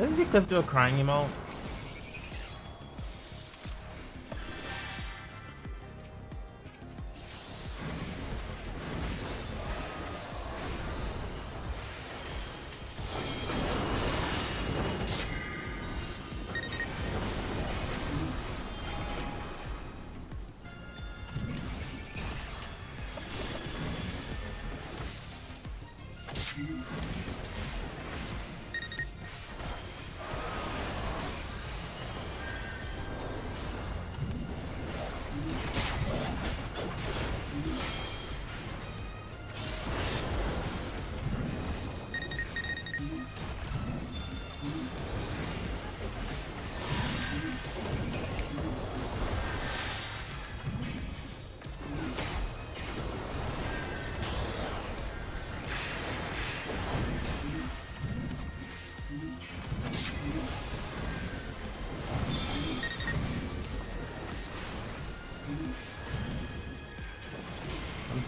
Doesn't Cliff do a crying emote?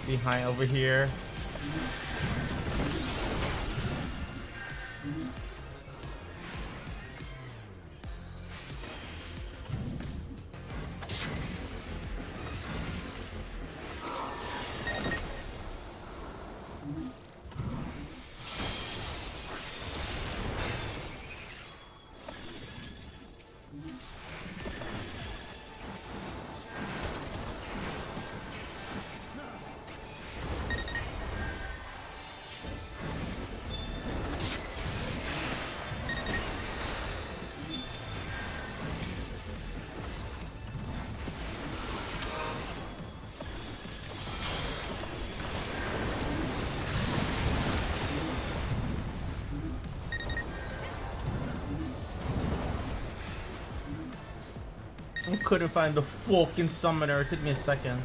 Behind over here. I couldn't find the fucking summoner. It took me a second.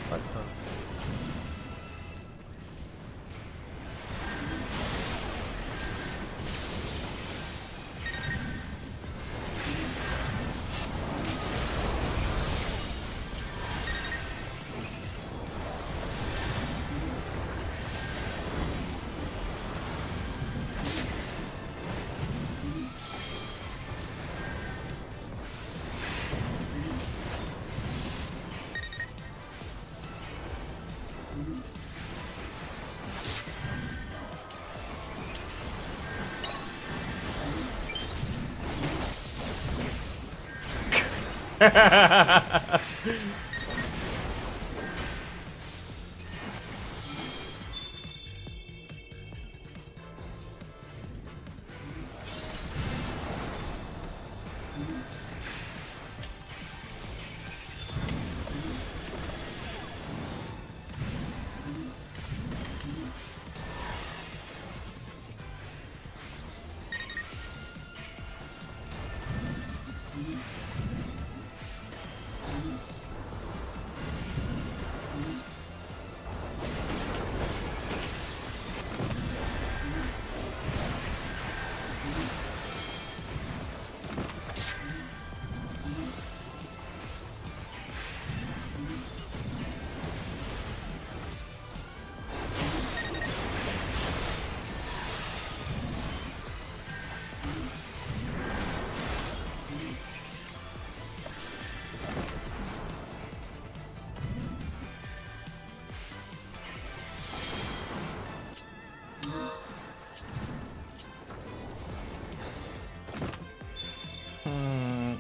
What the?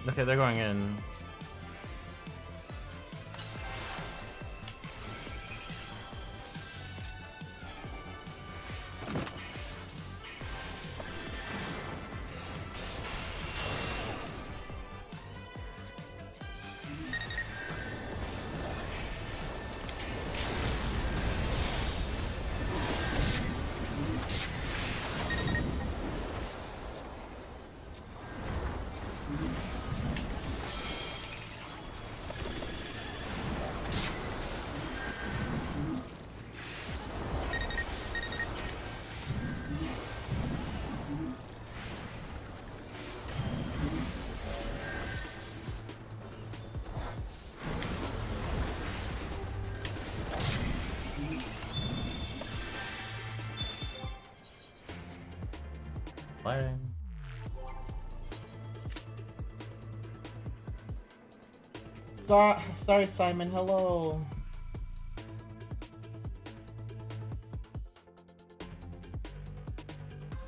Okay, they're going in. Bye. Sorry, Simon. Hello.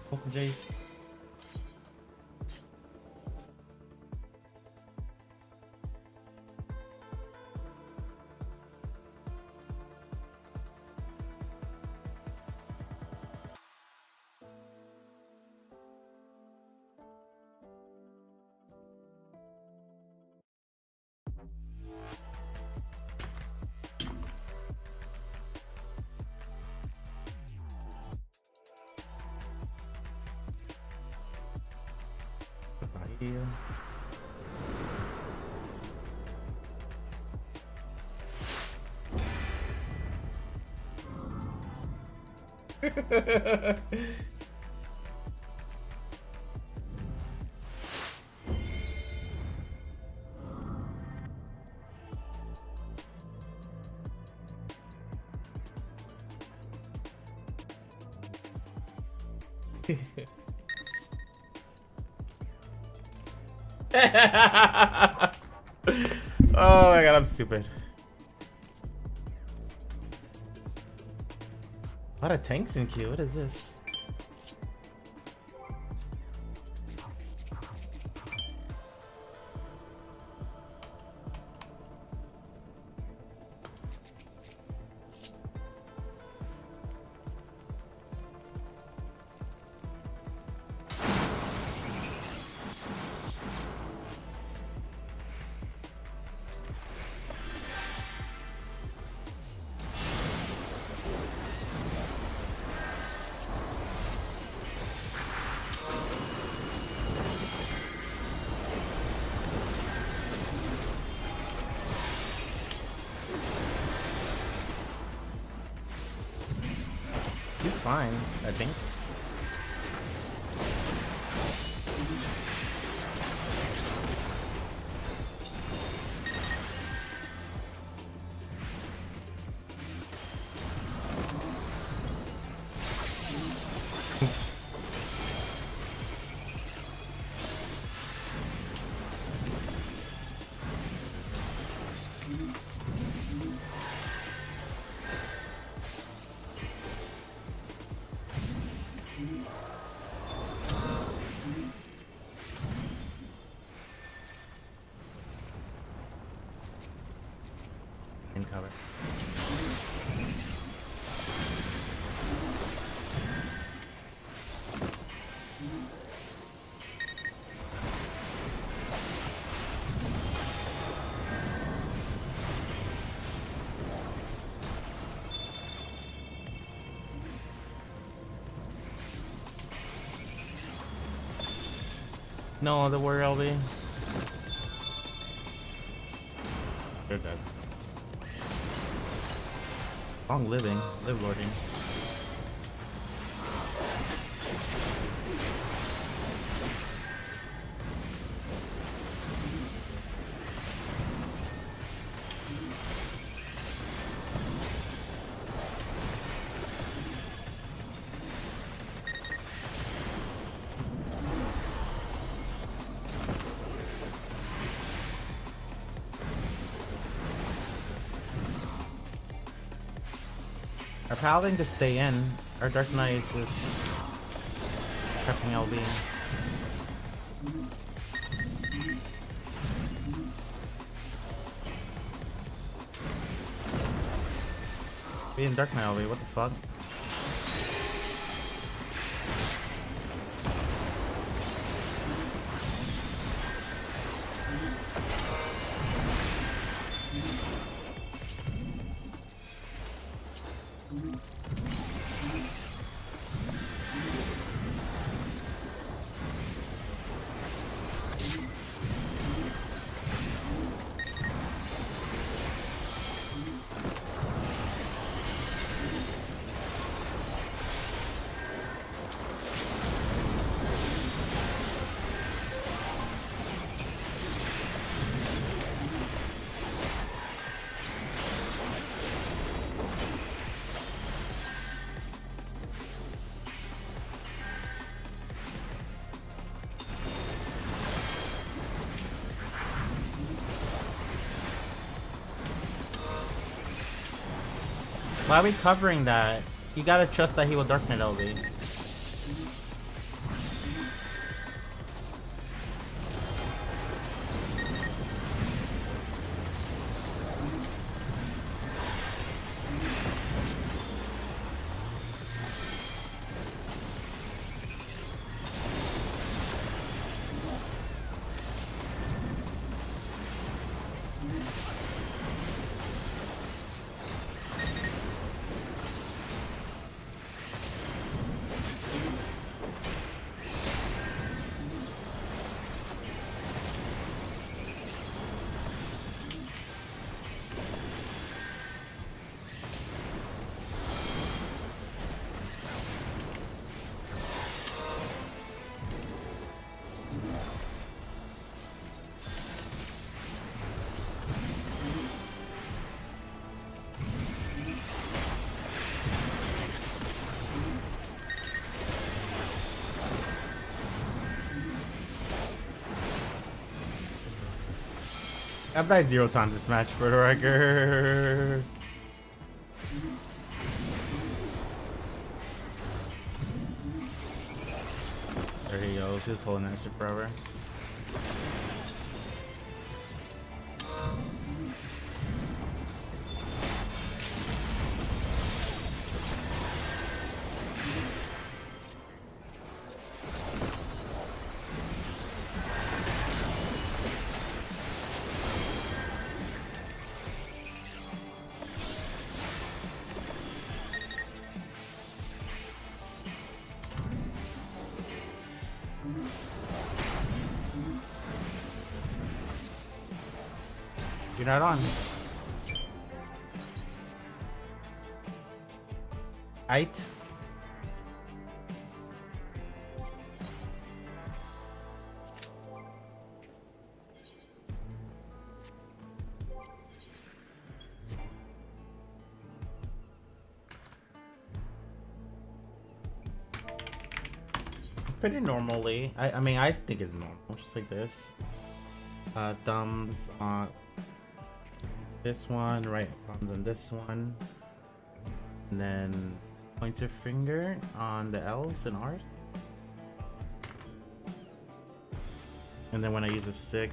Welcome, Jace. Here. Oh my god, I'm stupid. A lot of tanks in queue. What is this? He's fine, I think. In cover. No, the warrior LB. They're dead. Long living, live lording. Our paladin to stay in. Our Dark Knight is just prepping LB. Being Dark Knight LB, what the fuck? Why are we covering that? You gotta trust that he will Dark Knight LB. I've died 0 times this match for the record. There he goes, he's holding that shit forever. You're not on. Aight. Pretty normally. I mean, I think it's normal, just like this. Thumbs on this one, right thumbs on this one, and then pointer finger on the L's and R's. And then when I use a stick,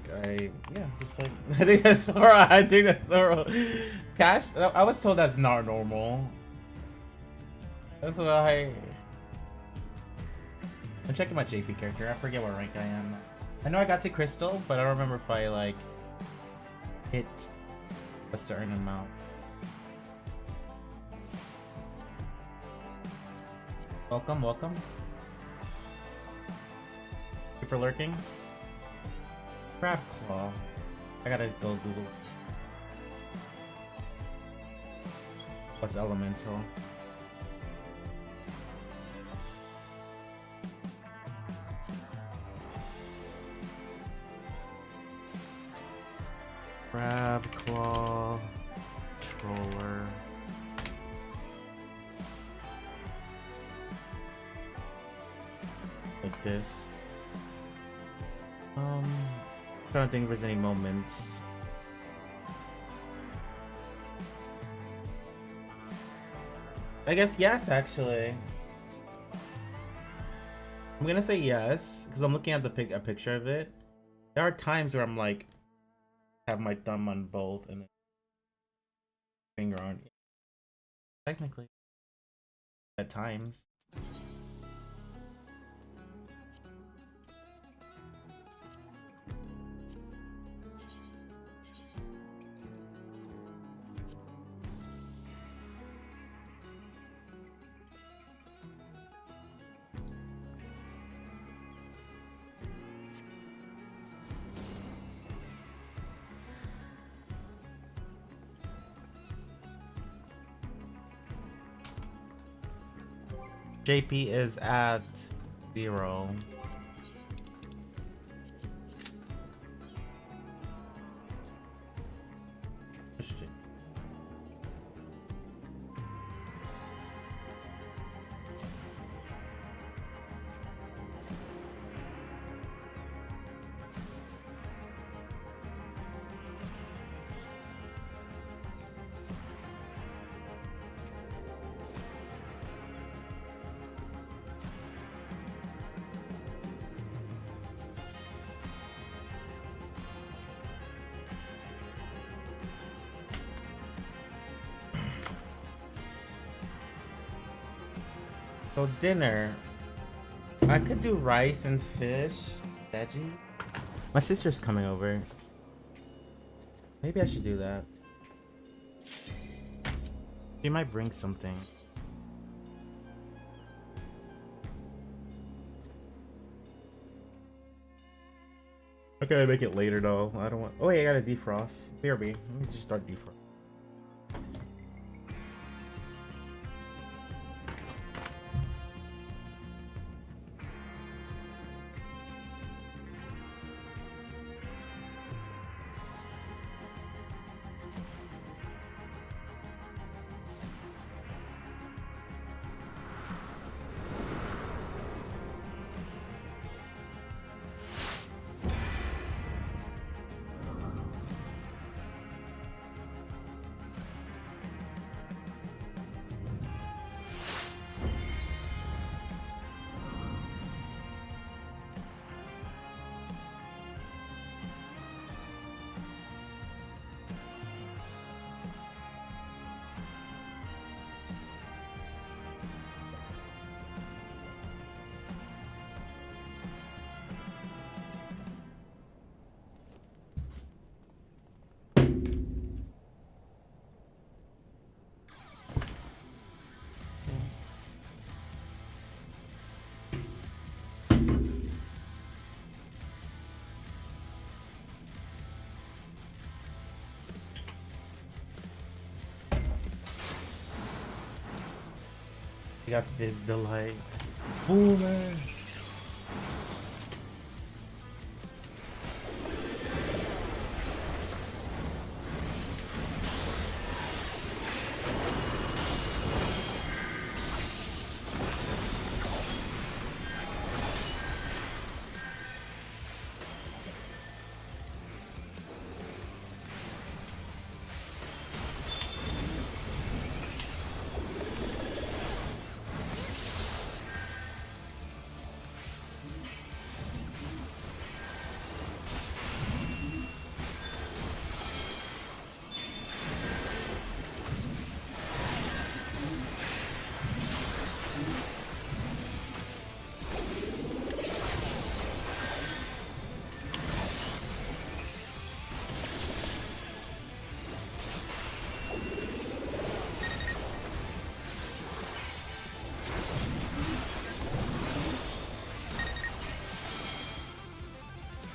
just like I think that's Sora. I think that's Sora. Cash. I was told that's not normal. That's what I'm checking my JP character. I forget what rank I am. I know I got to Crystal, but I don't remember if I like hit a certain amount. Welcome, welcome. Thank you for lurking. Crab Claw. I gotta go Google. What's elemental? Crab Claw Controller. Like this. Trying to think if there's any moments. I guess yes, actually. I'm gonna say yes because I'm looking at a picture of it. There are times where I'm like, have my thumb on both and then finger on. Technically, at times. JP is at 0. So dinner, I could do rice and fish, veggie. My sister's coming over. Maybe I should do that. She might bring something. I gotta make it later though. I don't want. Oh wait, I gotta defrost. BRB. Let me just start defrost. We got Fizz Delight. Boomer.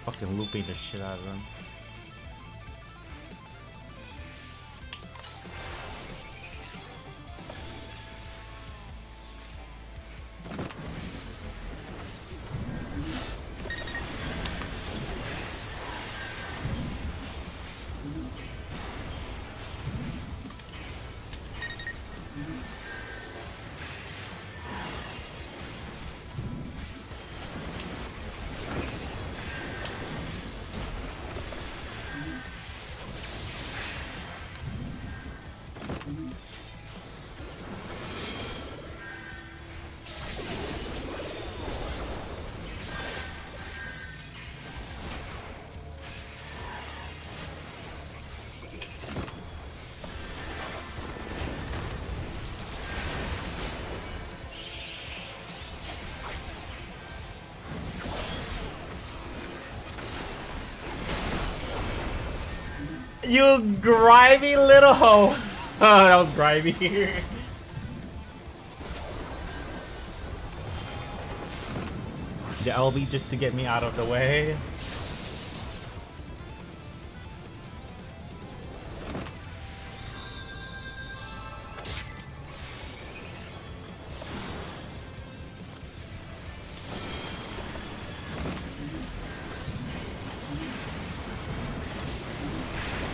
Fucking looping the shit out of them. You grimy little hoe. Oh, that was grimy. The LB just to get me out of the way.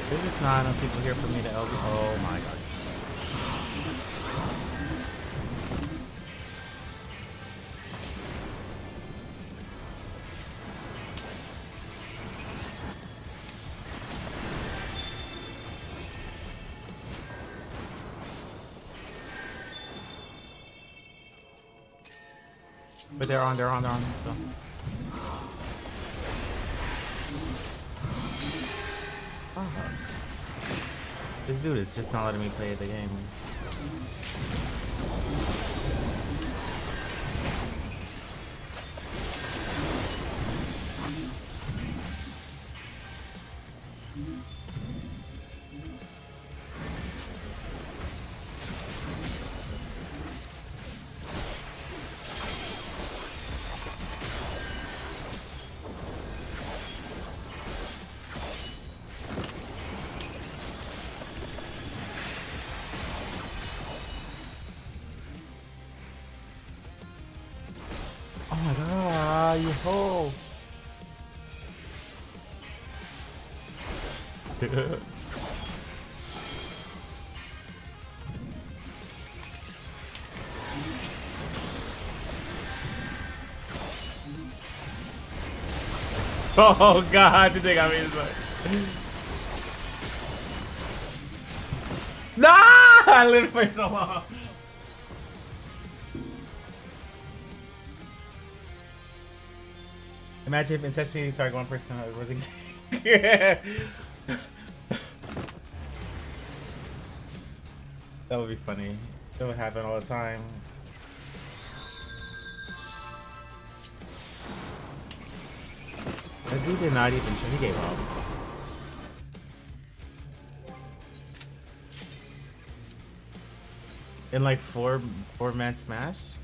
There's just not enough people here for me to LB. Oh my god. But they're on so. This dude is just not letting me play the game. you ho! Oh god, the thing I mean is like... Nah! I lived for so long. Imagine if intentionally you target one person that was yeah. That would be funny. That would happen all the time. That dude did not even try. He gave up. In like four-man smash?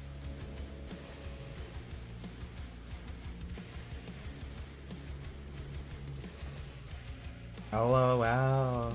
LOL.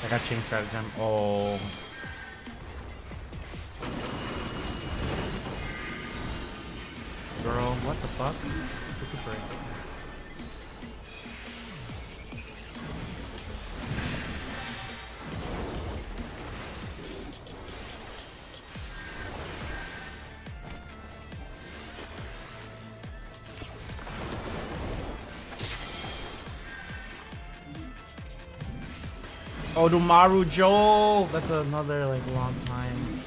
I got chain stratagem. Oh. Girl, what the fuck? Oh, Dumaru Joel! That's another like long time.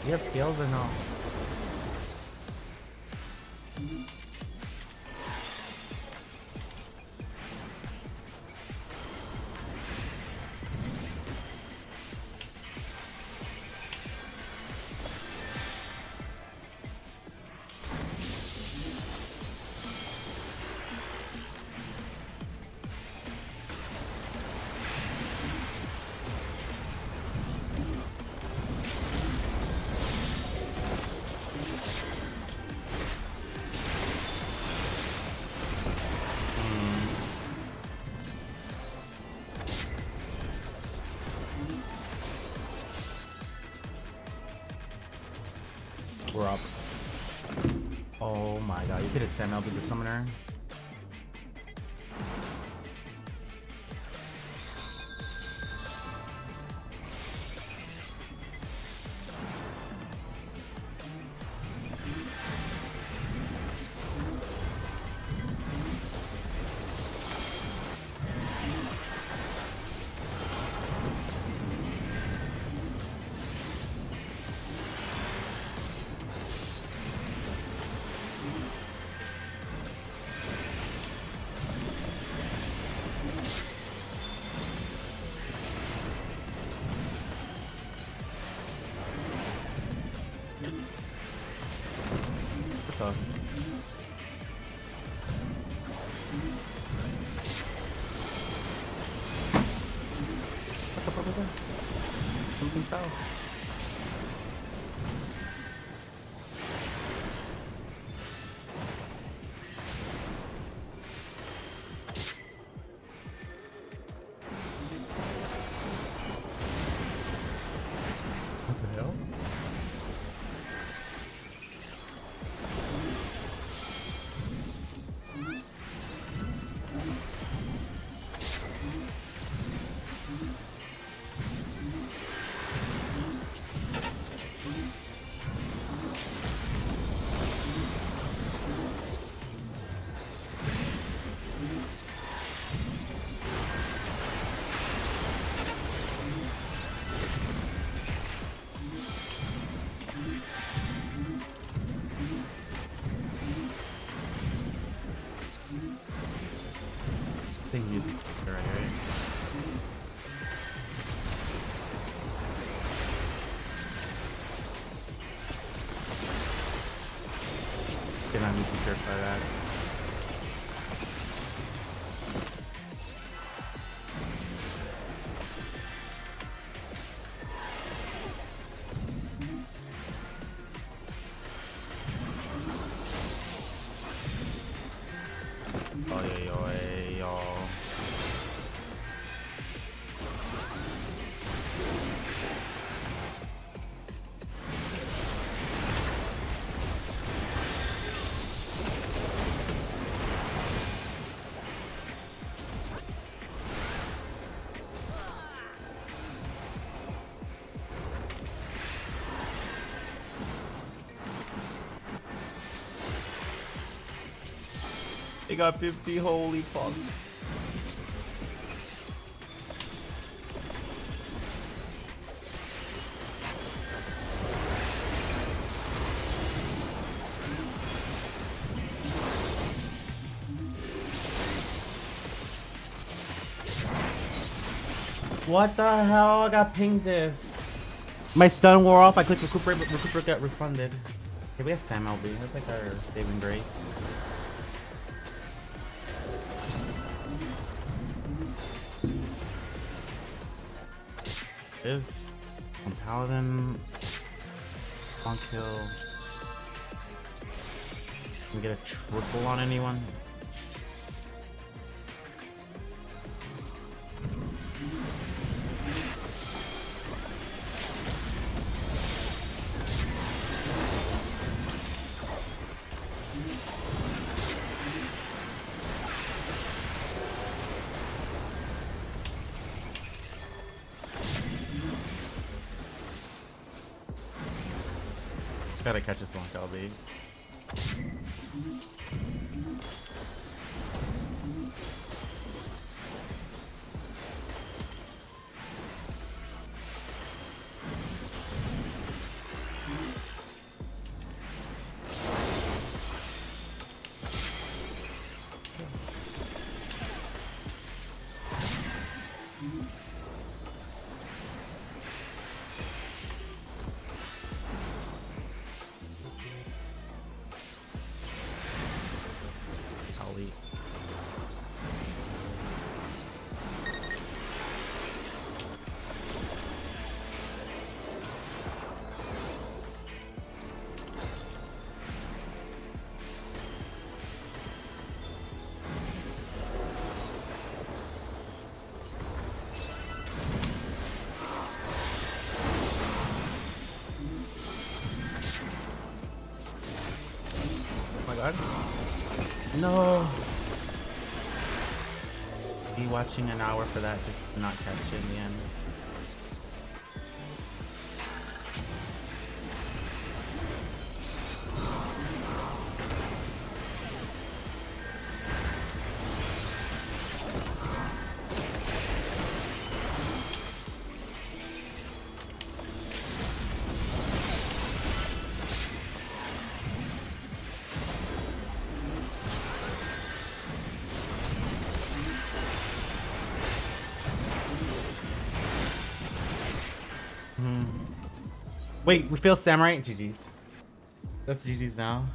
You have scales or no? We're up. Oh my god, you could have sent out with the summoner. fell. What the hell? Thing uses sticker right here. Did not need to clarify that. Oh yeah, y'all. They got 50, holy fuck. What the hell? I got ping diffed. My stun wore off. I clicked recuperate, but recuperate got refunded. Okay, we have Sam LB. That's like our saving grace. Is on Paladin on kill. Can we get a triple on anyone? Gotta catch this one, LB. God. No. Be watching an hour for that, just not catch it in the end. Wait, we failed Samurai? GG's. That's GG's now.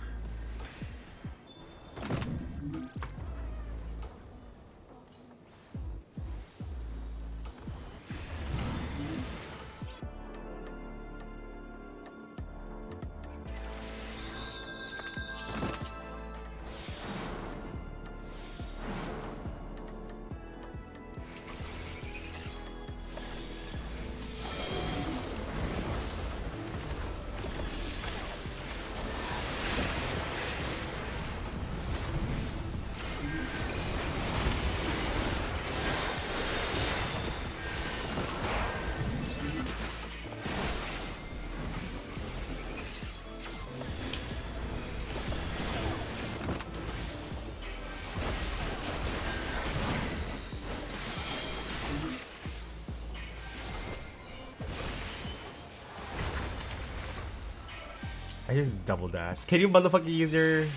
I just double dash. Can you motherfucking use your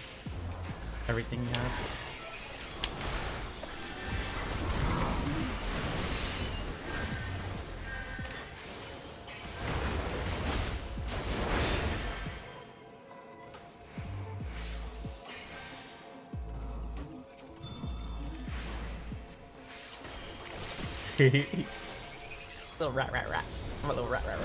everything you have? Little rat. I'm a little rat. Rat.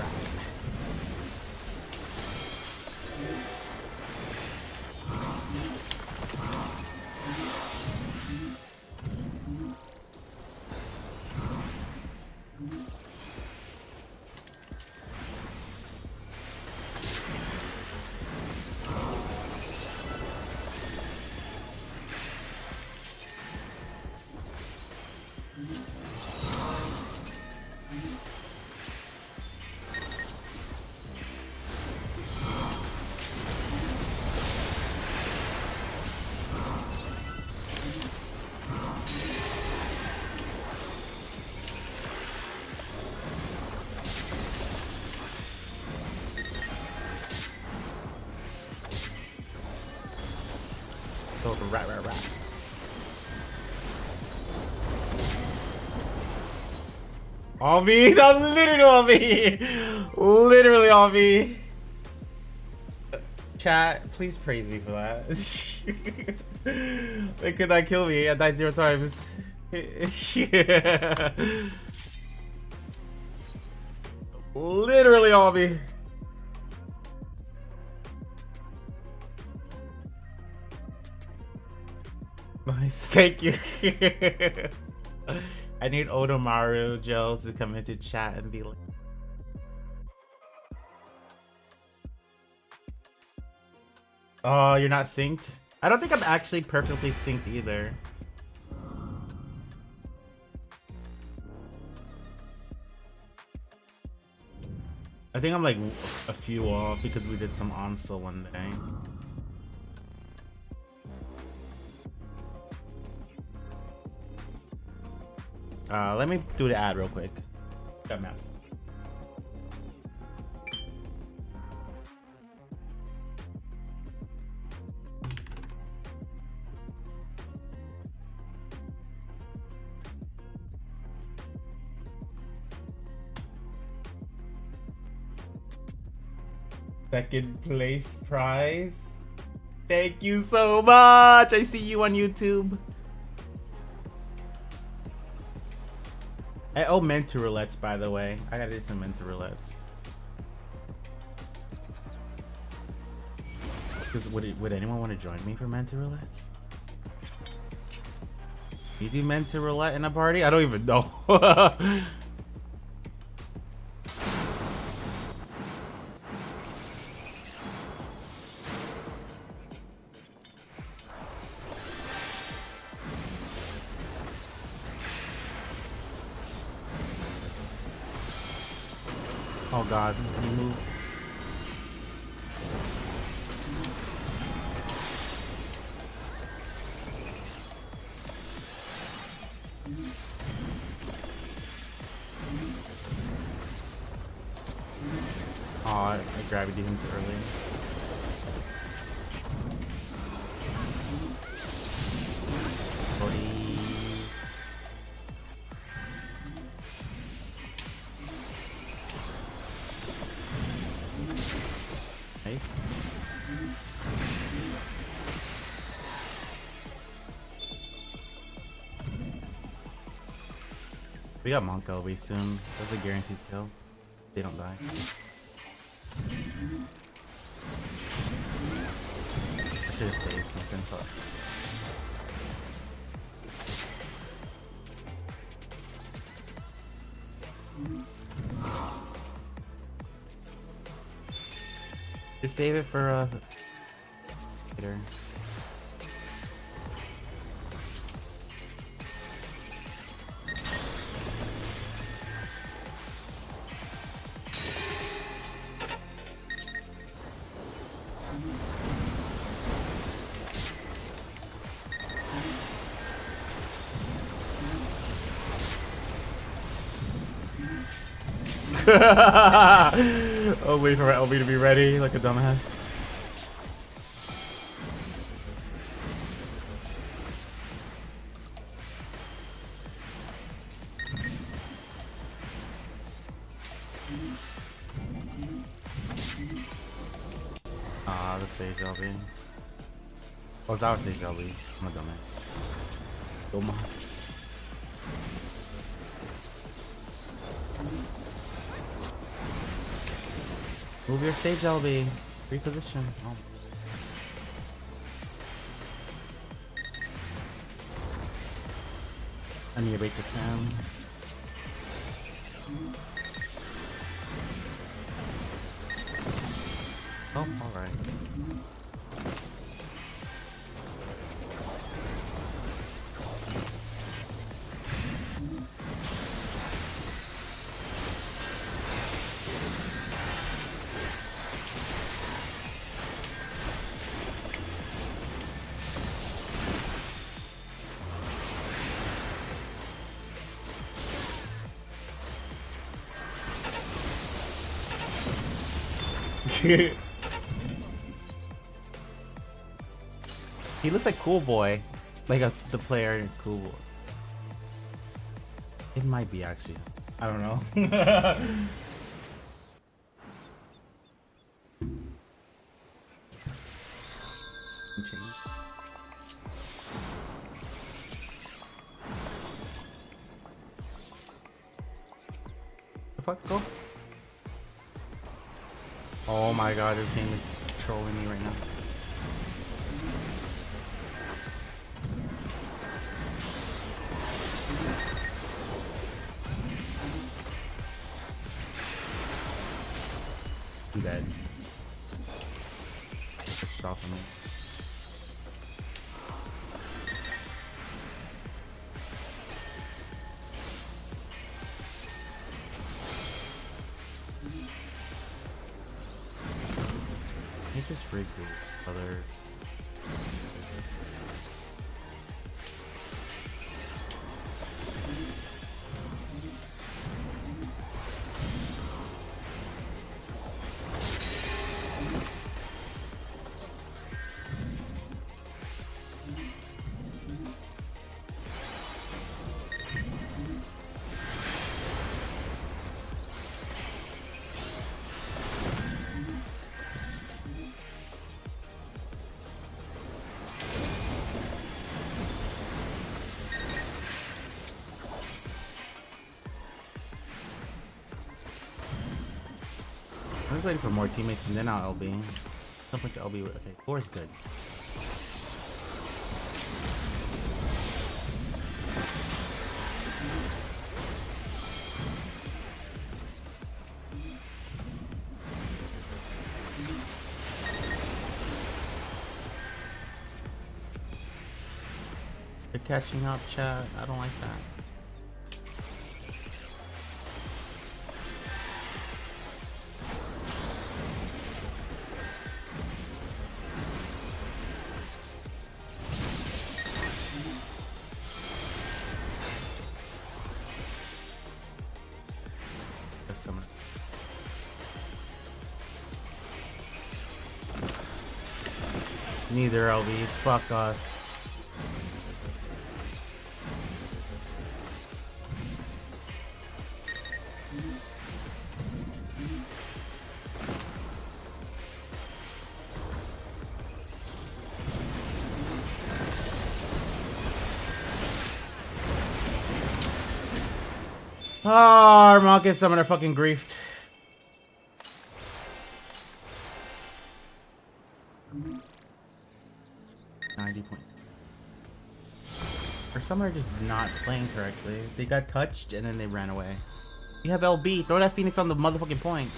All me? That was literally all me. Literally all me. Chat, please praise me for that. They could not kill me. I died 0 times. Literally all me. Nice, thank you. I need Odomaru Joe to come into chat and be like, oh, you're not synced? I don't think I'm actually perfectly synced either. I think I'm like a few off because we did some Ansel one day. Let me do the ad real quick. Got maps. Second place prize. Thank you so much. I see you on YouTube. I owe Mentor Roulettes, by the way. I gotta do some Mentor Roulettes. Would anyone want to join me for Mentor Roulettes? You do Mentor Roulette in a party? I don't even know. Oh god, he moved. Oh, I gravity him too early. Nice. We got Monk LB soon. That's a guaranteed kill. They don't die. I should have saved something, but just save it for later. I'll wait for LB to be ready like a dumbass. a Sage LB. Oh, it's our Sage LB. I'm a dumbass. Dumbass. Move your Sage LB. Reposition. Oh. I need to break the sound. Oh, alright. He looks like Cool Boy, like the player in Cool Boy. It might be actually. I don't know. The fuck, go. Oh my god, this game is trolling me right now. I'm dead. Take a shot from me. He just rigged the other. I was waiting for more teammates and then I'll LB. Some point to LB. Okay, 4 is good. They're catching up, chat. I don't like that. Summer. Neither LB. Fuck us. Ah, our Market Summoner fucking griefed. Our Summoner just not playing correctly. They got touched and then they ran away. You have LB. Throw that Phoenix on the motherfucking point.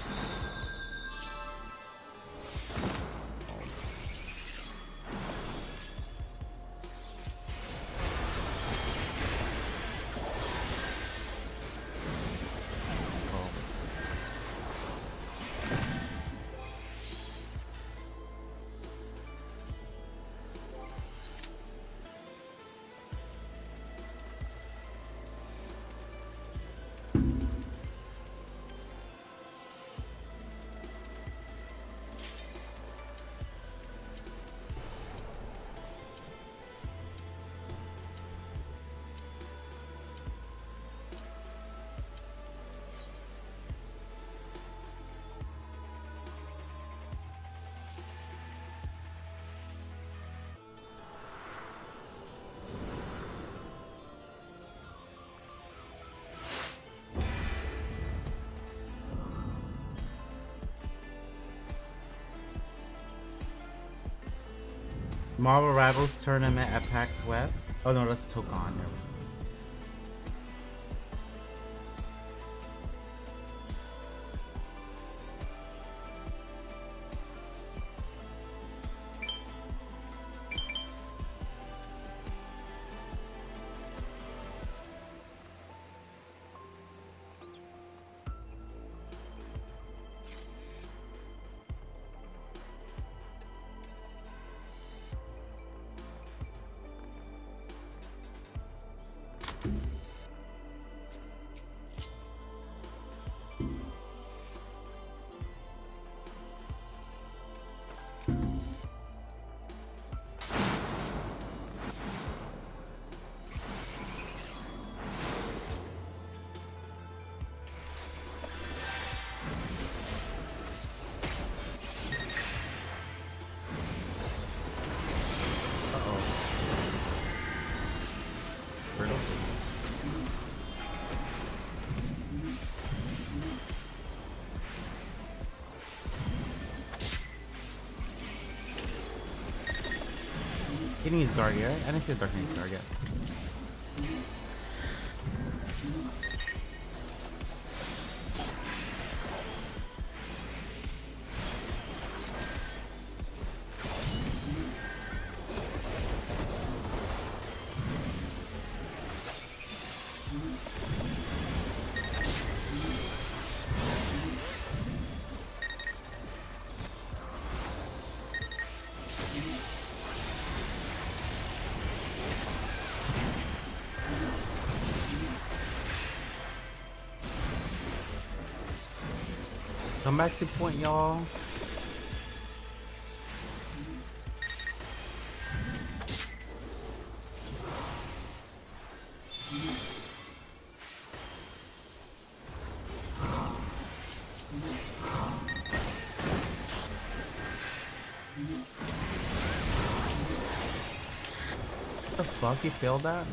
Marvel Rivals Tournament at PAX West. Oh no, that's Tokon. There we go. He didn't use guard yet. I didn't see a Dark Knight's guard yet. Come back to point, y'all. What the fuck? You failed that?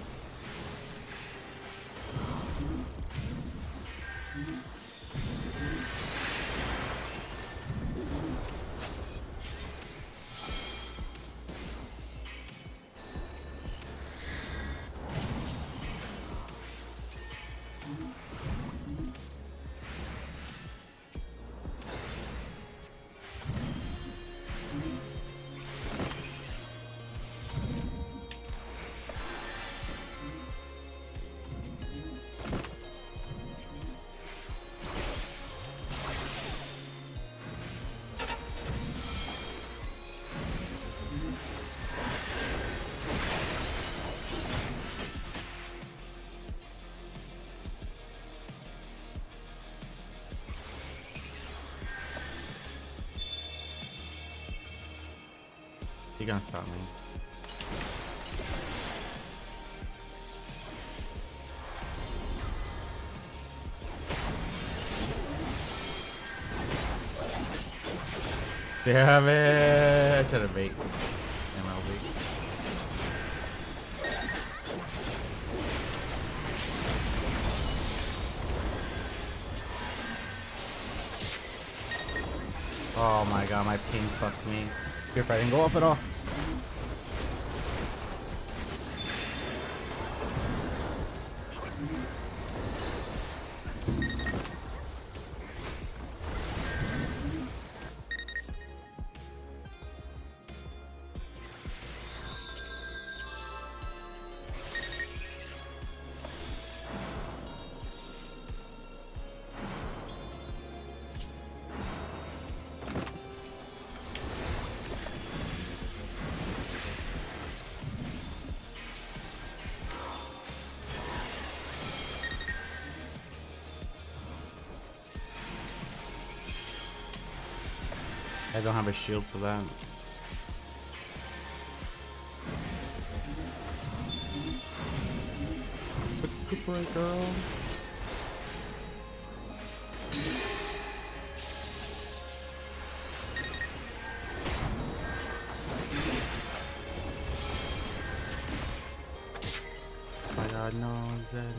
You're gonna stop me. Damn it! I tried to bait. MLB. Oh my god, my ping fucked me. Here, if I didn't go off at all. I don't have a shield for that. Good boy, girl. Oh my god, no, Zen.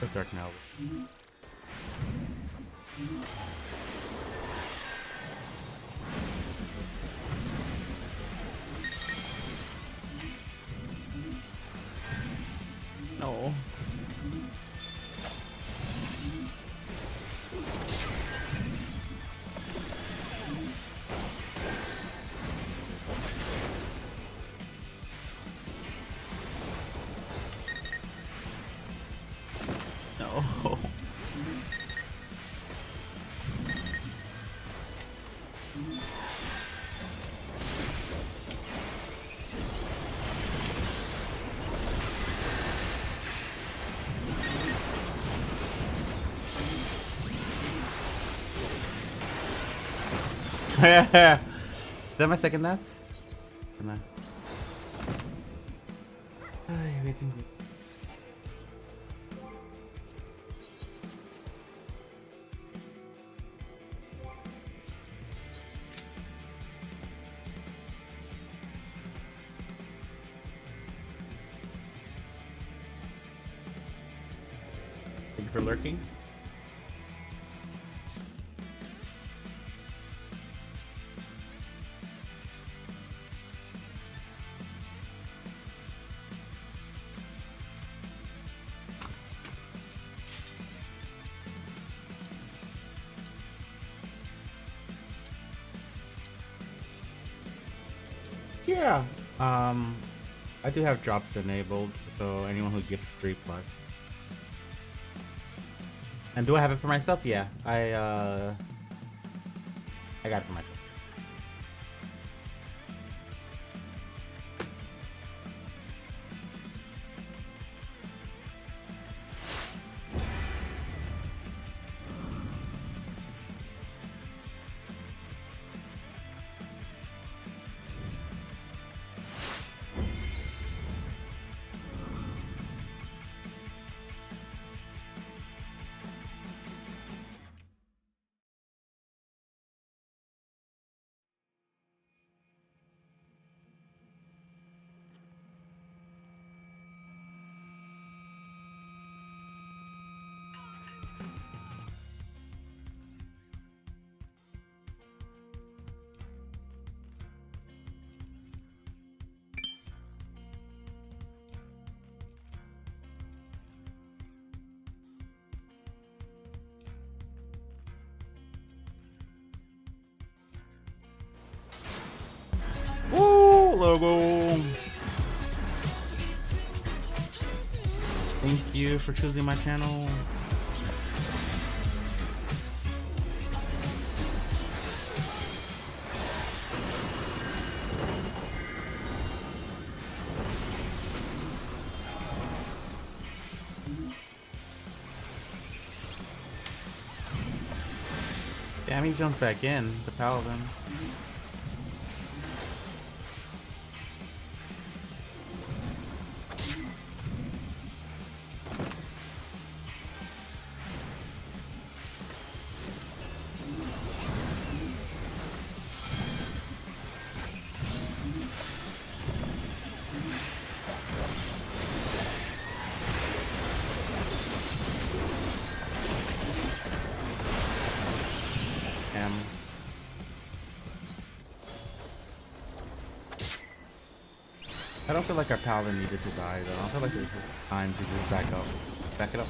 it's dark now. No. No. Is that my second that? No. Waiting. Thank you for lurking. Yeah. I do have drops enabled, so anyone who gives 3+. And do I have it for myself? Yeah. I got it for myself. Woo! Logo! Thank you for choosing my channel. Damn, he jumped back in, the paladin. I don't feel like our paladin needed to die though. I feel like it was time to just back up. Back it up.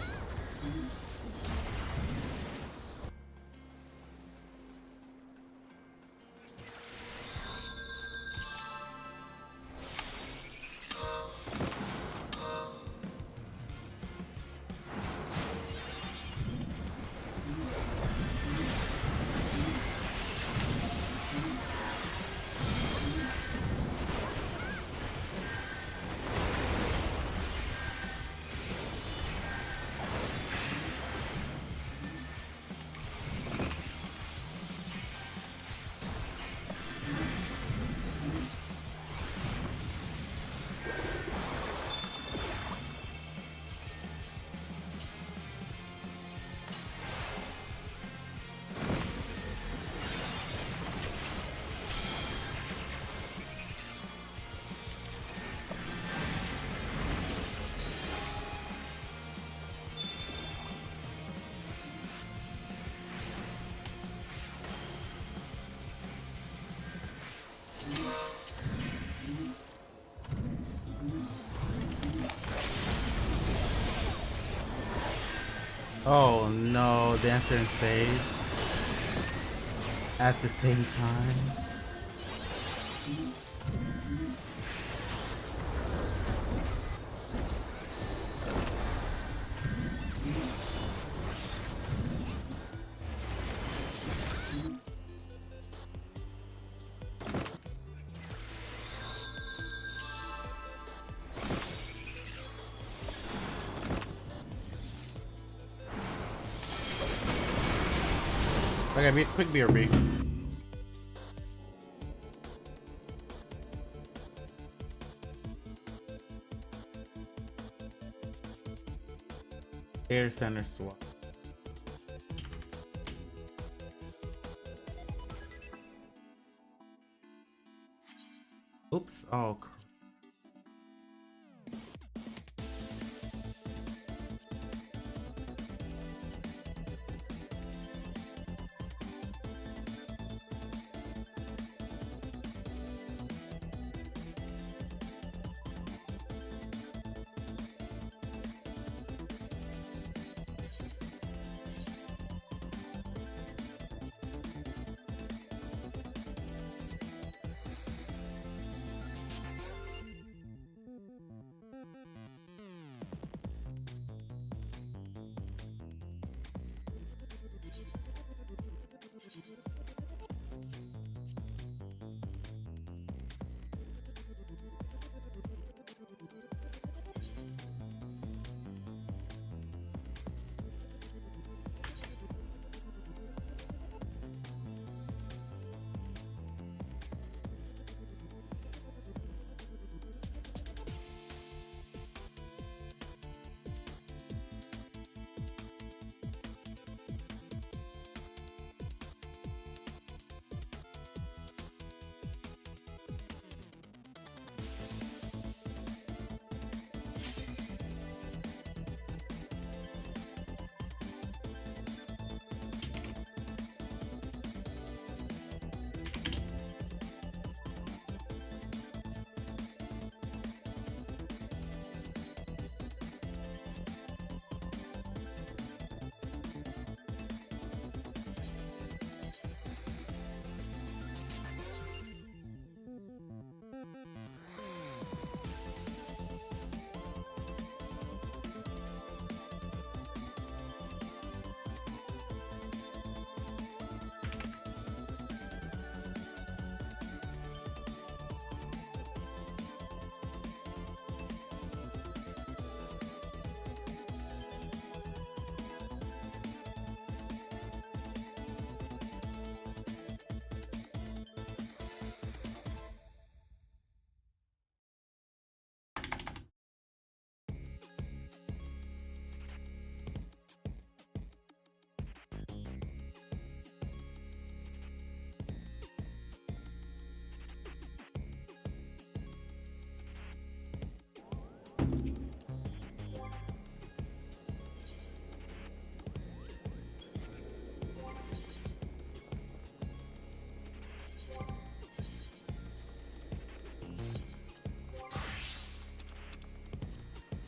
Oh no, Dancer and Sage at the same time. Okay, quick BRB. Air center swap. Oops. Oh.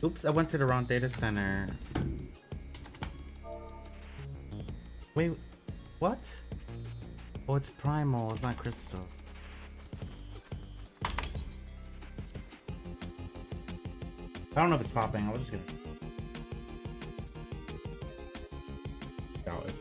Oops, I went to the wrong data center. Wait, what? Oh, it's Primal, it's not Crystal. I don't know if it's popping, I was just gonna... Oh, it's...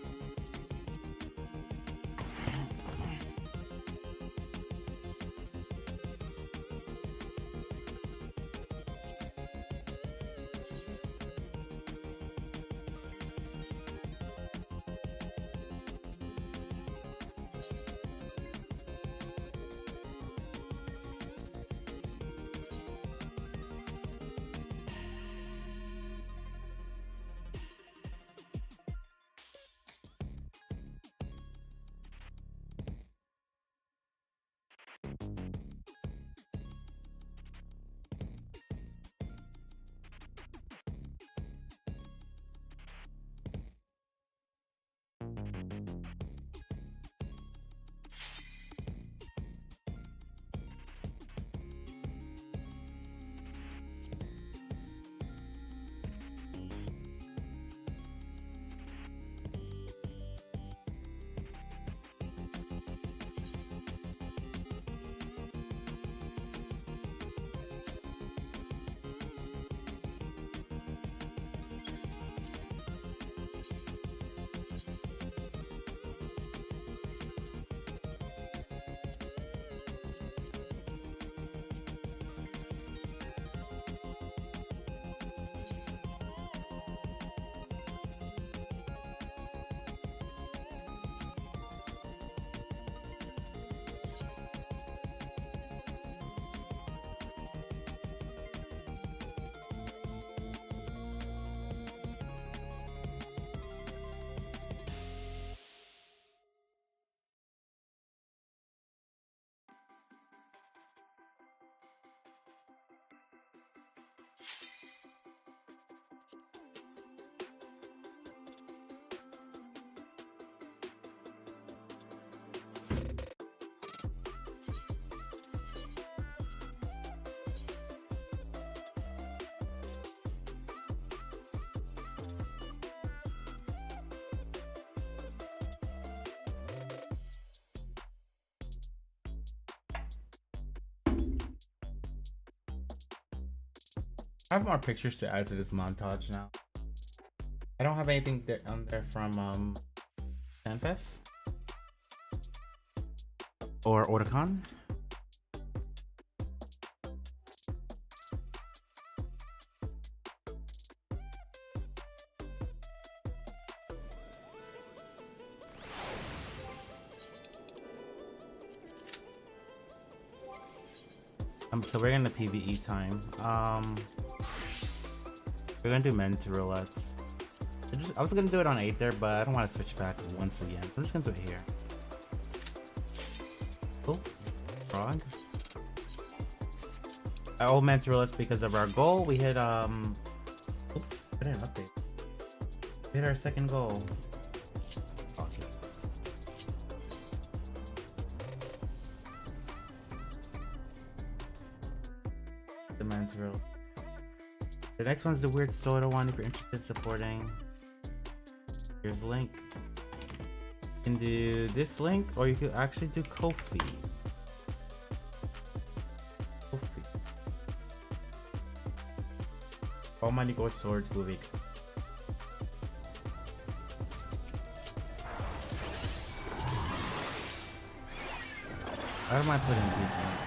I have more pictures to add to this montage now. I don't have anything on there from FanFest or Otakon. So we're gonna PvE time. We're gonna do mental roulettes. I was gonna do it on Aether, but I don't want to switch back once again. I'm just gonna do it here. Oh, frog. Oh, mental roulettes because of our goal. We hit oops, I didn't update. We hit our second goal. Awesome. The mental. The next one's the weird soda one if you're interested in supporting. Here's a link. You can do this link or you could actually do Ko-fi. Ko-fi. All money goes towards movie. I don't mind putting these in.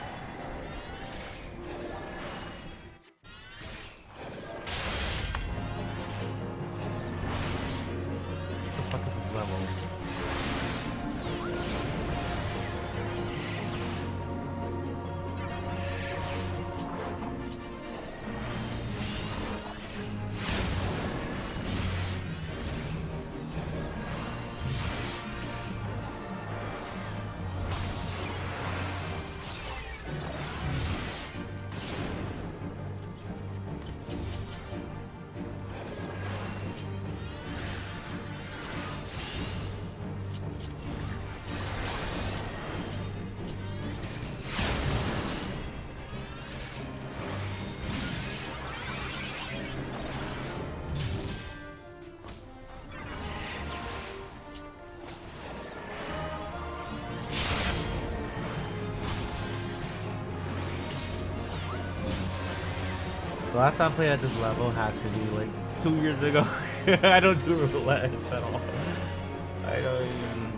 The last time I played at this level had to be like 2 years ago. I don't do roulettes at all. I don't even.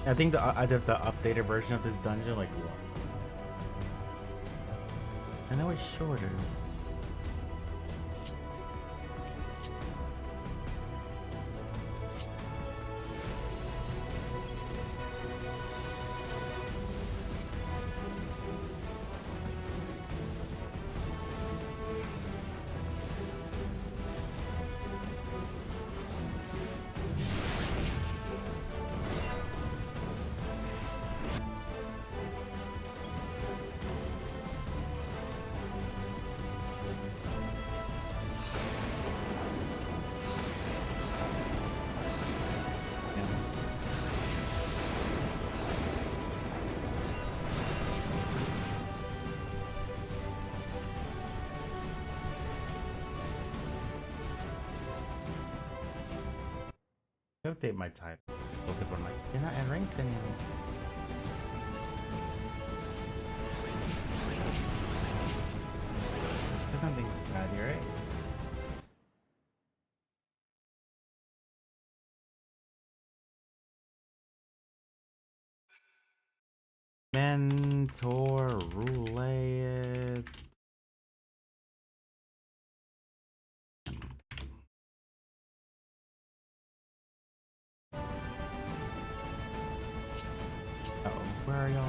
I think I did the updated version of this dungeon like what? I know it's shorter. Update my type. Pokemon like you're not in ranked anymore. There's something bad here, right? Mentor roulette. Where are y'all?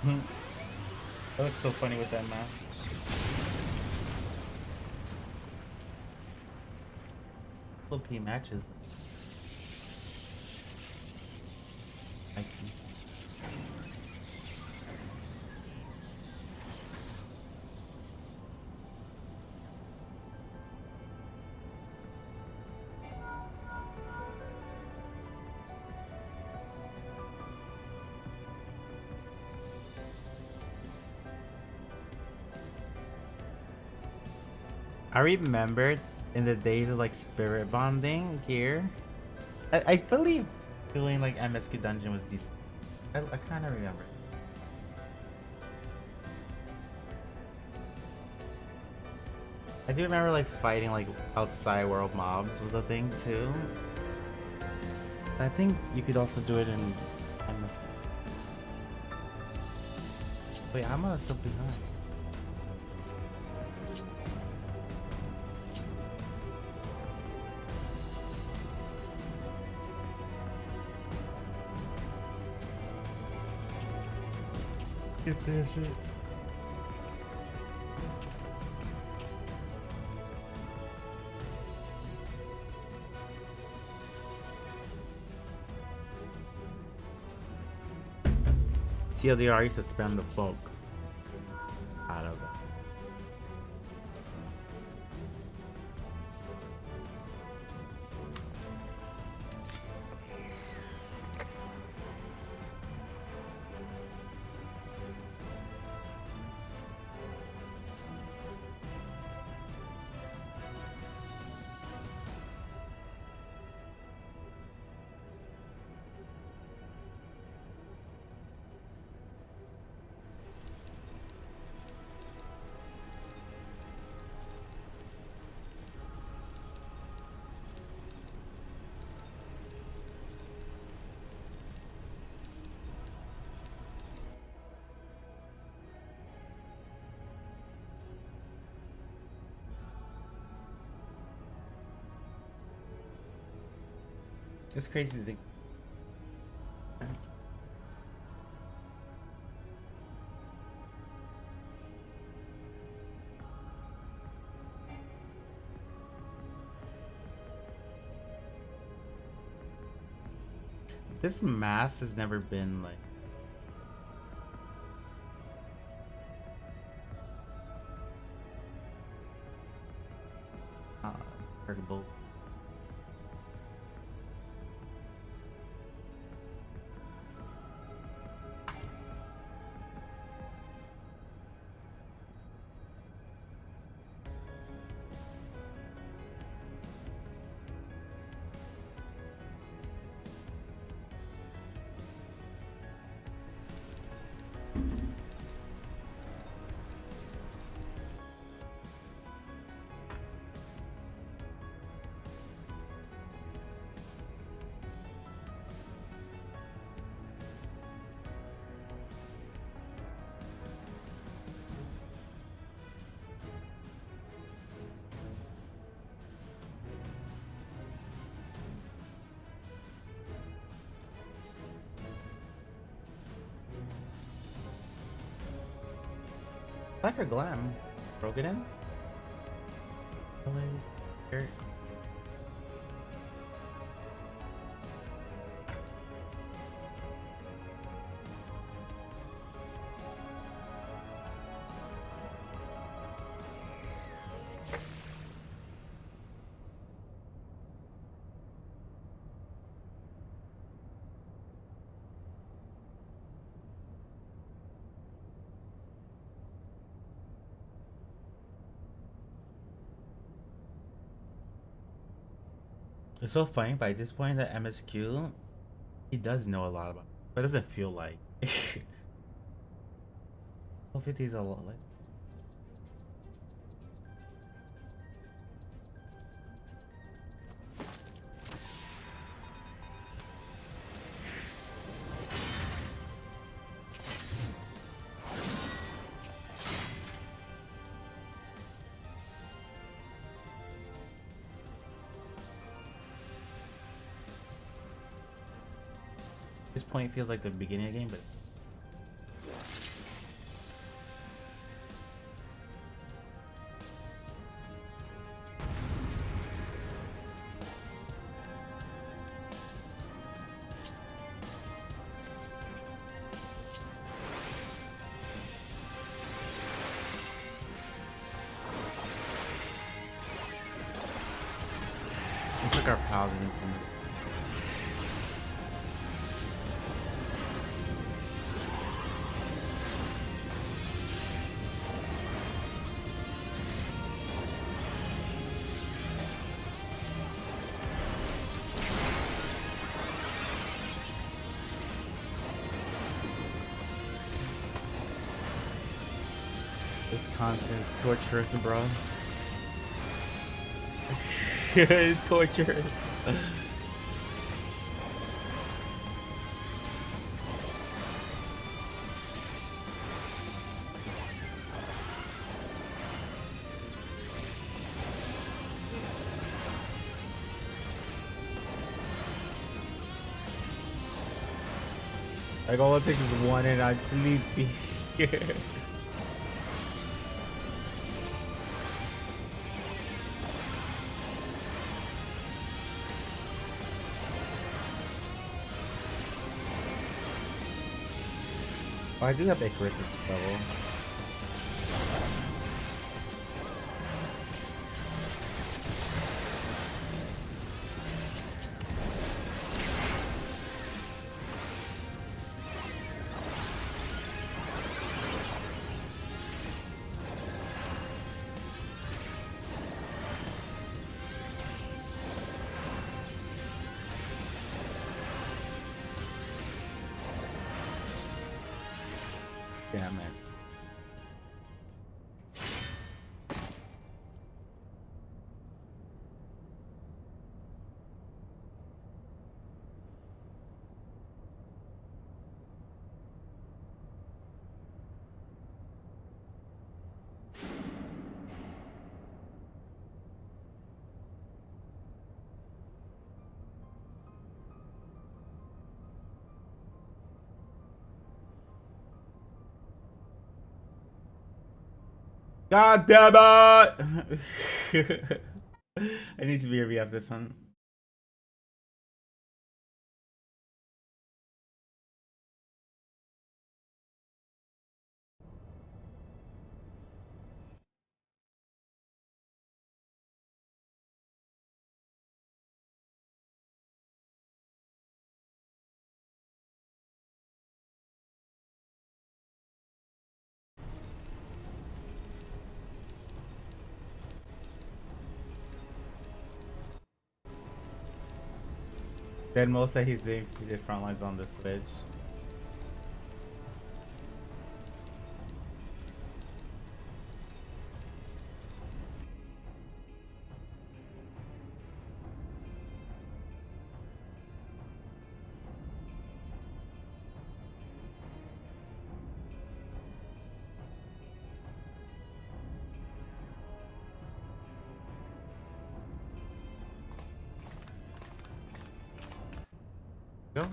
That looks so funny with that mask. Low-key matches. Nike. I remember in the days of like spirit bonding gear. I believe doing like MSQ dungeon was decent. I kind of remember. I do remember like fighting like outside world mobs was a thing too. I think you could also do it in MSQ. Wait, I'm still behind. Get this shit. TLDR used to spam the folk out of it. It's crazy to think. This mask has never been like workable. I like her glam. Broke it in. Colors. Here. It's so funny by this point that MSQ, he does know a lot about it, but it doesn't feel like. 1250 is a lot like. This point feels like the beginning of the game, but like our paladins and this content is torturous, bro. Torturous. Like all it takes is one and I'd sleepy. Oh, I do have Icarus at this level. Damn it. God damn it! I need to be a after this one. Then most that he did front lines on the Switch. Go.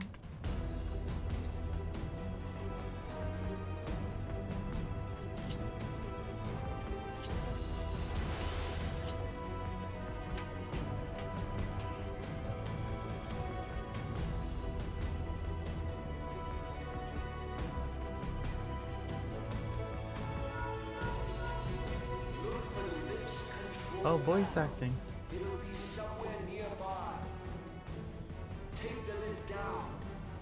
Oh, voice acting. It'll be somewhere nearby. Take the lid down,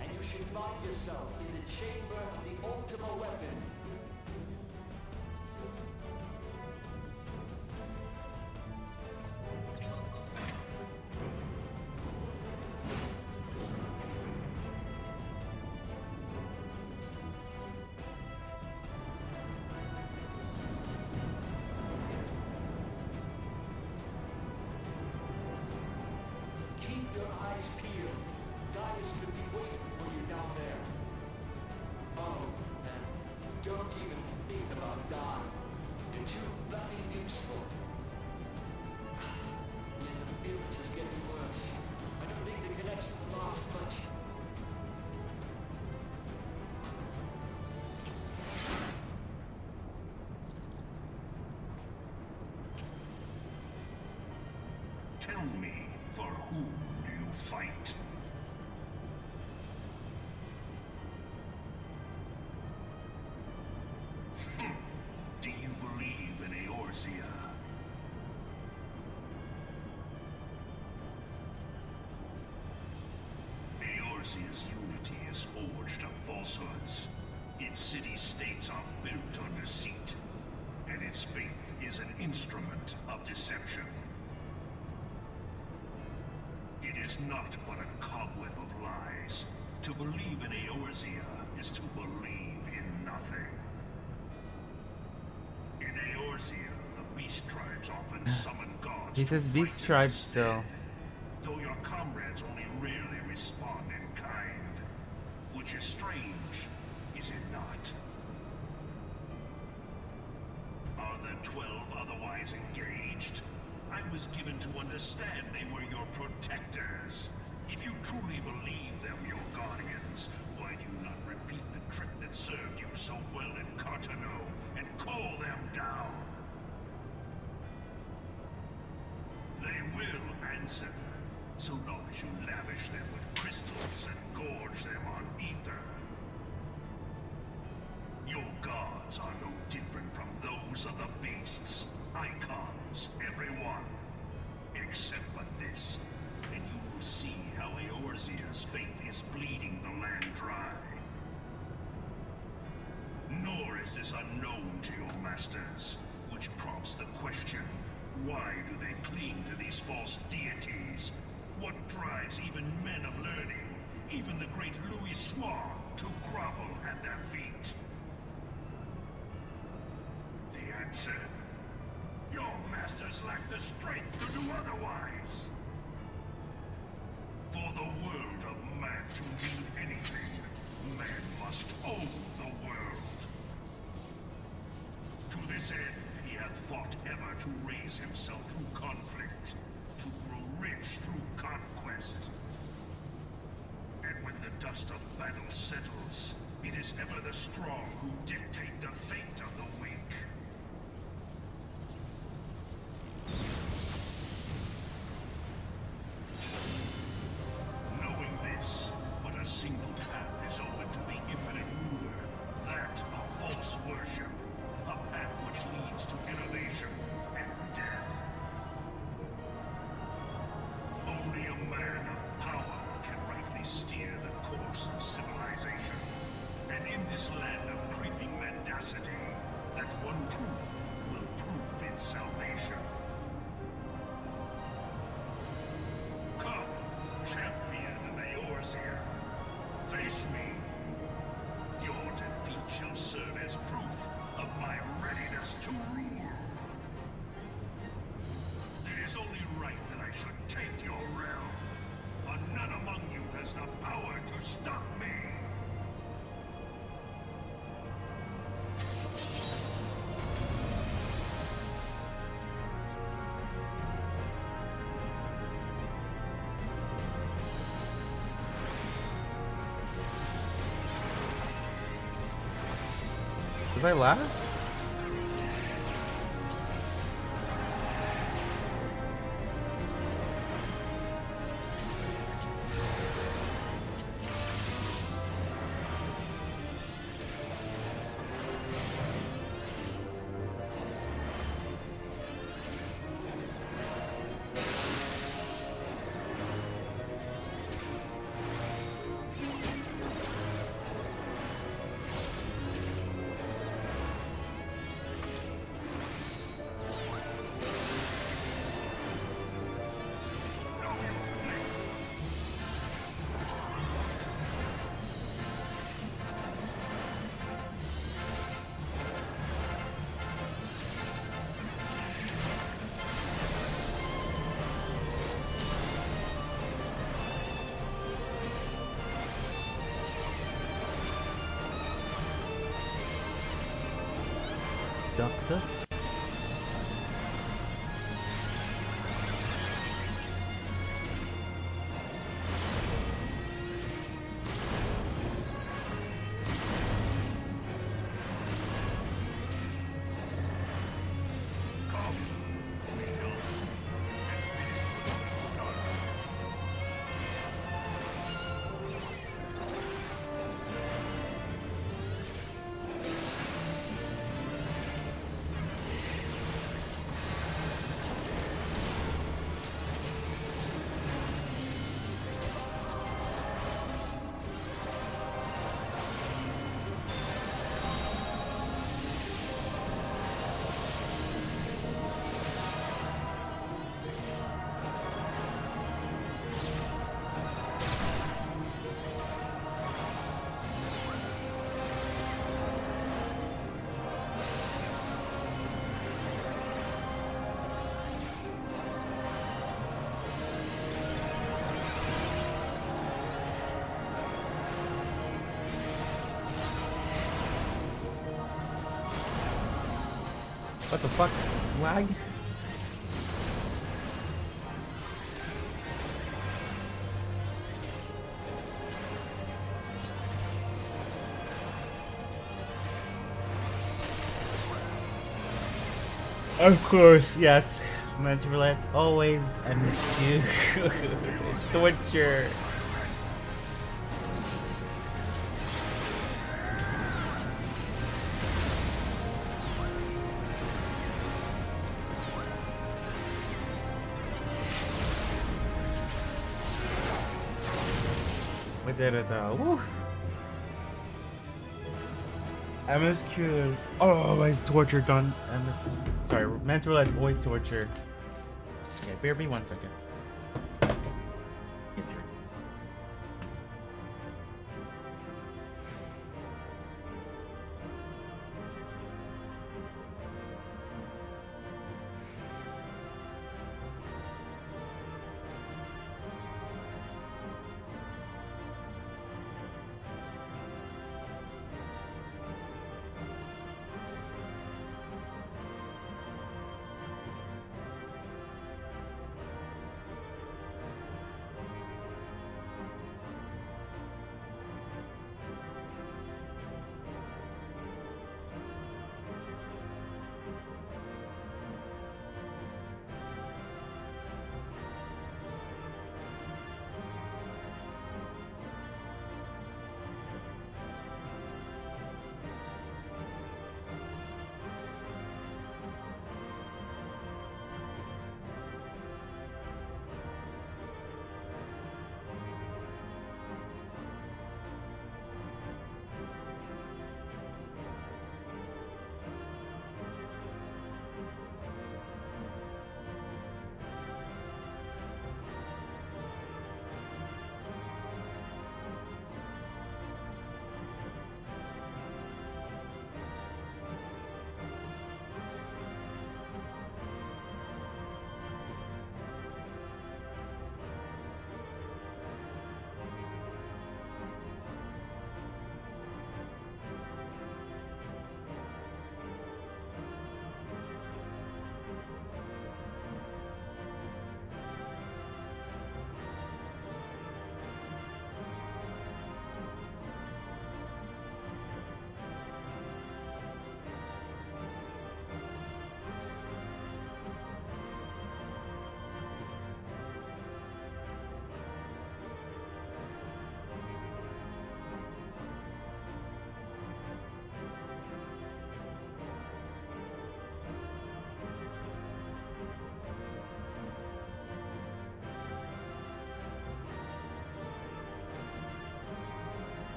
and you should find yourself in the chamber of the Ultima Weapon. Keep your eyes peeled. Goddess could be waiting for you down there. Oh, and don't even think about dying. You're too bloody useful. The interference is getting worse. I don't think the connection will last much. Tell me, for whom do you fight? Do you believe in Eorzea? falsehoods. Its city-states are built on deceit, and its faith is an instrument of deception. It is not but a cobweb of lies. To believe in Eorzea is to believe in nothing. In Eorzea, the beast tribes often summon gods. He says beast tribes still. Though your comrades only rarely respond in kind. Which is strange, is it not? Are the 12 otherwise engaged? I was given to understand they were your protectors. If you truly believe them your guardians, why do you not repeat the trick that served you so well in Cartano and call them down? They will answer, so long as you lavish them with crystals and gorge them on ether. Your gods are no different from those of the beasts. Icons, everyone. Except for this, and you will see how Eorzea's faith is bleeding the land dry. Nor is this unknown to your masters, which prompts the question, why do they cling to these false deities? What drives even men of learning, even the great Louis Swan, to grovel at their feet? The answer? Your masters lack the strength to do otherwise. For the world of man to mean anything, man must own the world. To this end, he hath fought ever to raise himself through conflict, to grow rich through conquest. And when the dust of battle settles, it is ever the strong who dictate the fate of the weak. Knowing this, but a single path is open to the infinite ruler, that of false worship, a path which leads to innovation and death. Only a man of power can rightly steer the course of civilization, and in this land of creeping mendacity, that one truth will prove its salvation. Come, champion of Eorzea. Face me. Your defeat shall serve as proof of my readiness to rule. It is only right that I should take your realm, but none among you has the power to stop me. Was I last? Duck this. What the fuck? Lag? Of course, yes. Mental roulette always and miss you. Torture. We did it though. Woof. MSQ. Oh, always torture done. Sorry, mental roulette is always torture. Okay, bear me 1 second. Get your-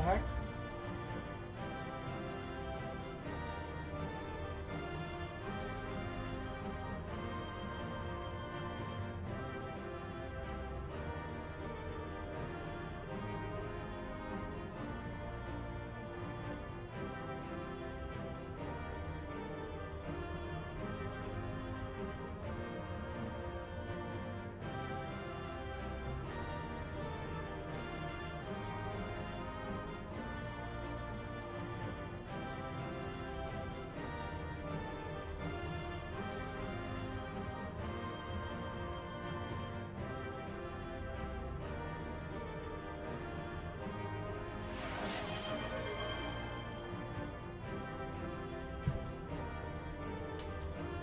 heck?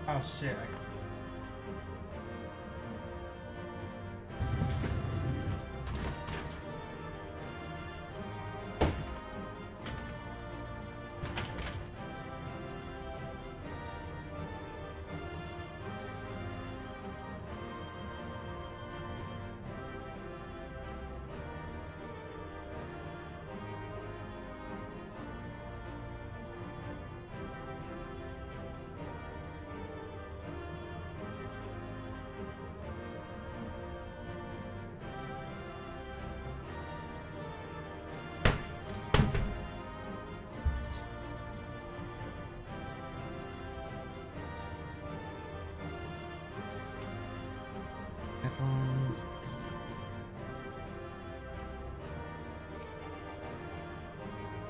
Oh shit. Headphones.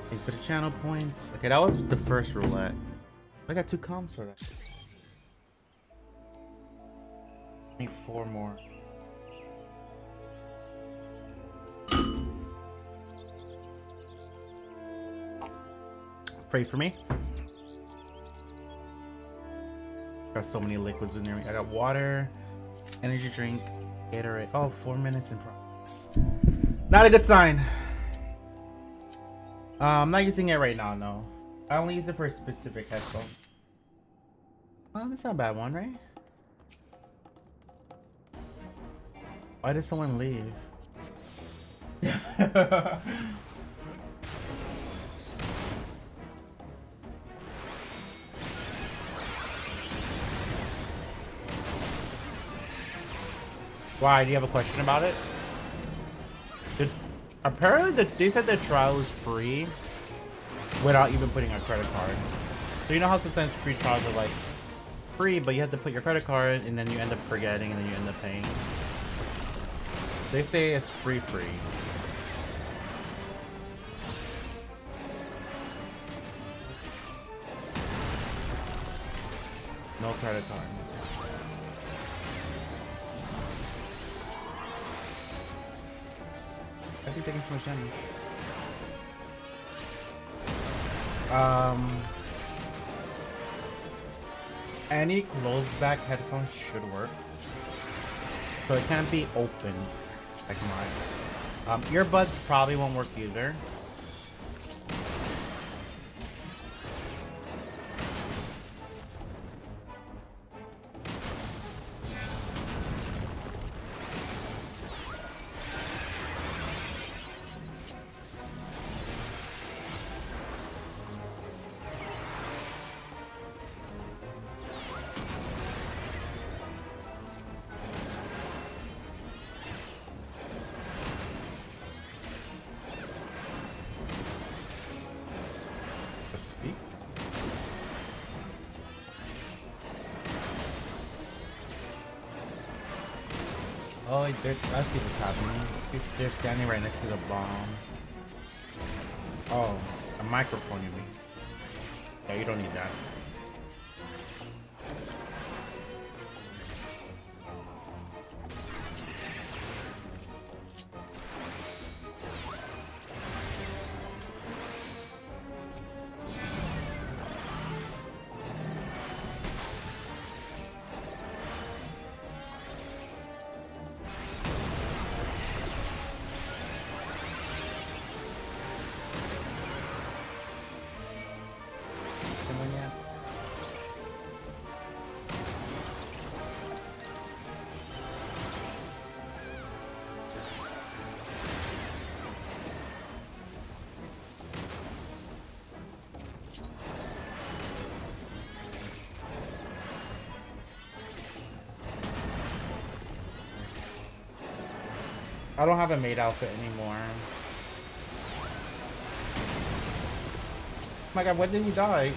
Thanks for the channel points. Okay, that was the first roulette. I got 2 comms for that. I need 4 more. Pray for me. Got so many liquids in there. I got water, energy drink, Gatorade. Oh, 4 minutes in progress. Not a good sign. I'm not using it right now, no. I only use it for a specific headphone. Well, that's not a bad one, right? Why did someone leave? Why? Do you have a question about it? Apparently, they said the trial is free without even putting a credit card. So you know how sometimes free trials are like free, but you have to put your credit card and then you end up forgetting and then you end up paying. They say it's free. No credit card. I keep taking so much damage. Any closed back headphones should work. So it can't be open like mine. Earbuds probably won't work either. Speak. Oh, I see what's happening. They're standing right next to the bomb. Oh, a microphone, you mean? Yeah, you don't need that. I don't have a maid outfit anymore. Oh my god, when did he die?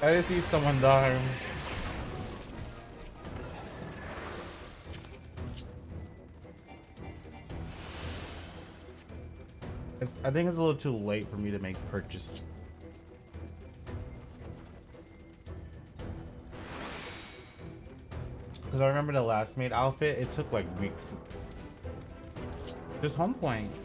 I didn't see someone die. I think it's a little too late for me to make purchases. Because I remember the last maid outfit, it took like weeks. Just home point.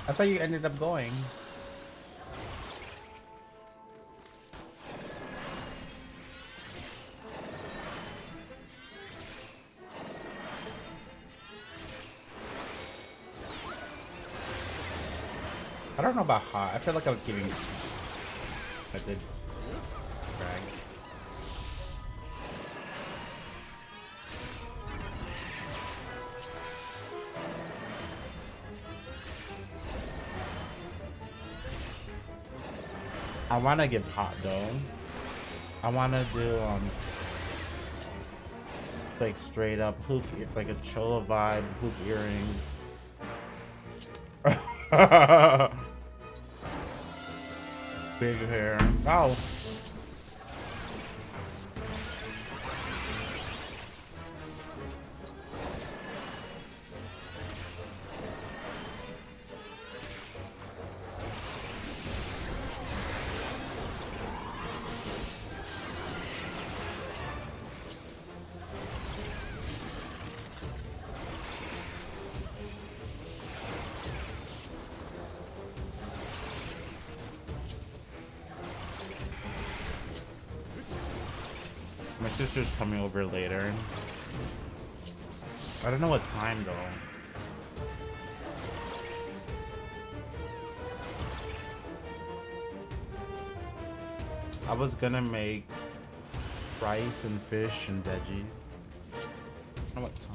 I thought you ended up going. I don't know about hot. I feel like I was giving. I did. Drag. I want to give hot though. I want to do like straight up hoop, like a chola vibe, hoop earrings. Big hair. Oh. My sister's coming over later. I don't know what time though. I was gonna make rice and fish and veggie. I don't know what time.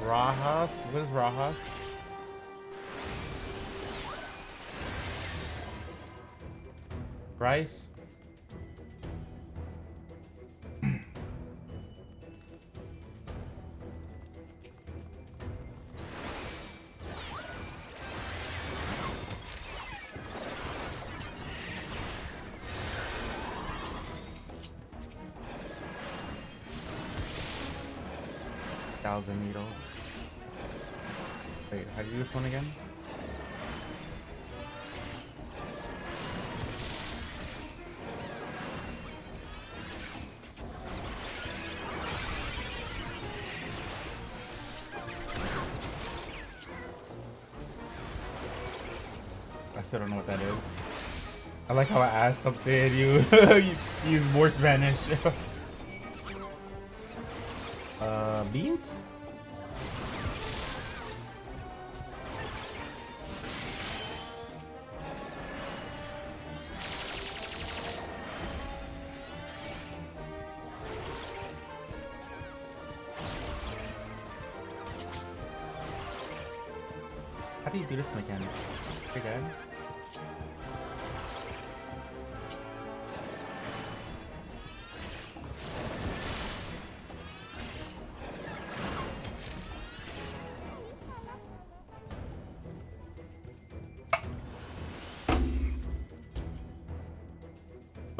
Rajas? What is Rajas? Rice? Thousand needles. Wait, how do you do this one again? I still don't know what that is. I like how I asked something and you, you use more Spanish. Beans? How do you do this mechanic? Again?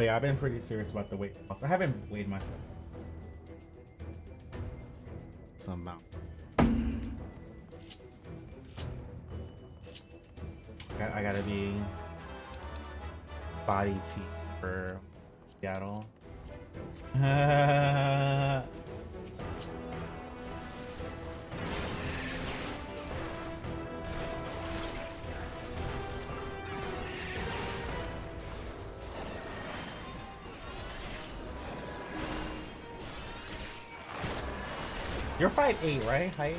But yeah, I've been pretty serious about the weight loss. I haven't weighed myself. Some amount. I gotta be body T for Seattle. You're 5'8", right? Height?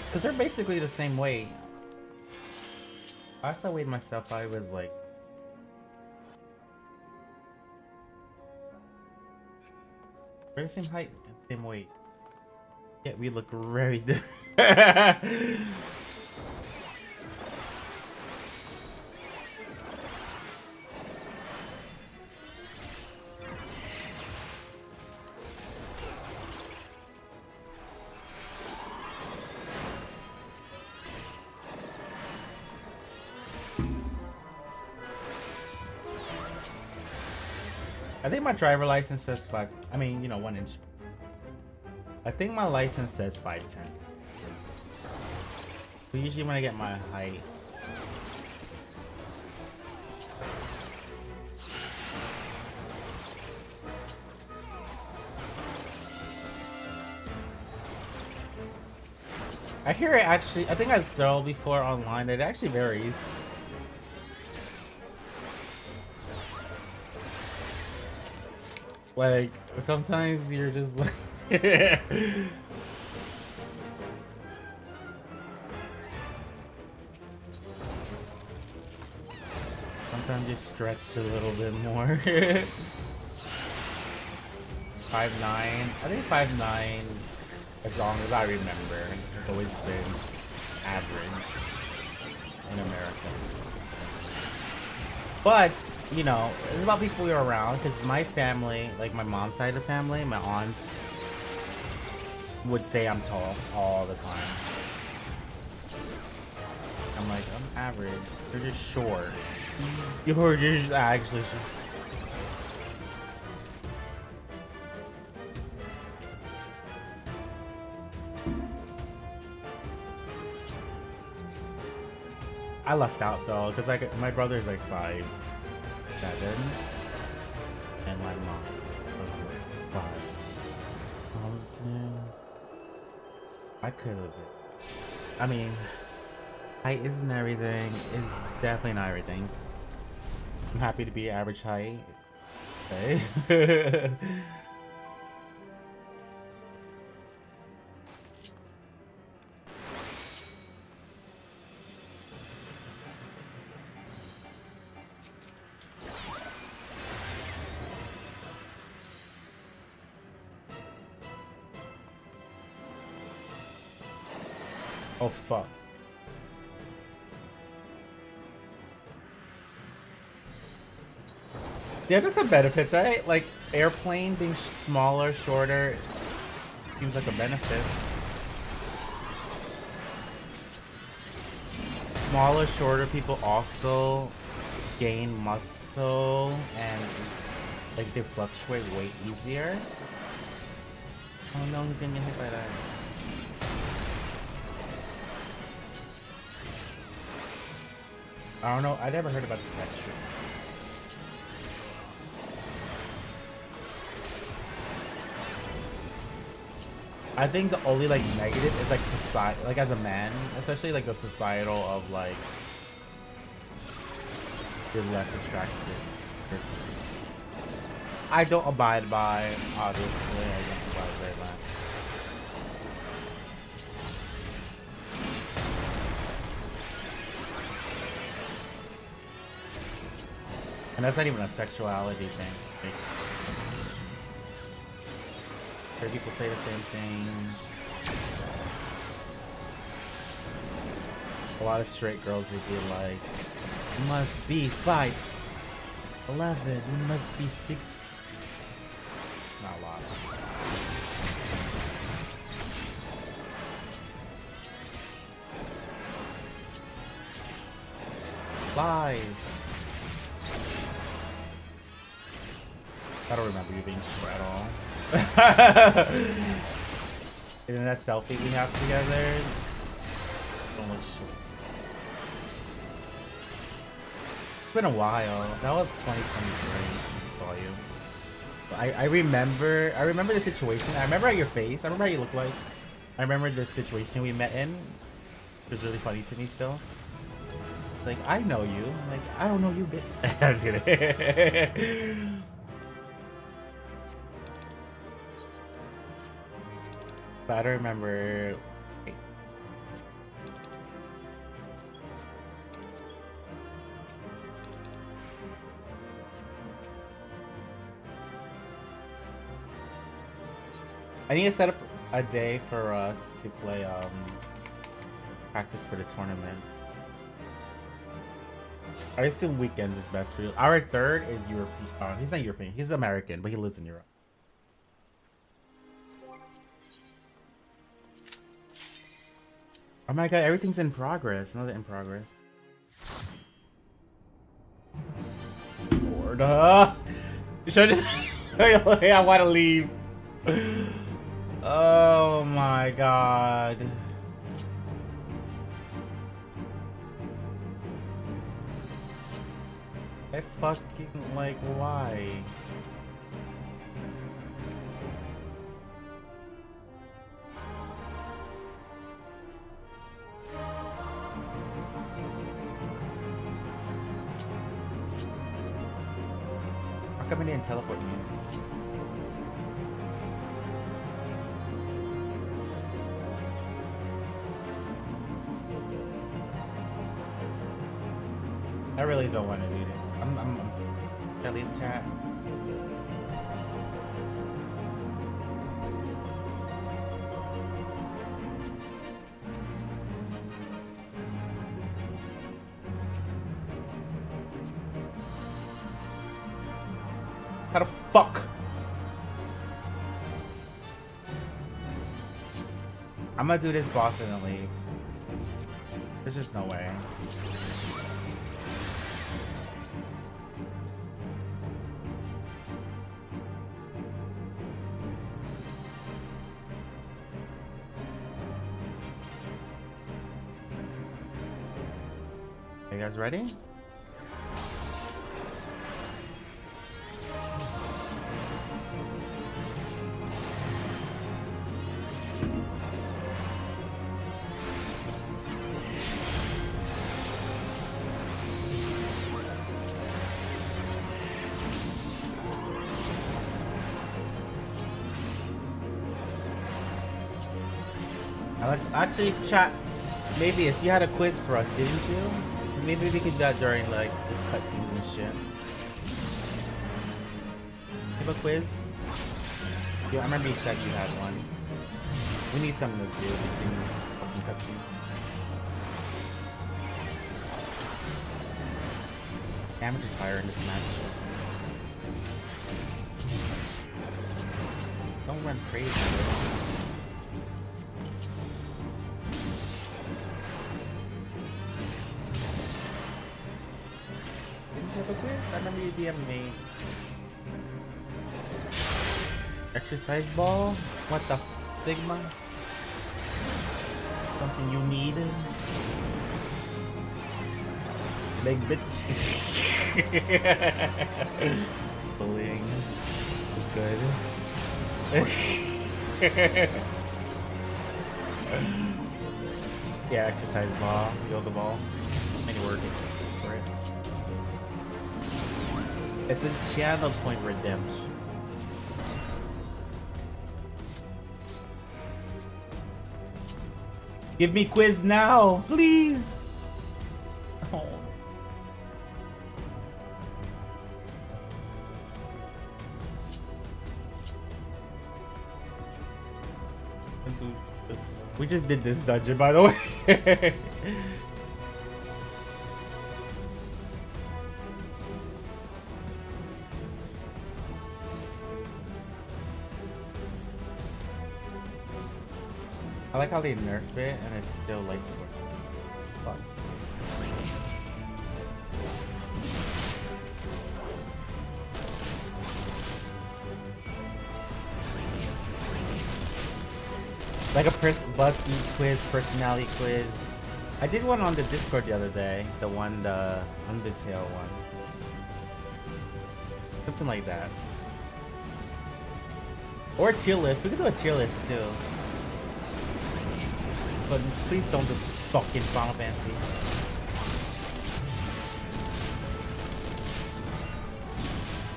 Because they're basically the same weight. Last I weighed myself, I was like... We're the same height, same weight. Yet we look very different. I think my driver license says 5. I mean, you know, 1 inch. I think my license says 5'10". But usually when I get my height, I hear it actually. I think I saw before online that it actually varies. Like, sometimes you're just like... Sometimes you're stretched a little bit more. 5'9". I think 5'9", as long as I remember, has always been average in America. But, you know, it's about people you're around, because my family, like my mom's side of the family, my aunts would say I'm tall all the time. I'm like, I'm average. You're just short. You're just actually short. I lucked out though, because my brother's like 5'7", and my mom was like 5. Oh, dude. I could have been. I mean, height isn't everything. It's definitely not everything. I'm happy to be average height. Okay. Oh fuck. Yeah, there's some benefits, right? Like airplane being smaller, shorter, seems like a benefit. Smaller, shorter people also gain muscle and like they fluctuate weight easier. Oh no, he's gonna get hit by that. I don't know. I never heard about the texture. I think the only like negative is like society, like as a man, especially like the societal of like you're less attractive. I don't abide by, obviously. I don't abide by that. And that's not even a sexuality thing. Like, heard people say the same thing. A lot of straight girls would be like, you must be 5'11", you must be 6. Not a lot. Lies. I don't remember you being short at all. And then that selfie we have together. Don't look short. It's been a while. That was 2023. I saw you. I remember the situation. I remember your face. I remember how you look like. I remember the situation we met in. It was really funny to me still. Like, I know you. I'm like, I don't know you, bitch. I'm just kidding. But I don't remember. Wait. I need to set up a day for us to play practice for the tournament. I assume weekends is best for you. Our third is European. He's not European. He's American, but he lives in Europe. Oh my god, everything's in progress. Another in progress. Lord, should I just? I want to leave. Oh my god. I fucking like why? How come he didn't teleport me? I really don't want to read it. Can I leave the chat? How the fuck? I'm gonna do this boss and then leave. There's just no way. Are you guys ready? Now let's actually chat. Maybe you had a quiz for us, didn't you? Maybe we could do that during like this cutscenes and shit. You have a quiz? Yeah, I remember you said you had one. We need something to do between this fucking cutscene. Damage is higher in this match. Don't run crazy, bro. I remember you DM'd me. Exercise ball? What the Sigma? Something you need? Big bitch. Bullying is good. Yeah, exercise ball, yoga ball. Many words for it. It's a channel point redemption. Give me quiz now, please. Oh. We just did this dungeon, by the way. I like how they nerfed it and it's still like fun. Like a BuzzFeed quiz, personality quiz. I did one on the Discord the other day. The Undertale one. Something like that. Or a tier list. We could do a tier list too. But please don't do fucking Final Fantasy.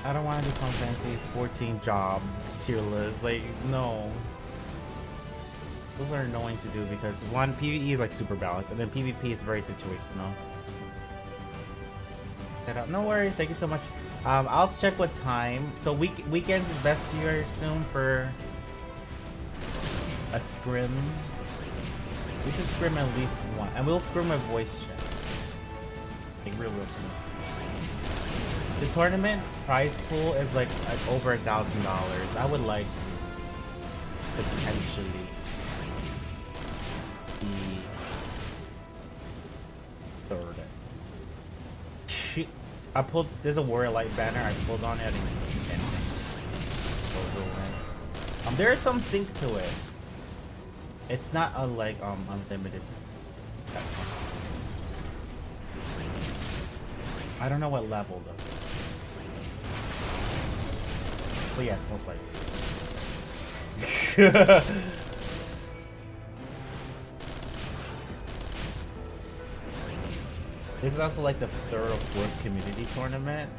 I don't want to do Final Fantasy 14 jobs tier list. Like, no. Those are annoying to do because one, PvE is like super balanced, and then PvP is very situational. No worries, thank you so much. I'll check what time. So weekends is best for you, I assume, for a scrim. We should scrim at least one, and we'll scrim a voice chat. Like real scrim. The tournament prize pool is like over $1,000. I would like to potentially be third. I pulled. There's a Warrior Light banner. I pulled on it. And there is some sync to it. It's not a like unlimited. I don't know what level though. But yes, most likely. This is also like the third or fourth community tournament.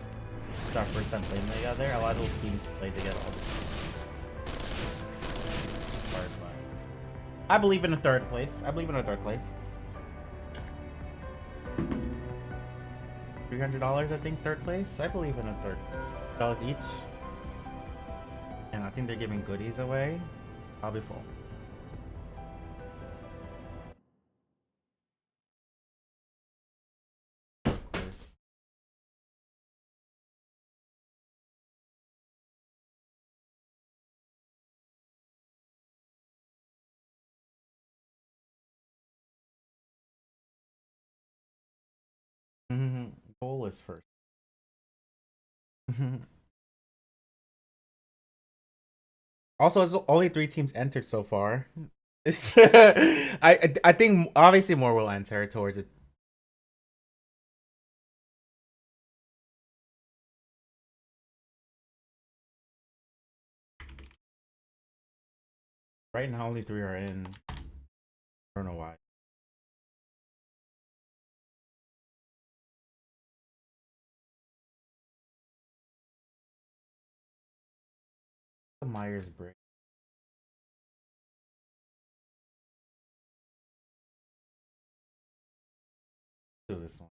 It's our first time playing together. A lot of those teams play together all the time. I believe in a third place. $300, I think, third place. I believe in a third. $3 each. And I think they're giving goodies away. I'll be full. Goal is first. Also, it's only 3 teams entered so far. I think obviously more will enter towards it. Right now, only 3 are in. I don't know why. The Myers-Briggs. Do this one.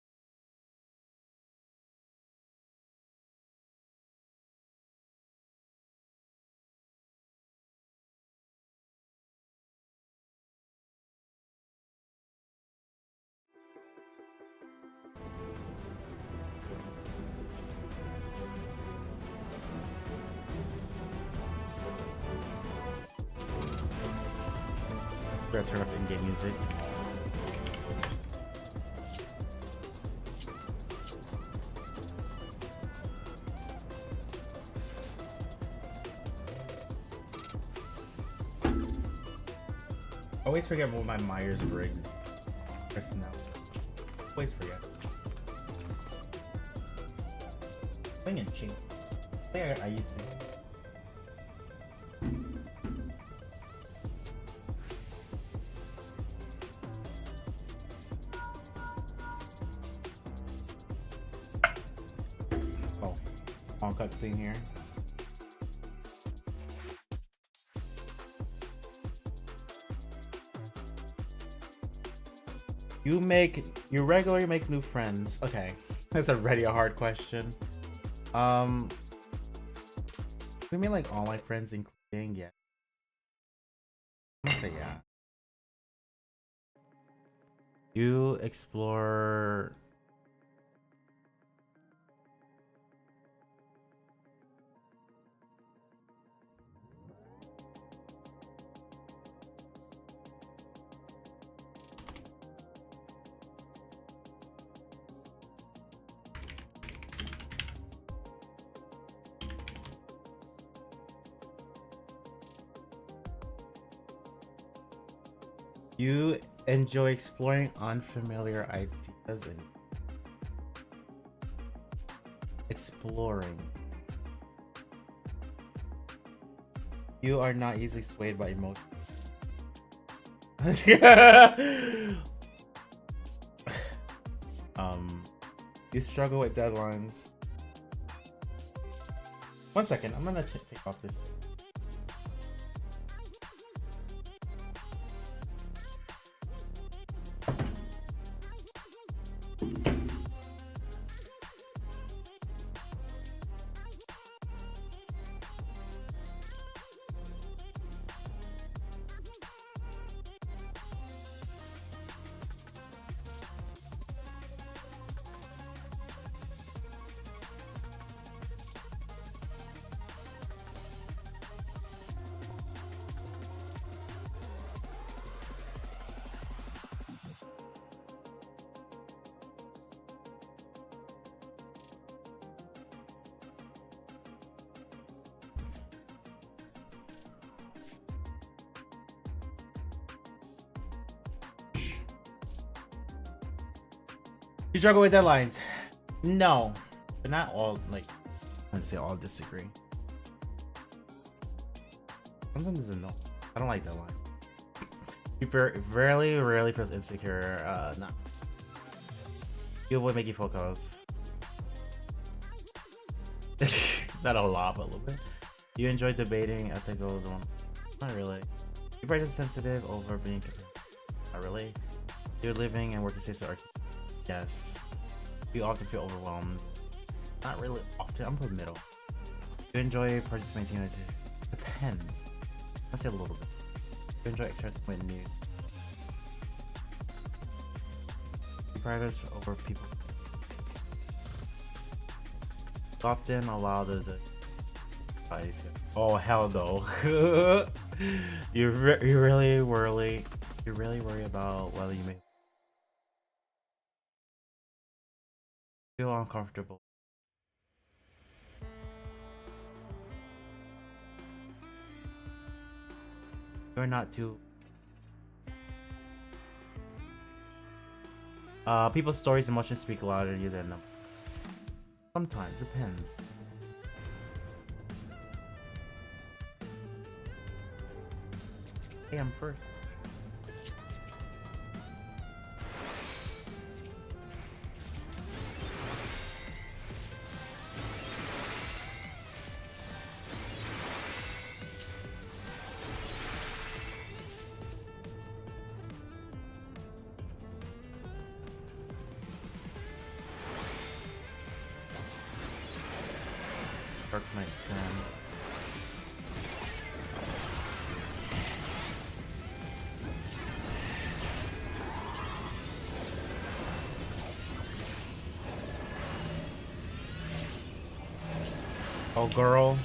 Gotta turn up in-game music. I always forget what my Myers-Briggs personality. Always forget. Playing in cheap. I used to. Oh, long cutscene here. You regularly make new friends. Okay, that's already a hard question. We mean like online friends, including yeah. I'm gonna say yeah. You explore. You enjoy exploring unfamiliar ideas and exploring. You are not easily swayed by emotion. You struggle with deadlines. 1 second, I'm gonna take off this. You struggle with deadlines. No, but not all. Like, I wouldn't say all disagree. Sometimes it's a no. I don't like deadline. You rarely feels insecure. No. You avoid making phone calls. Not a lot, but a little bit. You enjoy debating ethical. Not really. You practice sensitive over being. Not really. You're living and working states are. Yes. You often feel overwhelmed. Not really often. I'm put middle. You enjoy participating in it. Depends. I'll say a little bit. You enjoy experimenting with new. You practice over people. You often allow the oh hell no. You really worry about whether you may feel uncomfortable. You're not too. People's stories and emotions speak louder than them. Sometimes, depends. Hey, I'm first. Dark Knight Sin. Oh, girl.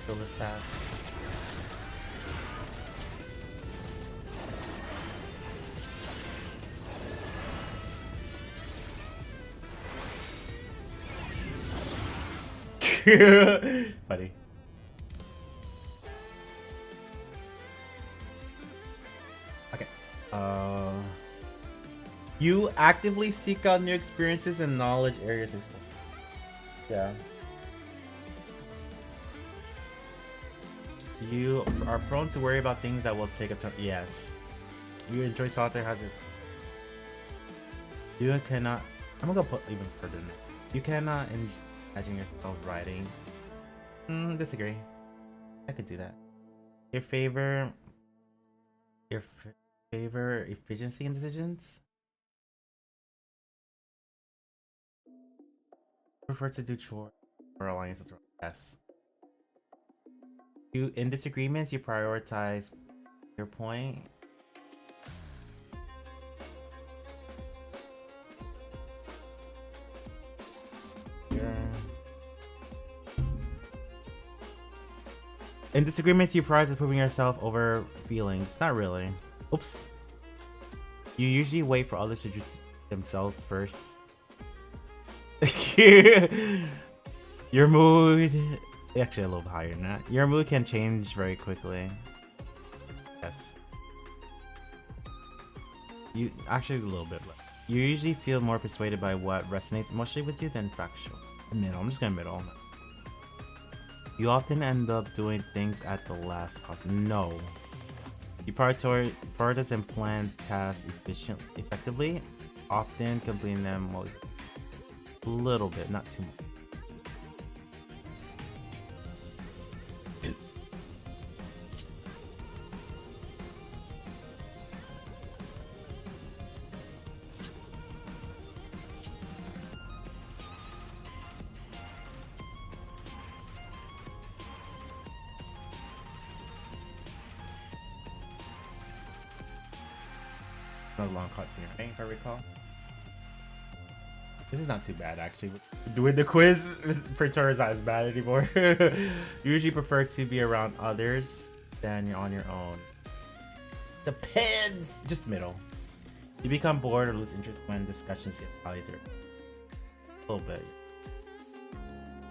Kill this fast. Funny. Okay. You actively seek out new experiences and knowledge areas. Yeah. You are prone to worry about things that will take a turn. Yes. You enjoy solitaire houses. You cannot. I'm gonna put even further than that. You cannot imagine yourself writing. Disagree. I could do that. Your favor efficiency in decisions. Prefer to do chores or alliances. Yes. You in disagreements, you prioritize your point. In disagreements, you prioritize proving yourself over feelings. Not really. Oops. You usually wait for others to just themselves first. Your mood, actually a little bit higher than that. Your mood can change very quickly. Yes. You actually a little bit. You usually feel more persuaded by what resonates emotionally with you than factual. Middle. I'm just gonna middle. You often end up doing things at the last possible. No. You prioritize and plan tasks effectively, often completing them a little bit, not too much. Another long cutscene, right? If I recall. This is not too bad, actually. Doing the quiz per turn is not as bad anymore. You usually prefer to be around others than you're on your own. Depends. Just middle. You become bored or lose interest when discussions get lighter. A little bit.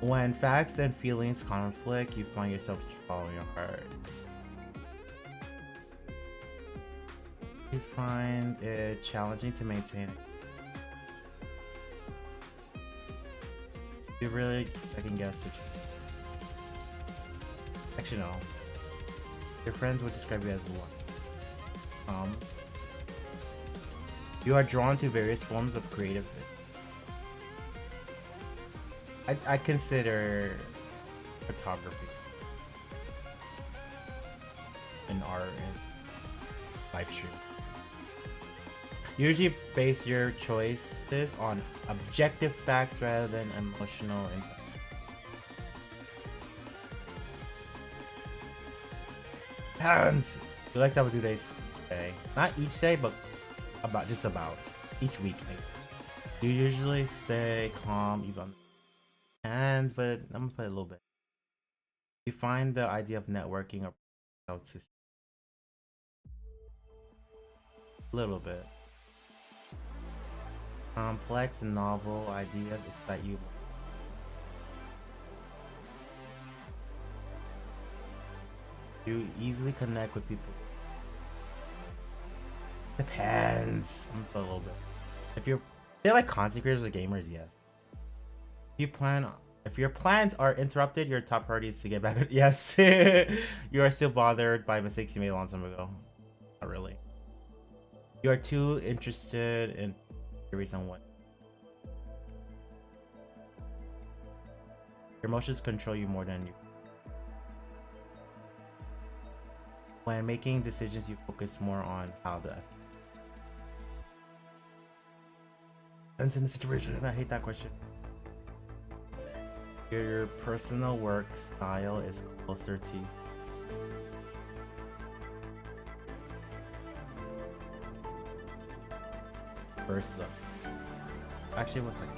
When facts and feelings conflict, you find yourself following your heart. You find it challenging to maintain. You really second guess it. Actually, no. Your friends would describe you as luck. You are drawn to various forms of creative. I consider photography and art and live stream. Usually base your choices on objective facts rather than emotional impact. Parents! You like to have a 2 days day. Not each day, but about each week. You usually stay calm even on the hands, but I'm gonna put a little bit. You find the idea of networking or how to a little bit. Complex and novel ideas excite you. You easily connect with people. Depends. I'm gonna put a little bit. They're like content creators or gamers, yes. If your plans are interrupted, your top priority is to get back. Yes. You are still bothered by mistakes you made a long time ago. Not really. You are too interested in theories on what. Your emotions control you more than you. When making decisions, you focus more on how the ends in the situation. And I hate that question. Your personal work style is closer to versa. Actually, one second.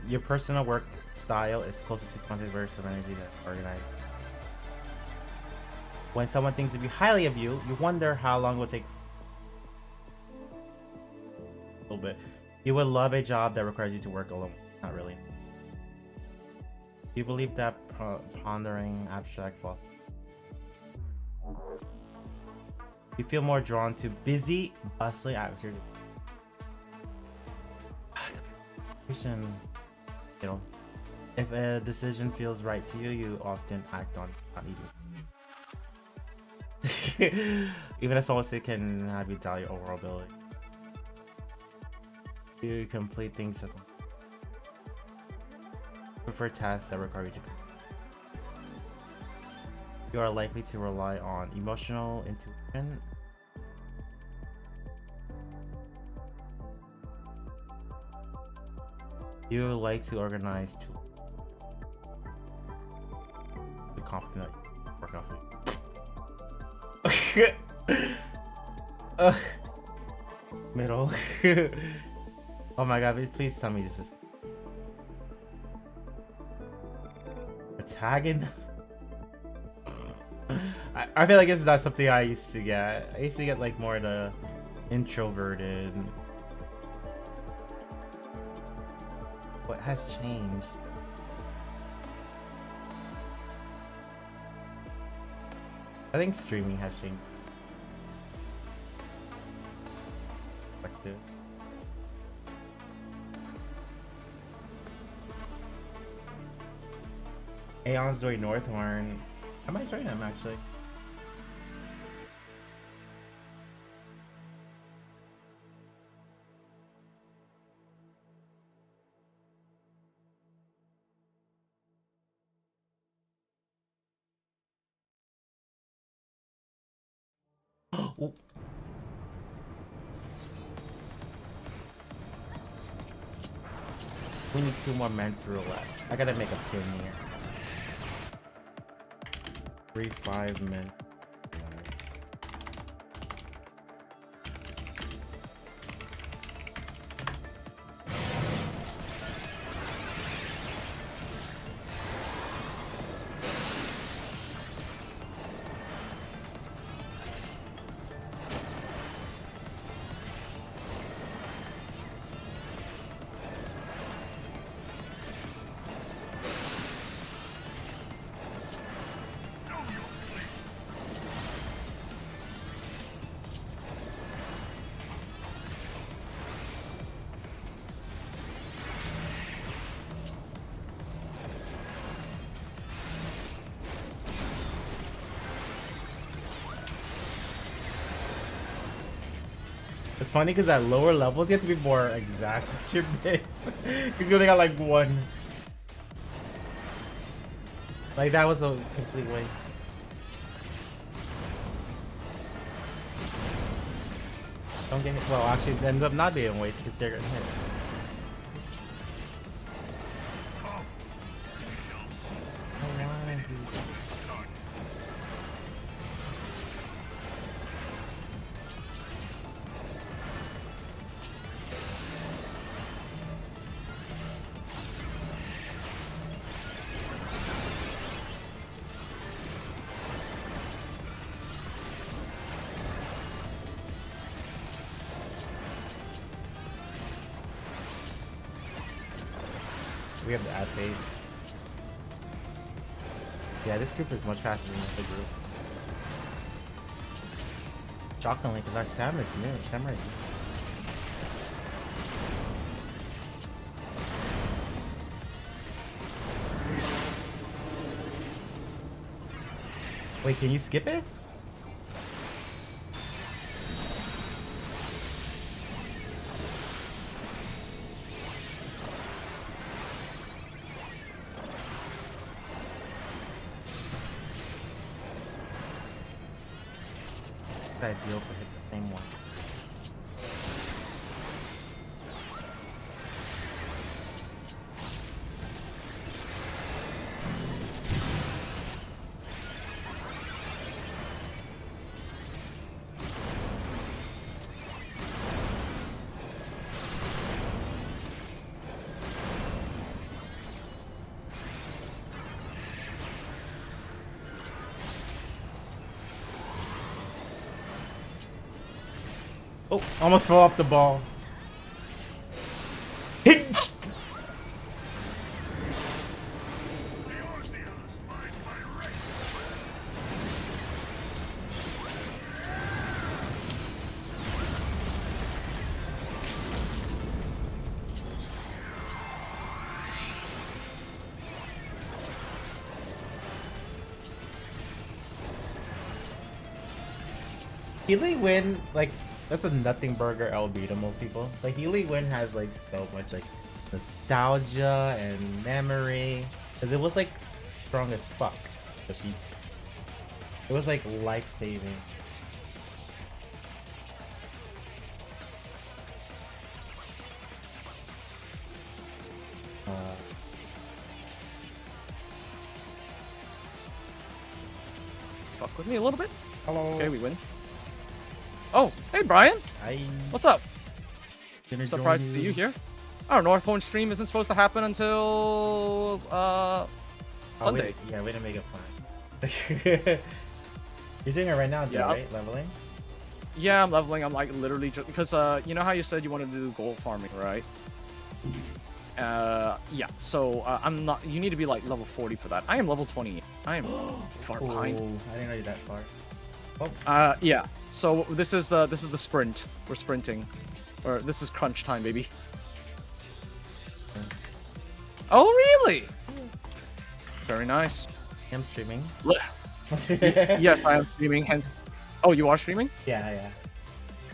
Your personal work style is closer to spontaneous bursts of energy than organized. When someone thinks of you highly of you, you wonder how long it will take. A little bit. You would love a job that requires you to work alone. Not really. You believe that pondering abstract philosophy. You feel more drawn to busy, bustling atmosphere. You know, if a decision feels right to you, you often act on it. Even as always, it can have you doubt your overall ability. You complete things that prefer tasks that require you to complete. You are likely to rely on emotional intuition. You like to organize tools. The confident that you work off of. Middle. Oh my god, please tell me this is a tag in. I feel like this is not something I used to get. I used to get like more the introverted. What has changed? I think streaming has changed. Perspective. Aeon's doing Northhorn. I might join him actually. Ooh. We need 2 more men to roulette. I gotta make a pin here. 3 5-men. Nice. It's funny because at lower levels you have to be more exact with your bits. Because you only got like 1. Like that was a complete waste. Don't get hit. Well, actually it ends up not being a waste because they're getting hit. We have the ad phase. Yeah, this group is much faster than the group. Shockingly, because our Samurai is new. Samurai is new. Wait, can you skip it? Ideal to hit the same one. Oh, almost fell off the ball. Healy Win, like, that's a nothing burger LB to most people. Like, Healy Win has, like, so much, like, nostalgia and memory. Because it was, like, strong as fuck, the piece. It was, like, life-saving. Fuck with me a little bit. Hello. Okay, we win. Oh, hey Brian. Hi. What's up? Gonna Surprised to join see you here. Our Northhorn stream isn't supposed to happen until Sunday. Yeah, way to make it fun. You're doing it right now, dude, Yeah. right? Leveling? Yeah, I'm leveling. I'm like literally just because you know how you said you wanted to do gold farming, right? Yeah. So I'm not. You need to be like level 40 for that. I am level 20. I am far behind. Oh, I didn't know you're that far. Oh. Yeah. So this is the sprint. We're sprinting, or this is crunch time, baby. Oh really? Very nice. I'm streaming. Yes, I am streaming. Hence. Oh, you are streaming? Yeah, yeah.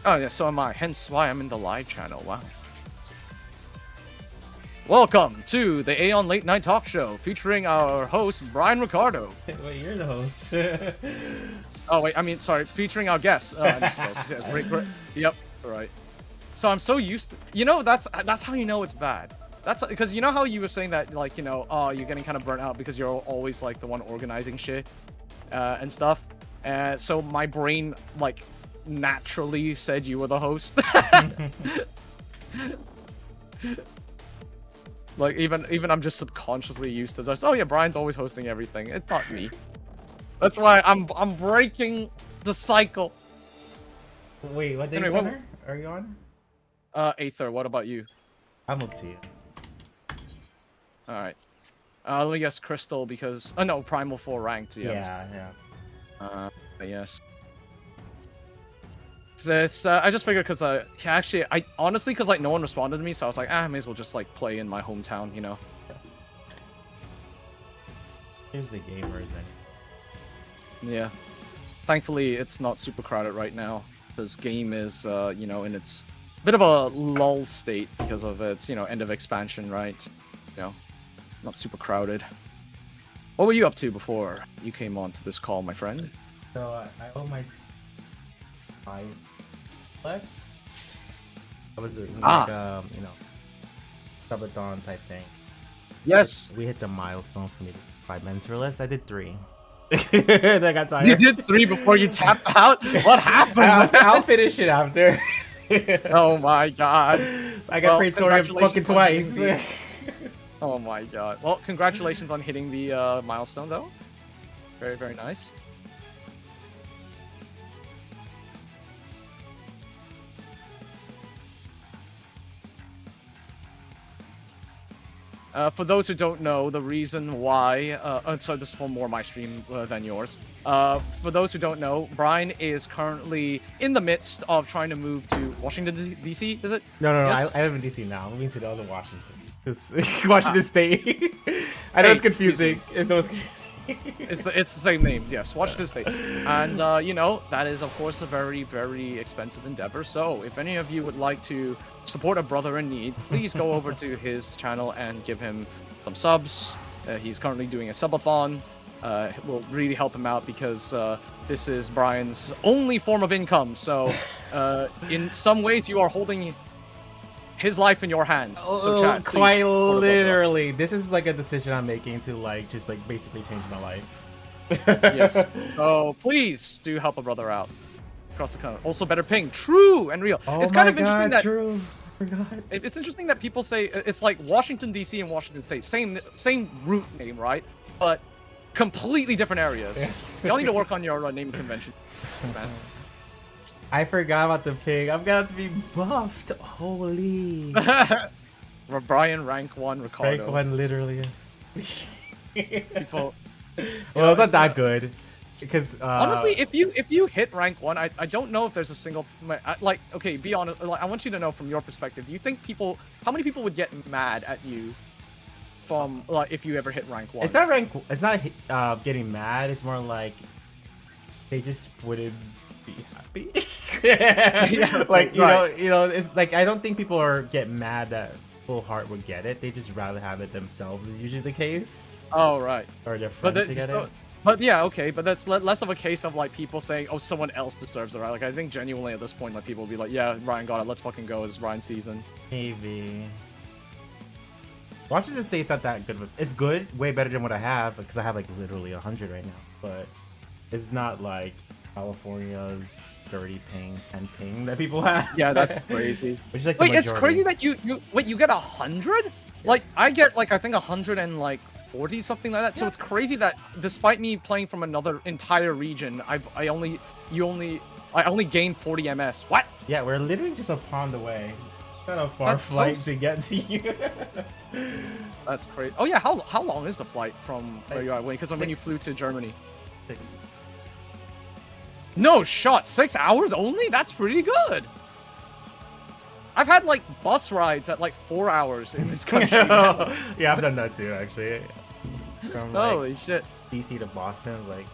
Oh yeah, so am I. Hence why I'm in the live channel. Wow. Welcome to the Aeon Late Night Talk Show, featuring our host Brian Ricardo. Wait, you're the host. Oh wait, I mean, sorry, featuring our guest. I misspoke. Yeah, great. Yep, that's all right. So I'm so used to, you know, that's how you know it's bad. That's because you know how you were saying that, like, you know, oh, you're getting kind of burnt out because you're always like the one organizing shit and stuff. So my brain like naturally said you were the host. Like even I'm just subconsciously used to this. Oh yeah, Brian's always hosting everything. It's not me. That's why I'm breaking the cycle. Wait, what day Anyway, center are you on? Aether, what about you? I'm up to you. Alright. Let me guess Crystal because no, Primal 4 ranked, yeah. Yeah. Yes. So it's I just figured because actually I honestly because like no one responded to me, so I was like, I may as well just like play in my hometown, you know. Here's the gamers in. Yeah. Thankfully it's not super crowded right now because game is you know, in its bit of a lull state because of its, you know, end of expansion, right? You know, not super crowded. What were you up to before you came on to this call, my friend? So I owe my 5 lets. I was doing like you know, subathon type thing. Yes. We hit the milestone for me to 5 mentorlets. I did 3. Then I got tired. You did 3 before you tapped out? What happened? I'll finish it after. Oh my god. I got Praetorian fucking twice. Oh my god. Well, congratulations on hitting the milestone though. Very, very nice. For those who don't know, the reason why, so this is for more my stream than yours. For those who don't know, Brian is currently in the midst of trying to move to Washington, D.C., is it? No, Yes? I live in DC now. I'm moving to the other Washington. Washington State. I know it's confusing. It's the same name, yes, Washington State. And, you know, that is, of course, a very, very expensive endeavor. So if any of you would like to support a brother in need, please go over to his channel and give him some subs. He's currently doing a subathon. It will really help him out because this is Brian's only form of income. So in some ways, you are holding his life in your hands. So chat, quite literally. This is like a decision I'm making to like just like basically change my life. Yes. So please do help a brother out across the country. Also, better ping. True and real. Oh it's kind of my interesting God, that true. Forgot. It's interesting that people say it's like Washington D.C. and Washington State, same root name, right? But completely different areas. Yes. Y'all need to work on your naming convention, man. I forgot about the pig. I'm gonna have to be buffed. Holy. Brian rank 1 Ricardo. Rank 1 literally is. People. Well, it's not that good. Because honestly, if you hit rank 1, I don't know if there's a single like, okay, be honest, like, I want you to know from your perspective, do you think how many people would get mad at you from, like, if you ever hit rank 1? it's not getting mad, it's more like they just wouldn't be happy. Yeah, like right. you know, it's like I don't think people get mad that full heart would get it. They just rather have it themselves is usually the case. Oh, right. Or their friends to get it. But yeah, okay, but that's less of a case of like people saying, "Oh, someone else deserves it," right? Like I think genuinely at this point, like people will be like, "Yeah, Ryan got it. Let's fucking go. It's Ryan's season." Maybe. Watch doesn't say it's not that good. It's good, way better than what I have, because I have like literally 100 right now. But it's not like California's 30 ping, 10 ping that people have. Yeah, that's crazy. Which is like wait, the it's crazy that you get 100? Yeah. Like I get like I think 100 and like 40, something like that. So it's crazy that despite me playing from another entire region, I only gained 40 MS. What? Yeah, we're literally just a pond away. Not a far flight to get to you. That's crazy. Oh yeah, how long is the flight from where you are? Because when you flew to Germany. 6. No shot, 6 hours only? That's pretty good. I've had like bus rides at like 4 hours in this country. Yeah, I've done that too, actually. From holy shit. DC to Boston is like,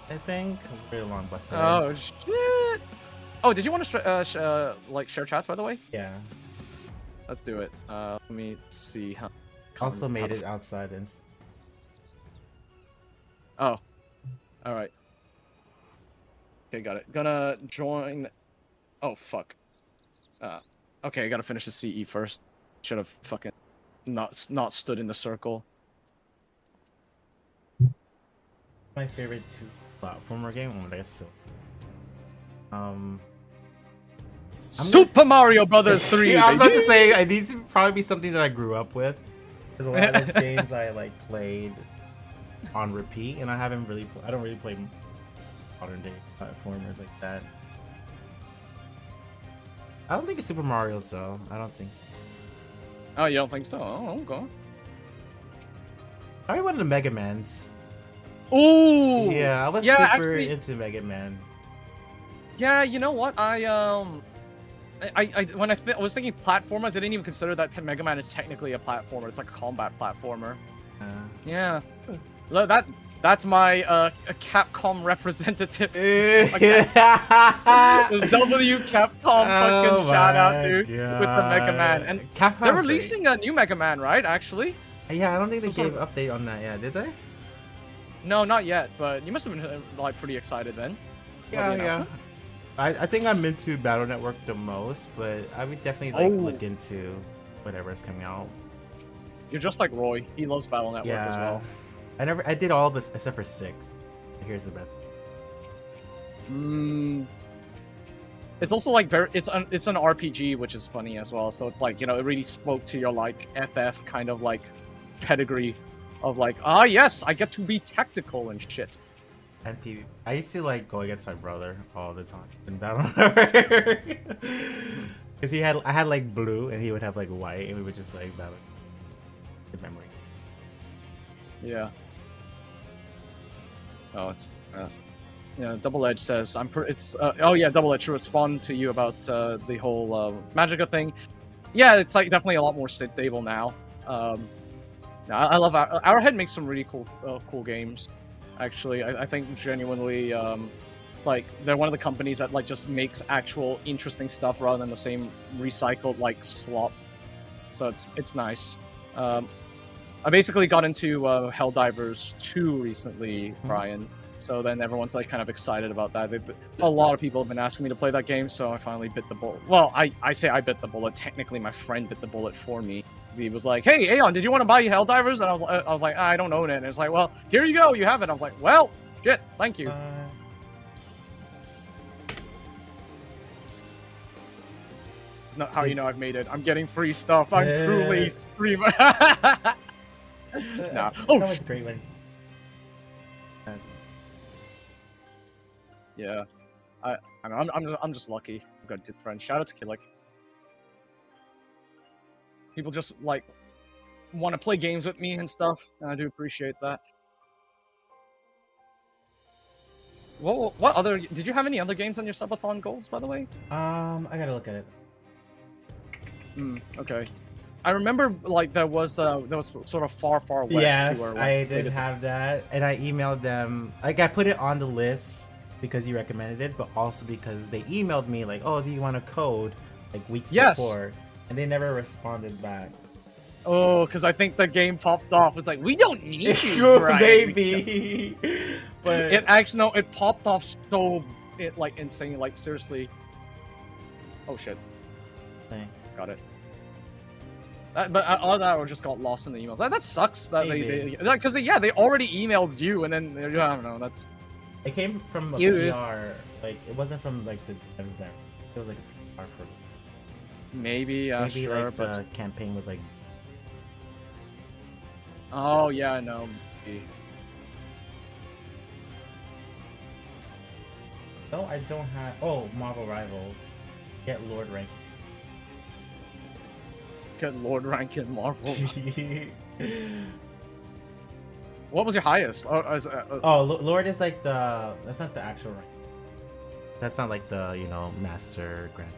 I think, a very long bus ride. Oh shit. Oh, did you want to like share chats by the way? Yeah. Let's do it. Let me see. Huh. Also made it outside and. Oh. All right. Okay, got it. Gonna join. Oh fuck. Okay, I gotta finish the CE first. Should have fucking not stood in the circle. My favorite 2 platformer game. Oh, that's so. Super Mario Brothers 3. Yeah, I was about to say it needs to probably be something that I grew up with, because a lot of those games I like played on repeat, and I don't really play modern day platformers like that. I don't think it's Super Mario's though. I don't think. Oh, you don't think so? Oh, okay. Probably one of the Mega Mans. Ooh. Yeah, I was super into Mega Man. Yeah, you know what? When I was thinking platformers, I didn't even consider that Mega Man is technically a platformer. It's like a combat platformer. Yeah. That's my Capcom representative. W Capcom fucking shout out, dude, with the Mega Man. And Capcom's they're releasing a new Mega Man, right? Actually. Yeah, I don't think they gave an update on that. Yeah, did they? No, not yet. But you must have been like pretty excited then. Yeah. I think I'm into Battle Network the most, but I would definitely look into whatever's coming out. You're just like Roy. He loves Battle Network as well. I did all this except for 6. Here's the best. It's also like it's an RPG, which is funny as well. So it's like, you know, it really spoke to your like FF kind of like pedigree of like, yes, I get to be tactical and shit. And I used to like go against my brother all the time in Battle Network. Because I had like blue and he would have like white, and we would just like battle. Good memory. Yeah. Oh, it's yeah. Double Edge says oh yeah, Double Edge to respond to you about the whole Magica thing. Yeah, it's like definitely a lot more stable now. I love Arrowhead makes some really cool games. Actually, I think genuinely, like they're one of the companies that like just makes actual interesting stuff rather than the same recycled like slop. So it's nice. I basically got into Helldivers 2 recently, Brian. So then everyone's like kind of excited about that. A lot of people have been asking me to play that game, so I finally bit the bullet. Well, I say I bit the bullet. Technically, my friend bit the bullet for me. He was like, "Hey, Aeon, did you want to buy Helldivers?" And I was like, "I don't own it." And it's like, "Well, here you go. You have it." I was like, "Well, shit, thank you." It's not how you know I've made it. I'm getting free stuff. I'm truly streamer. Nah. Oh, that was a great one. Yeah. I'm just lucky. I've got good friends. Shout out to Killick. People just like want to play games with me and stuff, and I do appreciate that. What other? Did you have any other games on your subathon goals, by the way? I gotta look at it. Okay. I remember like there was sort of far west. Yes, where, like, I did have that, and I emailed them. Like, I put it on the list because you recommended it, but also because they emailed me like, "Oh, do you want a code?" Like weeks before, and they never responded back. Oh, because I think the game popped off. It's like, we don't need you, Brian. Maybe. But it actually no, it popped off so like insane, like seriously. Oh shit. Dang. Got it. But all that just got lost in the emails. That sucks. That because they already emailed you, and then I don't know. That's. It came from a PR. Like, it wasn't from like the devs there. It was like a PR for. Maybe sure, like but the campaign was like. Oh yeah, I know. No, I don't have. Oh, Marvel Rivals. Get Lord rank. Get Lord rank in Marvel. What was your highest? Lord is like the. That's not the actual rank. That's not like the Master Grand.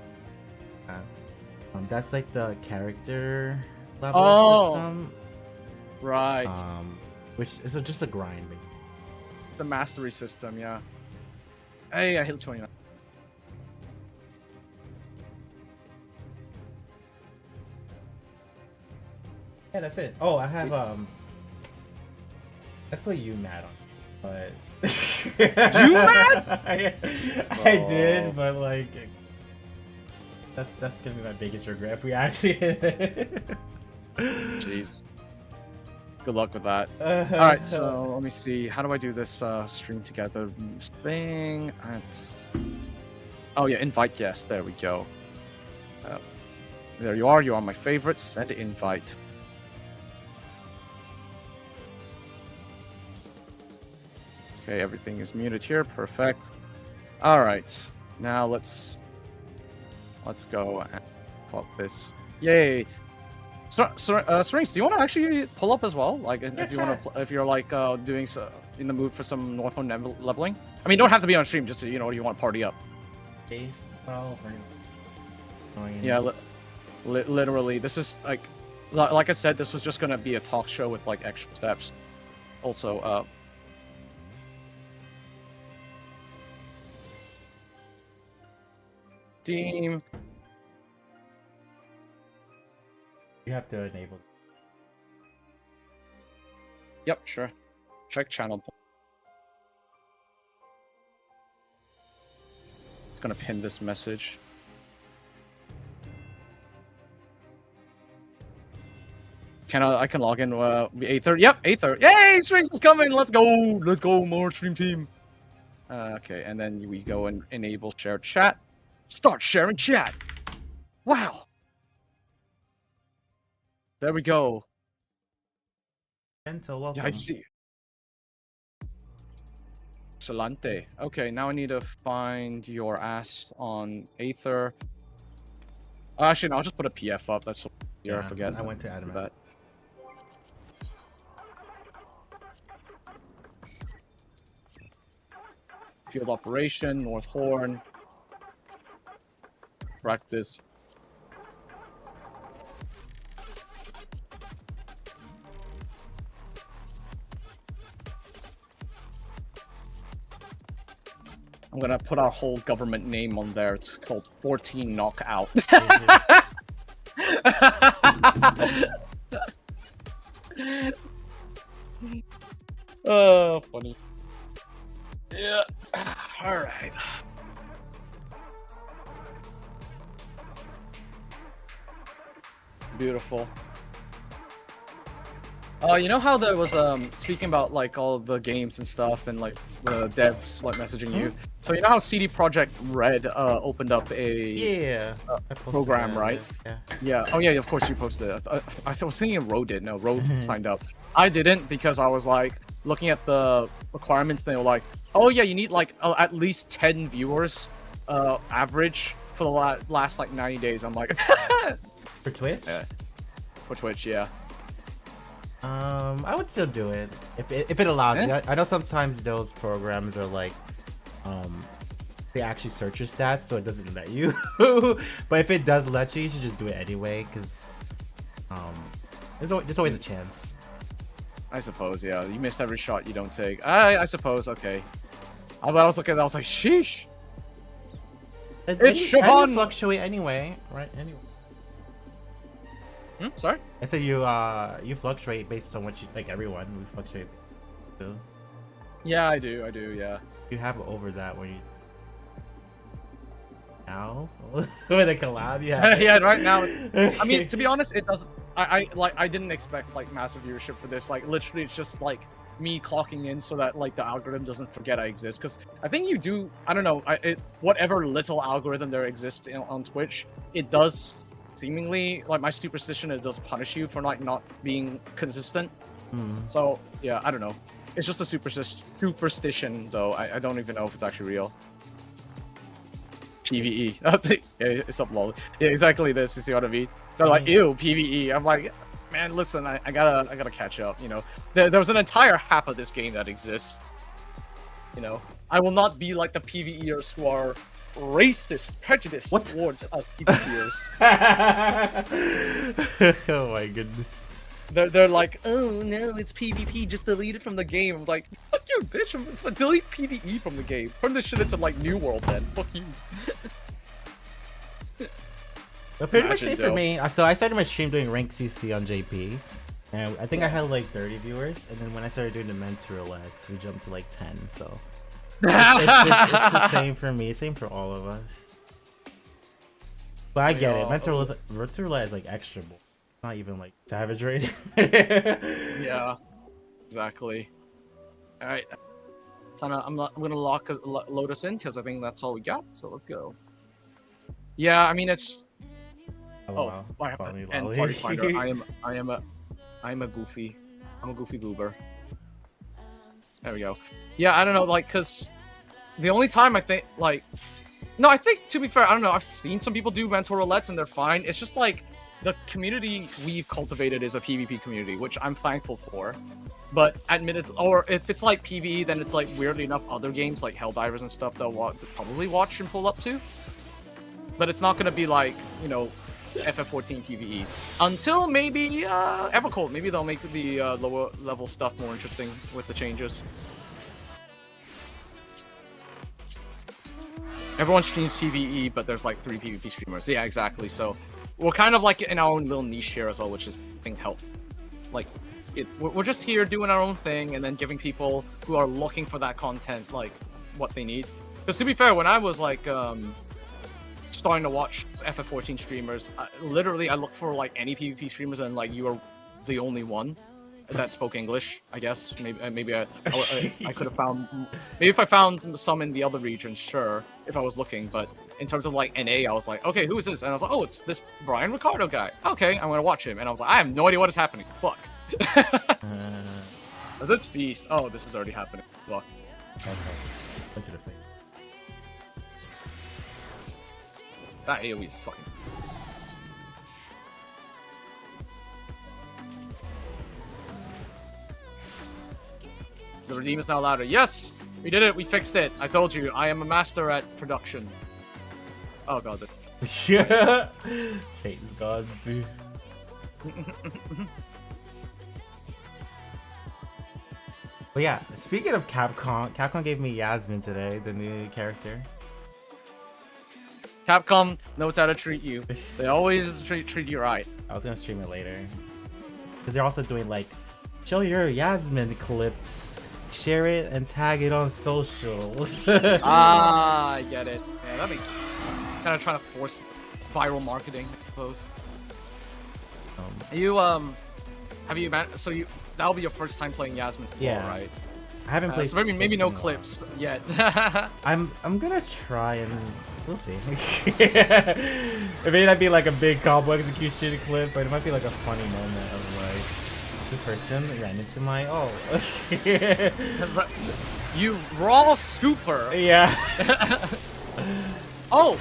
That's like the character level system. Right. Which is just a grind. The mastery system, yeah. Hey, I hit 29. Yeah, that's it. Oh, I have I put you mad on, but you mad? I did, but like that's gonna be my biggest regret if we actually hit it. Jeez. Good luck with that. Alright, so let me see. How do I do this stream together thing? Oh yeah, invite guest. There we go. There you are. You are my favorites. Send invite. Okay, everything is muted here. Perfect. Alright. Now let's go and pop this. Yay! Strings, do you want to actually pull up as well? Like, if you want to, if you're like doing in the mood for some Northhorn leveling. I mean, don't have to be on stream. Just you want to party up. Yeah, literally, this is like I said, this was just gonna be a talk show with like extra steps. Also, Team. You have to enable. Yep, sure. Check channel. It's gonna pin this message. I can log in Aether. Yep, Aether. Yay, Strings is coming. Let's go, more stream team. Okay, and then we go and enable shared chat. Start sharing chat. Wow. There we go. Ento, welcome. Yeah, I see. Excelente. Okay, now I need to find your ass on Aether. Actually, no, I'll just put a PF up. That's so easier. I forget. I went to admin. That. Field operation, North Horn. Practice. I'm gonna put our whole government name on there. It's called 14 Knockout. Oh, funny. Yeah. All right. Beautiful. You know how there was speaking about like all the games and stuff and like the devs like messaging you. So you know how CD Projekt Red opened up a program, right? Yeah. Oh yeah, of course you posted it. I was thinking Ro did. No, Ro signed up. I didn't because I was like, looking at the requirements, they were like, oh yeah, you need like at least 10 viewers, average for the last like 90 days. I'm like, For Twitch? yeah, for Twitch, yeah. I would still do it if it allows you. I know sometimes those programs are like, they actually search your stats, so it doesn't let you. But if it does let you, you should just do it anyway, because there's always a chance. I suppose, yeah. You miss every shot you don't take. I suppose, okay. But I was looking at that, I was like, sheesh. It's Siobhan! You fluctuate anyway, right? Anyway. Sorry? I said you fluctuate based on what you like. Everyone, we fluctuate too. Yeah, I do, yeah. You have over that when you now with a collab, yeah. Yeah, right now. I mean, to be honest, it doesn't. I didn't expect like massive viewership for this. Like, literally, it's just like me clocking in so that like the algorithm doesn't forget I exist. Because I think you do. I don't know. Whatever little algorithm there exists on Twitch, it does seemingly like my superstition. It does punish you for like not being consistent. So yeah, I don't know. It's just a superstition, though. I don't even know if it's actually real. PVE. Yeah, it's up lol. Yeah, exactly this. You see what I mean? They're like, ew, PVE. I'm like, man, listen, I gotta catch up. You know, there was an entire half of this game that exists. You know, I will not be like the PVEers who are racist, prejudiced towards us PvPers. Oh my goodness. They're like, oh no, it's PvP, just delete it from the game. I'm like, fuck you, bitch. Delete PvE from the game. Turn this shit into like New World then. Fuck you. But pretty much same for me. So I started my stream doing ranked CC on JP. And I think I had like 30 viewers. And then when I started doing the mentor roulettes, we jumped to like 10. So it's the same for me. Same for all of us. But I get it. Mentor roulette is like extra. Not even like savage rating. Yeah, exactly. All right, I'm gonna load us in because I think that's all we got. So let's go. Yeah, I mean it's. Oh, I have to end Party Finder. I am a goofy. I'm a goofy goober. There we go. Yeah, I don't know, like, cause the only time I think like, no, I think to be fair, I don't know. I've seen some people do mental roulettes and they're fine. It's just like. The community we've cultivated is a PvP community, which I'm thankful for. But admitted, or if it's like PvE, then it's like weirdly enough other games like Helldivers and stuff they'll probably watch and pull up to. But it's not gonna be like, you know, FF14 PvE until maybe Evercold. Maybe they'll make the lower level stuff more interesting with the changes. Everyone streams PvE, but there's like 3 PvP streamers. Yeah, exactly. So. We're kind of like in our own little niche here as well, which is I think help. Like, we're just here doing our own thing and then giving people who are looking for that content like what they need. Because to be fair, when I was like starting to watch FF14 streamers, literally I looked for like any PvP streamers and like you were the only one that spoke English. I guess maybe I could have found maybe if I found some in the other regions, sure, if I was looking, but. In terms of like NA, I was like, okay, who is this? And I was like, oh, it's this Brian Ricardo guy. Okay, I'm gonna watch him. And I was like, I have no idea what is happening. Fuck. It's Beast. Oh, this is already happening. Fuck. Into the thing. That AoE is fucking. The redeem is now louder. Yes! We did it. We fixed it. I told you. I am a master at production. Oh god. Yeah. Thanks God, dude. But yeah, speaking of Capcom gave me Yasmin today, the new character. Capcom knows how to treat you. They always treat you right. I was gonna stream it later. Because they're also doing like, show your Yasmin clips, share it and tag it on socials. I get it. Yeah, that makes sense. Kind of trying to force viral marketing, I suppose. So that'll be your first time playing Yasmin before, yeah. Right? I haven't played. So maybe no clips yet. I'm gonna try and we'll see. It may not be like a big combo execution clip, but it might be like a funny moment of like This person ran into my You raw super. Yeah. Oh,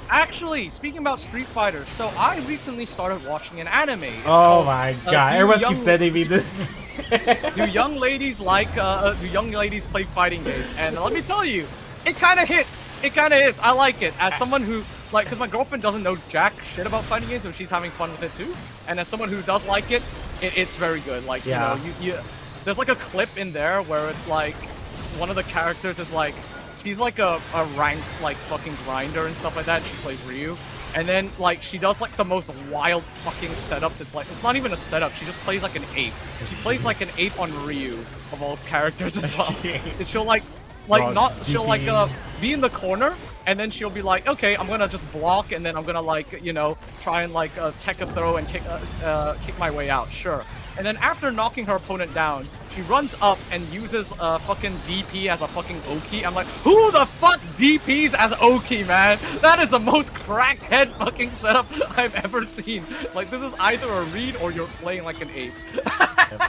actually, speaking about Street Fighter, so I recently started watching an anime. It's Oh called, my Do god. Everyone Young- keeps sending me this. Do young ladies like? Do young ladies play fighting games? And let me tell you, it kind of hits. It kind of hits. I like it. As someone who like, because my girlfriend doesn't know jack shit about fighting games, and she's having fun with it too. And as someone who does like it, it's very good. Like, Yeah. you there's like a clip in there where it's like one of the characters is like, she's like a ranked like fucking grinder and stuff like that. She plays Ryu. And then, like, she does, like, the most wild fucking setups. It's like, it's not even a setup. She just plays like an ape. She plays like an ape on Ryu, of all characters as well. And she'll, like Bro, she'll, like, DP. be in the corner, and then she'll be like, okay, I'm gonna just block, and then I'm gonna, like, you know, try and, like, tech a throw and kick my way out, sure. And then after knocking her opponent down, she runs up and uses fucking DP as a fucking Oki. I'm like, who the fuck DPs as Oki, man? That is the most crackhead fucking setup I've ever seen. Like, this is either a read or you're playing like an ape.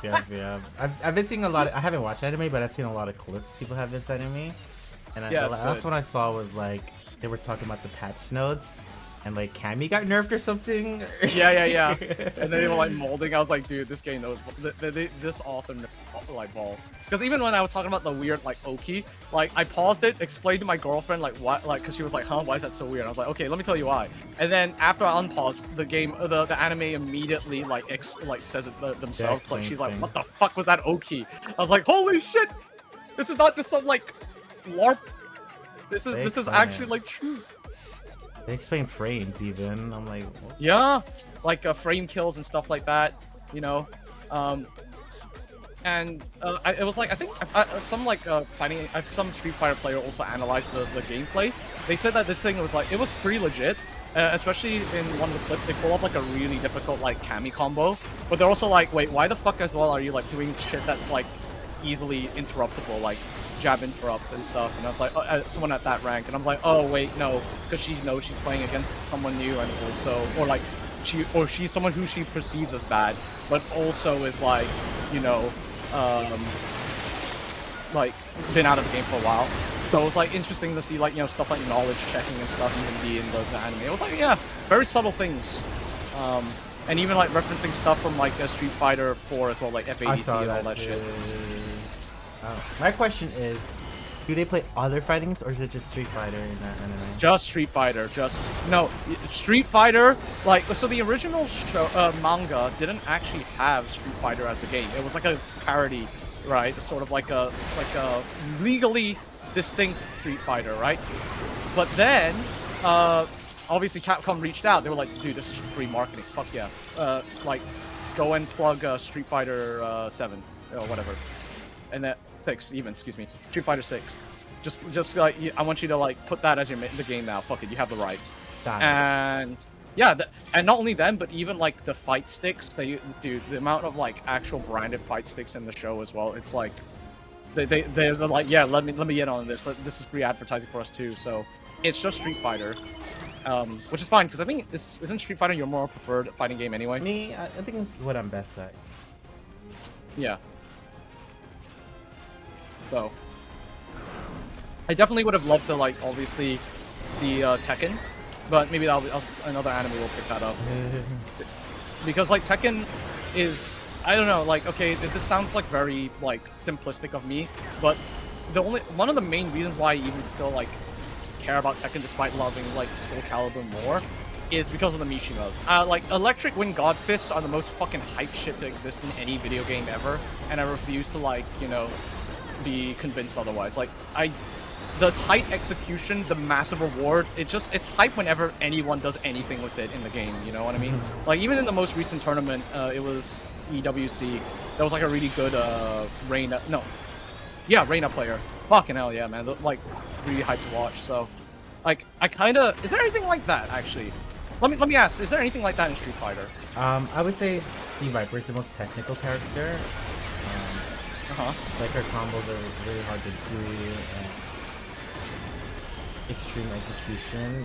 Yep. I've been seeing a lot. I haven't watched anime, but I've seen a lot of clips people have been sending me. And Yeah, the it's last good. one I saw was like they were talking about the patch notes, and like Cammy got nerfed or something. Yeah. And they were like molding. I was like, dude, this game knows. This author knows, like balls. Because even when I was talking about the weird like Oki, like I paused it, explained to my girlfriend like what, like, because she was like, huh, why is that so weird? I was like, okay, let me tell you why. And then after I unpaused the game, the anime immediately like says it themselves. Yeah, Like she's like, same. what the fuck was that Oki? I was like, holy shit, this is not just some like LARP. This is explain actually it. like true. They explain frames even. I'm like, what? Yeah, like frame kills and stuff like that, you know. It was like, I think some like some Street Fighter player also analyzed the gameplay. They said that this thing was like, it was pretty legit, especially in one of the clips. They pull up like a really difficult like Kami combo, but they're also like, wait, why the fuck as well are you like doing shit that's like easily interruptible, like jab interrupt and stuff? And I was like, someone at that rank, and I'm like, oh wait, no, because she knows she's playing against someone new, and also, or like she's someone who she perceives as bad, but also is like, you know, like been out of the game for a while. So it was like interesting to see like, you know, stuff like knowledge checking and stuff even be in the anime. It was like, yeah, very subtle things. And even like referencing stuff from like Street Fighter 4 as well, like I FADC saw and all that that shit. My question is, do they play other fightings or is it just Street Fighter in that anime? Just Street Fighter, Street Fighter, like, so the original show, manga didn't actually have Street Fighter as the game. It was like a parody, right? Sort of like a legally distinct Street Fighter, right? But then, obviously Capcom reached out. They were like, dude, this is free marketing. Fuck yeah. Like, go and plug Street Fighter 7 or whatever. And that 6 even, excuse me. Street Fighter 6. Just like, I want you to like put that as the game now. Fuck it, you have the rights. Got it. And yeah, and not only them, but even like the fight sticks. Dude, the amount of like actual branded fight sticks in the show as well. It's like they're like, yeah, let me in on this. This is free advertising for us too. So it's just Street Fighter, which is fine because I think isn't Street Fighter your more preferred fighting game anyway? Me, I think it's what I'm best at. Yeah. So I definitely would have loved to like obviously see Tekken, but maybe another anime will pick that up. Because like Tekken is, I don't know, like, okay, this sounds like very like simplistic of me, but one of the main reasons why I even still like care about Tekken despite loving like Soul Calibur more is because of the Mishimas. Like Electric Wind God Fists are the most fucking hype shit to exist in any video game ever, and I refuse to like, you know, be convinced otherwise. Like the tight execution, the massive reward, it's hype whenever anyone does anything with it in the game, you know what I mean? Like even in the most recent tournament, it was EWC, that was like a really good Reina player. Fucking hell yeah, man, like really hype to watch. So like I kinda, is there anything like that actually? Let me ask, is there anything like that in Street Fighter? I would say C Viper is the most technical character. Like her combos are really hard to do and extreme execution.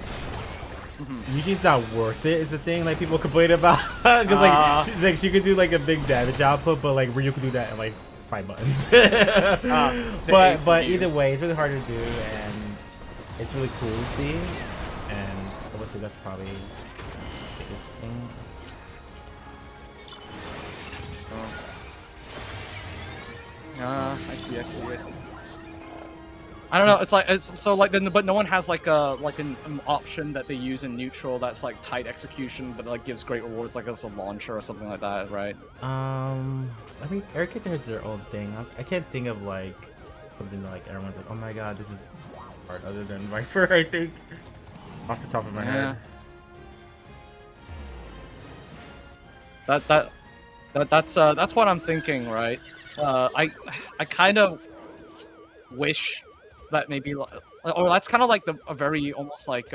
usually it's not worth it. It's a thing like people complain about because she could do like a big damage output, but like Ryu could do that in like 5 buttons. But either way, it's really hard to do, and it's really cool to see. And I would say that's probably the biggest thing. I see. I don't know. It's like but no one has like an option that they use in neutral that's like tight execution, but like gives great rewards, like as a launcher or something like that, right? I mean, every character has their own thing. I can't think of like something that, like everyone's like, oh my god, this is hard other than Viper. I think off the top of my head. That's what I'm thinking, right? I kind of wish that maybe, or that's kind of like a very almost like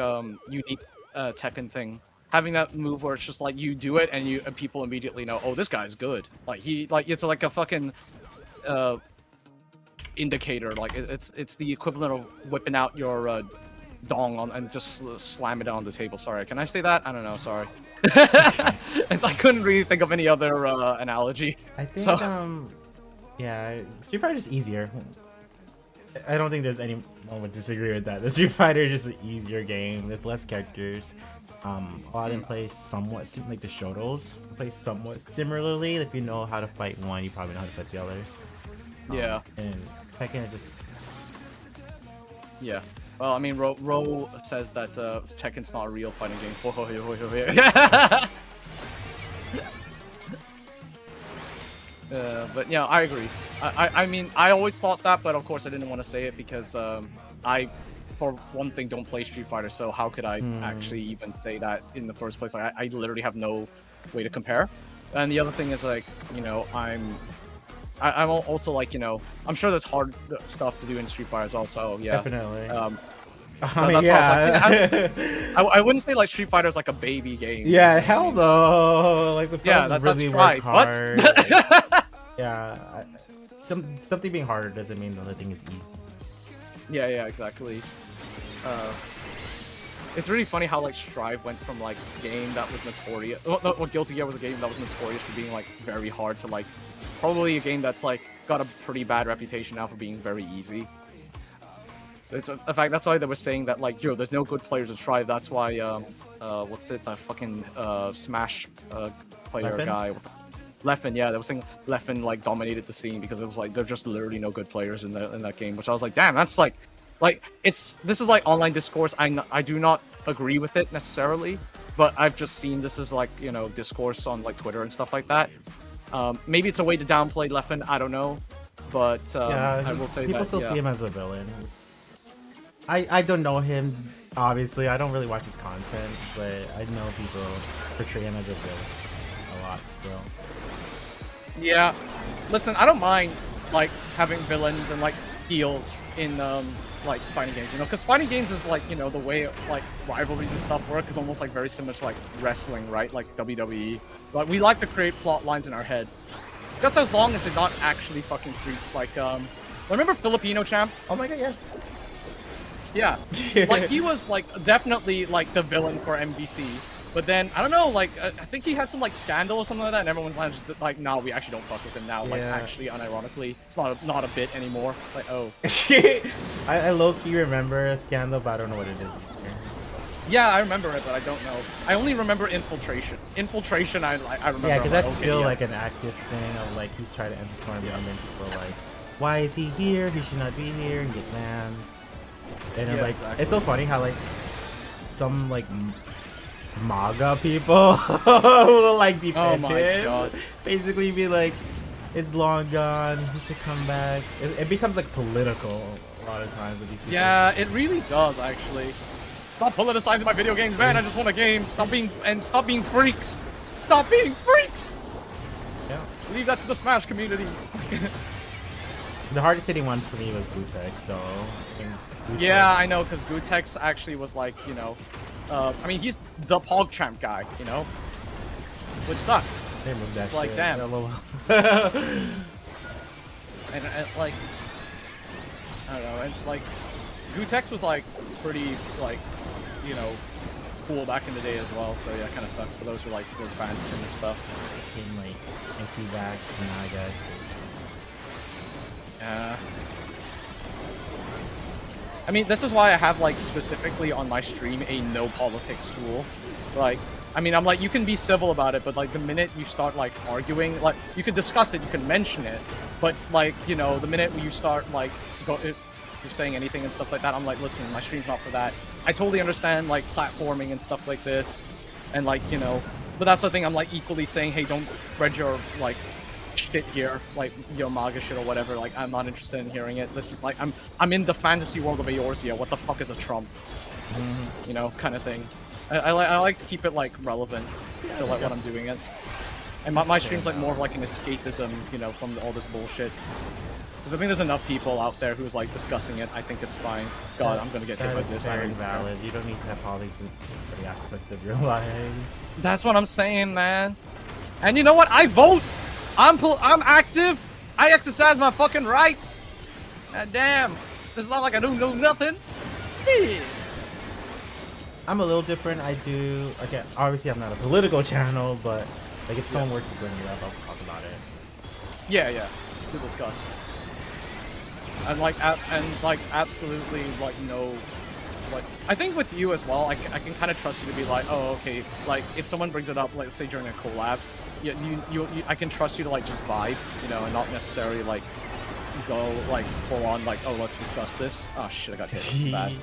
unique Tekken thing, having that move where it's just like you do it and people immediately know, oh, this guy's good. Like it's like a fucking indicator. Like it's the equivalent of whipping out your dong on and just slam it on the table. Sorry, can I say that? I don't know. Sorry. I couldn't really think of any other analogy. I think so. Yeah, Street Fighter is easier. I don't think there's anyone would disagree with that. The Street Fighter is just an easier game. There's less characters. A lot of them play somewhat like the Shotos play somewhat similarly. If you know how to fight one, you probably know how to fight the others. Yeah. And Tekken just. Yeah. Well, I mean, Ro says that Tekken's not a real fighting game. But yeah, I agree. I mean, I always thought that, but of course I didn't want to say it because I, for one thing, don't play Street Fighter, so how could I actually even say that in the first place? Like, I literally have no way to compare. And the other thing is, like, you know, I'm also like, you know, I'm sure there's hard stuff to do in Street Fighter as well, so yeah. Definitely. I mean, yeah. I wouldn't say like Street Fighter is like a baby game. Yeah, hell no. Like the pros really work hard. Yeah, something being harder doesn't mean the other thing is easy. Yeah, exactly. It's really funny how like Strive went from like a game that was notorious. Well, Guilty Gear was a game that was notorious for being like very hard to like probably a game that's like got a pretty bad reputation now for being very easy. It's, in fact, that's why they were saying that, like, yo, there's no good players to try. That's why, what's it, that fucking Smash player Leffen? guy, Leffen, yeah, they were saying Leffen like dominated the scene because it was like they're just literally no good players in that game. Which I was like, damn, that's like this is like online discourse. I do not agree with it necessarily, but I've just seen this as like, you know, discourse on like Twitter and stuff like that. Maybe it's a way to downplay Leffen. I don't know, but yeah, I will say people that, still see him as a villain. I don't know him, obviously. I don't really watch his content, but I know people portray him as a villain a lot still. Yeah, listen, I don't mind like having villains and like heels in like fighting games, you know, because fighting games is like, you know, the way like rivalries and stuff work is almost like very similar to like wrestling, right? Like WWE. Like we like to create plot lines in our head, just as long as they're not actually fucking freaks. Like remember Filipino Champ? Oh my god, yes. Yeah, like he was like definitely like the villain for MVC, but then I don't know, like I think he had some like scandal or something like that, and everyone's like just like, no, we actually don't fuck with him now. Like actually, unironically, it's not a bit anymore. Like, oh, I low key remember a scandal, but I don't know what it is. Yeah, I remember it, but I don't know. I only remember Infiltration. Infiltration, I remember. Yeah, because that's okay, still like an active thing of like he's trying to enter Storm, and then people are like, why is he here? He should not be here. He gets mad. And then, like, exactly. It's so funny how, like, some, like, MAGA people will, like, defend him. Basically be like, it's long gone, he should come back. It becomes, like, political a lot of times with these people. Yeah, it really does, actually. Stop politicizing my video games, man. I just want a game. Stop being freaks. Stop being freaks! Yeah. Leave that to the Smash community. The hardest hitting one for me was Gutex, so... Yeah, I know, because Gutex actually was like, you know, I mean, he's the PogChamp guy, you know, which sucks. They moved that like, shit. damn. and like, I don't know, and like, Gutex was like pretty, like, you know, cool back in the day as well. So yeah, it kind of sucks for those who like were fans of him and stuff. In like anti-vax and MAGA. Yeah. I mean, this is why I have like specifically on my stream a no politics tool. Like, I mean, I'm like, you can be civil about it, but like the minute you start like arguing, like you can discuss it, you can mention it, but like, you know, the minute you start like you're saying anything and stuff like that, I'm like, listen, my stream's not for that. I totally understand like platforming and stuff like this, and like, you know, but that's the thing. I'm like equally saying, hey, don't spread your like shit here, like your MAGA shit or whatever. Like, I'm not interested in hearing it. This is like, I'm in the fantasy world of Eorzea. What the fuck is a Trump? You know, kind of thing. I like to keep it like relevant to like what I'm doing it. And my stream's like more of like an escapism, you know, from all this bullshit. Because I think there's enough people out there who's like discussing it. I think it's fine. God, I'm gonna get hit by this. That's very valid. You don't need to have politics in every aspect of your life. That's what I'm saying, man. And you know what? I vote. I'm active. I exercise my fucking rights. God damn. It's not like I don't know nothing. Yeah. I'm a little different. I do. Again, obviously, I'm not a political channel, but like if someone were to bring it up, I'll talk about it. Yeah, yeah. To discuss. And like, absolutely, like, no, like, I think with you as well, I can kind of trust you to be like, oh, okay, like, if someone brings it up, let's say during a collab, I can trust you to, like, just vibe, you know, and not necessarily, like, go, like, full on, like, oh, let's discuss this. Oh, shit, I got hit. Bad.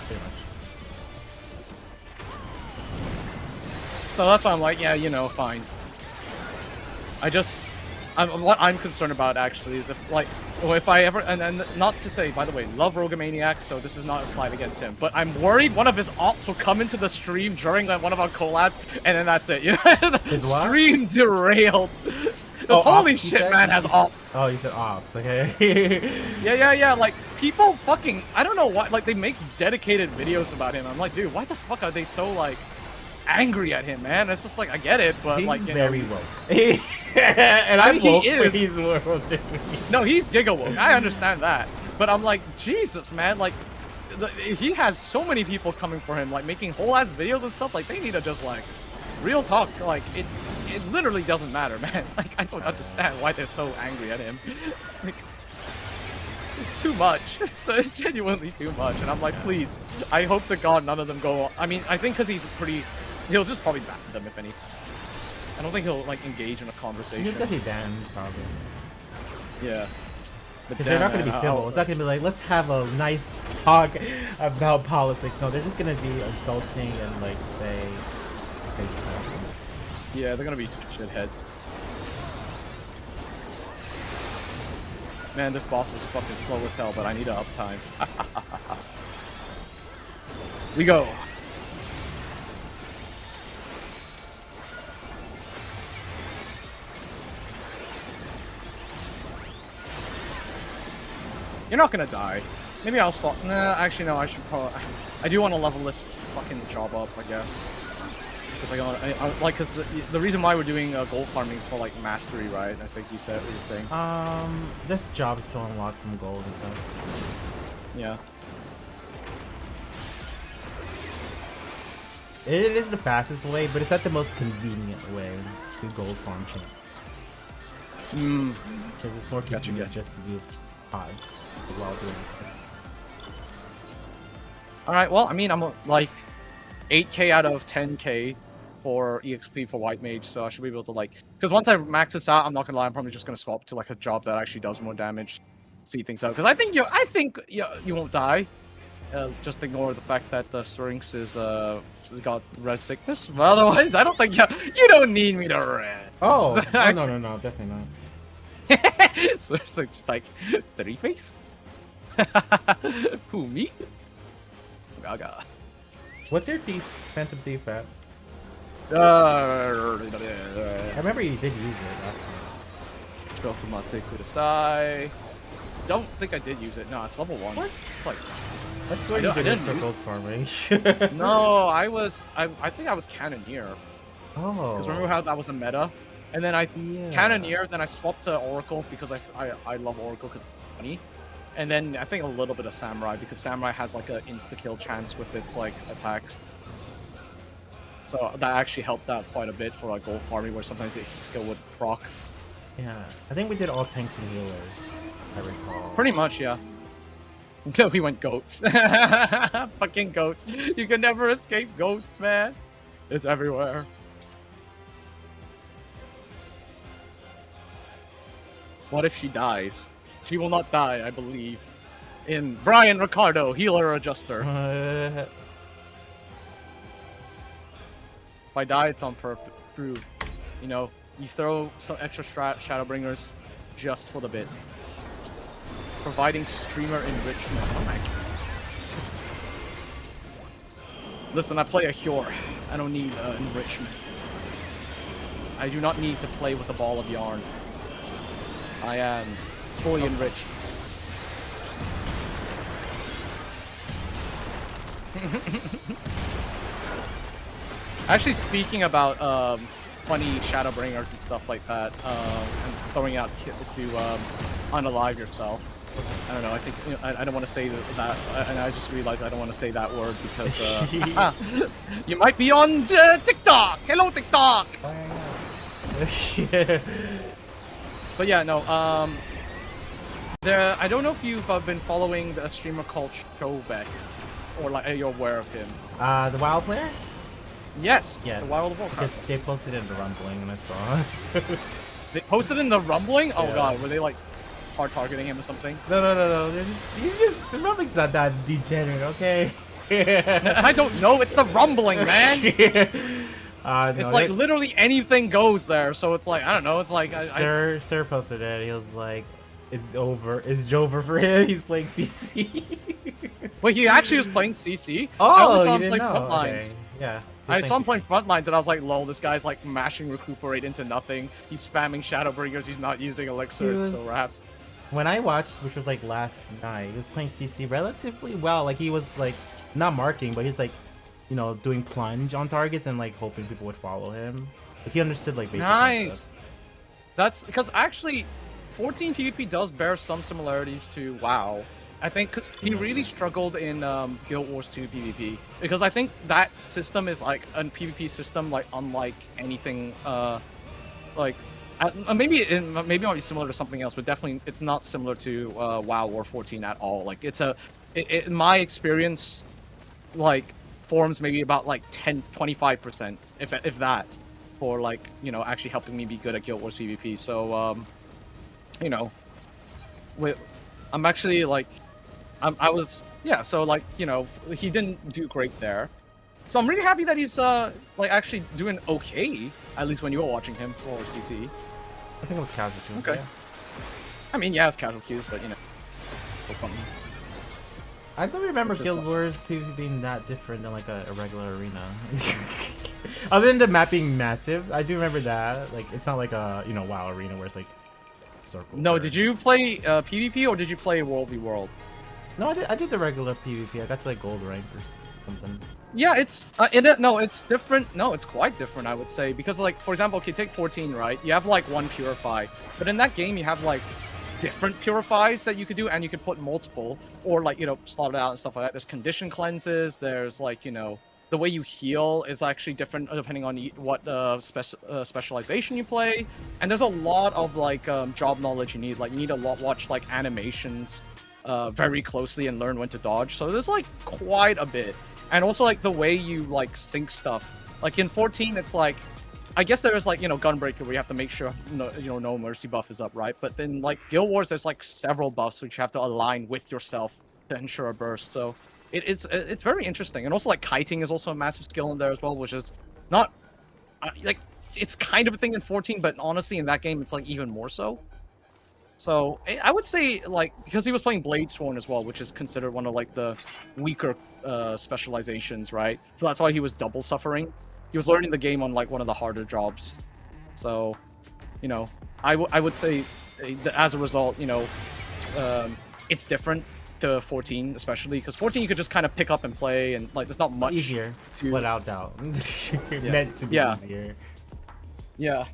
Pretty much. So that's why I'm like, yeah, you know, fine. What I'm concerned about actually is if, like, well, if I ever, and not to say, by the way, love Rogamaniac, so this is not a slight against him, but I'm worried one of his ops will come into the stream during one of our collabs, and then that's it. You know, His what? Stream derailed. Oh, holy ops, shit, man, has ops. Oh, you said ops, okay. Yeah. Like, people fucking, I don't know why, like, they make dedicated videos about him. I'm like, dude, why the fuck are they so, like, angry at him, man? It's just like, I get it, but he's like, you very know, woke. And I'm woke, he is. but he's woke. No, he's giga woke. I understand that, but I'm like, Jesus, man, like, he has so many people coming for him, like making whole ass videos and stuff. Like, they need to just like, real talk. Like, it literally doesn't matter, man. Like, I don't understand why they're so angry at him. Like, it's too much. It's genuinely too much. And I'm like, please, I hope to God none of them go. I mean, I think because he's pretty, he'll just probably ban them, if any. I don't think he'll like engage in a conversation. He'll definitely ban, probably. Yeah. Because they're not going to be civil. It's not going to be like, let's have a nice talk about politics. No, they're just going to be insulting and like say crazy stuff. Yeah, they're going to be shitheads. Man, this boss is fucking slow as hell, but I need an uptime. We go. You're not gonna die. Maybe I'll stop. Nah, actually no, I should probably. I do want to level this fucking job up, I guess. Because the reason why we're doing gold farming is for like mastery, right? I think you said what you're saying. This job is to unlock from gold and stuff. Yeah. It is the fastest way, but it's not the most convenient way to gold farm champ. Because it's more convenient just to do pods while doing this. Alright, well, I mean, I'm like 8k out of 10k for EXP for White Mage, so I should be able to like... Because once I max this out, I'm not gonna lie, I'm probably just gonna swap to like a job that actually does more damage. Speed things out. Because I think you won't die. Just ignore the fact that the Syrinx is got res sickness. But otherwise, I don't think you don't need me to res. Oh, no, definitely not. so just like 3 face. Who, me? Gaga. What's your defensive defense? I remember you did use it last time. Automatic Kudasai. Don't think I did use it. No, it's level 1. What? It's like... I swear you did it for gold farming. No, I think I was Cannoneer. Oh. Because remember how that was a meta? And then Cannoneer, then I swapped to Oracle because I love Oracle because it's funny. And then I think a little bit of Samurai, because Samurai has like a insta-kill chance with its like attacks. So that actually helped out quite a bit for like gold farming, where sometimes it kill would proc. Yeah, I think we did all tanks and healers, I recall. Pretty much, yeah. Until we went goats. Fucking goats. You can never escape goats, man. It's everywhere. What if she dies? She will not die, I believe. In Brian Ricardo, healer adjuster. If I die, it's on purpose. True. You know, you throw some extra Shadowbringers just for the bit. Providing streamer enrichment. Oh my god. Listen, I play a Hjor. I don't need enrichment. I do not need to play with a ball of yarn. I am fully enriched. Actually, speaking about funny Shadowbringers and stuff like that, and throwing out to unalive yourself. I don't know. I think I don't want to say that, and I just realized I don't want to say that word because you might be on TikTok. Hello, TikTok. But yeah, no. I don't know if you've been following the streamer called Showbeck, or like you're aware of him. The WoW player? Yes. Yes. The Wild of Warcraft. Because they posted it in the rumbling and I saw. They posted in the rumbling. Oh Yeah. god, were they like hard targeting him or something? No. They're just the rumbling's not that degenerate, okay? I don't know. It's the rumbling, man. No, It's like literally anything goes there. So it's like I don't know. It's like Sir posted it. He was like, "It's over. It's Jover for him. He's playing CC." Wait, he actually was playing CC. I Oh, only saw you him didn't play know? Frontlines. Okay. Yeah. I saw him playing Frontlines, and I was like, "Lol, this guy's like mashing Recuperate into nothing. He's spamming Shadowbringers. He's not using Elixir. It's so raps." When I watched, which was like last night, he was playing CC relatively well. Like he was like not marking, but he's like, you know, doing plunge on targets and like hoping people would follow him. Like he understood like basic concepts. That's because actually 14 PvP does bear some similarities to WoW. I think because he really struggled in Guild Wars 2 PvP, because I think that system is like a PvP system like unlike anything maybe it might be similar to something else, but definitely it's not similar to WoW War 14 at all. Like in my experience, like forms maybe about like 25%, if that, for like, you know, actually helping me be good at Guild Wars PvP. So you know, I'm actually like so like, you know, he didn't do great there. So I'm really happy that he's like actually doing okay, at least when you were watching him for CC. I think it was casual too. Okay. Yeah. I mean, yeah, it's casual queues, but you know, or something. I don't remember Guild Wars PvP being that different than like a regular arena. Other than the map being massive, I do remember that. Like, it's not like a, you know, WoW arena where it's like circle. No, did you play PvP or did you play World v World? No, I did the regular PvP. I got to like gold rank or something. Yeah, it's it's different. No, it's quite different, I would say, because like, for example, okay, take 14, right? You have like one purify, but in that game you have like different purifies that you could do, and you could put multiple, or like, you know, slot it out and stuff like that. There's condition cleanses. There's like, you know, the way you heal is actually different depending on what specialization you play, and there's a lot of like job knowledge you need. Like you need to watch like animations very closely and learn when to dodge. So there's like quite a bit. And also, like, the way you, like, sync stuff. Like, in 14, it's like... I guess there's, like, you know, Gunbreaker, where you have to make sure, no Mercy buff is up, right? But then, like, Guild Wars, there's, like, several buffs which you have to align with yourself to ensure a burst. So, it's very interesting. And also, like, kiting is also a massive skill in there as well, which is not... like, it's kind of a thing in 14, but honestly, in that game, it's, like, even more so. So, I would say, like, because he was playing Bladesworn as well, which is considered one of, like, the weaker specializations, right? So that's why he was double suffering. He was learning the game on, like, one of the harder jobs. So, you know, I would say, as a result, you know, it's different to 14, especially, because 14 you could just kind of pick up and play, and, like, there's not much easier, to... without doubt. Yeah. Meant to be easier. Yeah.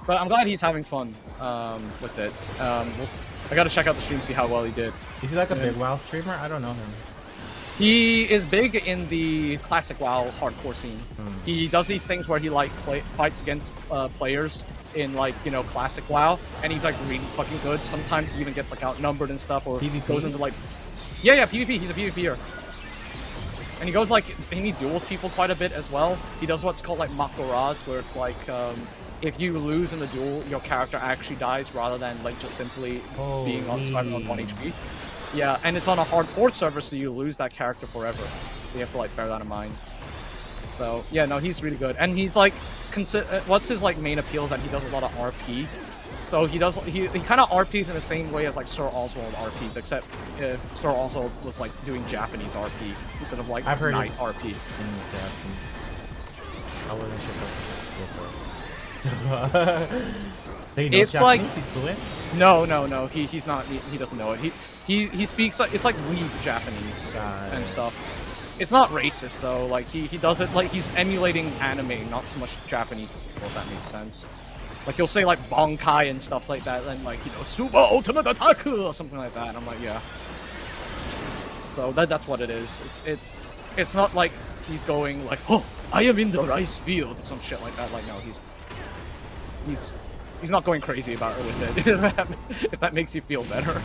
But I'm glad he's having fun with it. I gotta check out the stream, see how well he did. Is he like a big WoW streamer? I don't know him. He is big in the classic WoW hardcore scene. He does these things where he like fights against players in like, you know, classic WoW, and he's like really fucking good. Sometimes he even gets like outnumbered and stuff, or PvP? goes into like yeah, PvP. He's a PvPer. And he goes like, he duels people quite a bit as well. He does what's called like Makoraz, where it's like if you lose in the duel, your character actually dies rather than like just simply being on 1 HP. Yeah, and it's on a hardcore server, so you lose that character forever. So you have to like bear that in mind. So yeah, no, he's really good, and he's like, what's his like main appeal is that he does a lot of RP. So he kind of RPs in the same way as like Sir Oswald RPs, except if Sir Oswald was like doing Japanese RP instead of like I've heard night it's RP. I wasn't sure. It's Japanese? like He's fluent? no, he's not. He doesn't know it. He speaks like, it's like weak Japanese and stuff. It's not racist though. Like he does it like he's emulating anime, not so much Japanese people. If that makes sense. Like he'll say like Bonkai and stuff like that, and like, you know, Suba Ultimate Attack or something like that. And I'm like, yeah. So that's what it is. It's not like he's going like, oh, I am in the rice fields or some shit like that. Like no, he's not going crazy about it with it. If that makes you feel better.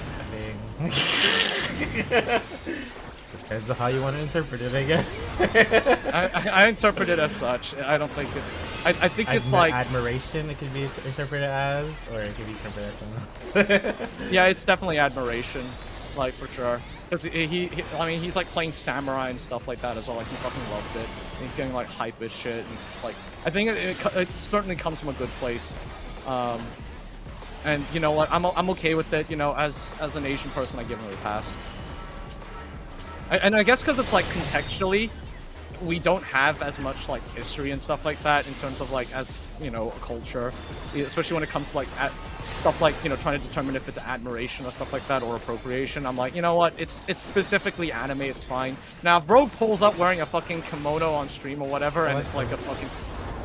Depends on how you want to interpret it, I guess. I interpret it as such. I don't think it. I think it's like admiration. It could be interpreted as, or it could be interpreted as something else. Yeah, it's definitely admiration, like for sure. Because I mean, he's like playing samurai and stuff like that as well. Like he fucking loves it. And he's getting like hype as shit. And like I think it certainly comes from a good place. And you know what? I'm okay with it. You know, as an Asian person, I give him a pass. And I guess because it's like contextually, we don't have as much like history and stuff like that in terms of like, as you know, a culture, especially when it comes to like stuff like, you know, trying to determine if it's admiration or stuff like that or appropriation. I'm like, you know what? It's specifically anime. It's fine. Now, if bro pulls up wearing a fucking kimono on stream or whatever, and it's like a fucking,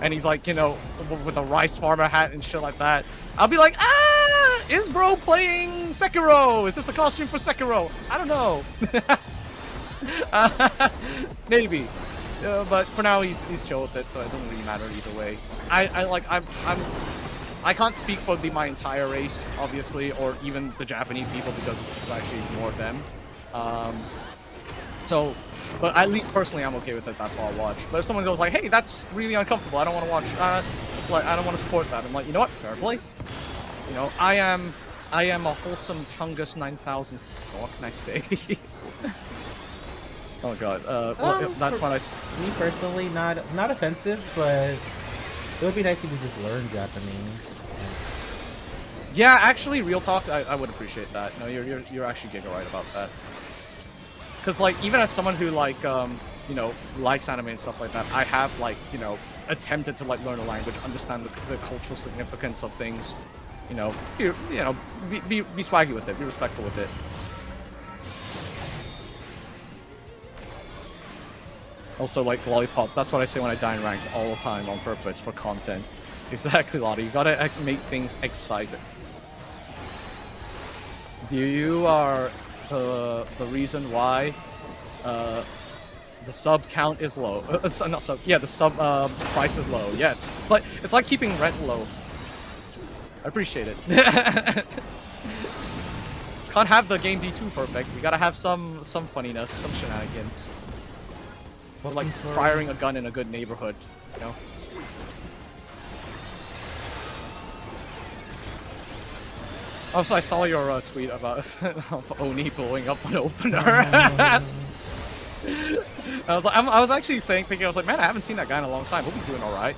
and he's like, you know, with a rice farmer hat and shit like that, I'll be like, is bro playing Sekiro? Is this a costume for Sekiro? I don't know. Maybe, but for now he's chill with it, so it doesn't really matter either way. I can't speak for my entire race, obviously, or even the Japanese people, because it's actually more of them. So, but at least personally, I'm okay with it. That's what I'll watch. But if someone goes like, "Hey, that's really uncomfortable. I don't want to watch. Like, I don't want to support that." I'm like, you know what? Fair play. You know, I am a wholesome Chungus 9000. What can I say? Oh god, that's what Me personally, not offensive, but it would be nice if you just learn Japanese. Yeah, actually, real talk, I would appreciate that. No, you're actually giga right about that. Cause like, even as someone who like, you know, likes anime and stuff like that, I have like, you know, attempted to like learn a language, understand the cultural significance of things. You know, be swaggy with it, be respectful with it. Also, like lollipops, that's what I say when I die in ranked all the time on purpose for content. Exactly, Lottie. You gotta make things exciting. You are the reason why the sub count is low. Not sub. Yeah, the sub price is low. Yes, it's like keeping rent low. I appreciate it. Can't have the game be too perfect. We gotta have some funniness, some shenanigans. Like firing a gun in a good neighborhood, you know? Also, I saw your tweet about Oni blowing up an opener. I was actually thinking, I was like, man, I haven't seen that guy in a long time. Hope he's doing all right.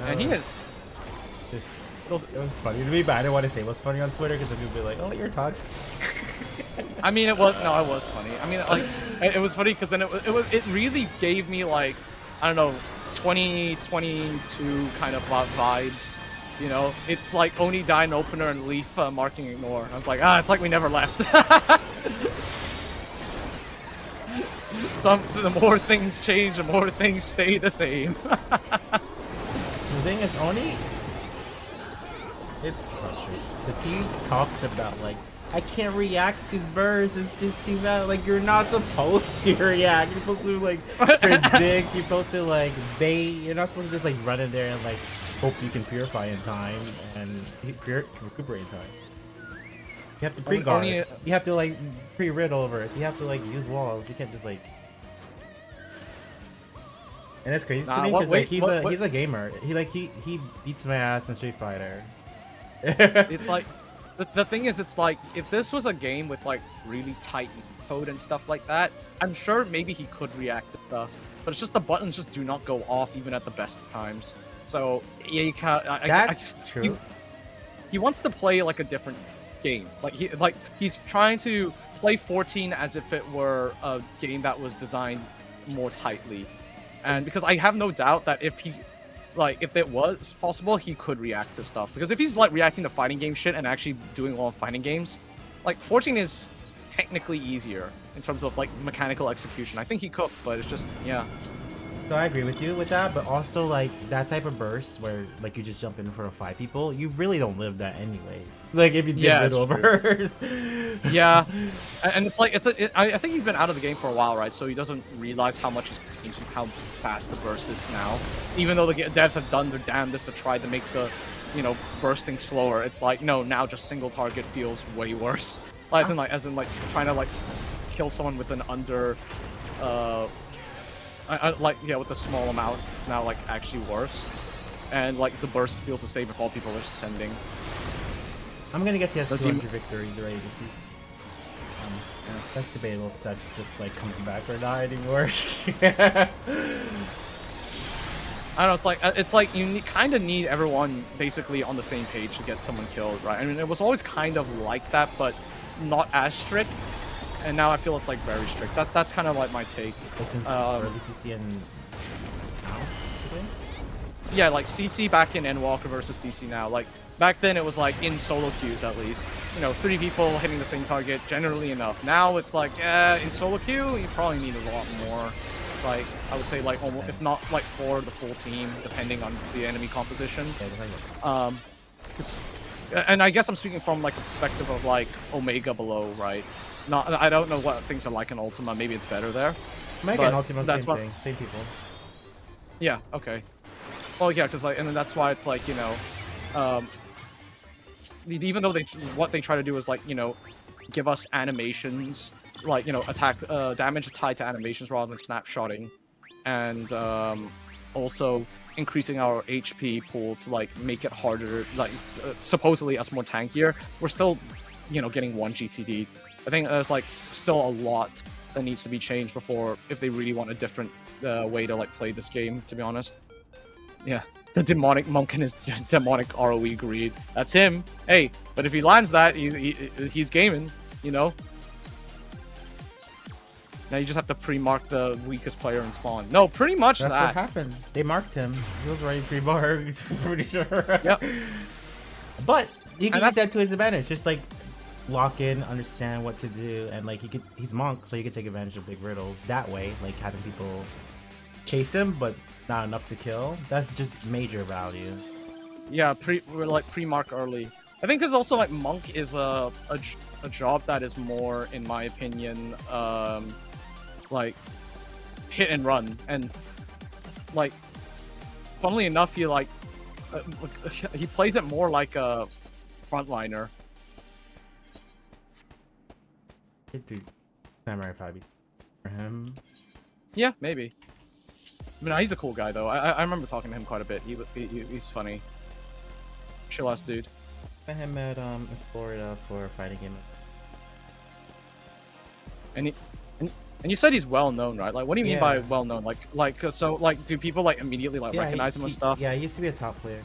And he is. It was funny to me, but I didn't want to say what's funny on Twitter because people would be like, "Oh, your talks." I mean, it was funny. I mean, like, it was funny because then it really gave me like, I don't know, 2022 kind of vibes. You know, it's like Oni died in opener and Leaf marking ignore. I was like, it's like we never left. The more things change, the more things stay the same. The thing is, Oni, It's frustrating because he talks about like, I can't react to bursts. It's just too bad. Like you're not supposed to react. You're supposed to like predict. You're supposed to like bait. You're not supposed to just like run in there and like hope you can purify in time and recuperate in time. You have to pre-guard. You have to like pre-rid over it. You have to like use walls. You can't just like. And it's crazy to me because like he's a gamer. He beats my ass in Street Fighter. It's like the thing is, it's like if this was a game with like really tight code and stuff like that, I'm sure maybe he could react to stuff. But it's just the buttons just do not go off even at the best of times. So yeah, you can't. That's true. He wants to play like a different game. He's trying to play 14 as if it were a game that was designed more tightly. And because I have no doubt that if it was possible, he could react to stuff. Because if he's like reacting to fighting game shit and actually doing well in fighting games, like 14 is technically easier in terms of like mechanical execution. I think he could, but it's just yeah. So I agree with you with that, but also like that type of burst where like you just jump in for 5 people, you really don't live that anyway. Like if you did it over. Yeah, and it's like I think he's been out of the game for a while, right? So he doesn't realize how much he's changing, how fast the burst is now. Even though the devs have done their damnedest to try to make the, bursting slower, it's like no, now just single target feels way worse. As in like trying to like kill someone with an under, with a small amount, it's now like actually worse. And like the burst feels the same if all people are sending. I'm gonna guess he has 200 victories already this season. Yeah, that's debatable if that's just like coming back or not anymore. I don't know, it's like you kind of need everyone basically on the same page to get someone killed, right? I mean, it was always kind of like that, but not as strict. And now I feel it's like very strict. That's kind of like my take. Since early CC and now, yeah, like CC back in Endwalker versus CC now. Like back then it was like in solo queues at least. 3 people hitting the same target generally enough. Now it's like, in solo queue you probably need a lot more. Like I would say like almost, if not like 4 the full team, depending on the enemy composition. And I guess I'm speaking from like a perspective of like Omega below, right? I don't know what things are like in Ultima. Maybe it's better there. Omega and Ultima, same thing, same people. Yeah. Okay. Well, yeah, because and then that's why it's like even though what they try to do is like give us animations, like attack damage tied to animations rather than snapshotting, and also increasing our HP pool to like make it harder, like supposedly us more tankier. We're still getting 1 GCD. I think there's like still a lot that needs to be changed before, if they really want a different way to like play this game, to be honest. Yeah, the demonic monk and his demonic ROE greed. That's him. Hey, but if he lands that, he's gaming, Now you just have to pre-mark the weakest player in spawn. No, pretty much that's what happens. They marked him. He was already pre-marked, pretty sure. Yep. But he can use that to his advantage. Just like lock in, understand what to do, and like he's monk, so he could take advantage of big riddles that way, like having people chase him, but not enough to kill. That's just major value. Yeah, we're like pre-mark early. I think because also like monk is a job that is more, in my opinion, like hit and run, and like funnily enough, he like he plays it more like a frontliner. Samurai probably for him. Yeah, maybe. I mean, he's a cool guy though. I remember talking to him quite a bit. He's funny. Chill ass dude. I met him at in Florida for a fighting game. And you said he's well known, right? Like, what do you mean by well known? So like, do people like immediately like recognize him and stuff? Yeah, he used to be a top player.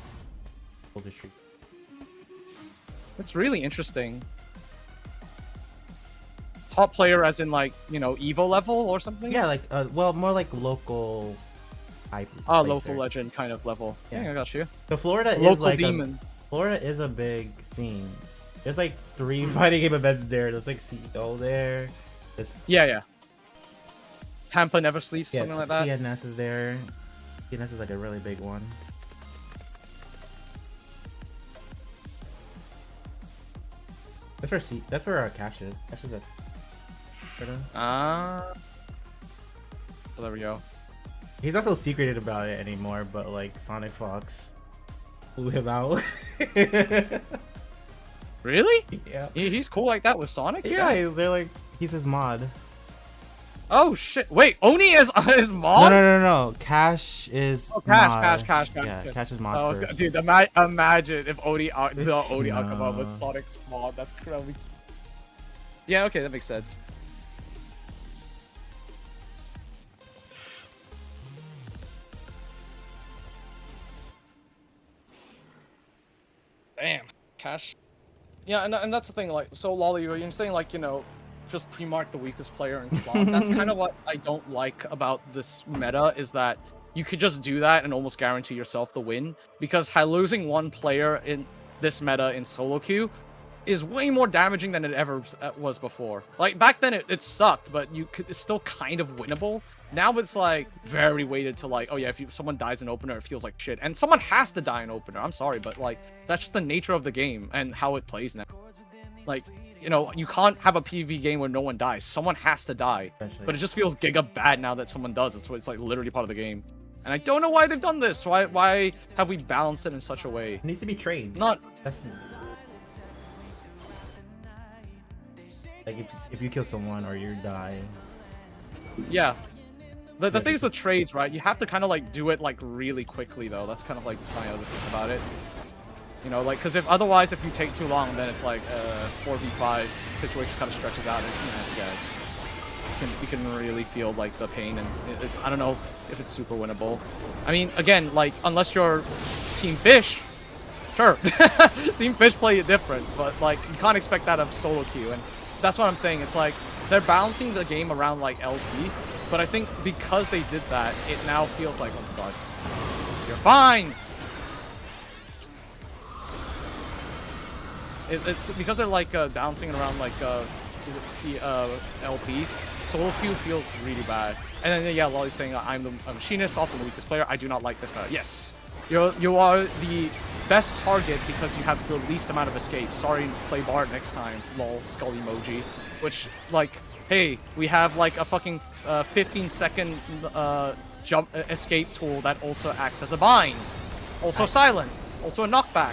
Boulder Street. That's really interesting. Top player as in like, Evo level or something? Yeah, like well, more like local hype. Oh, local legend kind of level. Yeah, I got you. So Florida local is like demon. Florida is a big scene. There's like 3 fighting game events there. There's like CEO there. Yeah. Tampa Never Sleeps, something like that. TNS is there. TNS is like a really big one. That's where that's where our Cash is. Cash is this. So there we go. He's not so secreted about it anymore, but like Sonic Fox blew him out. Really? Yeah. He's cool like that with Sonic? Yeah, they're like he's his mod. Oh shit! Wait, Oni is his mom? No. Cash is. Oh, Cash. Cash. Yeah, Cash is mod Oh, first. dude, imagine if Oni the Oni No. Akuma was Sonic's mom. That's crazy. Yeah, okay, that makes sense. Damn, Cash. Yeah, and that's the thing. Like, so Lolly, you're saying like, you know, just pre-mark the weakest player and slot. That's kind of what I don't like about this meta, is that you could just do that and almost guarantee yourself the win, because losing one player in this meta in solo queue is way more damaging than it ever was before. Like back then it sucked, but it's still kind of winnable. Now it's like very weighted to like, oh yeah, if someone dies in opener, it feels like shit, and someone has to die in opener. I'm sorry, but like that's just the nature of the game and how it plays now. Like, you know, you can't have a PvP game where no one dies. Someone has to die. But it just feels giga bad now that someone does. It's like literally part of the game. And I don't know why they've done this. Why have we balanced it in such a way? It needs to be trades. Not. That's like if you kill someone or you die. Yeah. The thing is with trades, right? You have to kind of like do it like really quickly though. That's kind of like my other thing about it. You know, like, because if you take too long, then it's like 4v5 situation kind of stretches out. And, you know, yeah, you can really feel like the pain, and I don't know if it's super winnable. I mean, again, like unless you're Team Fish, sure, Team Fish play it different, but like you can't expect that of solo queue, and that's what I'm saying. It's like they're balancing the game around like LP, but I think because they did that, it now feels like, oh my god, you're fine. It's because they're like bouncing around like LP. Solo queue feels really bad. And then yeah, Lolly's saying I'm the machinist, often the weakest player. I do not like this meta. Yes, you are the best target because you have the least amount of escape. Sorry, play Bard next time. Lol, skull emoji. Which like, hey, we have like a fucking 15-second jump escape tool that also acts as a bind. Also silence. Also a knockback.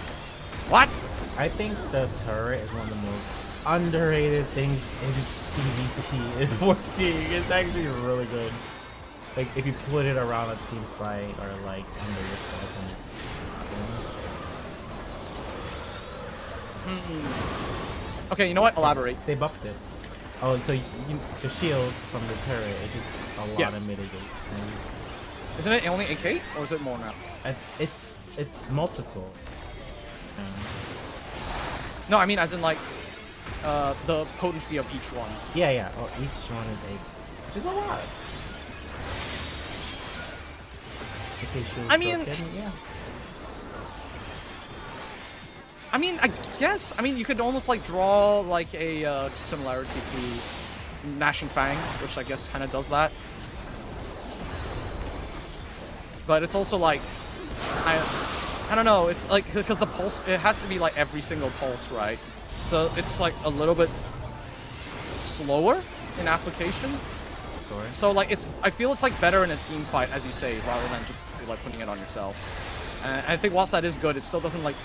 What? I think the turret is one of the most underrated things in PvP in 14. It's actually really good. Like if you put it around a team fight or like under yourself. Okay, you know what? Elaborate. They buffed it. Oh, so the shield from the turret, it just a lot Yes. of mitigate. Isn't it only 8k or is it more now? It's multiple. No, I mean as in like the potency of each one. Yeah. Oh, each one is 8, which is a lot. Okay, shield I mean, broken, yeah. I mean, I guess. I mean, you could almost like draw like a similarity to Gnashing Fang, which I guess kind of does that. But it's also like, I don't know. It's like because the pulse, it has to be like every single pulse, right? So it's like a little bit slower in application. Sure. So like I feel it's like better in a team fight, as you say, rather than just like putting it on yourself. And I think whilst that is good, it still doesn't like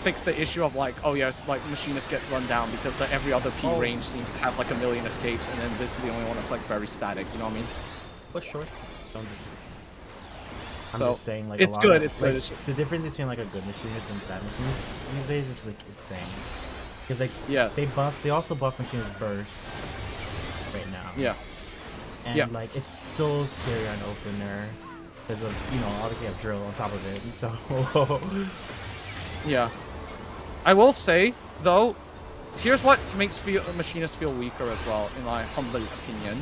fix the issue of like, oh yeah, like machinists get run down because like, every other P range seems to have like a million escapes, and then this is the only one that's like very static. You know what I mean? But sure. Don't disagree. I'm So, just saying, like, it's a lot good, of, it's like, good. the difference between like a good machinist and bad machinist these days is like insane. Because like Yeah. they also buff machinist burst right now. Yeah. And Yeah. like it's so scary on opener because of, you know, obviously I have drill on top of it, and so Yeah. I will say though, here's what makes machinists feel weaker as well, in my humble opinion,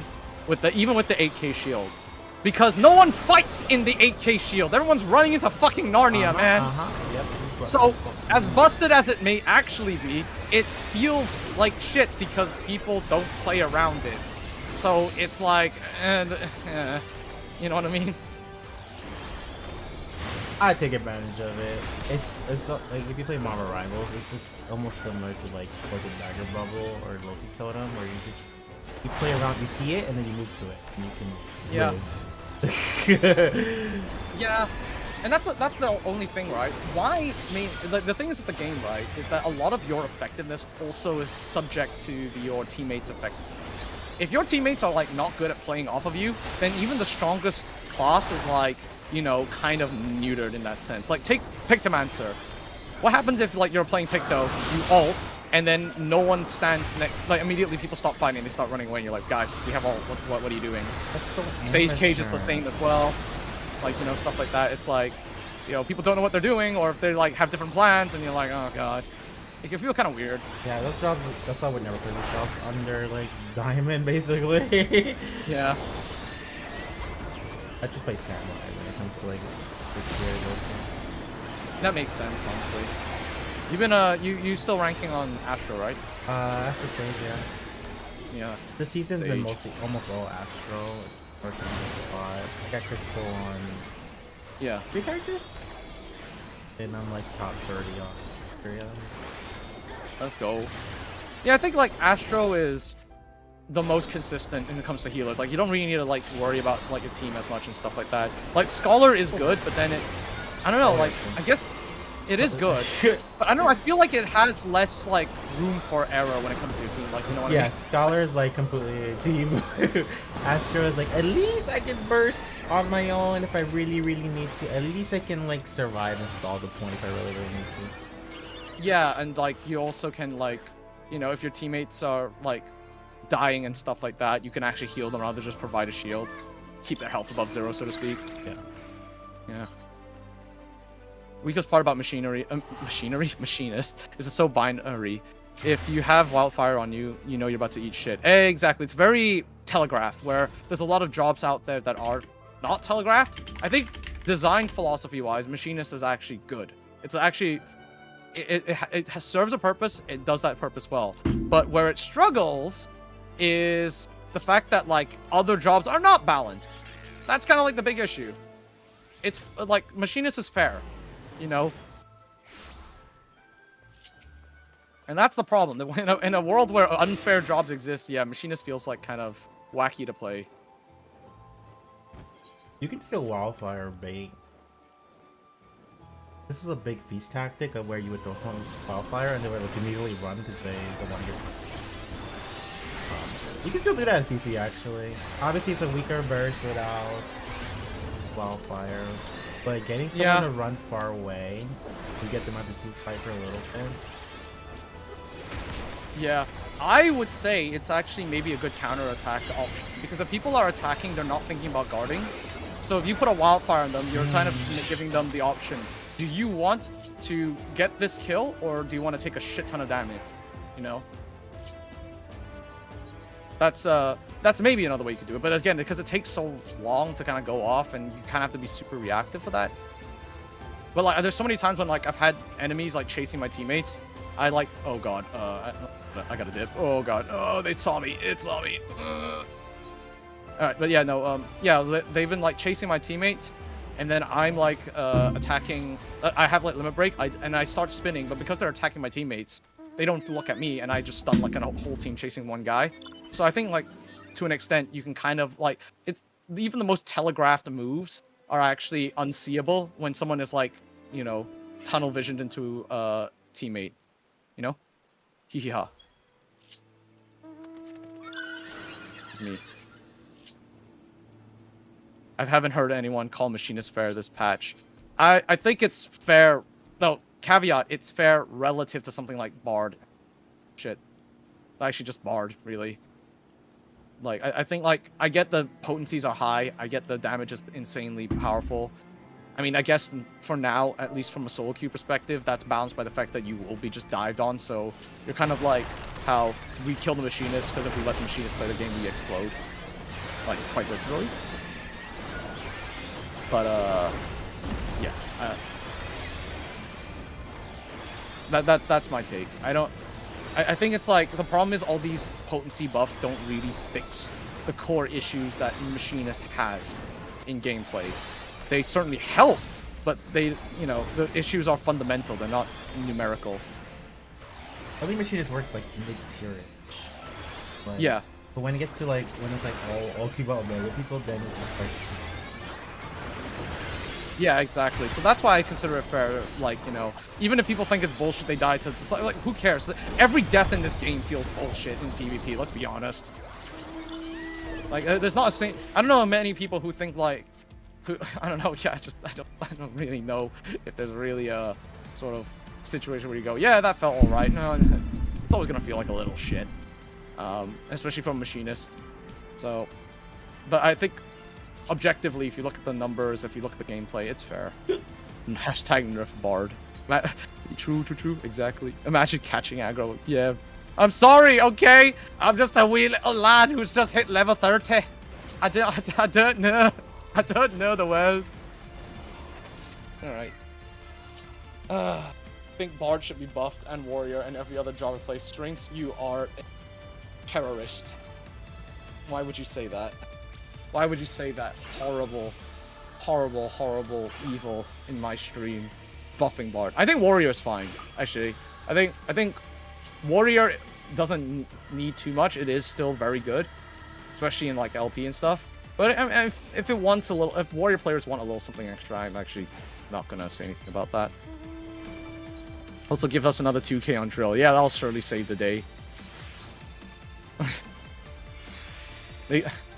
even with the 8k shield. Because no one fights in the 8k shield. Everyone's running into fucking Narnia, man. Yep. So, as busted as it may actually be, it feels like shit because people don't play around it. So, it's like, you know what I mean? I take advantage of it. It's like if you play Marvel Rivals, it's just almost similar to like the Dagger Bubble or Loki Totem, where you play around, you see it, and then you move to it, and you can live. Yeah. And that's the only thing, right? Why? I mean, the thing is with the game, right, is that a lot of your effectiveness also is subject to your teammates' effectiveness. If your teammates are like not good at playing off of you, then even the strongest class is like, you know, kind of neutered in that sense. Like take Pictomancer. What happens if like you're playing Picto, you ult, and then no one stands next? Like immediately people stop fighting, they start running away, and you're like, guys, we have ult. What are you doing? That's so Sage Cage is amateur. sustained as well. Like, you know, stuff like that. It's like, you know, people don't know what they're doing, or if they like have different plans, and you're like, oh god, it can feel kind of weird. Yeah, those jobs. That's why I would never play those jobs under like Diamond, basically. Yeah. I just play Samurai when it comes to like the tier. That makes sense, honestly. You've been you still ranking on Astro, right? Astro Sage, yeah. Yeah. The season's Sage. been mostly almost all Astro. It's working on the spot. I got Crystal on Yeah. 3 characters, and I'm like top 30 on Korea. Let's go. Yeah, I think like Astro is the most consistent when it comes to healers. Like you don't really need to like worry about like your team as much and stuff like that. Like Scholar is good, but then I don't know, like I guess it is good. But I don't know, I feel like it has less like room for error when it comes to your team. Like you know what I mean? Yeah, Scholar is like completely a team. Astro is like, at least I can burst on my own if I really need to. At least I can like survive and stall the point if I really need to. Yeah, and like you also can like, you know, if your teammates are like dying and stuff like that, you can actually heal them rather than just provide a shield. Keep their health above 0, so to speak. Yeah. Yeah. Weakest part about machinist is it's so binary. If you have wildfire on you, you know you're about to eat shit. Exactly. It's very telegraphed, where there's a lot of jobs out there that are not telegraphed. I think design philosophy-wise, machinist is actually good. It's actually it serves a purpose. It does that purpose well. But where it struggles is the fact that like other jobs are not balanced. That's kind of like the big issue. It's like machinist is fair, you know. And that's the problem. In a world where unfair jobs exist, yeah, machinist feels like kind of wacky to play. You can still wildfire bait. This was a big feast tactic of where you would throw someone wildfire and they would like immediately run because they don't want to get. You can still do that in CC actually. Obviously, it's a weaker burst without wildfire, but getting someone to run far away, you get them out the team fight for a little bit. Yeah, I would say it's actually maybe a good counter-attack option, because if people are attacking, they're not thinking about guarding. So if you put a wildfire on them, you're kind of giving them the option. Do you want to get this kill, or do you want to take a shit ton of damage? You know? That's maybe another way you could do it, but again, because it takes so long to kind of go off, and you kind of have to be super reactive for that. But like, there's so many times when like I've had enemies like chasing my teammates. I like, oh god, I gotta dip. Oh god, oh they saw me, it saw me. All right, but yeah, no, yeah, they've been like chasing my teammates, and then I'm like attacking. I have like limit break, and I start spinning, but because they're attacking my teammates, they don't look at me, and I just stun like a whole team chasing one guy. So I think like to an extent you can kind of like it's even the most telegraphed moves are actually unseeable when someone is like, you know, tunnel visioned into a teammate, you know? Hee hee ha. It's me. I haven't heard anyone call machinist fair this patch. I think it's fair. No, caveat, it's fair relative to something like Bard. Shit. Actually just Bard, really. Like, I think, like, I get the potencies are high. I get the damage is insanely powerful. I mean, I guess for now, at least from a solo queue perspective, that's balanced by the fact that you will be just dived on. So you're kind of like how we kill the machinist, because if we let the machinist play the game, we explode. Like, quite literally. But, yeah. That's my take. I think it's like, the problem is all these potency buffs don't really fix the core issues that Machinist has in gameplay. They certainly help but they, you know, the issues are fundamental. They're not numerical. I think Machinist works like mid-tier. Yeah. But when it gets to like when it's like all team about mobile people, then it's just like. Yeah, exactly. So that's why I consider it fair. Like, you know, even if people think it's bullshit, they die to. It's like who cares? Every death in this game feels bullshit in PvP. Let's be honest. Like, there's not a thing. I don't know many people who think like, I don't know. Yeah, I don't really know if there's really a sort of situation where you go, yeah, that felt all right. No, it's always gonna feel like a little shit, especially from Machinist. So, but I think objectively, if you look at the numbers, if you look at the gameplay, it's fair. Hashtag nerf Bard. True, exactly. Imagine catching aggro. Yeah. I'm sorry, okay? I'm just a wee little lad who's just hit level 30. I don't know. I don't know the world. Alright. I think Bard should be buffed and Warrior and every other job replace strengths. You are a terrorist. Why would you say that? Why would you say that horrible, horrible, horrible evil in my stream? Buffing Bard. I think Warrior is fine, actually. I think Warrior doesn't need too much. It is still very good, especially in like LP and stuff. But I mean, if it wants a little, if Warrior players want a little something extra, I'm actually not gonna say anything about that. Also, give us another 2k on Drill. Yeah, that'll surely save the day.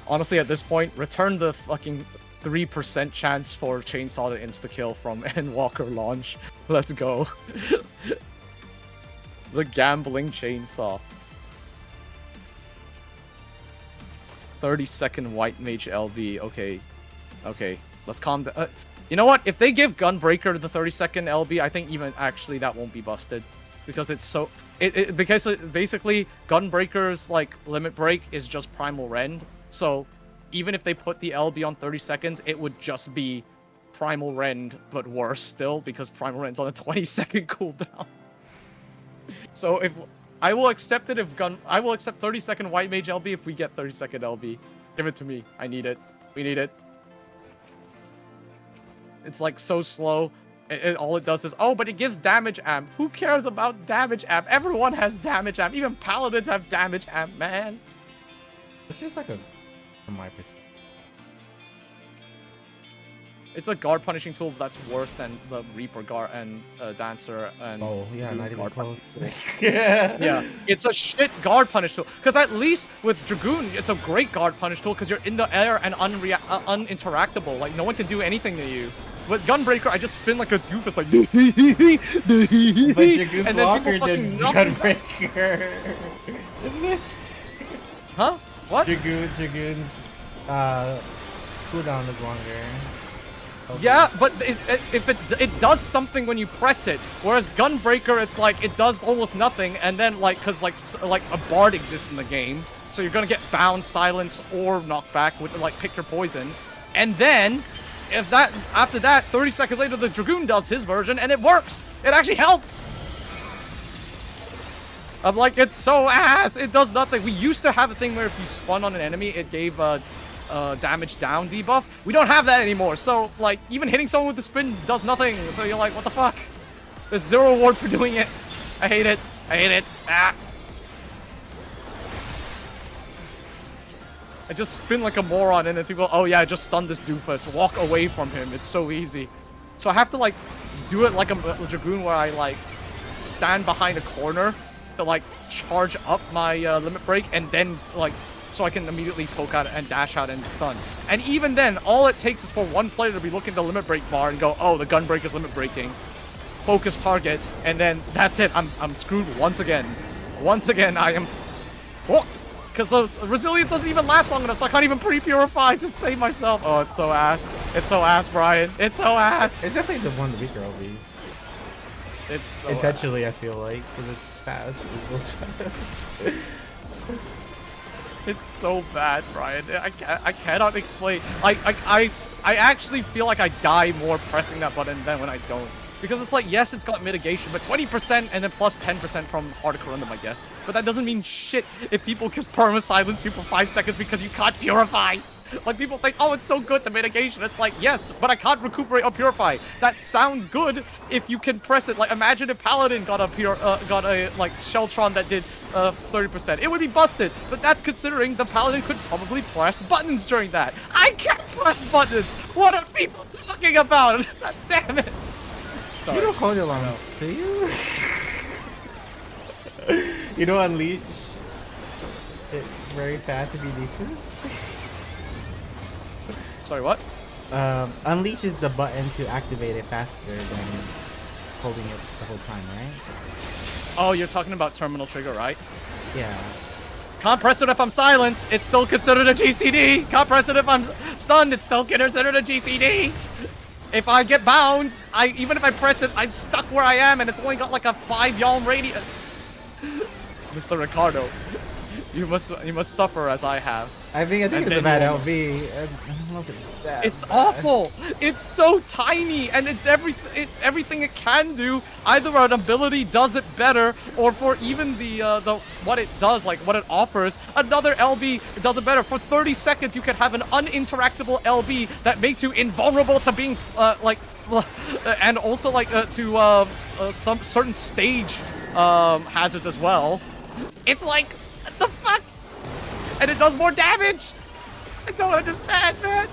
Honestly, at this point, return the fucking 3% chance for Chainsaw to insta-kill from Endwalker launch. Let's go. The gambling Chainsaw. 30-second White Mage LB. Okay. Let's calm down. You know what? If they give Gunbreaker the 30-second LB, I think even actually that won't be busted. Because it's so... because basically, Gunbreaker's like limit break is just Primal Rend. So, even if they put the LB on 30 seconds, it would just be Primal Rend, but worse still, because Primal Rend's on a 20-second cooldown. So if I will accept it I will accept 30-second White Mage LB if we get 30-second LB. Give it to me. I need it. We need it. It's like so slow. All it does is, oh, but it gives damage amp. Who cares about damage amp? Everyone has damage amp. Even paladins have damage amp, man. It's just like from my perspective. It's a guard punishing tool that's worse than the Reaper guard and Dancer and. Oh yeah, not even close. Yeah, it's a shit guard punish tool. Because at least with Dragoon, it's a great guard punish tool because you're in the air and uninteractable. Like no one can do anything to you. With Gunbreaker, I just spin like a doofus, like. But Dragoon's locker did Gunbreaker. Isn't it? Huh? What? Dragoon's cooldown is longer. Yeah, but if it does something when you press it, whereas Gunbreaker, it's like it does almost nothing, and then like like a bard exists in the game, so you're gonna get bound, silence, or knockback with like pick your poison, and then if that after that 30 seconds later the Dragoon does his version and it works. It actually helps. I'm like, it's so ass. It does nothing. We used to have a thing where if you spun on an enemy, it gave damage down debuff. We don't have that anymore. So, like, even hitting someone with the spin does nothing. So you're like, what the fuck? There's 0 reward for doing it. I hate it. I hate it. Ah. I just spin like a moron and then people, oh yeah, I just stunned this doofus. Walk away from him. It's so easy. So I have to, like, do it like a Dragoon where I, like, stand behind a corner to, like, charge up my limit break and then, like, so I can immediately poke out and dash out and stun. And even then, all it takes is for one player to be looking at the limit break bar and go, oh, the Gunbreaker's limit breaking. Focus target, and then that's it. I'm screwed once again. Once again, I am fucked. Because the resilience doesn't even last long enough, so I can't even pre-purify to save myself. Oh, it's so ass. It's so ass, Brian. It's so ass. It's definitely the one of the weaker LBs. It's so intentionally, I feel like, because it's fast. It's so bad, Brian. I cannot explain. I actually feel like I die more pressing that button than when I don't. Because it's like, yes, it's got mitigation, but 20% and then plus 10% from hard corundum, I guess. But that doesn't mean shit if people just perma-silence you for 5 seconds because you can't purify. Like, people think, oh, it's so good, the mitigation. It's like, yes, but I can't recuperate or purify. That sounds good if you can press it. Like, imagine if Paladin got a like, Sheltron that did 30%. It would be busted, but that's considering the Paladin could probably press buttons during that. I can't press buttons! What are people talking about? God damn it! Sorry. You don't call your alarm, do you? You don't unleash it very fast if you need to? Sorry, what? Unleash is the button to activate it faster than holding it the whole time, right? Oh, you're talking about terminal trigger, right? Yeah. Can't press it if I'm silenced. It's still considered a GCD. Can't press it if I'm stunned. It's still considered a GCD. If I get bound, even if I press it, I'm stuck where I am, and it's only got like a 5 yalm radius. Mr. Ricardo, you must suffer as I have. I think it's a bad LV. I don't know if it's that It's bad. awful. It's so tiny, and everything it can do, either an ability does it better, or for even the what it does, like what it offers, another LB does it better. For 30 seconds, you can have an uninteractable LB that makes you invulnerable to being and also like to some certain stage hazards as well. It's like, what the fuck? And it does more damage! I don't understand, man!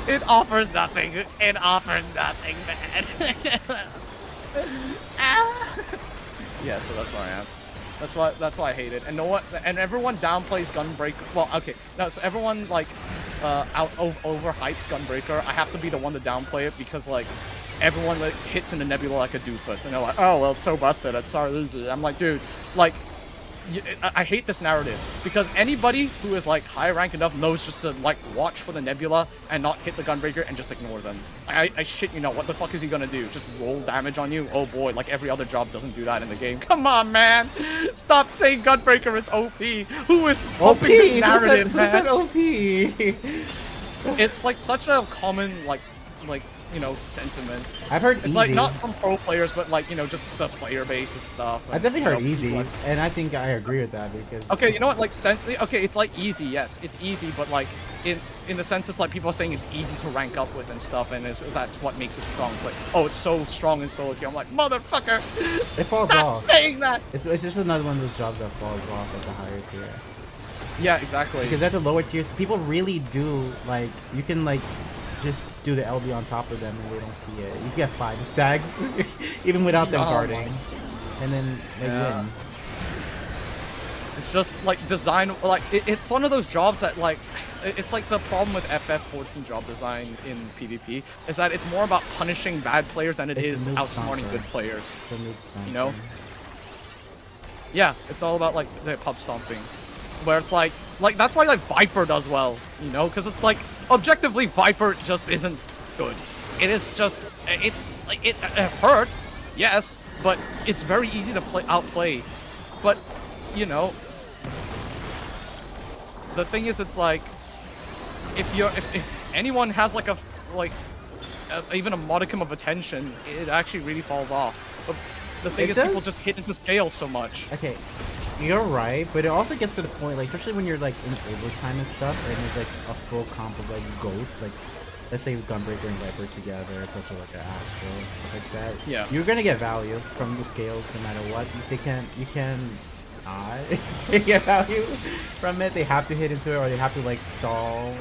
It offers nothing. It offers nothing, man. Yeah, so that's where I am. That's why I hate it. And know what? And everyone downplays Gunbreaker. Well, okay. No, so everyone like overhypes Gunbreaker. I have to be the one to downplay it because like everyone like hits in the nebula like a doofus, and they're like, oh well, it's so busted. It's so easy. I'm like, dude, like. I hate this narrative because anybody who is like high rank enough knows just to like watch for the nebula and not hit the Gunbreaker and just ignore them. I shit you know, what the fuck is he gonna do? Just roll damage on you? Oh boy, like every other job doesn't do that in the game. Come on, man! Stop saying Gunbreaker is OP. Who is pumping this narrative, man? Who said OP? It's like such a common like you know, sentiment. I've heard it's easy. like not from pro players, but like, you know, just the player base and stuff. And, I definitely heard easy, like... and I think I agree with that because. Okay, you know what? Like, okay, it's like easy. Yes, it's easy, but like in the sense, it's like people are saying it's easy to rank up with and stuff, and that's what makes it strong. It's like, oh, it's so strong and so okay. I'm like, motherfucker, it falls stop off. saying that. It's just another one of those jobs that falls off at the higher tier. Yeah, exactly. Because at the lower tiers, people really do like you can like. Just do the LB on top of them and they don't see it. You get 5 stacks even without them guarding. And then they win. It's just like design, like it's one of those jobs that like, it's like the problem with FF14 job design in PvP is that it's more about punishing bad players than it is outsmarting good players. You know? Yeah, it's all about like the pub stomping. Where it's like that's why like Viper does well, you know, because it's like objectively Viper just isn't good. It is just it's like it hurts, yes, but it's very easy to outplay. But you know, the thing is, it's like if anyone has like even a modicum of attention, it actually really falls off. But the thing is, people just hit into scale so much. Okay. You're right, but it also gets to the point, like, especially when you're, like, in overtime and stuff, and there's, like, a full comp of, like, goats, like, let's say Gunbreaker and Viper together, plus, like, an Astro and stuff like that. Yeah. You're gonna get value from the scales no matter what. You can not get value from it. They have to hit into it, or they have to, like, stall.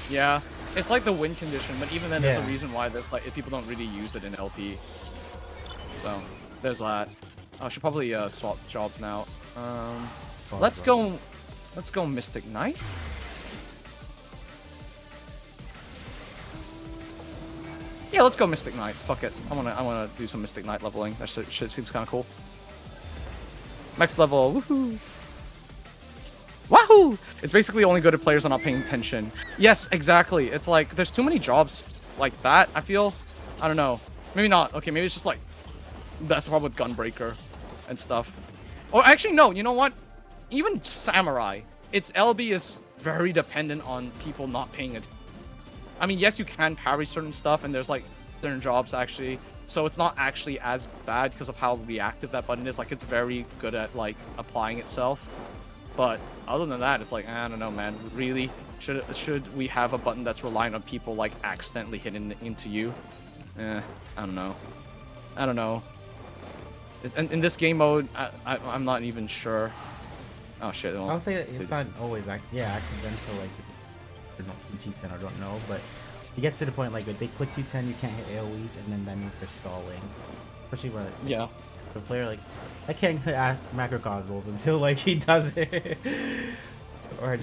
Yeah. It's like the win condition, but even then, there's a reason why there's, like, people don't really use it in LP. So, there's that. I should probably swap jobs now. Let's go Mystic Knight. Yeah, let's go Mystic Knight. Fuck it. I wanna do some Mystic Knight leveling. That shit seems kind of cool. Next level. Woohoo! Wahoo! It's basically only good at players are not paying attention. Yes, exactly. It's like there's too many jobs like that. I feel. I don't know. Maybe not. Okay, maybe it's just like that's the problem with Gunbreaker and stuff. Or actually, no. You know what? Even Samurai, its LB is very dependent on people not paying attention. I mean, yes, you can parry certain stuff, and there's like certain jobs actually. So it's not actually as bad because of how reactive that button is. Like, it's very good at like applying itself. But other than that, it's like, I don't know, man. Really, should we have a button that's relying on people like accidentally hitting into you? I don't know. I don't know. In this game mode, I'm not even sure. Oh shit. Well, I'll say that it's not always accidental, like they don't see T10 or don't know, but it gets to the point like if they click T10 you can't hit AoEs and then that means they're stalling. Especially when the player like I can't hit macrocosmos until like he does it. Or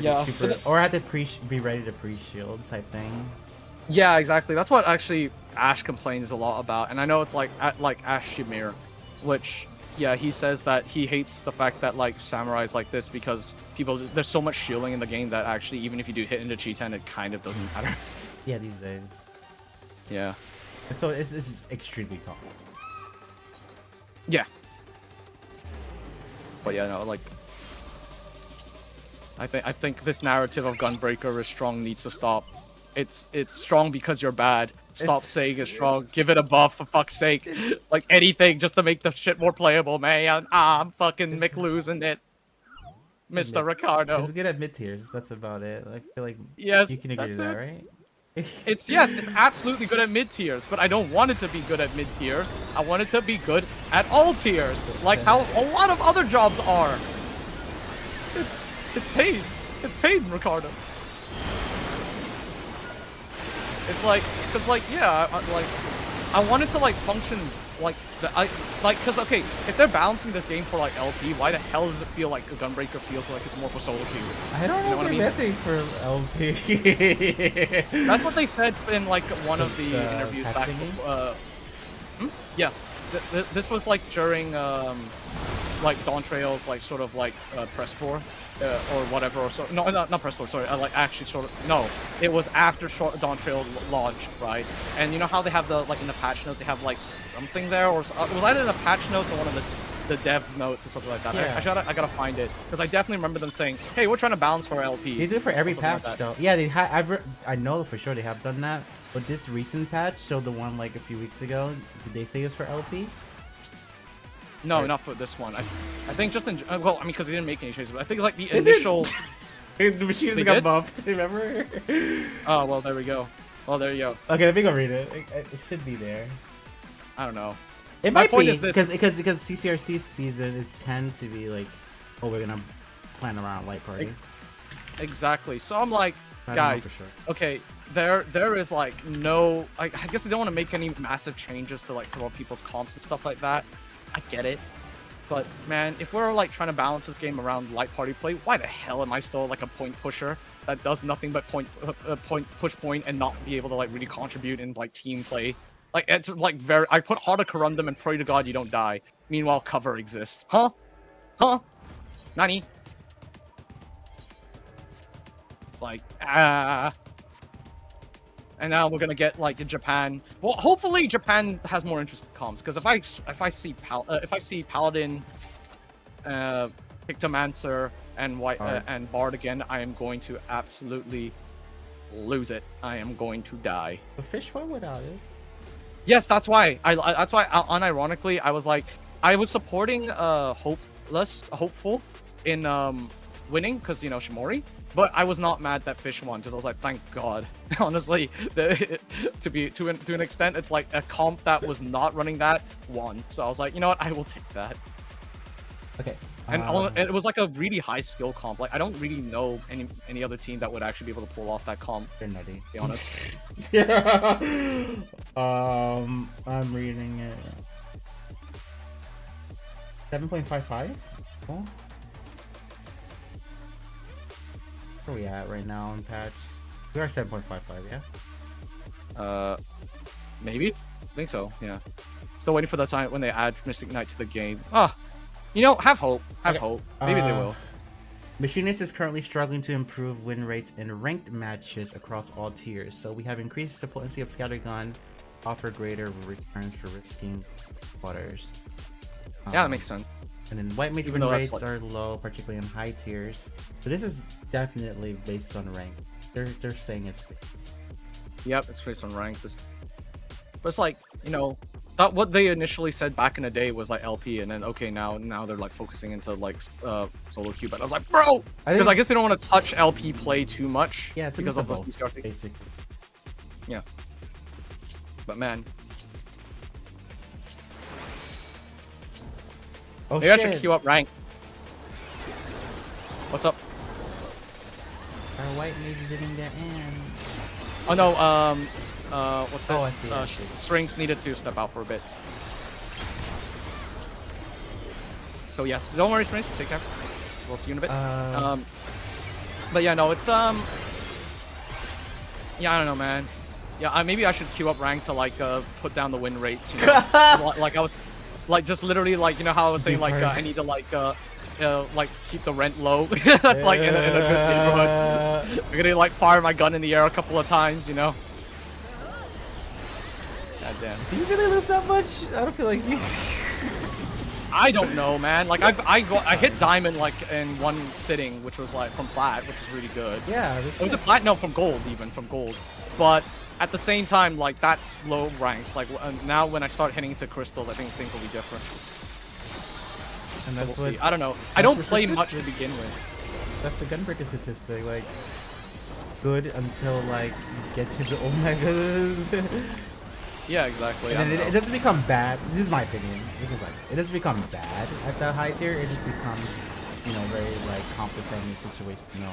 I have to be ready to pre-shield type thing. Yeah, exactly. That's what actually Ash complains a lot about, and I know it's like Ash Shamir, which he says that he hates the fact that like samurais like this because there's so much shielding in the game that actually even if you do hit into Cheetan, it kind of doesn't matter. Yeah, these days. Yeah. And so it's extremely common. Yeah. But yeah, no, like I think this narrative of Gunbreaker is strong needs to stop. It's strong because you're bad. Stop saying it's strong. Give it a buff for fuck's sake. Like anything just to make the shit more playable, man. I'm fucking losing it. Mr. Ricardo. It's good at mid tiers. That's about it. I feel like yes, you can agree to that, right? It's absolutely good at mid tiers, but I don't want it to be good at mid tiers. I want it to be good at all tiers, like how a lot of other jobs are. It's paid. It's paid, Ricardo. It's like, cause like I want it to like function like cause okay, if they're balancing the game for like LP, why the hell does it feel like a Gunbreaker feels like it's more for solo queue? I don't know, what they're messing for LP. That's what they said in like one of the interviews back. Yeah, this was like during like Dawn Trail's like sort of like press tour. Or whatever, or so. No, not press tour. Sorry, like actually sort of. No, it was after Dawn Trail launched, right? And you know how they have the like in the patch notes they have like something there, or it was either in the patch notes or one of the dev notes or something like that. Yeah. I gotta find it because I definitely remember them saying, "Hey, we're trying to balance for LP." They do it for every patch though. Yeah, they I know for sure they have done that. But this recent patch, so the one like a few weeks ago, did they say it's for LP? No, not for this one. I think just in well, I mean, because they didn't make any changes, but I think like the initial. The machines got bumped. Remember? Oh well, there we go. Well, there you go. Okay, let me go read it. It should be there. I don't know. It might be because CCRC season is tend to be like, oh, we're gonna plan around light party. Exactly. So I'm like, guys, sure. Okay, there is like no. I guess they don't want to make any massive changes to like throw people's comps and stuff like that. I get it, but man, if we're like trying to balance this game around light party play, why the hell am I still like a point pusher that does nothing but push point and not be able to like really contribute in like team play? Like it's like I put Heart of Corundum and pray to God you don't die. Meanwhile, cover exists. Huh? Nani? It's like And now we're gonna get like in Japan. Well, hopefully Japan has more interesting comms. Because if I see Paladin, Pictomancer, and and Bard again, I am going to absolutely lose it. I am going to die. The fish one without it. Yes, that's why. That's why. Unironically, I was like, I was supporting hopeful in winning because you know Shimori. But I was not mad that Fish won because I was like, thank God. Honestly, to an extent, it's like a comp that was not running that won. So I was like, you know what, I will take that. Okay. And it was like a really high skill comp. Like I don't really know any other team that would actually be able to pull off that comp. They're nutty. To be honest. Yeah. I'm reading it. 7.55. Cool. Where are we at right now in patch? We are 7.55, yeah? Maybe? I think so, yeah. Still waiting for the time when they add Mystic Knight to the game. You know, have hope. Have hope. Maybe they will. Machinist is currently struggling to improve win rates in ranked matches across all tiers, so we have increased the potency of Scattergun, offer greater returns for risking waters. Yeah, that makes sense. And then white mage win rates are low, particularly in high tiers. So this is definitely based on rank. They're saying it's. Yep, it's based on rank. But it's like, you know, That what they initially said back in the day was like LP, and then okay, now they're like focusing into like solo queue. But I was like, bro, because I guess they don't want to touch LP play too much. Yeah, it's because of the both, CCR thing. basically. Yeah. But man, Oh maybe I shit! should queue up rank. What's up? Our white mage didn't get in. Oh no, what's Oh, it? I see, I see. Strings needed to step out for a bit. So yes, don't worry, Strings. Take care. We'll see you in a bit. But yeah, no, it's yeah, I don't know, man. Yeah, maybe I should queue up rank to like put down the win rates. You know? Like I was, like just literally like you know how I was saying like I need to like keep the rent low. That's like in a good neighborhood. I'm gonna like fire my gun in the air a couple of times, you know. God damn. Do you really lose that much? I don't feel like you. I don't know, man. Like I hit diamond like in one sitting, which was like from plat, which was really good. Yeah. It was a plat, no, from gold even, from gold. But at the same time, like that's low ranks. Like now when I start hitting into crystals, I think things will be different. And So that's we'll what. see. I don't know. I don't play it's- much to begin with. That's the gunbreaker statistic. Like, good until like you get to the omegas. Yeah, exactly. And I then don't it know. doesn't become bad. This is my opinion. It doesn't become bad at the high tier. It just becomes, you know, very like complicated situation, you know,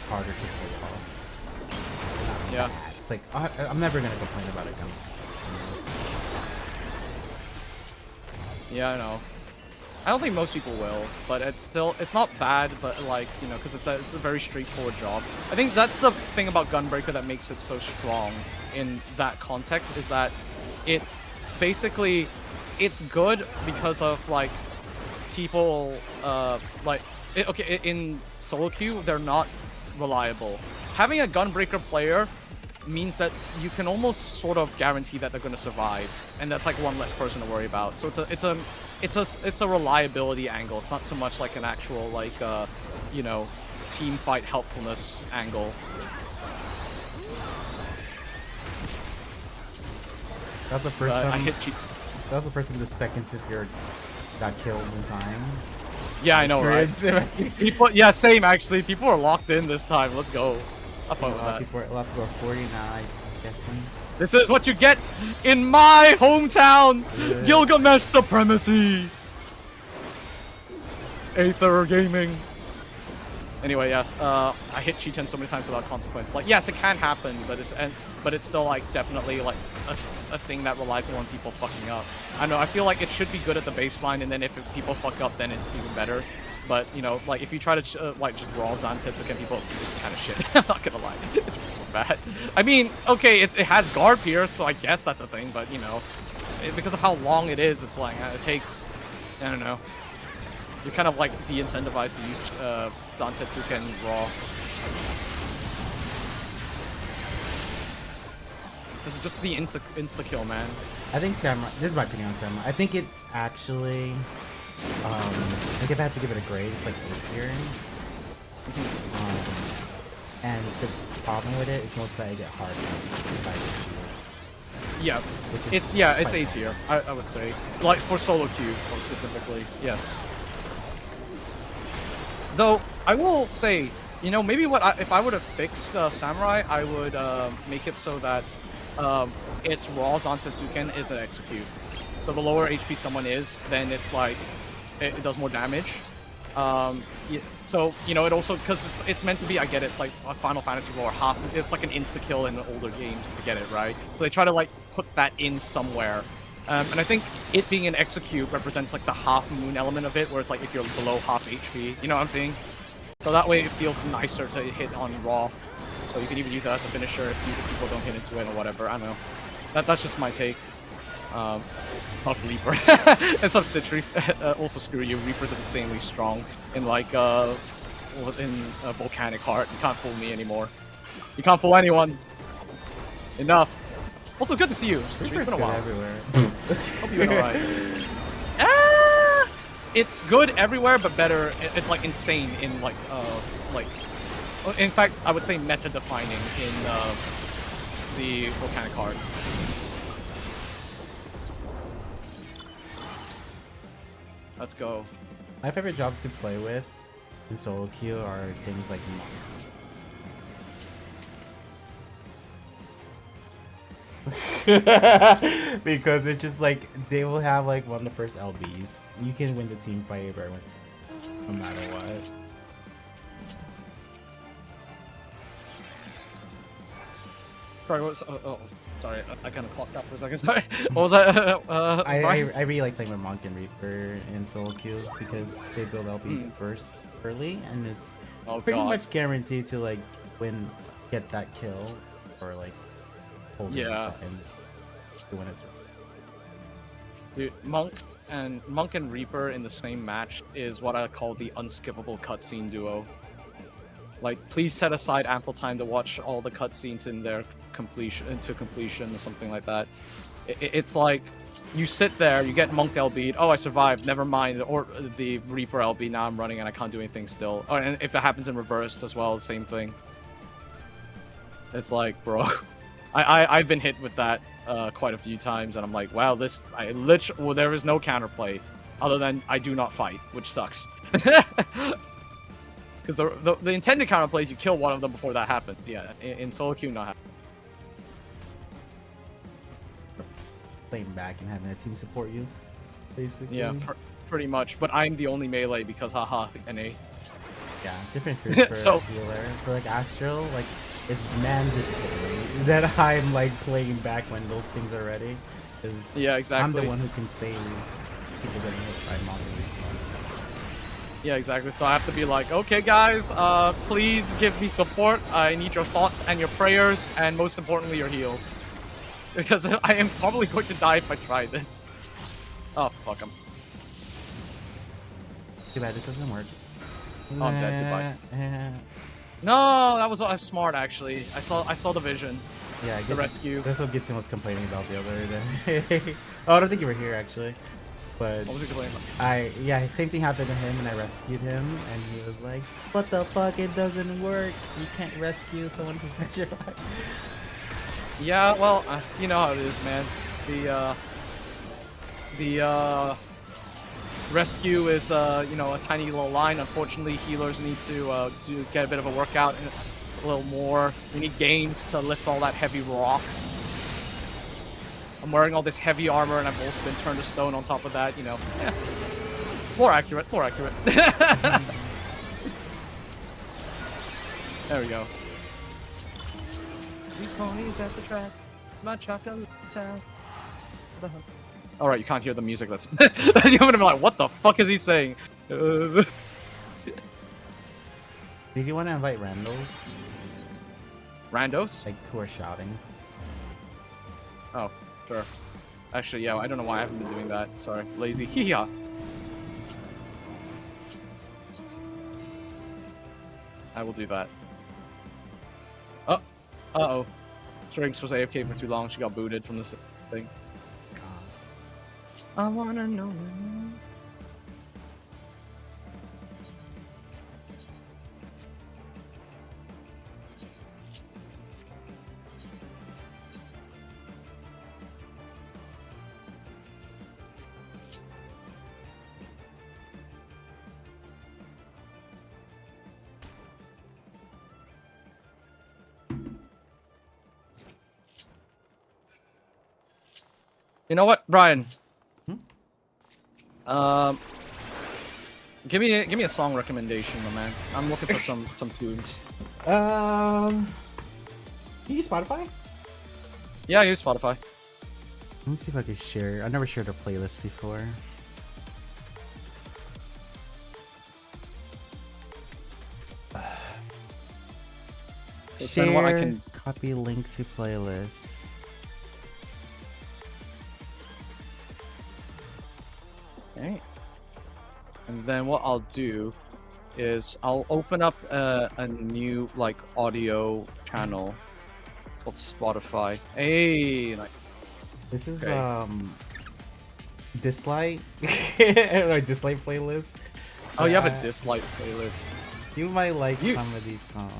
harder to pull off. Yeah. It's like I'm never gonna complain about it. Yeah, I know. I don't think most people will, but it's not bad, but like, you know, because it's a very straightforward job. I think that's the thing about Gunbreaker that makes it so strong in that context, is that it basically, it's good because of like people, in solo queue, they're not reliable. Having a Gunbreaker player means that you can almost sort of guarantee that they're going to survive, and that's like one less person to worry about. So it's a reliability angle. It's not so much like an actual like you know, team fight helpfulness angle. That's the first time. I hit cheat. That was the first time the second Sifir got killed in time. Yeah, I know, right? People, yeah, same actually. People are locked in this time. Let's go. Up on A lot that. of people are 40 now, I'm guessing. This is what you get in my hometown! Yeah. Gilgamesh supremacy! Aether Gaming. Anyway, yeah, I hit Cheetan so many times without consequence. Like, yes, it can happen, but it's still like definitely like a thing that relies more on people fucking up. I know. I feel like it should be good at the baseline, and then if people fuck up, then it's even better. But you know, like if you try to like just raw Zantetsu against people, it's kind of shit. I'm not gonna lie, it's bad. I mean, okay, it has guard pierce, so I guess that's a thing. But you know, because of how long it is, it's like it takes. I don't know. You're kind of like de-incentivized to use Zantetsu and raw. This is just the insta kill, man. I think Samurai. This is my opinion on Samurai. I think it's actually. Like if I had to give it a grade, it's like A tier. And the problem with it is mostly I get hard by the shields. Yeah, it's A tier. I would say, like for solo queue specifically, yes. Though I will say, you know, maybe if I would have fixed Samurai, I would make it so that its raw Zantetsuken is an execute. So the lower HP someone is, then it's like it does more damage. So you know, it also because it's meant to be. I get it. It's like a Final Fantasy lore. It's like an insta kill in the older games. I get it, right? So they try to like put that in somewhere. And I think it being an execute represents like the half moon element of it, where it's like if you're below half HP, you know what I'm saying? So that way it feels nicer to hit on raw. So you can even use it as a finisher if people don't hit into it or whatever. I don't know. That's just my take. Not Reaper. And some Citry. Also screw you. Reaper's insanely strong in like Volcanic Heart. You can't fool me anymore. You can't fool anyone. Enough. Also, good to see you. It's been a while. Everywhere. Hope you're doing alright. It's good everywhere, but better. It's like insane in like in fact, I would say meta-defining in the Volcanic Heart. Let's go. My favorite jobs to play with in solo queue are things like monk. Because it's just like they will have like one of the first LBs. You can win the team fight if everyone's no matter what. Sorry, what was, sorry, I kind of clocked out for a second. Sorry, what was that? I really like playing with Monk and Reaper in solo queue because they build LB first early, and it's pretty much guaranteed to like get that kill or like hold it and when it's dude, Monk and Reaper in the same match is what I call the unskippable cutscene duo. Like, please set aside ample time to watch all the cutscenes in their completion or something like that. It's like you sit there, you get Monk LB'd, oh I survived, never mind, or the Reaper LB, now I'm running and I can't do anything still. Oh, and if it happens in reverse as well, the same thing. It's like, bro, I've been hit with that quite a few times, and I'm like, wow, well, there is no counterplay other than I do not fight, which sucks. Because the intended counterplay is you kill one of them before that happens. Yeah, in solo queue, not happen. playing back and having a team support you, basically. Yeah, pretty much. But I'm the only melee because haha, NA. Yeah, different experience for So- a healer. For like Astro, like it's mandatory that I'm like playing back when those things are ready. Cause Yeah, exactly. I'm the one who can save people getting hit by monsters. Yeah, exactly. So I have to be like, okay, guys, please give me support. I need your thoughts and your prayers, and most importantly, your heals. Because I am probably going to die if I try this. Oh, fuck him. Too bad this doesn't work. Oh, I'm dead. Goodbye. No, that was smart actually. I saw the vision. Yeah, The rescue. That's what Gitsin was complaining about the other day. Oh, I don't think you were here actually. But What was he complaining about? yeah, same thing happened to him, and I rescued him, and he was like, "What the fuck? It doesn't work. You can't rescue someone who's petrified." Yeah, well, you know how it is, man. The rescue is you know, a tiny little line. Unfortunately, healers need to get a bit of a workout and a little more. We need gains to lift all that heavy rock. I'm wearing all this heavy armor, and I've also been turned to stone on top of that. You know, yeah. More accurate. More accurate. There we go. Ponies at the track. It's my chocolate town. All right, you can't hear the music. That's you're gonna be like, what the fuck is he saying? Did you want to invite randos? Randos? Like who are shouting? Oh, sure. Actually, yeah, I don't know why I haven't been doing that. Sorry, lazy. Hee-ha. I will do that. Oh, uh-oh. Strings was AFK for too long. She got booted from this thing. I wanna know. You know what, Brian? Give me a song recommendation, my man. I'm looking for some tunes. Can you use Spotify? Yeah, I use Spotify. Let me see if I can share. I've never shared a playlist before. Then what I Share, can- copy link to playlist. Okay. And then what I'll do is I'll open up a new like audio channel called Spotify. Hey, like, This is Okay. dislike or dislike playlist. oh, you have a that dislike playlist. You might like You- some of these songs.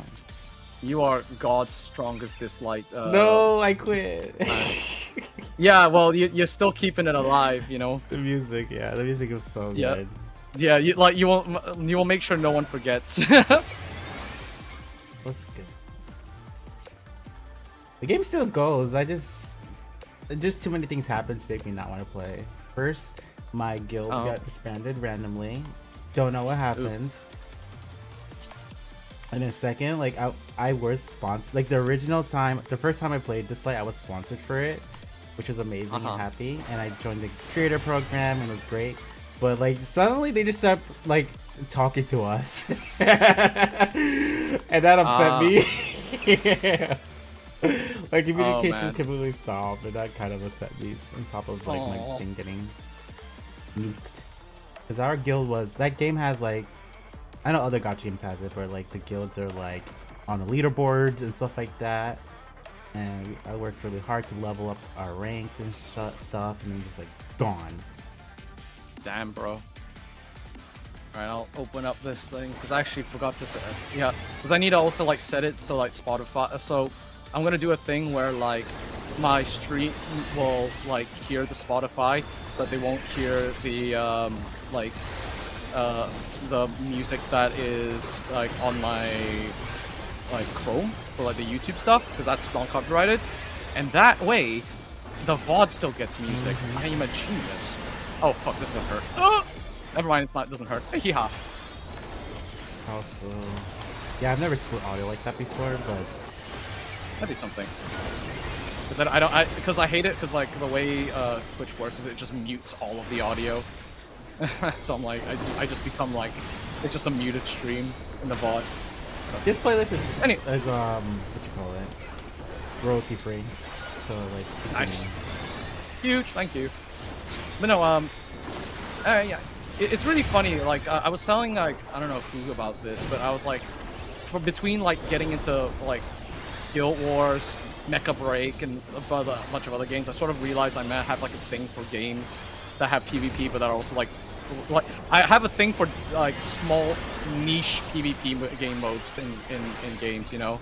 You are God's strongest dislike. No, I quit. Yeah, well, you're still keeping it alive, you know. The music, yeah, the music was so Yeah. good. Yeah, you will make sure no one forgets. What's good? The game still goes. Just too many things happened to make me not want to play. First, my guild got disbanded randomly. Don't know what happened. And then second, like I was sponsored. Like the first time I played Dislike, I was sponsored for it, which was amazing and happy. And I joined the creator program and it was great. But like suddenly they just started like talking to us, and that upset me. Yeah. Like communication completely stopped, and that kind of upset me. On top of like my thing getting nuked, because our guild that game has like, I know other gacha games has it, but like the guilds are like on the leaderboards and stuff like that. And I worked really hard to level up our rank and stuff, and then just like gone. Damn, bro. Alright, I'll open up this thing because I actually forgot to set it. Yeah, because I need to also like set it to like Spotify. So I'm gonna do a thing where like my stream will like hear the Spotify, but they won't hear the the music that is like on my like Chrome for like the YouTube stuff, because that's non-copyrighted. And that way, the VOD still gets music. I am a genius. Oh fuck, this is gonna hurt. Oh! Never mind, it doesn't hurt. Hee-ha. Also, yeah, I've never split audio like that before, but That'd be something. But then because I hate it, because like the way Twitch works is it just mutes all of the audio. So I'm like, I just become like, it's just a muted stream in the VOD. This playlist is what you call it, royalty free. So like, nice, huge, thank you. But no, yeah, it's really funny. Like I was telling like I don't know who about this, but I was like, between like getting into like Guild Wars, Mecha Break, and a bunch of other games, I sort of realized I might have like a thing for games that have PvP, but that are also like I have a thing for like small niche PvP game modes in games, you know.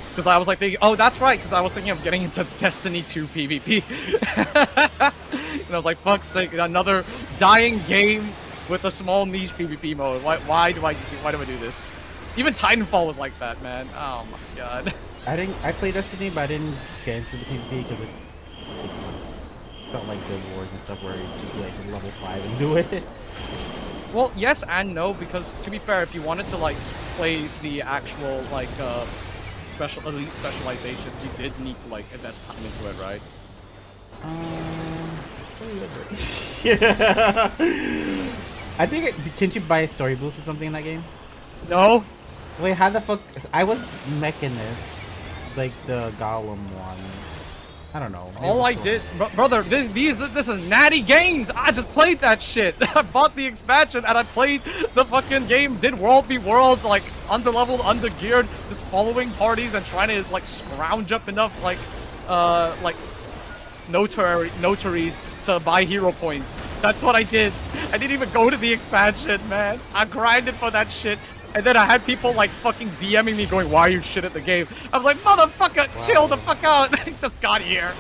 Because I was like thinking, oh, that's right, because I was thinking of getting into Destiny 2 PvP. And I was like, fuck's sake, another dying game with a small niche PvP mode. Why do I do this? Even Titanfall was like that, man. Oh my god. I played Destiny, but I didn't get into the PvP because it felt like Guild Wars and stuff where you just be like level 5 and do it. Well, yes and no, because to be fair, if you wanted to like play the actual like elite specializations, you did need to like invest time into it, right? Yeah. I think can't you buy story boosts or something in that game? No. Wait, how the fuck? I was Mechanist, like the Golem one. I don't know. All I did, brother, this is natty games. I just played that shit. I bought the expansion and I played the fucking game. Did world be world, like underleveled, undergeared, just following parties and trying to like scrounge up enough like notaries to buy hero points. That's what I did. I didn't even go to the expansion, man. I grinded for that shit. And then I had people like fucking DMing me going, why are you shit at the game? I was like, motherfucker, chill the fuck out. I just got here.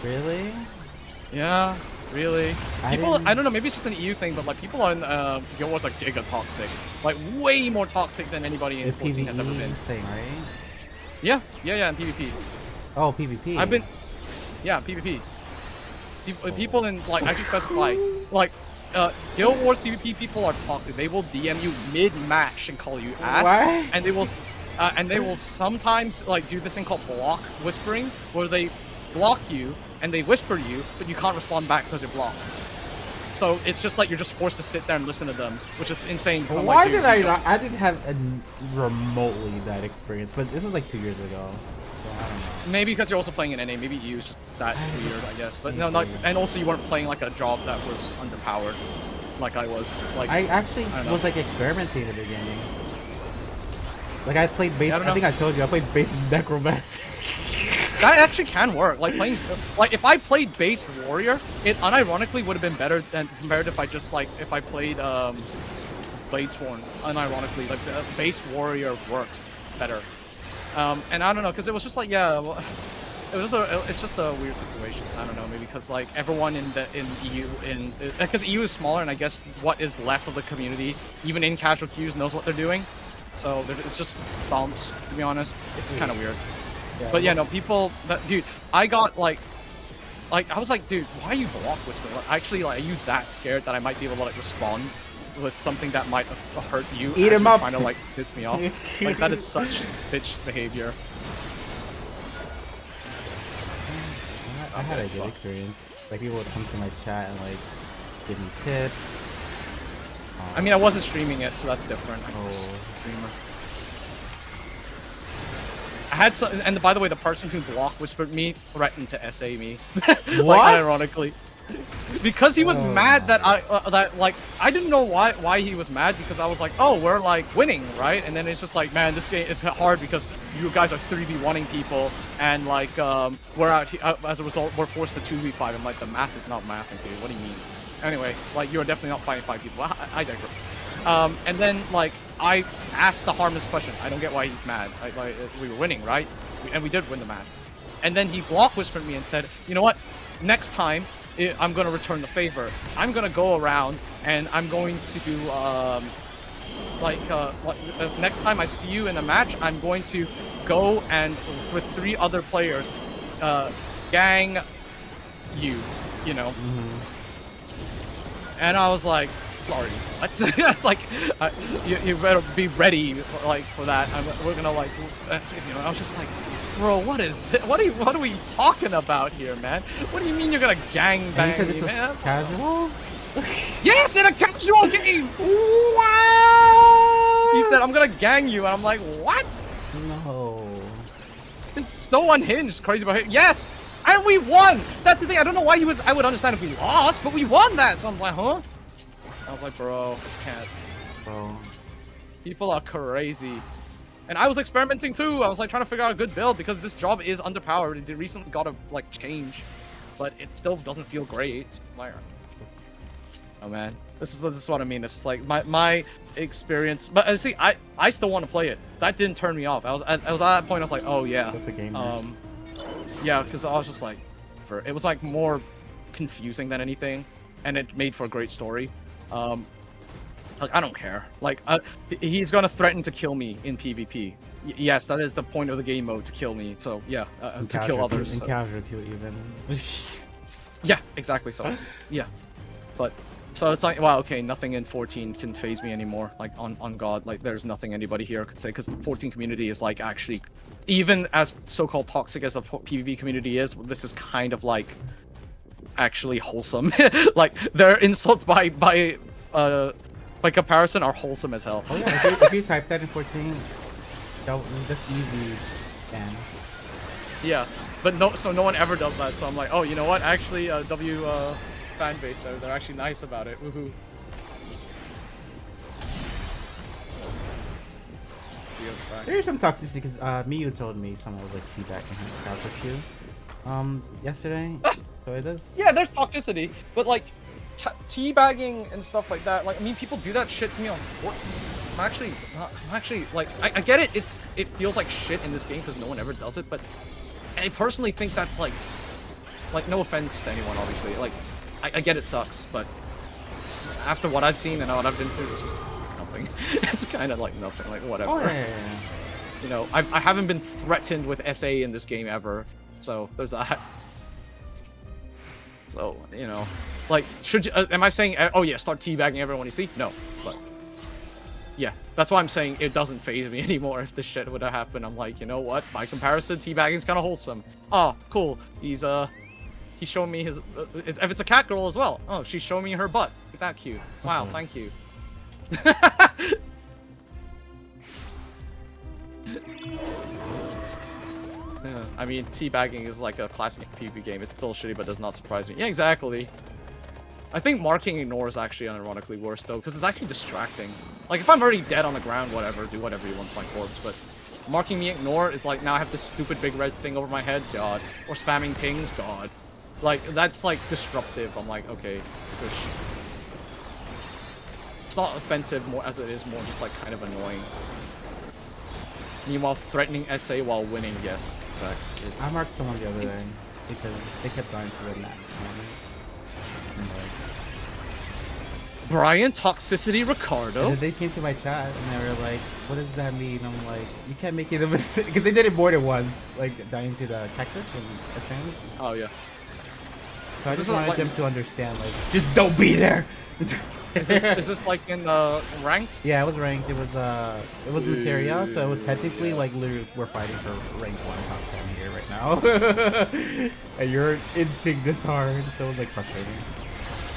Really? Yeah, really. People, I don't know, maybe it's just an EU thing, but like people on Guild Wars are giga toxic. Like way more toxic than anybody in 14 has ever been. Same, right? Yeah, in PvP. Oh, PvP. Yeah, PvP. People in, like, I should specify, like, Guild Wars PvP people are toxic. They will DM you mid-match and call you ass. What? And they will sometimes like do this thing called block whispering, where they block you and they whisper you, but you can't respond back because you're blocked. So it's just like you're just forced to sit there and listen to them, which is insane. Why did I not? I didn't have remotely that experience, but this was like 2 years ago. So I don't know. Maybe because you're also playing an NA, maybe you was just that weird, I guess. But no, like, and also you weren't playing like a job that was underpowered, like I was. Like I actually was like experimenting at the beginning. Like I played base. I think I told you I played base Necromancer. That actually can work. Like playing, like if I played base warrior, it unironically would have been better than compared if I just like if I played Bladesworn. Unironically, like the base warrior works. better. And I don't know, because it was just like, yeah, well, it's just a weird situation. I don't know, maybe because like everyone in EU because EU is smaller, and I guess what is left of the community, even in casual queues, knows what they're doing. So it's just bumps, to be honest. It's kind of weird. Yeah, But yeah, no, people, dude, I got like I was like, dude, why are you block whispering? Like, actually, like, are you that scared that I might be able to like respond with something that might hurt you? Eat him up. Trying to like piss me off. Like that is such bitch behavior. I had a good experience. Like people would come to my chat and like give me tips. I mean, I wasn't streaming it, so that's different. I had some, and by the way, the person who block whispered me threatened to SA me. What? Like, ironically, because he was mad that I didn't know why he was mad, because I was like, oh, we're like winning, right? And then it's just like, man, this game it's hard because you guys are 3v1ing people, and like we're out here, as a result we're forced to 2v5. I'm like, the math is not mathing, dude. What do you mean? Anyway, like, you're definitely not fighting 5 people. I digress. And then like I asked the harmless question. I don't get why he's mad. We were winning, right? And we did win the match. And then he block whispered me and said, you know what? Next time, I'm gonna return the favor. I'm gonna go around and I'm going to do next time I see you in a match, I'm going to go and with 3 other players, gang you know. And I was like, sorry, that's like, you better be ready like for that. We're gonna like, you know. I was just like, bro, what is this? What are we talking about here, man? What do you mean you're gonna gang bang? And you said this me, man? was casual? Yes, in a casual game. What? He said, I'm gonna gang you, and I'm like, what? No. It's so unhinged, crazy about it. Yes, and we won. That's the thing. I don't know why I would understand if we lost, but we won that. So I'm like, huh? I was like, bro, I can't. Bro. People are crazy. And I was experimenting too. I was like trying to figure out a good build because this job is underpowered. It recently got a like change, but it still doesn't feel great. Like, oh man, this is what I mean. This is like my experience. But see, I still want to play it. That didn't turn me off. I was at that point. I was like, oh yeah. That's a game. Yeah, because I was just like, it was like more confusing than anything, and it made for a great story. Like, I don't care. Like, he's gonna threaten to kill me in PvP. Yes, that is the point of the game mode, to kill me. So yeah, to kill others. And casual kill even. Yeah, exactly. So yeah, but so it's like, wow, okay, nothing in 14 can phase me anymore. Like on God, like there's nothing anybody here could say, because the 14 community is like actually, even as so-called toxic as the PvP community is, this is kind of like actually wholesome. Like their insults by comparison are wholesome as hell. Oh yeah, if you type that in 14, that's easy, man. Yeah, but no one ever does that. So I'm like, oh, you know what? Actually, W fan base, they're actually nice about it. Woohoo. There's some toxicity because Miyu told me someone was like teabagging him casual queue yesterday. So it does. Yeah, there's toxicity, but like teabagging and stuff like that. Like, I mean, people do that shit to me on Fortnite. I'm actually like, I get it. It feels like shit in this game because no one ever does it, but I personally think that's like no offense to anyone, obviously. Like, I get it sucks, but after what I've seen and what I've been through, it's just nothing. It's kind of like nothing, like whatever. Oh, yeah. You know, I haven't been threatened with SA in this game ever, so there's that. So, you know, like, should you, am I saying, oh yeah, start teabagging everyone you see? No, but yeah, that's why I'm saying it doesn't faze me anymore. If this shit would have happened, I'm like, you know what? By comparison, teabagging is kind of wholesome. Oh, cool. He's showing me his. If it's a cat girl as well. Oh, she's showing me her butt. Look at that cute. Wow, thank you. Yeah, I mean, teabagging is like a classic PvP game. It's still shitty, but does not surprise me. Yeah, exactly. I think marking ignore is actually unironically worse though, because it's actually distracting. Like, if I'm already dead on the ground, whatever, do whatever you want to my corpse, but marking me ignore is like, now I have this stupid big red thing over my head, god. Or spamming pings, god. Like, that's like disruptive. I'm like, okay, push. It's not offensive more as it is more just like kind of annoying. Meanwhile, threatening SA while winning. Yes, exactly. I marked someone the other day because they kept dying to the net. Brian Toxicity Ricardo. And they came to my chat and they were like, "What does that mean?" I'm like, "You can't make it a mistake," because they did it more than once, like dying to the cactus and Asans. Oh yeah. So I just wanted them to understand, like, just don't be there. Is this like in ranked? Yeah, it was ranked. It was materia, so it was technically like literally we're fighting for rank 1 top 10 here right now. And you're inting this hard, so it was like frustrating.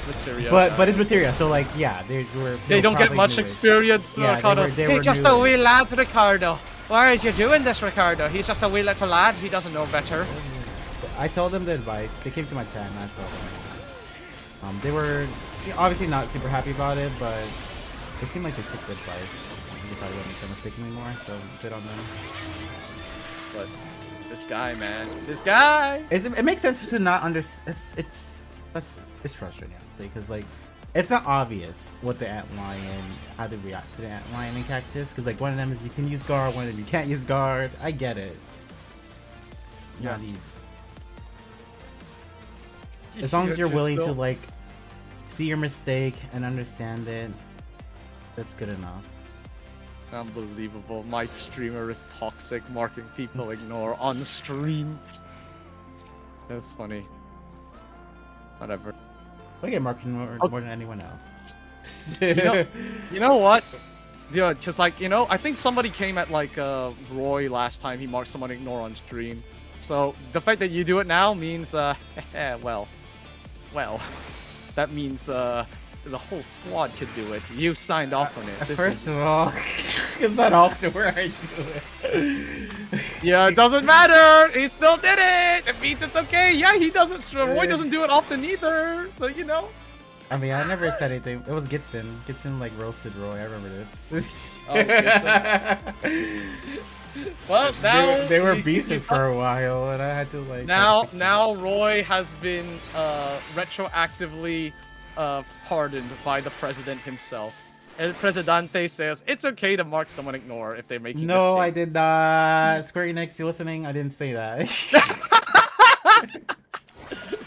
Materia. But it's materia, so like yeah, they don't get much experience, yeah, Ricardo. He's just a wee lad, Ricardo. Why are you doing this, Ricardo? He's just a wee little lad. He doesn't know better. I told them the advice. They came to my chat and I told them. They were obviously not super happy about it, but it seemed like they took the advice. They probably won't make that mistake anymore, so good on them. But this guy, man, this guy. It makes sense to not understand. It's frustrating actually, because like it's not obvious what the antlion, how to react to the antlion and cactus, because like one of them is you can use guard, one of them you can't use guard. I get it. It's not easy. As long as you're willing to like see your mistake and understand it, that's good enough. Unbelievable. My streamer is toxic, marking people ignore on stream. That's funny. Whatever. I get marking more than anyone else. You know what? Yeah, just like, you know, I think somebody came at like Roy last time. He marked someone ignore on stream. So the fact that you do it now means, well, that means the whole squad could do it. You signed off on it. First of all, it's not often where I do it. Yeah, it doesn't matter. He still did it. It means it's okay. Yeah, he doesn't. Roy doesn't do it often either. So you know. I mean, I never said anything. It was Gitson. Gitson like roasted Roy. I remember this. Oh, Gitson. Well, now they were beefing for a while, and I had to like. Now Roy has been retroactively pardoned by the president himself. El Presidente says it's okay to mark someone ignore if they're making. No, I did not. Square Enix, you listening? I didn't say that.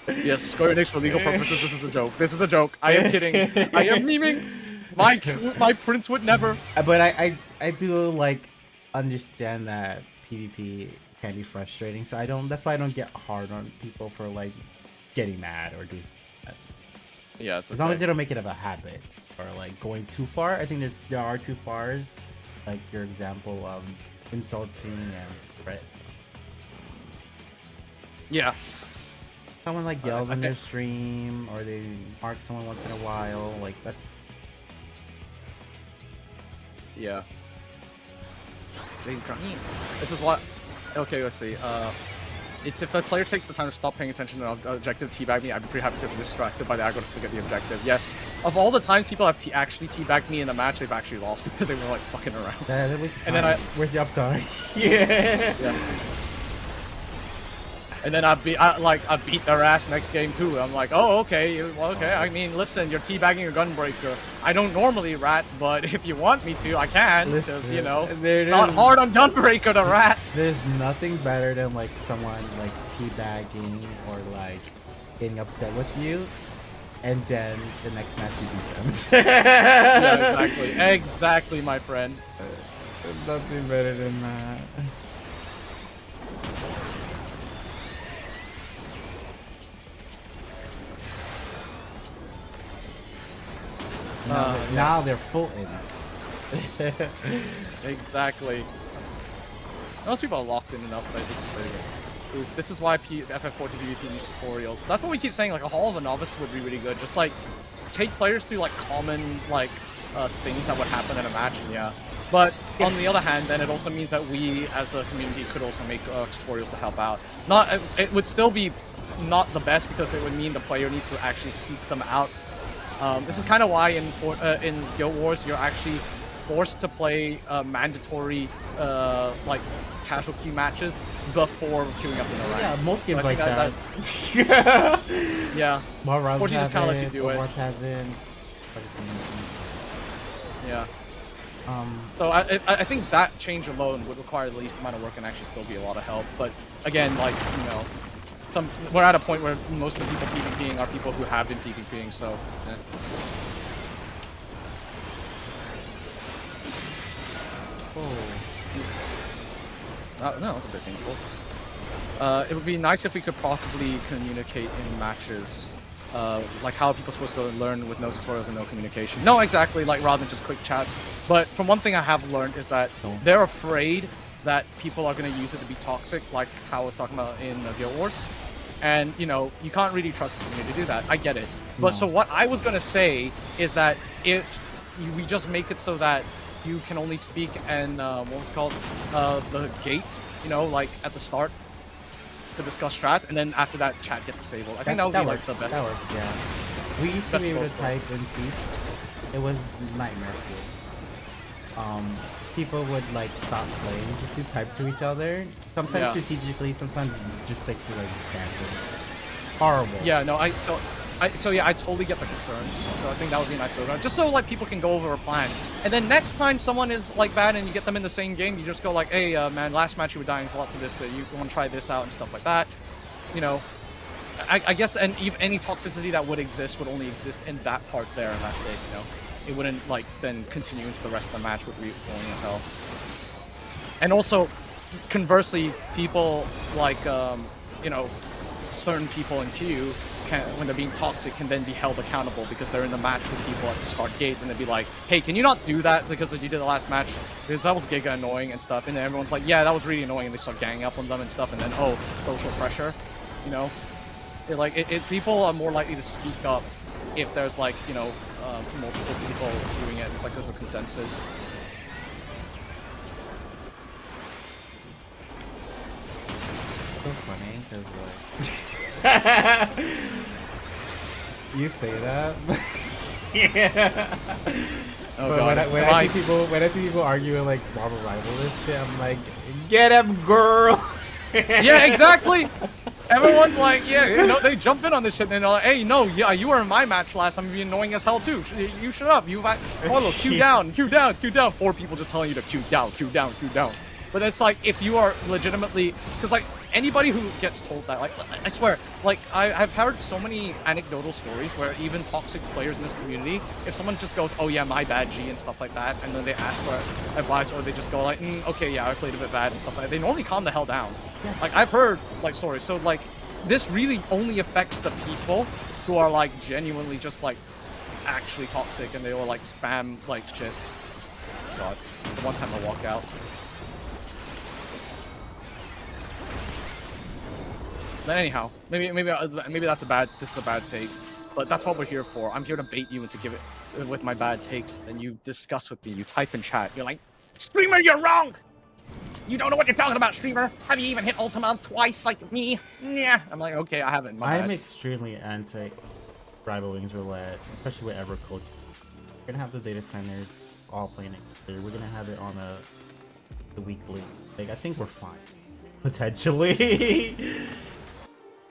Yes, Square Enix for legal purposes. This is a joke. This is a joke. I am kidding. I am memeing. My prince would never. But I do like understand that PvP can be frustrating, so that's why I don't get hard on people for like getting mad or doing that. Yeah, as long as they don't make it of a habit or like going too far. I think there are too fars, like your example of insulting and threats. Yeah. Someone like yells on their stream, or they mark someone once in a while, like that's. Yeah. This is what. Okay, let's see. If the player takes the time to stop paying attention to the objective, teabag me, I'd be pretty happy because I'm distracted by the aggro to forget the objective. Yes. Of all the times people have actually teabagged me in a match, they've actually lost because they were like fucking around. That wastes time. And then where's the uptime? Yeah. And then I beat their ass next game too. I'm like, oh, okay, well, okay. I mean, listen, you're teabagging a gunbreaker. I don't normally rat, but if you want me to, I can. Because, you know, not hard on gunbreaker to rat. There's nothing better than like someone like teabagging or like getting upset with you, and then the next match you beat them. Yeah, exactly. Exactly, my friend. There's nothing better than that. Now they're full ins. Exactly. Most people are locked in enough that they can play it. Oof, this is why FF14 PvP needs tutorials. That's what we keep saying, like a Hall of a Novice would be really good. Just like take players through like common like things that would happen in a match, and yeah. But on the other hand, then it also means that we as the community could also make tutorials to help out. It would still be not the best because it would mean the player needs to actually seek them out. This is kind of why in Guild Wars you're actually forced to play mandatory like casualty matches before queuing up in the rank. Yeah, most games like that. Yeah. 14 just kind of lets you do it. Overwatch hasn't. Yeah. So I think that change alone would require the least amount of work and actually still be a lot of help. But again, like, you know, we're at a point where most of the people PvPing are people who have been PvPing, so no, that's a bit painful. It would be nice if we could properly communicate in matches. Like, how are people supposed to learn with no tutorials and no communication? No, exactly, like, rather than just quick chats. But from one thing I have learned is that they're afraid that people are going to use it to be toxic, like how I was talking about in Guild Wars. And, you know, you can't really trust the community to do that. I get it. But so what I was going to say is that we just make it so that you can only speak and, what was it called? The gate, you know, like, at the start to discuss strats, and then after that, chat gets disabled. I think that would be, like, the best. That works, yeah. We used to be able to type in Feast. It was nightmare fuel. People would, like, stop playing just to type to each other. Sometimes strategically, sometimes just, like, to, like, banter. Horrible. Yeah, no, so yeah, I totally get the concerns. So I think that would be a nice program. Just so, like, people can go over a plan. And then next time someone is, like, bad and you get them in the same game, you just go like, hey, man, last match you were dying a lot to this, you want to try this out and stuff like that. You know, I guess any toxicity that would exist would only exist in that part there, and that's it, you know. It wouldn't, like, then continue into the rest of the match with boring as hell. And also, conversely, people like, you know, certain people in queue, when they're being toxic, can then be held accountable because they're in the match with people at the start gates, and they'd be like, hey, can you not do that because you did the last match? Because that was giga annoying and stuff. And then everyone's like, yeah, that was really annoying, and they start ganging up on them and stuff, and then, oh, social pressure, you know? People are more likely to speak up if there's, like, you know, multiple people doing it. It's like there's a consensus. So funny, because, like... you say that? Yeah. Oh, but God. when I see people arguing, like, Marvel Rival this shit, I'm like, get him, girl! Yeah, exactly! Everyone's like, yeah, you know, they jump in on this shit, and they're like, hey, no, yeah, you were in my match last time, you're annoying as hell too. You shut up, follow, Q down, Q down, Q down. 4 people just telling you to Q down, Q down, Q down. But it's like, if you are legitimately, because, like, anybody who gets told that, like, I swear, like, I've heard so many anecdotal stories where even toxic players in this community, if someone just goes, oh yeah, my bad, G, and stuff like that, and then they ask for advice, or they just go like, okay, yeah, I played a bit bad and stuff like that, they normally calm the hell down. Like, I've heard, like, stories. So, like, this really only affects the people who are, like, genuinely just, like, actually toxic, and they will, like, spam, like, shit. God, the one time I walked out. But anyhow, maybe this is a bad take, but that's what we're here for. I'm here to bait you into give it with my bad takes, and you discuss with me. You type in chat. You're like, streamer, you're wrong. You don't know what you're talking about, streamer. Have you even hit Ultima twice like me? Yeah. I'm like, okay, I haven't. I'm extremely anti Rival Wings Roulette, especially with Evercold. We're gonna have the data centers all playing it. We're gonna have it on the weekly. Like, I think we're fine, potentially.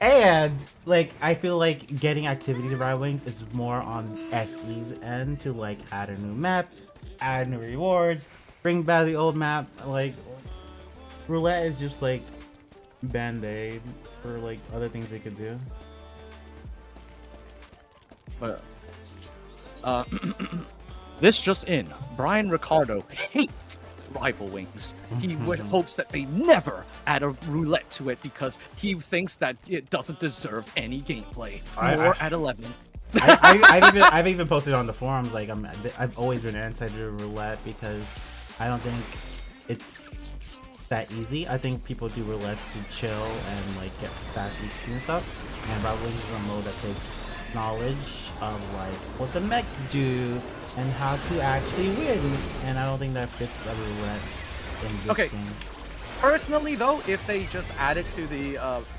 And, like, I feel like getting activity to Rival Wings is more on SE's end to, like, add a new map, add new rewards, bring back the old map. Like, Roulette is just, like, band-aid for, like, other things they could do. But, this just in. Brian Ricardo hates Rival Wings. He hopes that they never add a roulette to it because he thinks that it doesn't deserve any gameplay. More at 11. I've even posted on the forums, like, I've always been anti roulette because I don't think it's that easy. I think people do roulettes to chill and, like, get fast XP and stuff. And Rival Wings is a mode that takes knowledge of, like, what the mechs do and how to actually win, and I don't think that fits a roulette in this game. Personally, though, if they just add it to the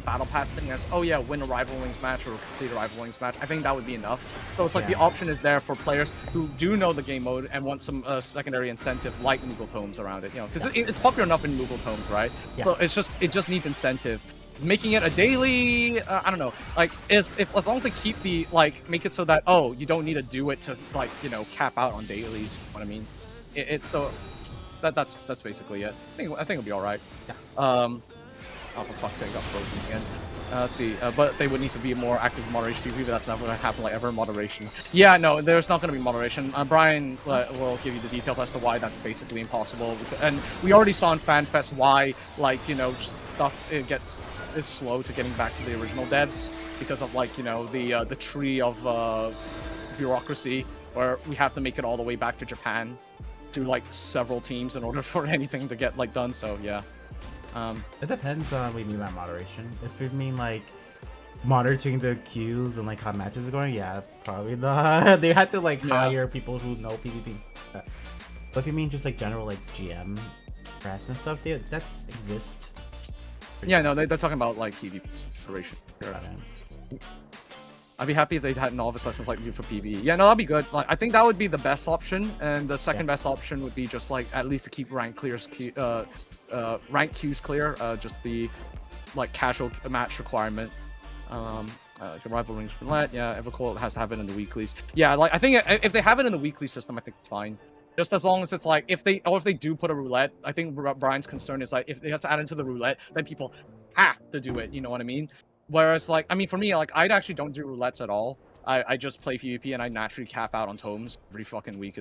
battle pass thing as, oh yeah, win a Rival Wings match or complete a Rival Wings match, I think that would be enough. So it's like the option is there for players who do know the game mode and want some secondary incentive like Moogle Tomes around it, you know, because it's popular enough in Moogle Tomes, right? Yeah. So it just needs incentive. Making it a daily, I don't know, like, as long as they keep the, like, make it so that, oh, you don't need to do it to, like, you know, cap out on dailies, you know what I mean? it's so that's basically it. I think it'll be all right. Yeah. Oh, for fuck's sake, got frozen again. Let's see, but they would need to be more active in moderation PvP, but that's not going to happen like ever. Moderation. Yeah, no, there's not going to be moderation. Brian will give you the details as to why that's basically impossible. And we already saw in FanFest why, like, you know, stuff is slow to getting back to the original devs because of, like, you know, the tree of bureaucracy where we have to make it all the way back to Japan to like several teams in order for anything to get like done. So yeah. It depends on what you mean by moderation. If you mean like monitoring the queues and like how matches are going, yeah, probably not. They had to like hire people who know PvP. But if you mean just like general like GM harassment stuff, that exists. Yeah, no, they're talking about like PvP moderation. I'd be happy if they had novice lessons like you for PvE. Yeah, no, that'd be good. Like, I think that would be the best option, and the second best option would be just like at least to keep rank queues clear. Just the like casual match requirement. Rival rings roulette. Yeah, Evercold has to have it in the weeklies. Yeah, like I think if they have it in the weekly system, I think it's fine. Just as long as it's like if they do put a roulette, I think Brian's concern is like if they have to add into the roulette, then people have to do it. You know what I mean? Whereas, like, I mean, for me, like, I actually don't do roulettes at all. I just play PvP and I naturally cap out on tomes every fucking week.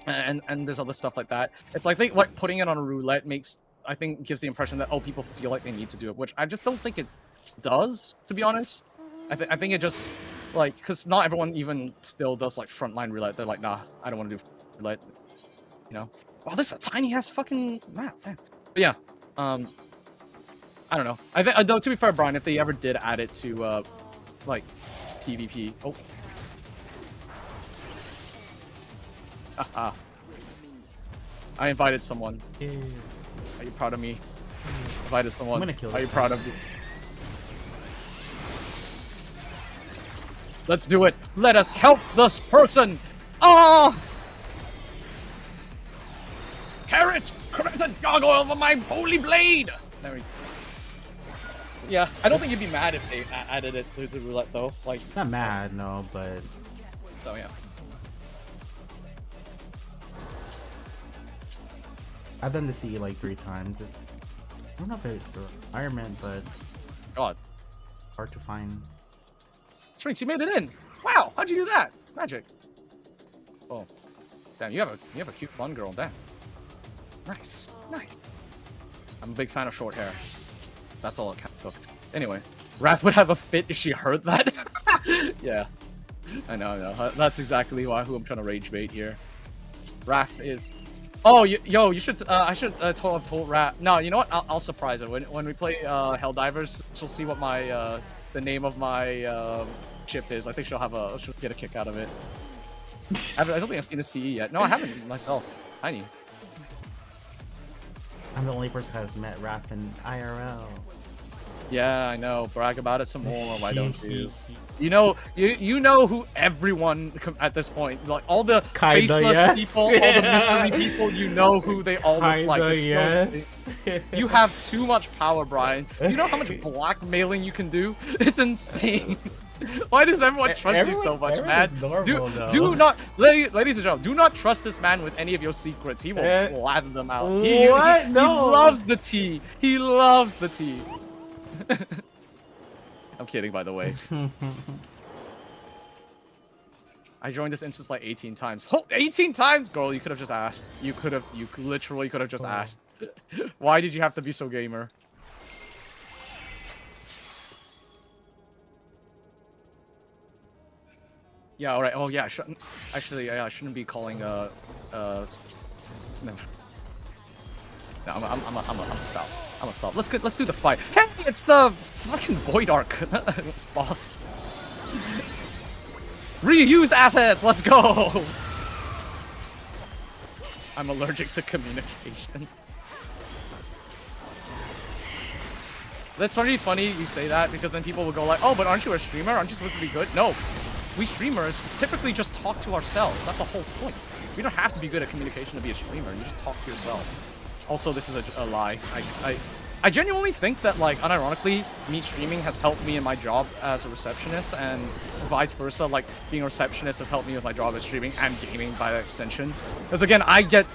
And there's other stuff like that. It's like putting it on a roulette I think gives the impression that, oh, people feel like they need to do it, which I just don't think it does, to be honest. I think it just, like, because not everyone even still does, like, frontline roulette. They're like, nah, I don't want to do roulette. You know? Wow, this is a tiny-ass fucking map. Damn. But yeah, I don't know. I think, though, to be fair, Brian, if they ever did add it to, like, PvP. Oh. Haha. I invited someone. Yeah. Are you proud of me? Invited someone. I'm gonna kill this. Are you proud of me? Let's do it. Let us help this person. Oh! Carrot! Crimson gargoyle over my holy blade! There we go. Yeah, I don't think you'd be mad if they added it to the roulette, though. Like, not mad, no, but so yeah. I've done the CE like 3 times. I don't know if it's a requirement, but God, hard to find. Shrinks, you made it in. Wow, how'd you do that? Magic. Oh, damn, you have a cute blonde girl. Damn. Nice, nice. I'm a big fan of short hair. That's all it took. Anyway, Raph would have a fit if she heard that. Yeah, I know. That's exactly who I'm trying to rage bait here. Raph is. Oh, yo, you should. I should have told Raph. No, you know what? I'll surprise her when we play Helldivers. She'll see what my the name of my chip is. I think she'll get a kick out of it. I don't think I've seen a CE yet. No, I haven't myself. Tiny. I'm the only person who has met Raph in IRL. Yeah, I know. Brag about it some more. Why don't you? You know who everyone at this point, like all the faceless people, all the mystery people. You know who they all look like. It's you have too much power, Brian. Do you know how much blackmailing you can do? It's insane. Why does everyone trust you so much, man? Do not, ladies and gentlemen, do not trust this man with any of your secrets. He will lather them out. No. He loves the tea. He loves the tea. I'm kidding, by the way. I joined this instance like 18 times. Oh, 18 times? Girl, you could have just asked. You literally could have just asked. Why did you have to be so gamer? Yeah, alright. Oh yeah, I shouldn't be calling no. No, I'm gonna stop. Let's do the fight. Hey, it's the fucking Void Arc boss. Reused assets. Let's go. I'm allergic to communication. That's really funny you say that because then people will go like, oh, but aren't you a streamer? Aren't you supposed to be good? No, we streamers typically just talk to ourselves. That's the whole point. We don't have to be good at communication to be a streamer. You just talk to yourself. Also, this is a lie. I genuinely think that, like, unironically, me streaming has helped me in my job as a receptionist, and vice versa. Like, being a receptionist has helped me with my job as streaming and gaming by extension. Because again, I get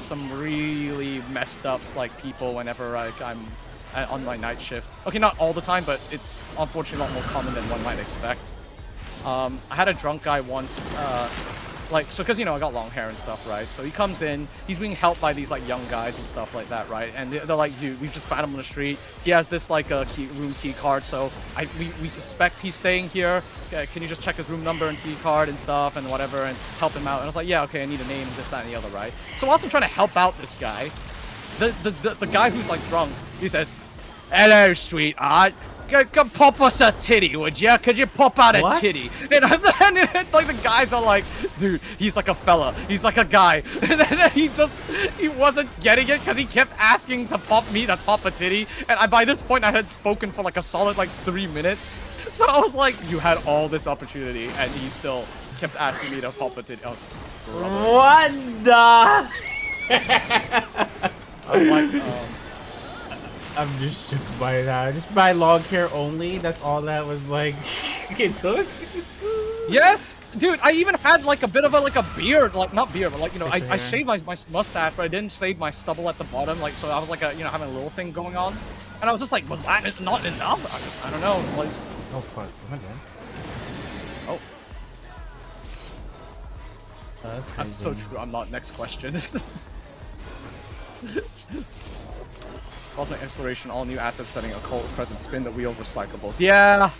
some really messed up like people whenever I'm on my night shift. Okay, not all the time, but it's unfortunately a lot more common than one might expect. I had a drunk guy once. Like, so, because, you know, I got long hair and stuff, right? So he comes in, he's being helped by these, like, young guys and stuff like that, right? And they're like, dude, we just found him on the street. He has this, like, room key card, so we suspect he's staying here. Can you just check his room number and key card and stuff and whatever and help him out? And I was like, yeah, okay, I need a name, this, that, and the other, right? So whilst I'm trying to help out this guy, the guy who's, like, drunk, he says, hello, sweetheart. Come pop us a titty, would ya? Could you pop out a titty? And like the guys are like, dude, he's like a fella. He's like a guy. And then he wasn't getting it because he kept asking to pop a titty. And by this point, I had spoken for like a solid like 3 minutes. So I was like, you had all this opportunity, and he still kept asking me to pop a titty. Oh, what the? I'm like, I'm just shook by that. Just by long hair only. That's all that was like. It took. Yes, dude. I even had like a bit of a beard, like not beard, but like, you know, I shaved my mustache, but I didn't shave my stubble at the bottom, like, so I was like having a little thing going on, and I was just like, was that not enough? I don't know. Like, oh fuck, am I dead? Oh. That's crazy. That's so true. I'm not. Next question. Cosmic Exploration, all new assets setting, occult present, spin the wheel, recyclables. Yeah!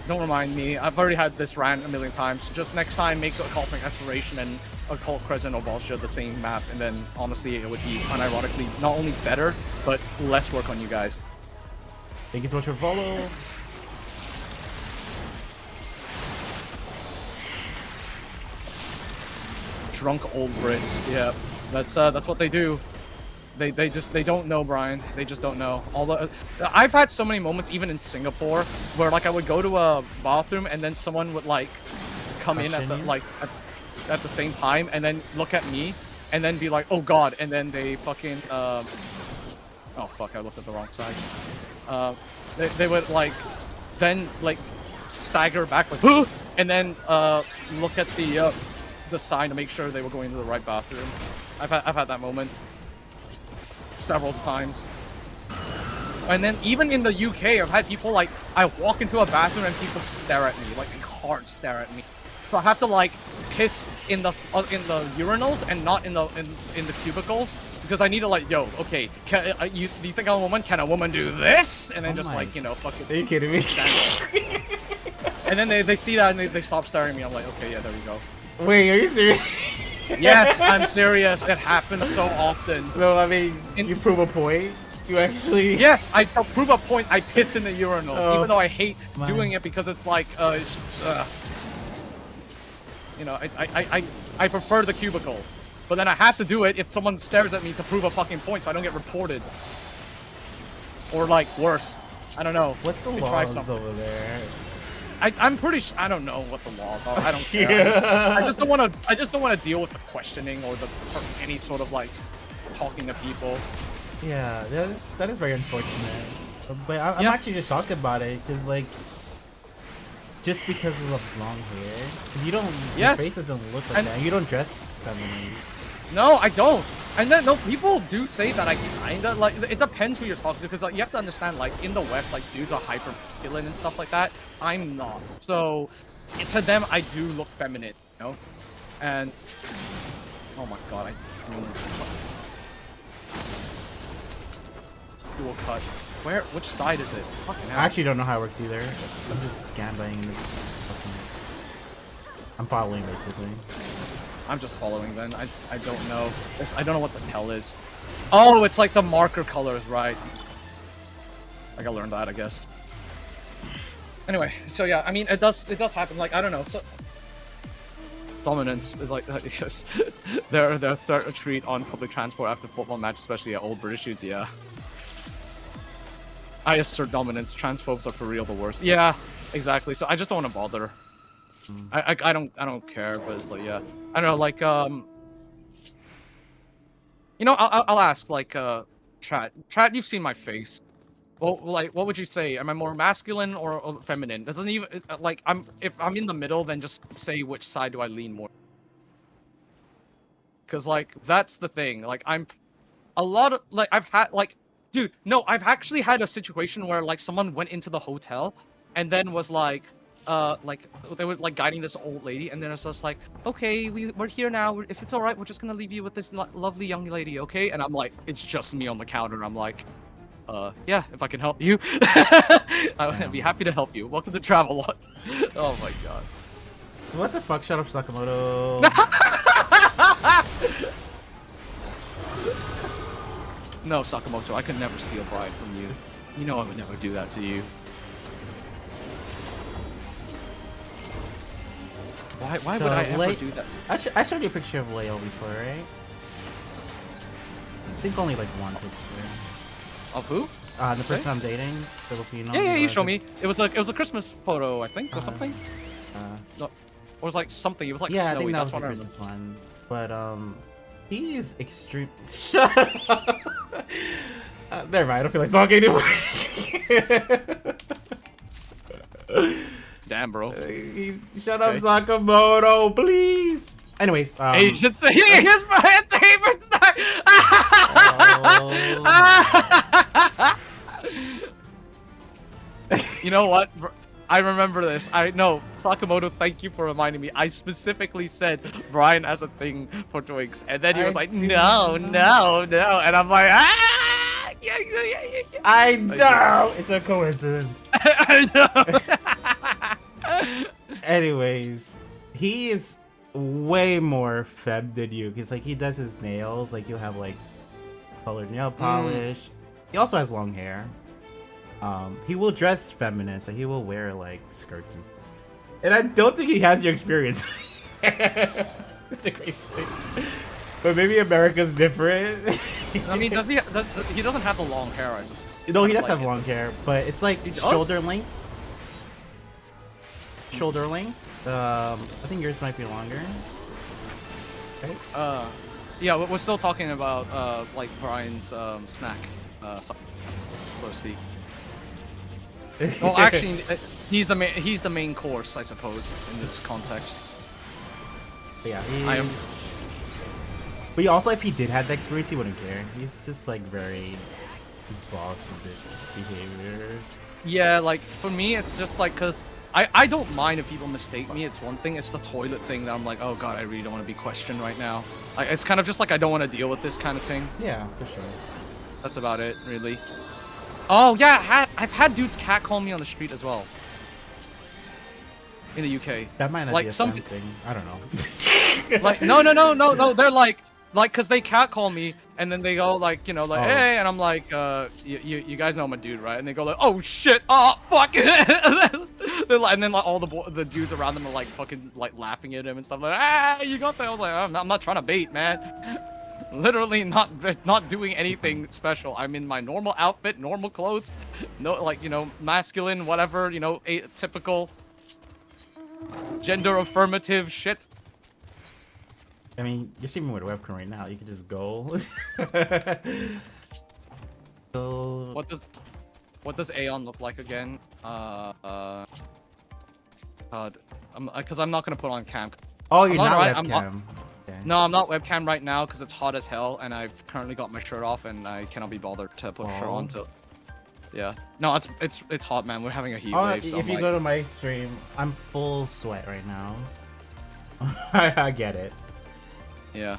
Don't remind me. I've already had this rant a million times. Just next time, make a Cosmic Exploration and Occult Crescent or Bolsha the same map, and then honestly, it would be unironically not only better, but less work on you guys. Thank you so much for follow. Drunk old Brits. Yeah, that's what they do. They don't know, Brian. They just don't know. I've had so many moments, even in Singapore, where like I would go to a bathroom and then someone would like come in at the same time and then look at me and then be like, oh god, and then they fucking oh fuck, I looked at the wrong side. They would like then like stagger back like, huh! And then look at the sign to make sure they were going to the right bathroom. I've had that moment several times. And then even in the UK, I've had people like, I walk into a bathroom and people stare at me, like hard stare at me. So I have to like piss in the urinals and not in the cubicles, because I need to like, yo, okay, do you think I'm a woman? Can a woman do this? And then just like, you know, fucking. Are you kidding me? And then they see that and they stop staring at me. I'm like, okay, yeah, there we go. Wait, are you serious? Yes, I'm serious. It happens so often. No, I mean, you prove a point. You actually. Yes, I prove a point. I piss in the urinals, even though I hate doing it because it's like, you know, I prefer the cubicles, but then I have to do it if someone stares at me to prove a fucking point, so I don't get reported. Or like worse, I don't know. What's the laws over there? I'm pretty sure. I don't know what the laws are. I don't care. I just don't want to. I just don't want to deal with the questioning or any sort of like talking to people. Yeah, that is very unfortunate. But I'm actually just shocked about it because like, just because of the long hair, because you don't. Your face doesn't look like that. You don't dress feminine. No, I don't. And then no, people do say that I kinda like. It depends who you're talking to, because like, you have to understand, like in the West, like dudes are hyper masculine and stuff like that. I'm not. So to them, I do look feminine, you know. And oh my god, dual cut. Which side is it? Fucking I actually don't know how it works either. I'm just scanning and it's fucking. I'm following basically. I'm just following then. I don't know. I don't know what the hell is. Oh, it's like the marker colors, right? I gotta learn that, I guess. Anyway, so yeah, I mean, it does happen. Like, I don't know. So dominance is like yes. Their third treat on public transport after football match, especially at old British dudes. Yeah. I assert dominance. Transphobes are for real the worst. Yeah, exactly. So I just don't want to bother. I don't care, but it's like, yeah, I don't know, like You know, I'll ask, like, chat. Chat, you've seen my face. Well, like, what would you say? Am I more masculine or feminine? Doesn't even like if I'm in the middle, then just say which side do I lean more. Cause like that's the thing. Like I'm a lot of like I've had like, dude, no, I've actually had a situation where like someone went into the hotel, and then was like they were like guiding this old lady, and then it's just like, okay, we're here now. If it's all right, we're just gonna leave you with this lovely young lady, okay? And I'm like, it's just me on the counter. I'm like, yeah, if I can help you, I'd be happy to help you. Welcome to Travelot. Oh my god. What the fuck? Shut up, Sakamoto. No, Sakamoto, I could never steal Brian from you. You know I would never do that to you. Why So, would I ever Lei- do that? I showed you a picture of Leo before, right? I think only like one picture. Of who? The person I'm dating, Filipino. Yeah, you showed American. me. It was a Christmas photo, I think, or something. No, or it was like something. It was like Yeah, snowy. I think that That's was the what I remember. Christmas one. But he is extreme. Shut up. Never mind. I don't feel like talking anymore. Damn, bro. Shut up, Okay. Sakamoto, please. Anyways, Asian thing is my favorite snack. You know what? I remember this. I know, Sakamoto, thank you for reminding me. I specifically said Brian has a thing for Twinks, and then he was I like, do no, not. no, and I'm like, ah, yeah. I know it's a coincidence. I know. Anyways, he is way more feb than you, because like he does his nails, like he'll have like colored nail polish. He also has long hair. He will dress feminine, so he will wear like skirts and stuff. And I don't think he has your experience. It's a great thing. But maybe America's different. I mean, does he? He doesn't have the long hair, I suppose. No, he does Like, have long hair, but it's like He does? shoulder length. Shoulder length. I think yours might be longer. Right? Yeah, we're still talking about like Brian's snack, so to speak. Well, actually, he's the main course, I suppose, in this context. Yeah, I am. But also, if he did have the experience, he wouldn't care. He's just like very boss bitch behavior. Yeah, like for me, it's just like because I don't mind if people mistake me. It's one thing. It's the toilet thing that I'm like, oh god, I really don't want to be questioned right now. It's kind of just like I don't want to deal with this kind of thing. Yeah, for sure. That's about it, really. Oh yeah, I've had dudes catcall me on the street as well. In the UK. That might not Like be a some fun thing. I don't know. like no. They're like cause they catcall me and then they go like, you know, like, Oh. hey, and I'm like, you guys know I'm a dude, right? And they go like, oh shit, oh fuck. And then like all the dudes around them are like fucking like laughing at him and stuff like, ah, you got that. I was like, I'm not trying to bait, man. Literally not doing anything special. I'm in my normal outfit, normal clothes, no, like, you know, masculine, whatever, you know, typical gender affirmative shit. I mean, you're streaming with a webcam right now. You could just go. So What does Aeon look like again? God, because I'm not gonna put on cam. oh, you're I'm not alright, webcam. Okay. No, I'm not webcam right now because it's hot as hell, and I've currently got my shirt off, and I cannot be bothered to put a shirt on. So, yeah. No, it's hot, man. We're having a heat Oh, wave. So if I'm you like, go to my stream, I'm full sweat right now. I get it. yeah,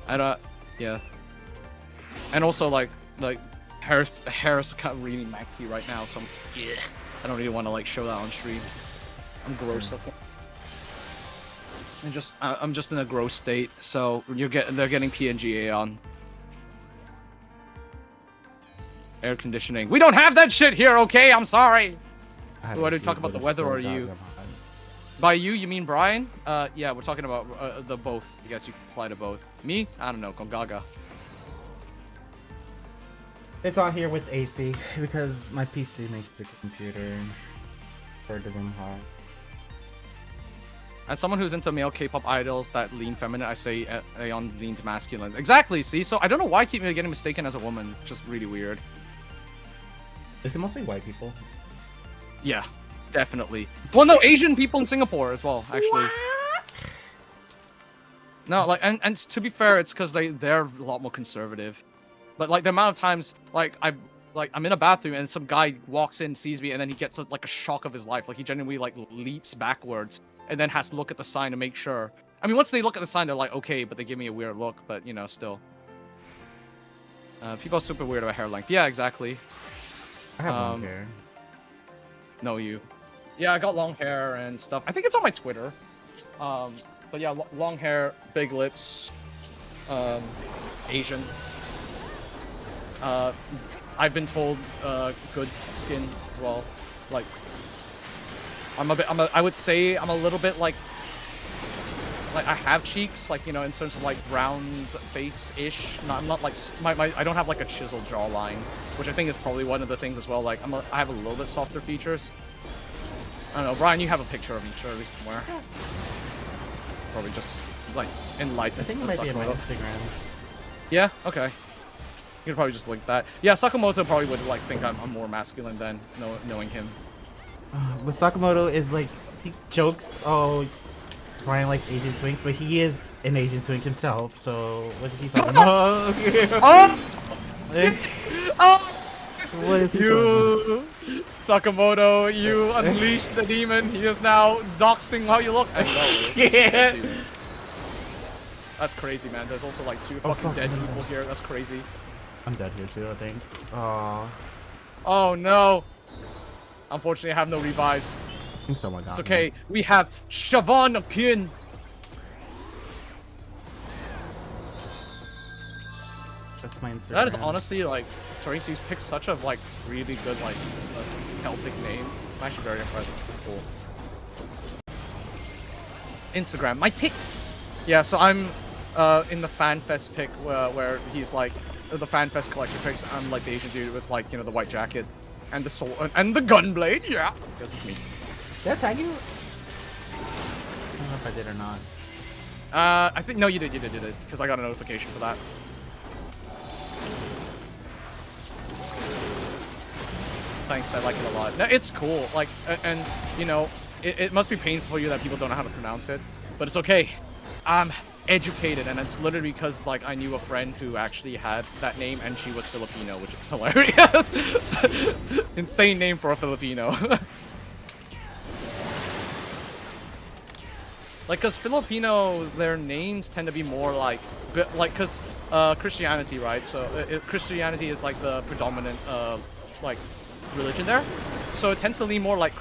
I don't. Yeah. And also like hair is kind of really manky right now, so yeah, I don't really want to like show that on stream. I'm gross looking. I'm just in a gross state, so they're getting PNGA on. Air conditioning. We don't have that shit here, okay? I'm sorry. I Why do to we see talk it, about but the it's weather still or you? goddamn hot. By you mean Brian? Yeah, we're talking about the both. I guess you can fly to both. Me? I don't know. Con Gaga. It's on here with AC because my PC makes the computer for the room hot. As someone who's into male K-pop idols that lean feminine, I say Aeon leans masculine. Exactly. See, so I don't know why I keep getting mistaken as a woman. Just really weird. Is it mostly white people? Yeah, definitely. Well, no, Asian people in Singapore as well, actually. What? No, like, and to be fair, it's because they're a lot more conservative. But like the amount of times, like I'm in a bathroom and some guy walks in, sees me, and then he gets like a shock of his life. Like he genuinely like leaps backwards and then has to look at the sign to make sure. I mean, once they look at the sign, they're like, okay, but they give me a weird look. But you know, still. People are super weird about hair length. Yeah, exactly. I have long hair. No, you. Yeah, I got long hair and stuff. I think it's on my Twitter. But yeah, long hair, big lips, Asian. I've been told good skin as well. Like, I would say I'm a little bit like I have cheeks, like, you know, in terms of like round face-ish. I'm not like I don't have like a chiseled jawline, which I think is probably one of the things as well. Like I have a little bit softer features. I don't know, Brian, you have a picture of me, sure, at least somewhere. Probably just like enlightened. I think it might be on my Instagram. Yeah. Okay. You could probably just link that. Yeah, Sakamoto probably would like think I'm more masculine than knowing him. But Sakamoto is like, he jokes, oh, Brian likes Asian twinks, but he is an Asian twink himself. So what is he talking about? What is he talking about? Sakamoto, you unleashed the demon. He is now doxing how you look. Yeah. That's crazy, man. There's also like two fucking dead people here. That's crazy. I'm dead here too, I think. Aww. Oh no. Unfortunately, I have no revives. I think someone got It's okay. Me. We have Siobhan Pin. That's my Instagram. That is honestly like, Tracy's picked such a like really good like Celtic name. I'm actually very impressed. It's cool. Instagram, my pics. Yeah, so I'm in the FanFest pic where he's like the FanFest collection pics. I'm like the Asian dude with like, you know, the white jacket and the sword and the gunblade. Yeah, because it's me. Did I tag you? I don't know if I did or not. I think no, you did, because I got a notification for that. Thanks, I like it a lot. No, it's cool. Like, and you know, it must be painful for you that people don't know how to pronounce it, but it's okay. I'm educated, and it's literally because like I knew a friend who actually had that name, and she was Filipino, which is hilarious. Insane name for a Filipino. Like, cause Filipino, their names tend to be more like, cause Christianity, right? So Christianity is like the predominant like religion there, so it tends to lean more like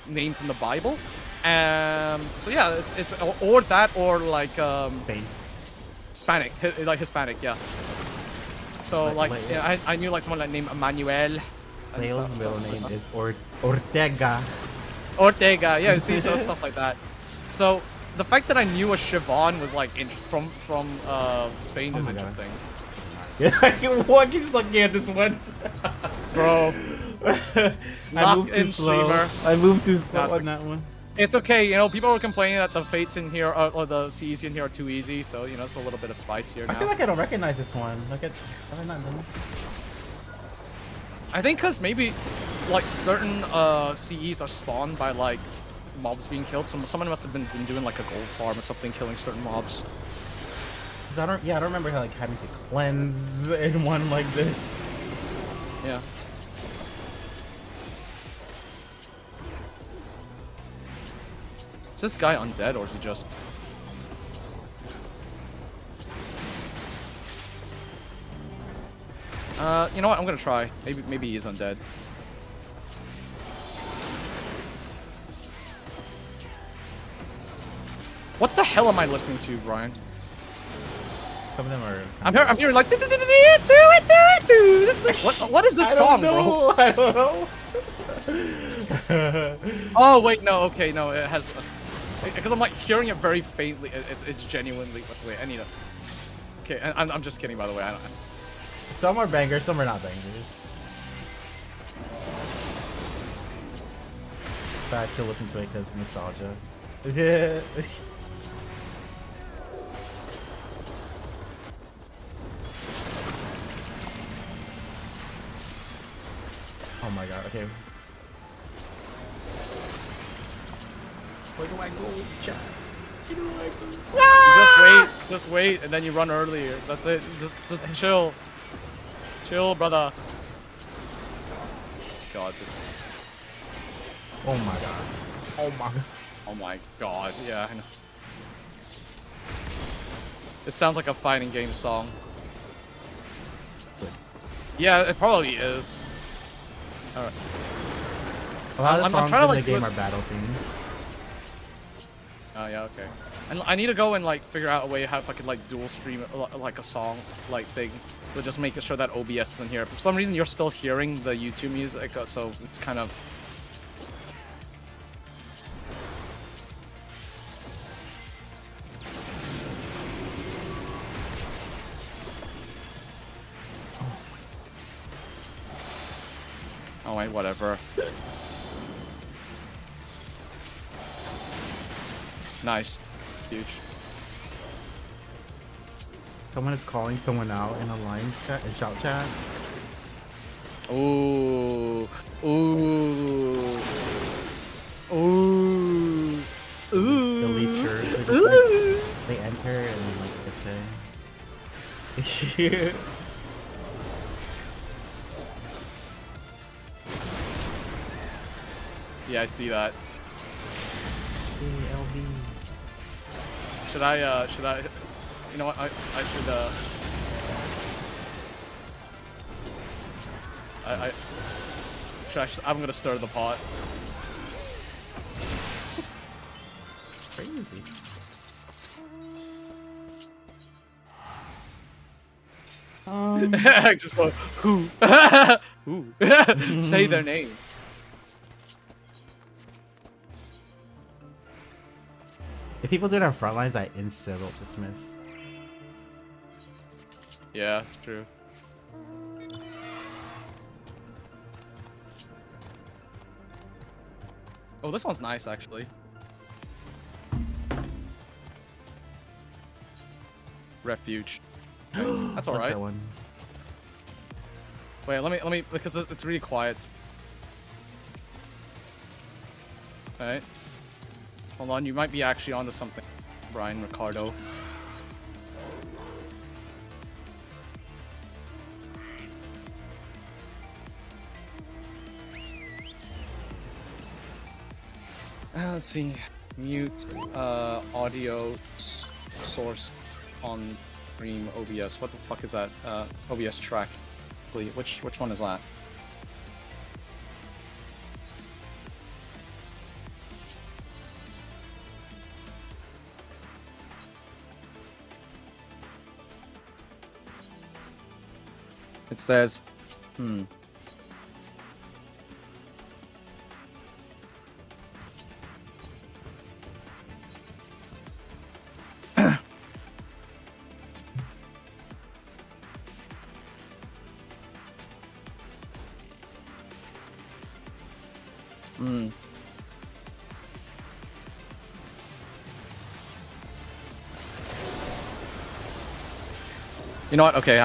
names in the Bible. So yeah, it's or that or like Hispanic, like Hispanic, yeah. So like yeah, I knew like someone like named Emmanuel. Leo's middle name is Ortega. Ortega, yeah, see, so stuff like that. So the fact that I knew a Siobhan was like from Spain is interesting. Yeah, what keeps looking at this one? Bro. I moved too slow. I moved too slow on that one. It's okay, you know, people were complaining that the fates in here or the C's in here are too easy, so you know, it's a little bit of spice here now. I feel like I don't recognize this one. Look at, have I not done this? I think because maybe like certain CEs are spawned by like mobs being killed. So someone must have been doing like a gold farm or something, killing certain mobs. I don't remember how like having to cleanse in one like this. Yeah. Is this guy undead or is he just? You know what? I'm gonna try. Maybe he is undead. What the hell am I listening to, Brian? Some of them are. I'm hearing like do it. What is this song, bro? I don't know. Oh wait, no, okay, no, it has. Because I'm like hearing it very faintly. It's genuinely. Wait, I need a. Okay, I'm just kidding, by the way. I don't. Some are bangers, some are not bangers. But I still listen to it because nostalgia. Yeah. Oh my god, okay. Where do I go, chat? Where do I go? Just wait, and then you run earlier. That's it. Just chill. Chill, brother. God. Oh my god. Oh my god. Oh my god, yeah, I know. It sounds like a fighting game song. Yeah, it probably is. Alright. A lot of I'm songs trying to, in like, the game are battle themes. Oh yeah, okay. And I need to go and like figure out a way how if I could like dual stream like a song like thing, but just making sure that OBS isn't here. For some reason, you're still hearing the YouTube music, so it's kind of. Oh wait, whatever. Nice. Huge. Someone is calling someone out in a line chat, in shout chat. Ooh. Ooh. Ooh. Ooh. The leechers, they just like, they enter and then like, okay. Yeah, I see that. LVs. Should I, you know what, I should, I'm gonna stir the pot. Crazy. Just go, who? Who? Say their name. If people do it on front lines, I insta will dismiss. Yeah, it's true. Oh, this one's nice, actually. Refuge. Okay, that's all Like right. that one. Wait, let me, because it's really quiet. Alright. Hold on, you might be actually onto something, Brian Ricardo. Let's see. Mute audio source on stream OBS. What the fuck is that? OBS track. Which one is that? It says, You know what? Okay, I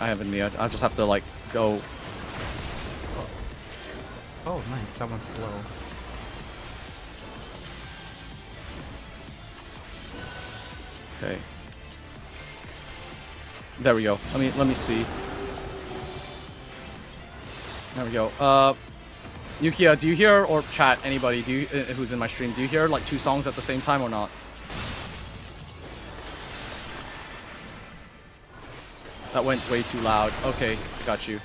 have a Neo. I'll just have to like go. Oh, nice. Someone's slow. Okay. There we go. Let me see. There we go. Yukia, do you hear, or chat, anybody, do you, who's in my stream, do you hear like 2 songs at the same time or not? That went way too loud. Okay, got you.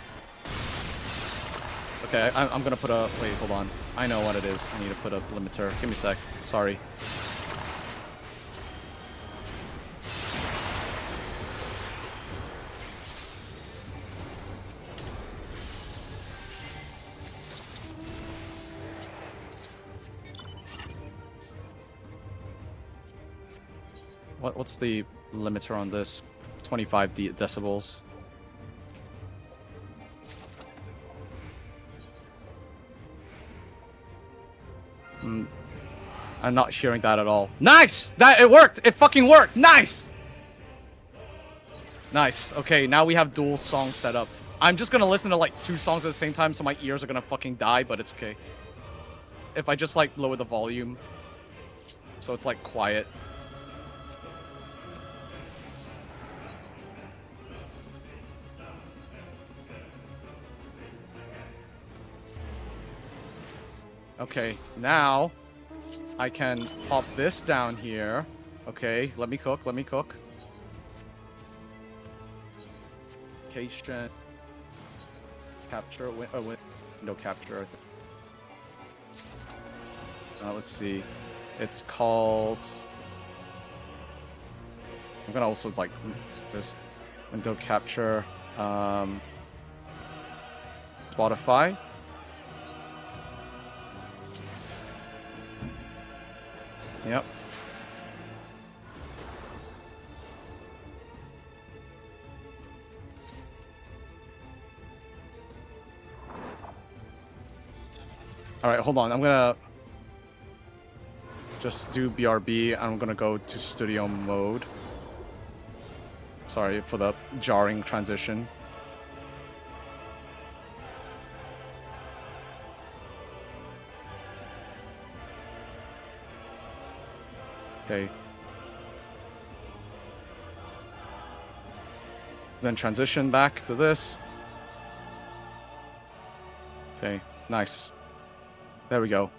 Okay, I'm gonna put a, wait, hold on. I know what it is. I need to put a limiter. Give me a sec. Sorry. What's the limiter on this? 25 decibels. I'm not hearing that at all. Nice! That it worked! It fucking worked! Nice! Nice. Okay, now we have dual songs set up. I'm just gonna listen to like 2 songs at the same time, so my ears are gonna fucking die, but it's okay. If I just like lower the volume, so it's like quiet. Okay, now I can pop this down here. Okay, let me cook, let me cook. Location. Capture, window capture. Let's see. It's called... I'm gonna also like this window capture. Spotify. Yep. All right, hold on. I'm gonna just do BRB. I'm gonna go to studio mode. Sorry for the jarring transition. Okay. Then transition back to this. Okay, nice. There we go.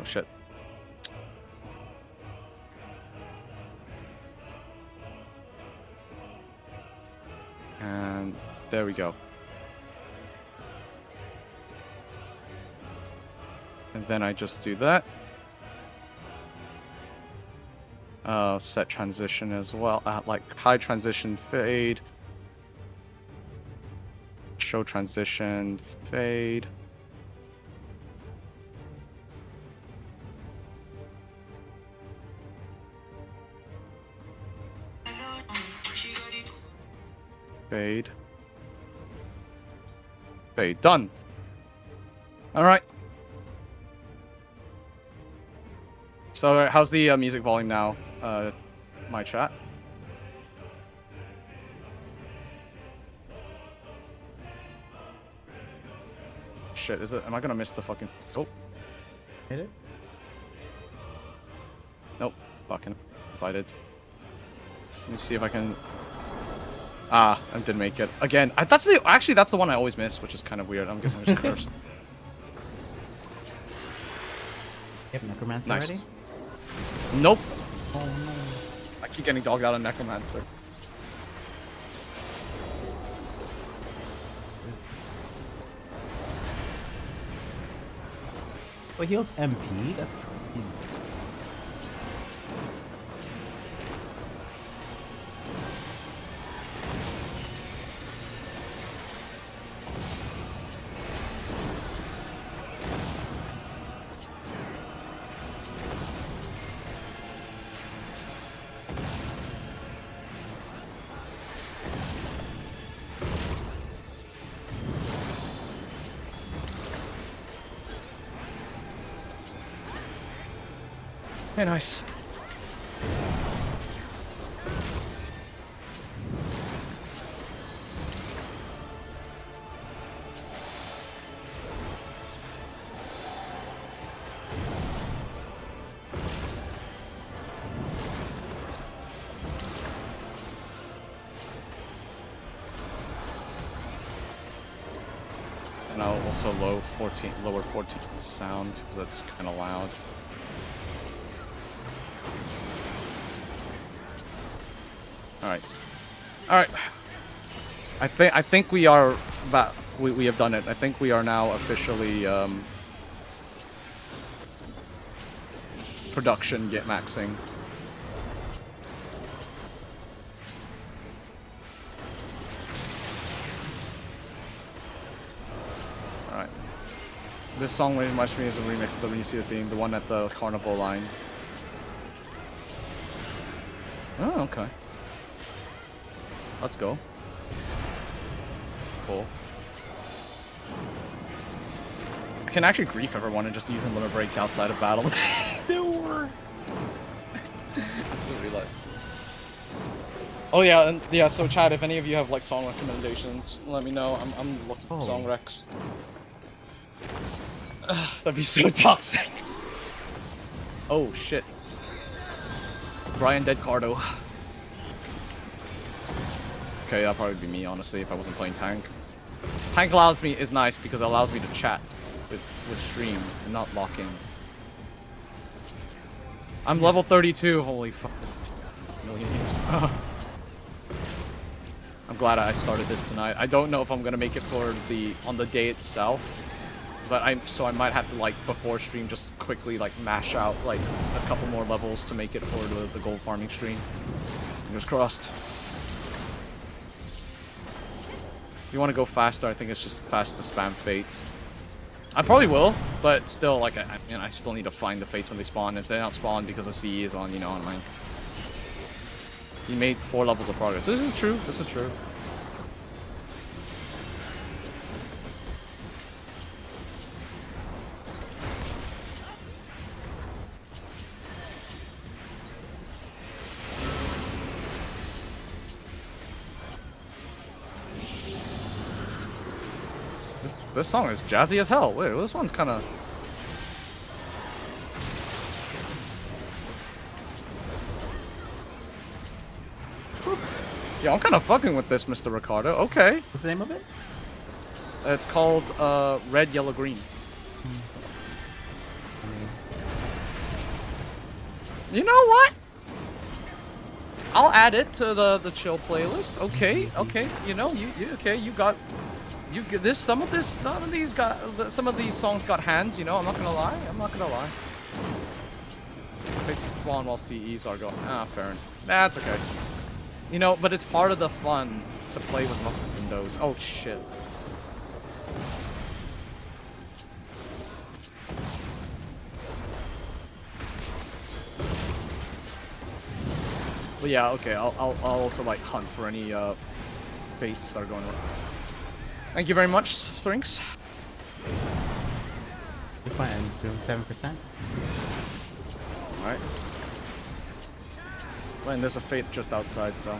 Oh shit. And there we go. And then I just do that. Set transition as well. Like high transition fade. Show transition fade. Fade. Fade. Done. Alright. So, how's the music volume now? My chat? Shit, is it? Am I gonna miss the fucking... Oh. Hit it? Nope. Fucking. If I did. Let me see if I can... Ah, I didn't make it. Again, that's the one I always miss, which is kind of weird. I'm guessing I'm just cursed. You have Necromancer Nice. ready? Nope. Oh no. I keep getting dogged out on Necromancer. Oh, heals MP? That's crazy. Hey, nice. And I'll also lower 14 sound because that's kind of loud. All right. I think we are we have done it. I think we are now officially production get maxing. This song reminds me as a remix of the Resia theme, the one at the carnival line. Oh, okay. Let's go. Cool. I can actually grief everyone and just use a limit break outside of battle. No. I just realized. Oh yeah, and yeah. So Chad, if any of you have like song recommendations, let me know. I'm looking for song recs. That'd be so toxic. Oh shit. Brian Dead Cardo. Okay, that'd probably be me honestly if I wasn't playing tank. Tank is nice because it allows me to chat with stream and not lock in. I'm level 32. Holy fuck! This is 2 million years. I'm glad I started this tonight. I don't know if I'm gonna make it for on the day itself, but I might have to like before stream just quickly like mash out like a couple more levels to make it for the gold farming stream. Fingers crossed. If you want to go faster, I think it's just fast to spam fates. I probably will, but still, like, I still need to find the fates when they spawn. If they're not spawned because the CE is on, you know, online. You made 4 levels of progress. This is true. This is true. This song is jazzy as hell. Wait, this one's kind of... Yeah, I'm kind of fucking with this, Mr. Ricardo. Okay. What's the name of it? It's called Red, Yellow, Green. You know what? I'll add it to the chill playlist. Okay, okay. You know, you okay? You got this. Some of these songs got hands. You know, I'm not gonna lie. I'm not gonna lie. They spawn while CEs are going. Ah, fair enough. That's okay. You know, but it's part of the fun to play with multiple windows. Oh shit. But yeah, okay. I'll also like hunt for any fates that are going on. Thank you very much, Sprinks. This might end soon. 7%. All right. Well, and there's a fate just outside, so.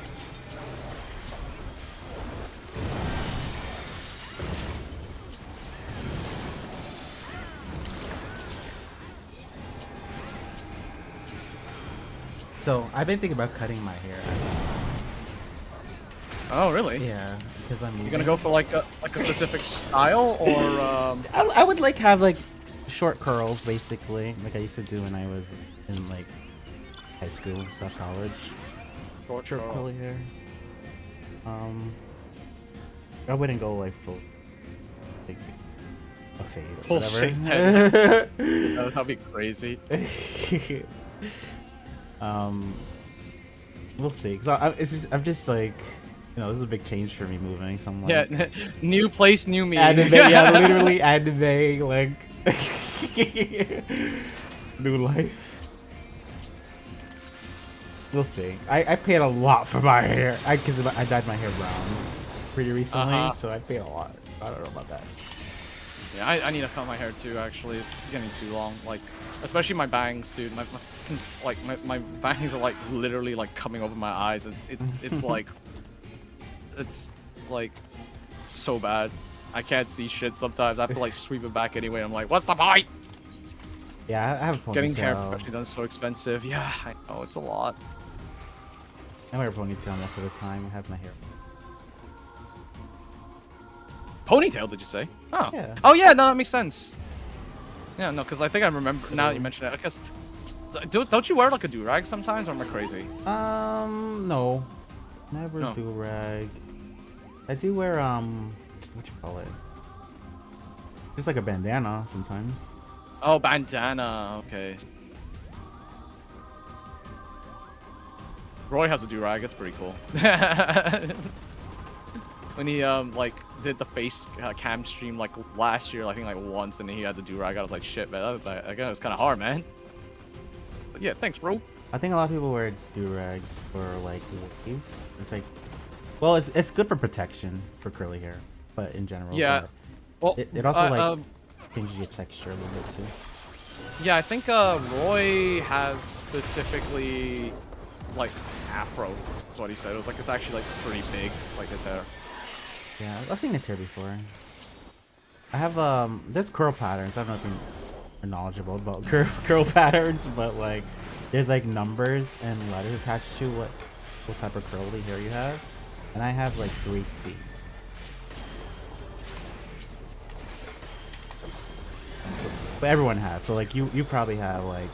So I've been thinking about cutting my hair. Actually. Oh really? Yeah, because I'm. You gonna go for like a specific style or? I would like have like short curls, basically, like I used to do when I was in like high school and stuff, college. Short curly hair. I wouldn't go like full, like a fade or Full whatever. That'd be crazy. We'll see. Cause I'm just like, you know, this is a big change for me moving. So I'm like, Yeah, new place, new me. anime, yeah, literally anime, like new life. We'll see. I paid a lot for my hair. Because I dyed my hair brown pretty recently, so I paid a lot. I don't know about that. Yeah, I need to cut my hair too. Actually, it's getting too long. Like, especially my bangs, dude. My bangs are like literally like coming over my eyes. It's like, it's like so bad. I can't see shit sometimes. I have to like sweep it back anyway. I'm like, what's the point? Yeah, I have a ponytail. Getting hair professionally done is so expensive. Yeah, I know, it's a lot. I wear a ponytail most of the time. I have my hair. Ponytail, did you say? Oh. Yeah. Oh yeah, no, that makes sense. Yeah, no, because I think I remember now that you mention it. Because don't you wear like a do-rag sometimes, or am I crazy? No, never No. do rag. I do wear what you call it? Just like a bandana sometimes. Oh, bandana. Okay. Roy has a do-rag. It's pretty cool. when he like did the face cam stream like last year, I think like once, and then he had to do rag. I was like, shit, man, that was kind of hard, man. But yeah, thanks, bro. I think a lot of people wear do-rags for like waves. It's like, well, it's good for protection for curly hair, but in general, Yeah. Well, it also like changes your texture a little bit too. Yeah, I think Roy has specifically like afro. That's what he said. It was like it's actually like pretty big, like his hair. Yeah, I've seen his hair before. I have there's curl patterns. I don't know if you're knowledgeable about curl patterns, but like there's like numbers and letters attached to what type of curly hair you have, and I have like 3C. But everyone has, so like you probably have like,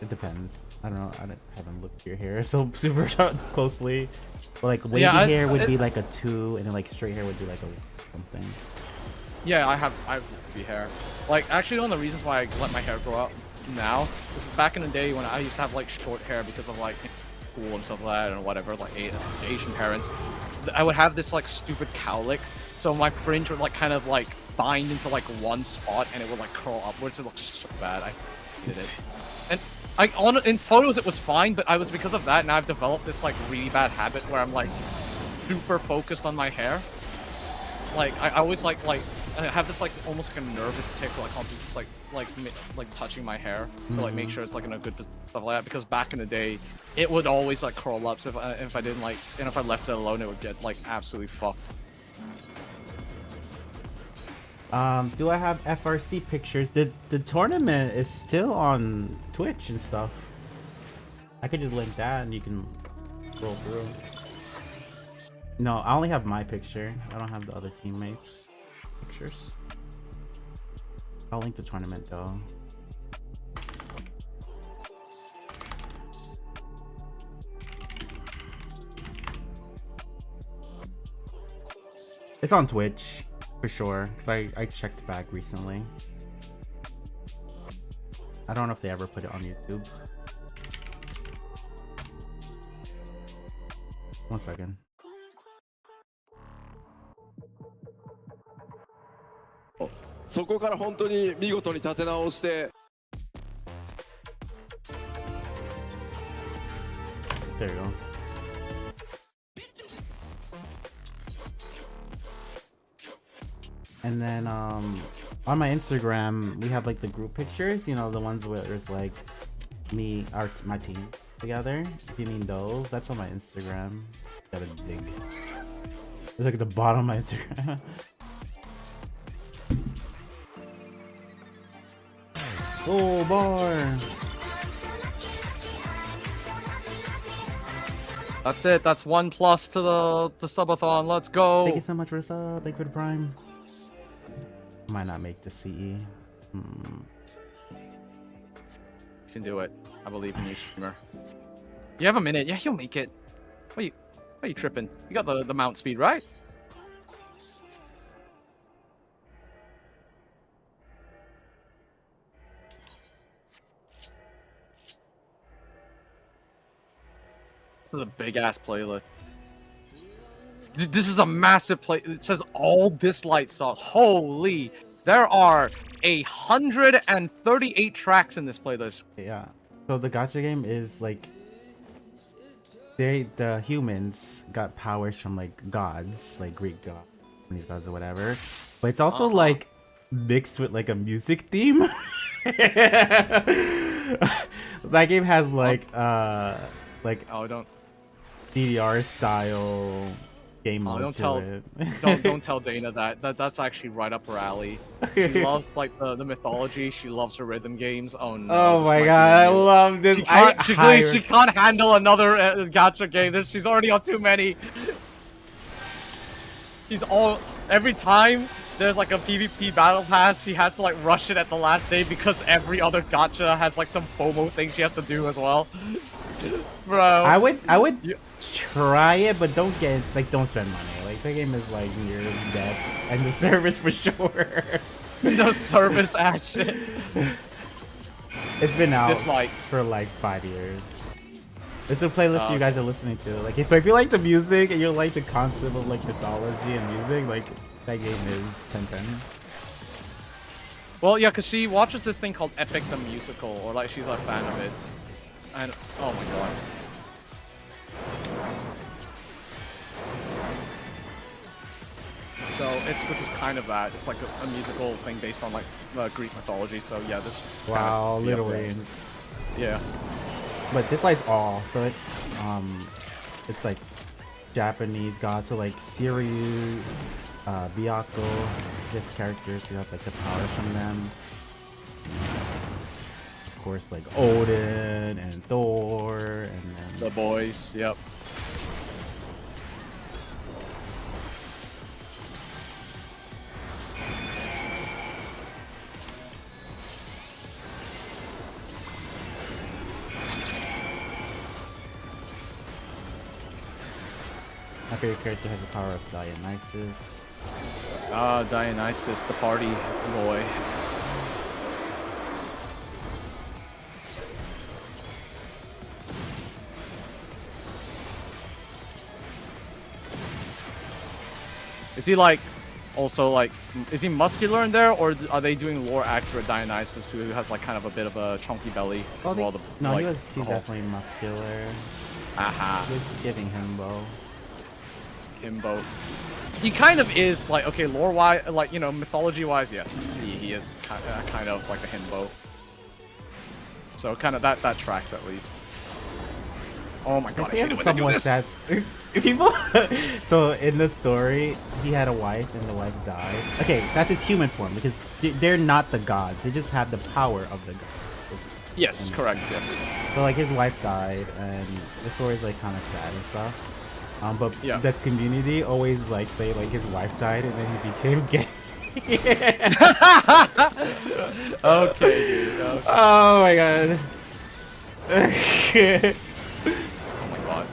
it depends. I don't know. Haven't looked at your hair so super closely. But like wavy hair would be like a 2, and then like straight hair would be like a something. Yeah, I have wavy hair. Like actually, one of the reasons why I let my hair grow out now is back in the day when I used to have like short hair because of like school and stuff like that and whatever, like Asian parents. I would have this like stupid cowlick, so my fringe would like kind of like bind into like one spot, and it would like curl upwards. It looked so bad. I hated it. And in photos it was fine, but I was because of that, and I've developed this like really bad habit where I'm like super focused on my hair. Like I always like I have this like almost like a nervous tick, like constantly just like touching my hair to like make sure it's like in a good position, stuff like that. Because back in the day, it would always like curl up. So if I didn't like, and if I left it alone, it would get like absolutely fucked. Do I have FRC pictures? The tournament is still on Twitch and stuff. I could just link that and you can roll through. No, I only have my picture. I don't have the other teammates' pictures. I'll link the tournament though. It's on Twitch. For sure, because I checked back recently. I don't know if they ever put it on YouTube. 1 second. There you go. And then on my Instagram, we have like the group pictures, you know, the ones where there's like me, my team together. If you mean those, that's on my Instagram. Gotta dig. It's like at the bottom of my Instagram. Oh, bar. That's it. That's 1+ to the subathon. Let's go. Thank you so much for the sub. Thank you for the prime. Might not make the CE. You can do it. I believe in you, streamer. You have a minute. Yeah, you'll make it. Why are you tripping? You got the mount speed, right? This is a big ass playlist. This is a massive play. It says all dislike songs. Holy, there are 138 tracks in this playlist. Yeah. So the gacha game is like the humans got powers from like gods, like Greek gods, Chinese gods or whatever. But it's also like mixed with like a music theme. That game has like don't DDR style game mode don't tell Dana that's actually right up her alley. She loves like the mythology. She loves her rhythm games. Oh no! Oh my god, I love this. She can't handle another gacha game. She's already on too many. Every time there's like a PvP battle pass, she has to like rush it at the last day because every other gacha has like some FOMO thing she has to do as well. Bro, I would try it, but don't spend money. Like the game is like near death, and the service for sure. No service ass shit. It's been out for like 5 years. It's a playlist you guys are listening to. Like, so if you like the music and you like the concept of like mythology and music, like that game is 10/10. Well, yeah, because she watches this thing called Epic the Musical, or like she's a fan of it. And oh my god. So which is kind of that. It's like a musical thing based on like Greek mythology. So yeah, this. Wow, kind of, literally. Yeah. But this is all, so it's like Japanese gods, so like Siryu, Byakko, this characters who have like the powers from them. And of course, like Odin and Thor, and then The boys. Yep. my favorite character has the power of Dionysus. Dionysus, the party boy. Is he like, also like, is he muscular in there, or are they doing lore accurate Dionysus who has like kind of a bit of a chunky belly as well? No, like, he's definitely muscular. Aha. He's giving himbo. Himbo. He kind of is like, okay, lore wise, like, you know, mythology wise, yes, he is kind of like a himbo. So kind of that tracks at least. Oh my god, He has a somewhat sad. People. So in the story, he had a wife and the wife died. Okay, that's his human form because they're not the gods. They just have the power of the gods. Yes, correct. Yes. So like his wife died, and the story is like kind of sad and stuff. But yeah. The community always like say like his wife died and then he became gay. Okay, dude. Okay. Oh my god. Oh my god.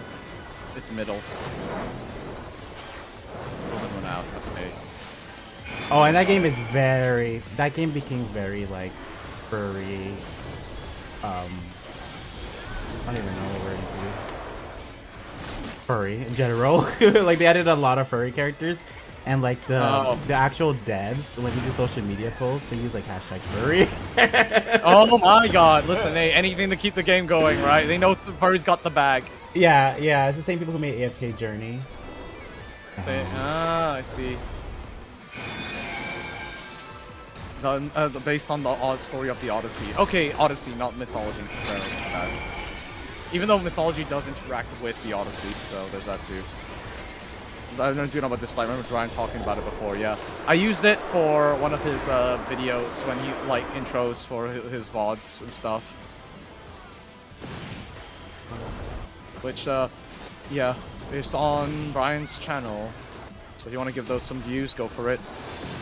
It's middle. One out. Okay. Oh, and that game is very. That game became very like furry. I don't even know what we're into. Furry in general. Like they added a lot of furry characters, and like the actual devs when you do social media posts, they use like #furry. Oh my god! Listen, hey, anything to keep the game going, right? They know the furry's got the bag. Yeah, it's the same people who made AFK Journey. I see. Based on the story of the Odyssey. Okay, Odyssey, not mythology. Even though mythology does interact with the Odyssey, so there's that too. I don't know about this slide. I remember Brian talking about it before. Yeah, I used it for one of his videos when he like intros for his VODs and stuff. Which, yeah, it's on Brian's channel. So if you want to give those some views, go for it.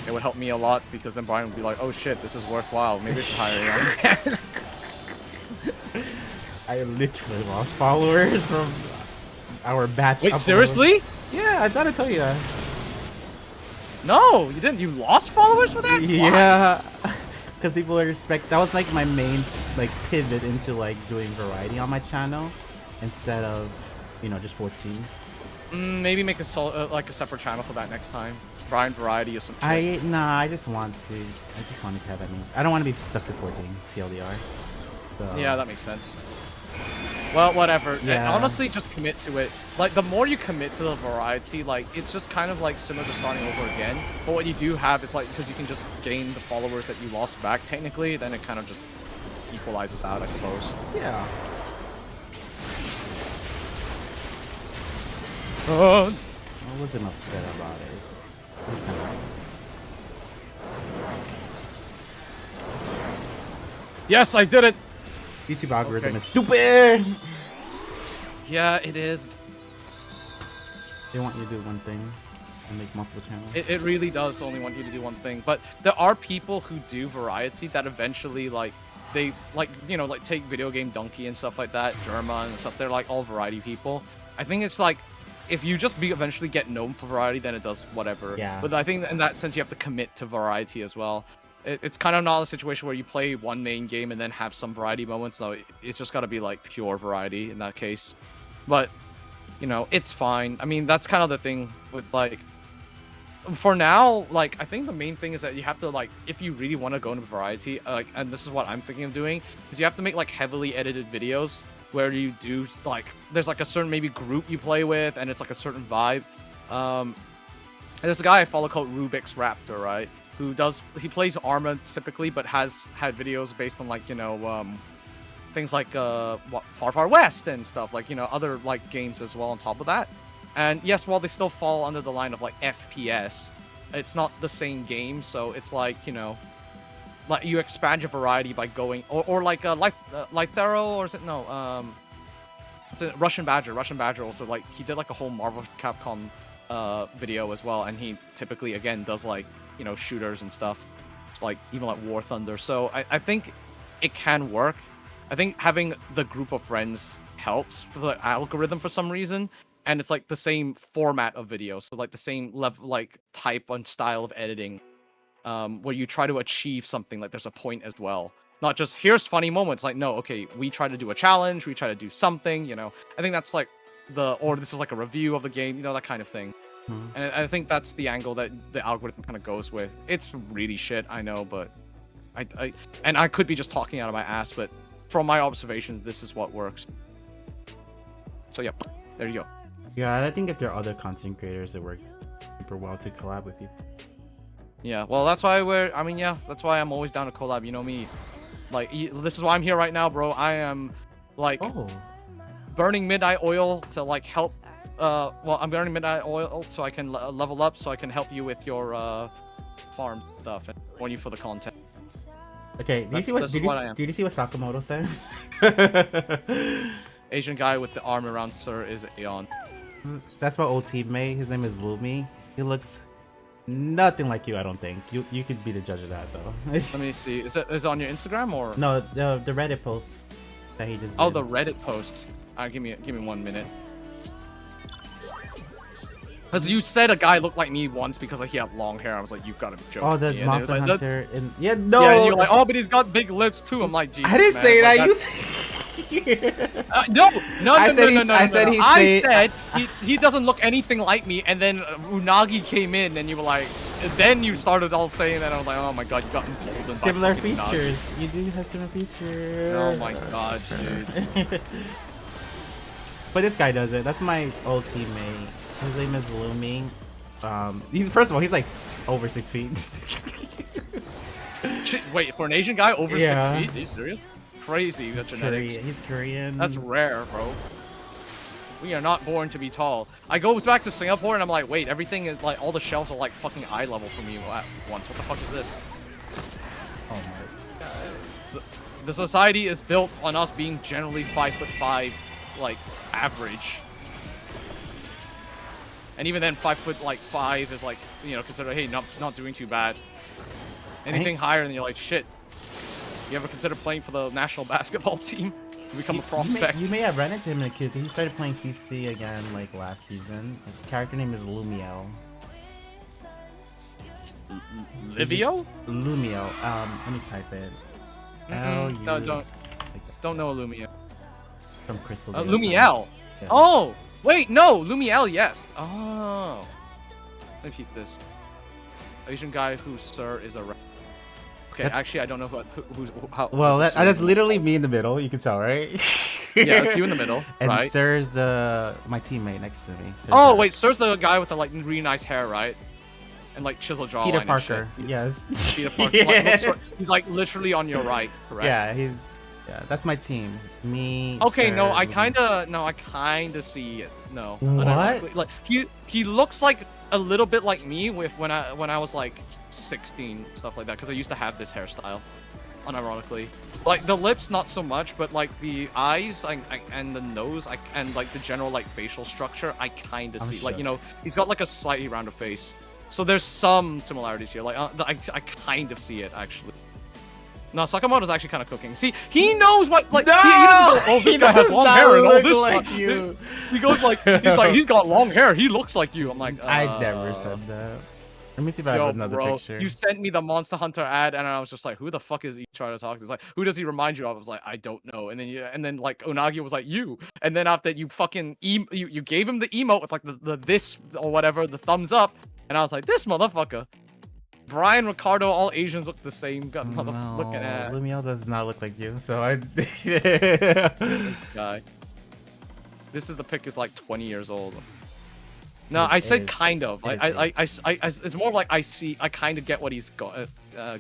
It would help me a lot because then Brian would be like, "Oh shit, this is worthwhile. Maybe it's higher." I literally lost followers from our batch. Wait, seriously? Yeah, I thought I told you that. No, you didn't. You lost followers for that? Yeah, because people are that was like my main like pivot into like doing variety on my channel instead of just 14. Maybe make a like a separate channel for that next time. Brian Variety or some shit. I just want to have that name. I don't want to be stuck to 14 TLDR. So. Yeah, that makes sense. Well, whatever. Yeah. Honestly, just commit to it. Like, the more you commit to the variety, like, it's just kind of like similar to starting over again. But what you do have is like, because you can just gain the followers that you lost back technically, then it kind of just equalizes out, I suppose. Yeah. I wasn't upset about it. I was kind of upset. Yes, I did it! YouTube algorithm is stupid! Yeah, it is. They want you to do one thing and make multiple channels. It really does only want you to do one thing. But there are people who do variety that eventually, like, they, like, like take Video Game Donkey and stuff like that, Germa and stuff. They're, like, all variety people. I think it's, like, if you just eventually get known for variety, then it does whatever. Yeah. But I think in that sense, you have to commit to variety as well. it's kind of not a situation where you play one main game and then have some variety moments. So it's just got to be like pure variety in that case. But you know, it's fine. I mean, that's kind of the thing with like. For now, like, I think the main thing is that you have to, like, if you really want to go into variety, like, and this is what I'm thinking of doing, is you have to make, like, heavily edited videos where you do, like, there's, like, a certain maybe group you play with, and it's, like, a certain vibe. And there's a guy I follow called Rubik's Raptor, right? He plays Arma typically, but has had videos based on, like, you know, things like, Far Far West and stuff, like, you know, other, like, games as well on top of that. And yes, while they still fall under the line of like FPS, it's not the same game. So it's like, you know, like you expand your variety by going or like Life Thero, or is it it's a Russian Badger. Russian Badger also, like, he did like a whole Marvel Capcom video as well, and he typically again does like, you know, shooters and stuff. It's like even like War Thunder. So I think it can work. I think having the group of friends helps for the algorithm for some reason. And it's like the same format of video, so like the same level, like type and style of editing, where you try to achieve something. Like there's a point as well, not just here's funny moments. Like no, okay, we try to do a challenge, we try to do something. You know, I think that's like or this is like a review of the game, you know, that kind of thing. And I think that's the angle that the algorithm kind of goes with. It's really shit, I know, but I could be just talking out of my ass, but from my observations, this is what works. So yep, there you go. Yeah, I think if there are other content creators, it works super well to collab with people. Yeah, well, that's why that's why I'm always down to collab. You know me, like this is why I'm here right now, bro. I am like burning midnight oil to like help. Well, I'm burning midnight oil so I can level up, so I can help you with your farm stuff and warn you for the content. Okay, did you see what Sakamoto said? Asian guy with the arm around Sir is Aeon. That's my old teammate. His name is Lumi. He looks nothing like you, I don't think. You could be the judge of that, though. Let me see. Is it on your Instagram or? No, the Reddit post that he just did. Oh, the Reddit post. Give me 1 minute. Because you said a guy looked like me once because like, he had long hair. I was like, you've got to be joking. Oh, the me. Monster like, Hunter. Yeah, no. Yeah, and you're like, oh, but he's got big lips too. I'm like, Jesus, I didn't say like, that. No. I said he doesn't look anything like me, and then Unagi came in, and you were like, then you started all saying that. I was like, oh my god, you got emboldened. Similar features. Unagi. You do have similar features. Oh my god, dude. But this guy does it. That's my old teammate. His name is Lumi. He's first of all, he's like over 6 feet. Shit, wait, for an Asian guy over 6 feet? Are you serious? Crazy, that's genetics. He's Korean. That's rare, bro. We are not born to be tall. I go back to Singapore and I'm like, wait, everything is like, all the shelves are like fucking eye level for me at once. What the fuck is this? Oh my god. The society is built on us being generally 5'5", like average. And even then, 5'5" is like, you know, consider, hey, not doing too bad. Anything higher, and you're like, shit. You ever consider playing for the national basketball team? To become a prospect? You may have run into him in a kid. He started playing CC again, like last season. His character name is Lumiel. Livio? Lumiel. Let me type it. Don't know a Lumio. From Crystal. Lumiel. Yeah. Oh, wait, no, Lumiel, yes. Oh. Let me keep this. Asian guy whose Sir is a. Okay, actually, I don't know how. Well, that's literally me in the middle. You can tell, right? Yeah, it's you in the middle, and right? Sir's my teammate next to me. Wait, Sir's the guy with the like really nice hair, right? And like chisel jawline. Peter Parker. And shit. Yes. Peter Parker. Yeah. He's like literally on your right, correct? Yeah, that's my team. Me. Okay, Sir, no, I kinda see it. No. What? Like he looks like a little bit like me with when I was like 16, stuff like that, because I used to have this hairstyle, unironically. Like the lips, not so much, but like the eyes and the nose, and like the general like facial structure, I kind of see. Like, you know, he's got like a slightly rounder face, so there's some similarities here. Like I kind of see it actually. No, Sakamoto's actually kind of cooking. See, he knows what, like, no! he doesn't go, oh, this guy has long hair and all this like stuff. You. He goes like, he's got long hair, he looks like you. I'm like, I never said that. Let me see if I have Yo, another bro, picture. you sent me the Monster Hunter ad, and I was just like, "Who the fuck is he trying to talk to?" It's like, "Who does he remind you of?" I was like, "I don't know." And then like Unagi was like, "You." And then after you fucking you gave him the emote with like the this or whatever, the thumbs up, and I was like, "This motherfucker." Brian, Ricardo, all Asians look the same. Got looking at Lumiel does not look like you, so I. this guy. This is the pic is like 20 years old. No, I said kind of. It's more like I kind of get what he's got.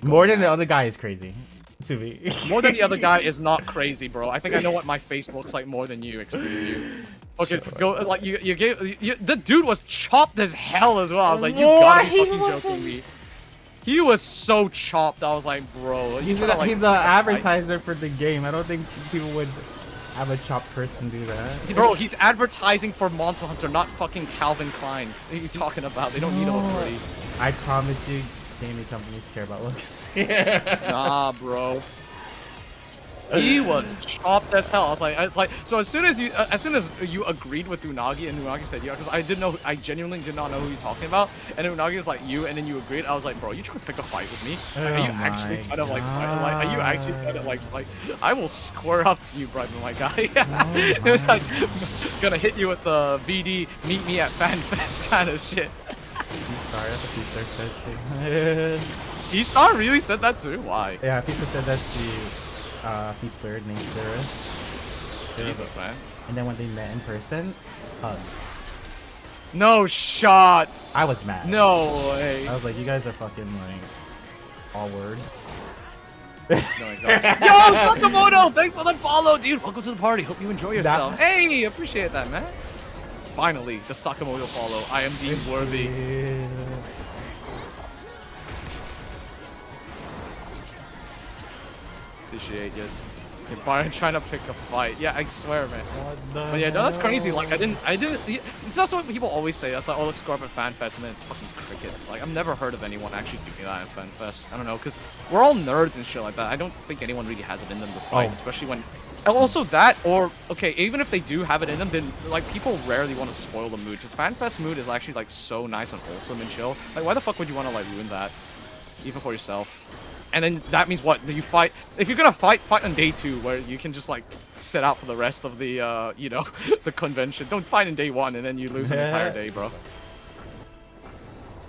More than the other guy is crazy, to me. More than the other guy is not crazy, bro. I think I know what my face looks like more than you. Excuse you. Okay, Sure. go. Like you gave. The dude was chopped as hell as well. I was like, you gotta be fucking joking me. He was so chopped. I was like, bro. He's an advertiser for the game. I don't think people would have a chopped person do that. Bro, he's advertising for Monster Hunter, not fucking Calvin Klein. What are you talking about? They don't need a free. I promise you, gaming companies care about looks. Nah, bro. He was chopped as hell. I was like, so as soon as you agreed with Unagi and Unagi said yeah, because I genuinely did not know who you're talking about, and Unagi was like you, and then you agreed. I was like, bro, you trying to pick a fight with me? Like, are you actually kind of like, are you actually kind of like, I will square up to you, brother, my guy. It was like, gonna hit you with the VD, meet me at FanFest kind of shit. P-Star, that's what P-Star said too. P-Star really said that too? Why? Yeah, P-Star said that to Peace player named Sarah. Jesus, man. And then when they met in person, hugs. No shot. I was mad. No way. I was like, you guys are fucking like all words. No, yo, Sakamoto, thanks for the follow, dude. Welcome to the party. Hope you enjoy yourself. Hey, appreciate that, man. Finally, the Sakamoto follow. I am deemed worthy. Yeah. Appreciate you. You're Brian trying to pick a fight. Yeah, I swear, man. But yeah, no, that's crazy. Like, I didn't. It's also what people always say. That's like, oh, let's score up at FanFest, and then it's fucking crickets. Like, I've never heard of anyone actually doing that at FanFest. I don't know, because we're all nerds and shit like that. I don't think anyone really has it in them to fight, especially when. And also that, or okay, even if they do have it in them, then like people rarely want to spoil the mood. Because FanFest mood is actually like so nice and wholesome and chill. Like, why the fuck would you want to like ruin that, even for yourself? And then that means what? You fight. If you're gonna fight on day 2, where you can just like sit out for the rest of the, you know, the convention. Don't fight in day 1 and then you lose an entire day, bro.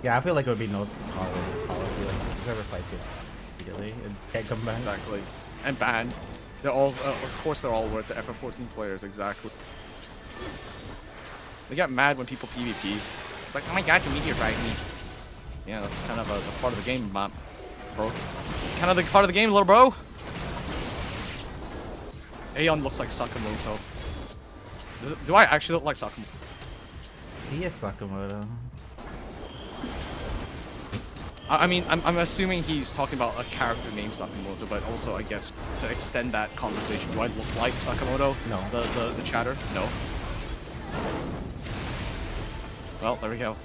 Yeah, I feel like it would be no tolerance policy. Like whoever fights you immediately, it can't come back. Exactly. And banned. They're all, of course, they're all words to FF14 players. Exactly. They get mad when people PvP. It's like, oh my god, you meteorite me. Yeah, that's kind of a part of the game, bro. Kind of the part of the game, little bro. Aeon looks like Sakamoto. Do I actually look like Sakamoto? He is Sakamoto. I mean, I'm assuming he's talking about a character named Sakamoto, but also, I guess, to extend that conversation, do I look like Sakamoto? No. The chatter? No. Well, there we go.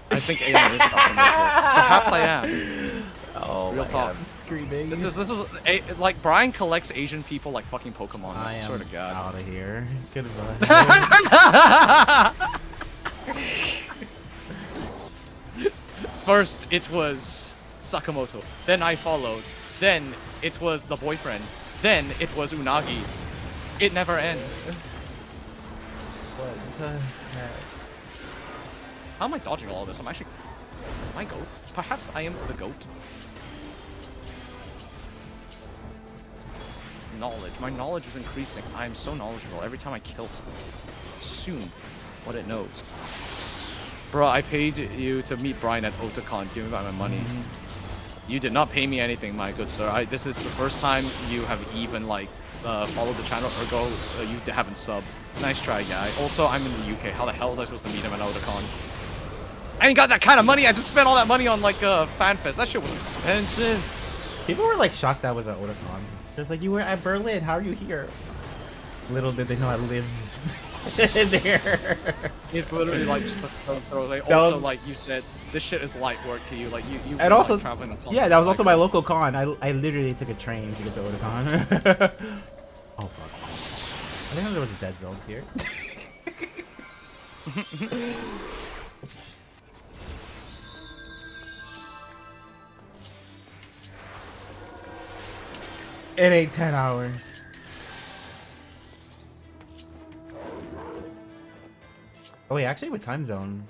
I think Aeon is Sakamoto. Perhaps I am. Oh, real talk. God, I'm screaming. This is like Brian collects Asian people like fucking Pokemon. I swear to God. Out of here. Goodbye. First, it was Sakamoto. Then I followed. Then it was the boyfriend. Then it was Unagi. It never ends. What the heck? How am I dodging all of this? I'm actually... Am I goat? Perhaps I am the goat. Knowledge. My knowledge is increasing. I am so knowledgeable every time I kill someone. Soon, what it knows. Bro, I paid you to meet Brian at Otakon. Give me back my money. You did not pay me anything, my good sir. This is the first time you have even, like, followed the channel, ergo, you haven't subbed. Nice try, guy. Also, I'm in the UK. How the hell was I supposed to meet him at Otakon? I ain't got that kind of money. I just spent all that money on, like, FanFest. That shit was expensive. People were, like, shocked that I was at Otakon. Just like, you were at Berlin. How are you here? Little did they know I lived there. It's literally like just a stone throw. Like, also, like you said, this shit is light work to you. Like you. And also, like, traveling yeah, that was also my local con. I literally took a train to get to Otakon. Oh fuck! I think there was dead zones here. It ain't 10 hours. Oh wait, actually with time zone.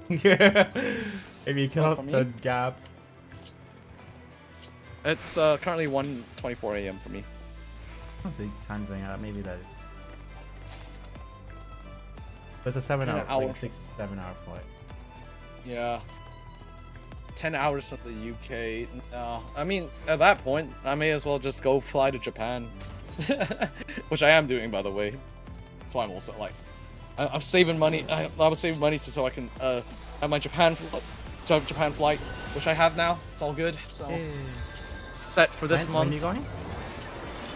Yeah. If you count the gap. It's currently 1:24 a.m. for me. I don't think time zone out. Maybe that. But it's a 7-hour, like 6-7 hour flight. Yeah. 10 hours to the UK. I mean, at that point, I may as well just go fly to Japan. Which I am doing, by the way. That's why I'm also like, I'm saving money. I was saving money so I can have my Japan flight, which I have now. It's all good. So set for this month. When are you going?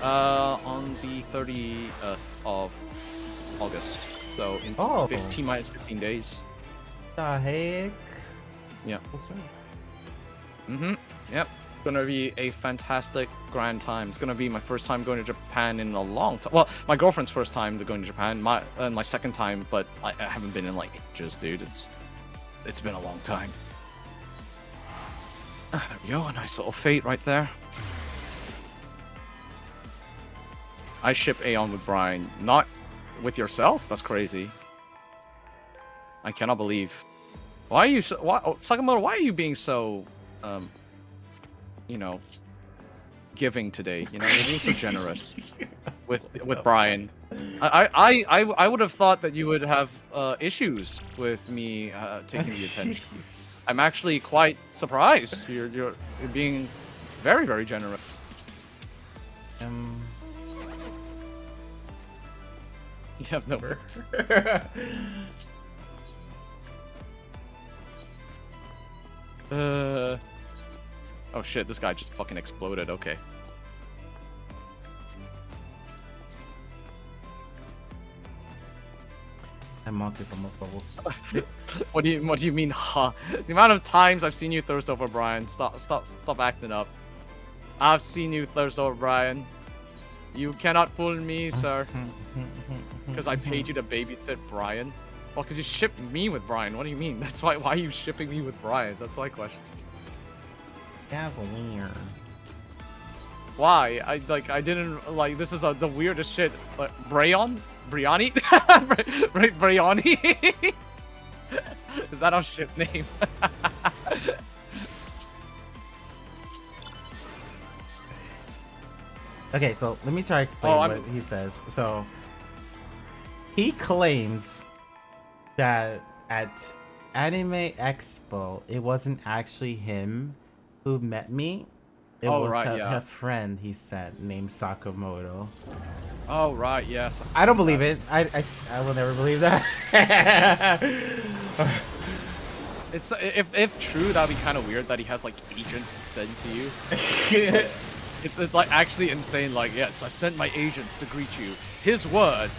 On the 30th of August. So in 15 minus 15 days. The heck? Yeah. What's up? Yep. Gonna be a fantastic grand time. It's gonna be my first time going to Japan in a long time. Well, my girlfriend's first time going to Japan. My second time, but I haven't been in like ages, dude. It's been a long time. There we go. A nice little fate right there. I ship Aeon with Brian, not with yourself. That's crazy. I cannot believe. Why are you so? Sakamoto? Why are you being so? You know, giving today. You know, you're being so generous with Brian. I would have thought that you would have issues with me taking the attention. I'm actually quite surprised. You're being very, very generous. You have no words. Oh shit, this guy just fucking exploded, okay. My monk is almost level 6. What do you mean, huh? The amount of times I've seen you thirst over Brian. Stop acting up. I've seen you thirst over Brian. You cannot fool me, sir. Because I paid you to babysit Brian. Well, because you shipped me with Brian. What do you mean? That's why are you shipping me with Brian? That's my question. That's weird. Why? I didn't like. This is the weirdest shit. Like Briani? Briani? Is that our ship name? Okay, so let me try to explain what he says. So he claims that at Anime Expo, it wasn't actually him who met me. It was a friend he sent named Sakamoto. Oh, right, yes. I don't believe it. I will never believe that. It's if true, that'd be kind of weird that he has like agents sent to you. It's like actually insane. Like, yes, I sent my agents to greet you. His words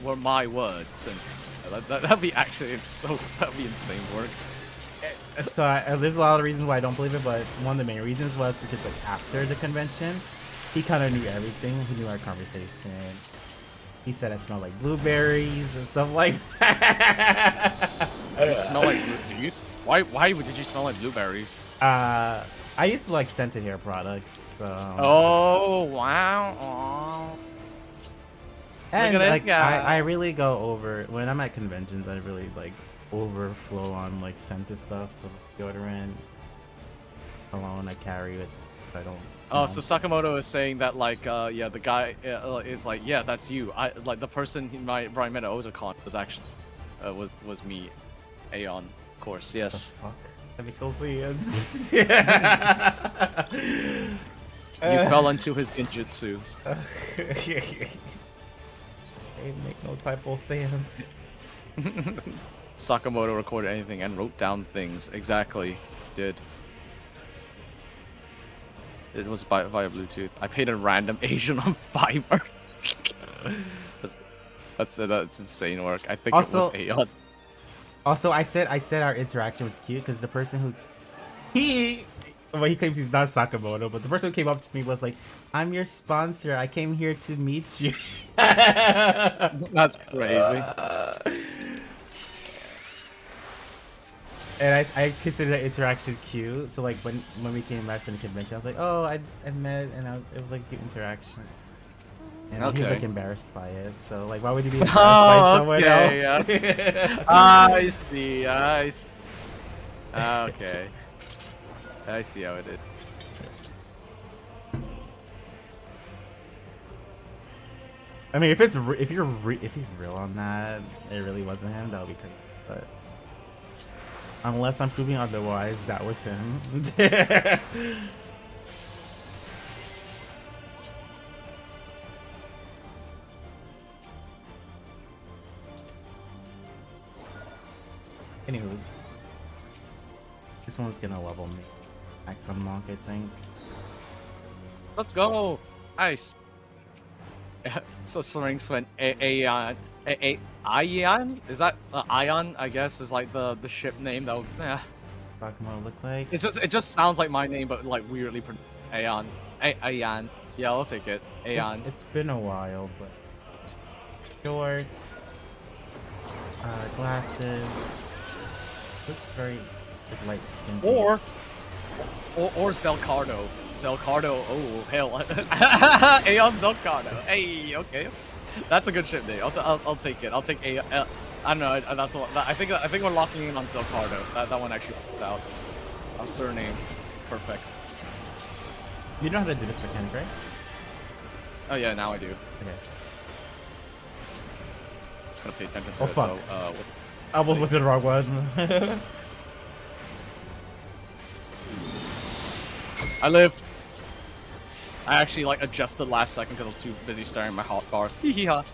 were my words. And that'd be actually that'd be insane work. So there's a lot of reasons why I don't believe it, but one of the main reasons was because like after the convention, he kind of knew everything. He knew our conversation. He said I smell like blueberries and stuff like that. You smell like blueberries? Why did you smell like blueberries? I used to like scented hair products, so. Oh wow! Oh. And like I really go over when I'm at conventions. I really like overflow on like scented stuff. So deodorant, cologne, I carry it. I don't. Oh, so Sakamoto is saying that like yeah, the guy is like, yeah, that's you. I like the person Brian met at Otakon was actually was me, Aeon, of course. Yes. What the fuck? That makes no sense. You fell into his genjutsu. It make no typo sense. Sakamoto recorded anything and wrote down things. Exactly, did. It was via Bluetooth. I paid a random Asian on Fiverr. that's insane work. I think also, it was Aeon. Also, I said our interaction was cute because the person who Well, he claims he's not Sakamoto, but the person who came up to me was like, "I'm your sponsor. I came here to meet you." That's crazy. And I consider that interaction cute. So like when we came back from the convention, I was like, "Oh, I met," and it was like a cute interaction. And he was like embarrassed by it. So like, why would you be embarrassed by someone else? Yeah. I see. Okay. I see how it is. I mean, if he's real on that, it really wasn't him. That would be crazy. But unless I'm proving otherwise, that was him. Anywho's, this one's gonna level me. Max unlock, I think. Let's go. Nice. So Slurring went Ion. Is that Ion? I guess is like the ship name that would, Pokemon look like. it just sounds like my name, but like weirdly Aeon. Aeon. Yeah, I'll take it. Aeon. It's been a while, but short, glasses, looks very like, light skin. Or Zelcardo. Zelcardo. Oh hell. Aeon Zelcardo. Hey, okay. That's a good ship name. I'll take it. I'll take a. I don't know. That's what. I think we're locking in on Zelcardo. That one actually worked out. Our surname, perfect. You know how to do this mechanic, right? Oh yeah, now I do. Okay. Gotta pay attention to Oh it, fuck! though. I almost was the wrong one. I lived. I actually like adjusted last second because I was too busy staring at my hot bars. Hee-hee-ha.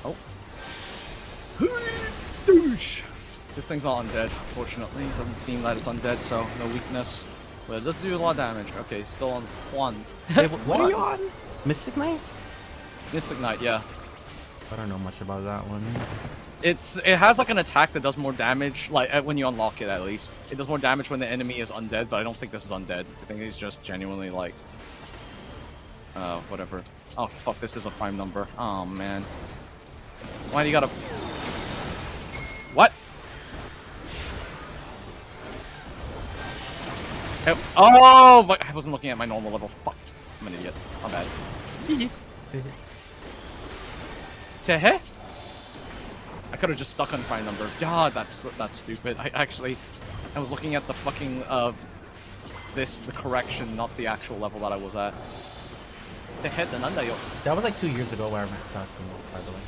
Oh. Douche. This thing's not undead, fortunately. It doesn't seem that it's undead, so no weakness. But it does do a lot of damage. Okay, still on 1. Wait, what are you on? Mystic Knight? Mystic Knight, yeah. I don't know much about that one. It has like an attack that does more damage, like when you unlock it at least. It does more damage when the enemy is undead, but I don't think this is undead. I think he's just genuinely like, whatever. Oh fuck, this is a prime number. Oh man. Why do you gotta? What? Oh, but I wasn't looking at my normal level. Fuck, I'm an idiot. My bad. Tehe? I could have just stuck on prime number. God, that's stupid. I was looking at the fucking the correction, not the actual level that I was at. That was like 2 years ago where I met Sakumo, by the way.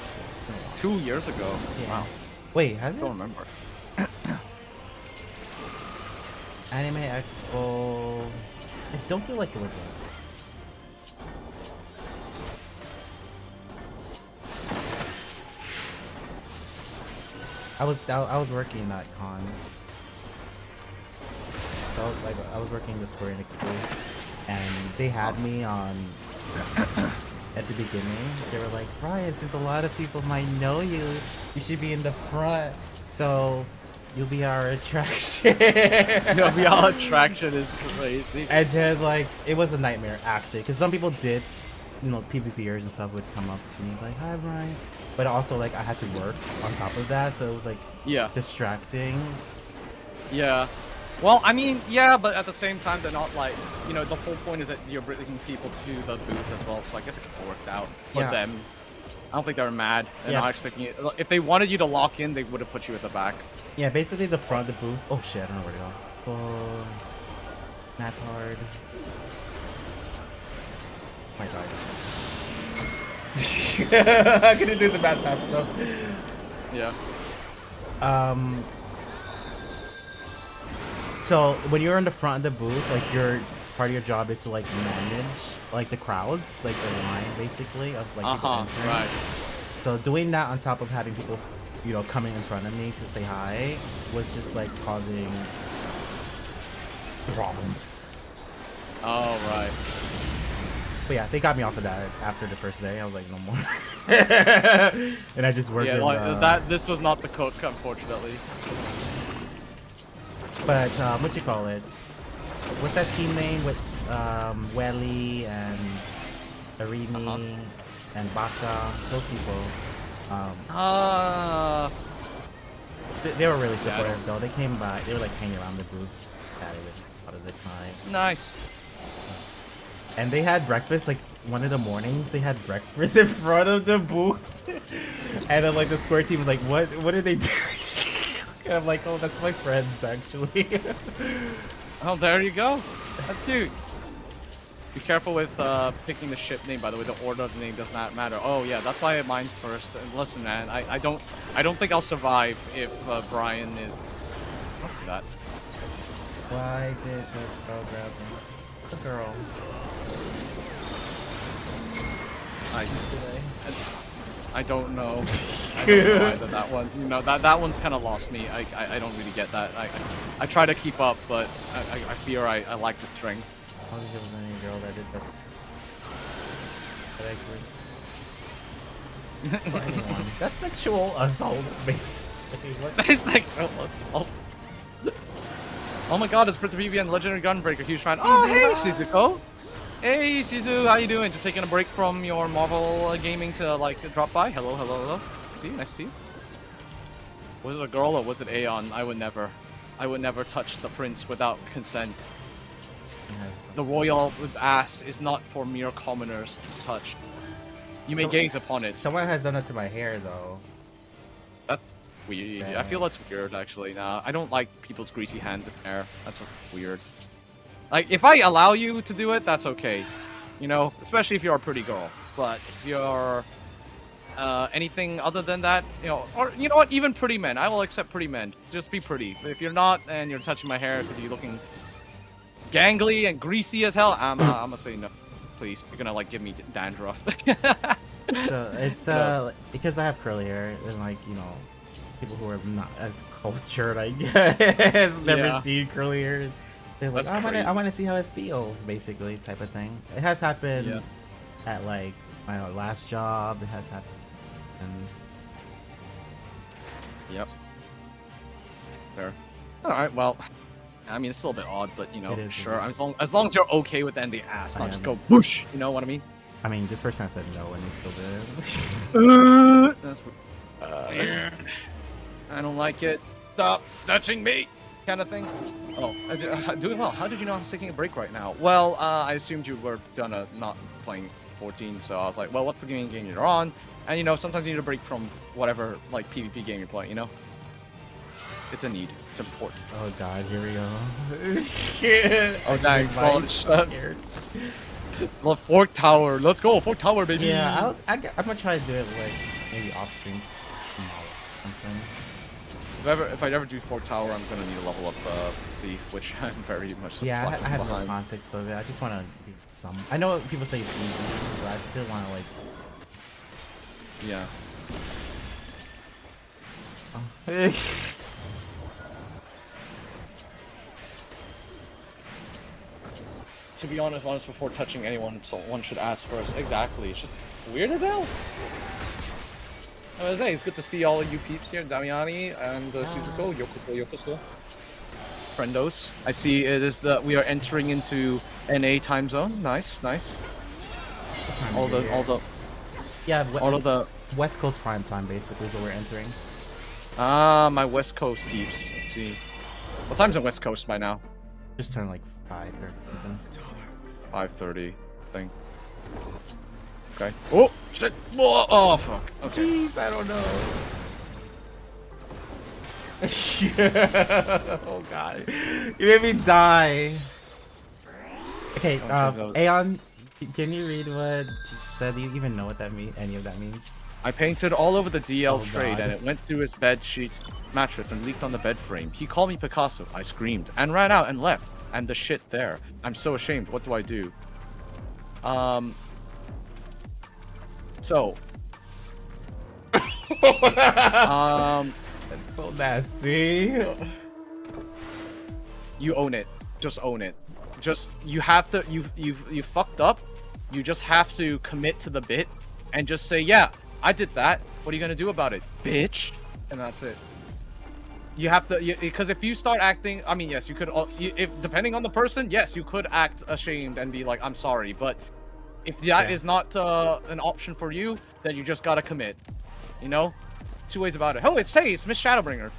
So it's been a while. 2 years ago. Yeah. Wow. Wait, has I it? don't remember. Anime Expo. I don't feel like it was it. I was working that con. So I was working the Square Enix booth, and they had me on at the beginning. They were like, "Ryan, since a lot of people might know you, you should be in the front. So you'll be our attraction." You'll be our attraction is crazy. And then like it was a nightmare actually, because some people did, you know, PvPers and stuff would come up to me like, "Hi, Brian," but also like I had to work on top of that, so it was like distracting. Yeah. Well, I mean, yeah, but at the same time, they're not like, you know, the whole point is that you're bringing people to the booth as well, so I guess it could have worked out for them. I don't think they were mad. They're not expecting it. If they wanted you to lock in, they would have put you at the back. Yeah, basically the front of the booth. Oh shit, I don't know where to go. Oh, not hard. My god. I couldn't do the math fast enough. Yeah. So when you're in the front of the booth, like part of your job is to like manage like the crowds, like the line basically of like people entering. Right. So doing that on top of having people, you know, coming in front of me to say hi was just like causing problems. Oh right. But yeah, they got me off of that after the first day. I was like, no more. And I just worked. Yeah, in, like that. This was not the cook, unfortunately. But what you call it? What's that team name with Welly and Arimi and Baka? Those people. They were really supportive though. They came by. They were like hanging around the booth. Out of the time. Nice. And they had breakfast like one of the mornings. They had breakfast in front of the booth. And then like the square team was like, "What are they doing?" And I'm like, "Oh, that's my friends actually." Oh, there you go. That's cute. Be careful with picking the ship name. By the way, the order of the name does not matter. Oh yeah, that's why mine's first. And listen, man, I don't think I'll survive if Brian is. Don't do that. Why did the girl grab me? The girl. I don't know. I don't know either, that one. You know, that one kind of lost me. I don't really get that. I try to keep up, but I fear I lack the strength. I don't think there was any girl that did that. Or anyone. That's sexual assault, basically. What? It's like, oh my god, it's Prince and Legendary Gunbreaker, huge fan. Oh, hey, Shizuko. Hey, Shizu, how you doing? Just taking a break from your Marvel gaming to, like, drop by? Hello, hello, hello. See, nice to see you. Was it a girl or was it Aeon? I would never touch the prince without consent. The royal ass is not for mere commoners to touch. You may gaze upon it. Someone has done it to my hair, though. That's weird. I feel that's weird, actually. Nah, I don't like people's greasy hands and hair. That's just weird. Like, if I allow you to do it, that's okay. You know, especially if you're a pretty girl. But if you're anything other than that, you know, or you know what, even pretty men. I will accept pretty men. Just be pretty. But if you're not and you're touching my hair because you're looking gangly and greasy as hell, I'm gonna say no. Please, you're gonna like give me dandruff. So it's No. because I have curly hair and like, you know, people who are not as cultured, I guess, never Yeah. seen curly hair. They're like, That's I want to see how it feels, basically, type of thing. It has happened Yeah. at like my last job. It has happened. Yep. Fair. All right. Well, I mean, it's still a bit odd, but you know, It is, sure. it is. As long as you're okay with ending ass, I not just am. go whoosh. You know what I mean? I mean, this person said no, and they still did. That's weird. I don't like it. Stop touching me, kind of thing. Oh, doing well. How did you know I was taking a break right now? Well, I assumed you were done not playing 14, so I was like, well, what's the game you're on? And you know, sometimes you need a break from whatever like PvP game you're playing. You know, it's a need. It's important. Oh god, here we go. Oh dang! I'm Well, scared. Love Fork Tower. Let's go, Fork Tower, baby. Yeah, I'm gonna try to do it like maybe off streams tomorrow or something. If I ever do Fork Tower, I'm gonna need to level up Thief, which I'm very much Yeah, I have no behind. context of it. I just want to do some. I know people say it's easy, but I still want to like. Yeah. To be honest, before touching anyone, so one should ask first. Exactly. It's just weird as hell. Hey, it's good to see all of you peeps here, Damiani and Shizuko, Yokoso. Friendos. I see it is that we are entering into NA time zone. Nice, nice. All of the West Coast prime time basically is what we're entering. my West Coast peeps. Let's see. What time's on West Coast by now? Just turned like 5:30 something. 5:30, I think. Okay. Oh shit! Oh fuck. Okay. Jeez, I don't know. Oh god, you made me die. Okay, Aeon, can you read what she said? Do you even know what that any of that means? I painted all over the DL Oh, trade God. and it went through his bed sheets mattress and leaked on the bed frame. He called me Picasso. I screamed and ran out and left. And the shit there. I'm so ashamed. What do I do? So. That's so nasty. You own it. Just own it. Just you have to. You fucked up. You just have to commit to the bit and just say, yeah, I did that. What are you gonna do about it, bitch? And that's it. You have to, because if you start acting, I mean, yes, you could, if depending on the person, yes, you could act ashamed and be like, I'm sorry, but if that is not an option for you, then you just gotta commit. You know, two ways about it. Oh, it's Miss Shadowbringer.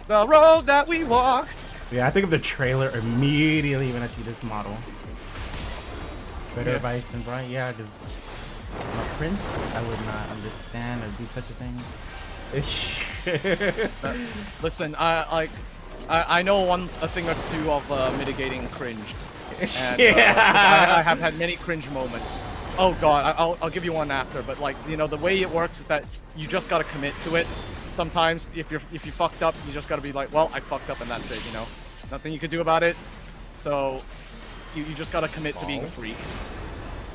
The road that we walk. Yeah, I think of the trailer immediately when I see this model. Better advice and Brian, yeah, because I'm a prince, I would not understand or do such a thing. Listen, I know a thing or two of mitigating cringe, and I have had many cringe moments. Oh god, I'll give you one after, but like, you know, the way it works is that you just gotta commit to it. Sometimes if you fucked up, you just gotta be like, well, I fucked up and that's it, you know, nothing you can do about it. So you just gotta commit to being a freak.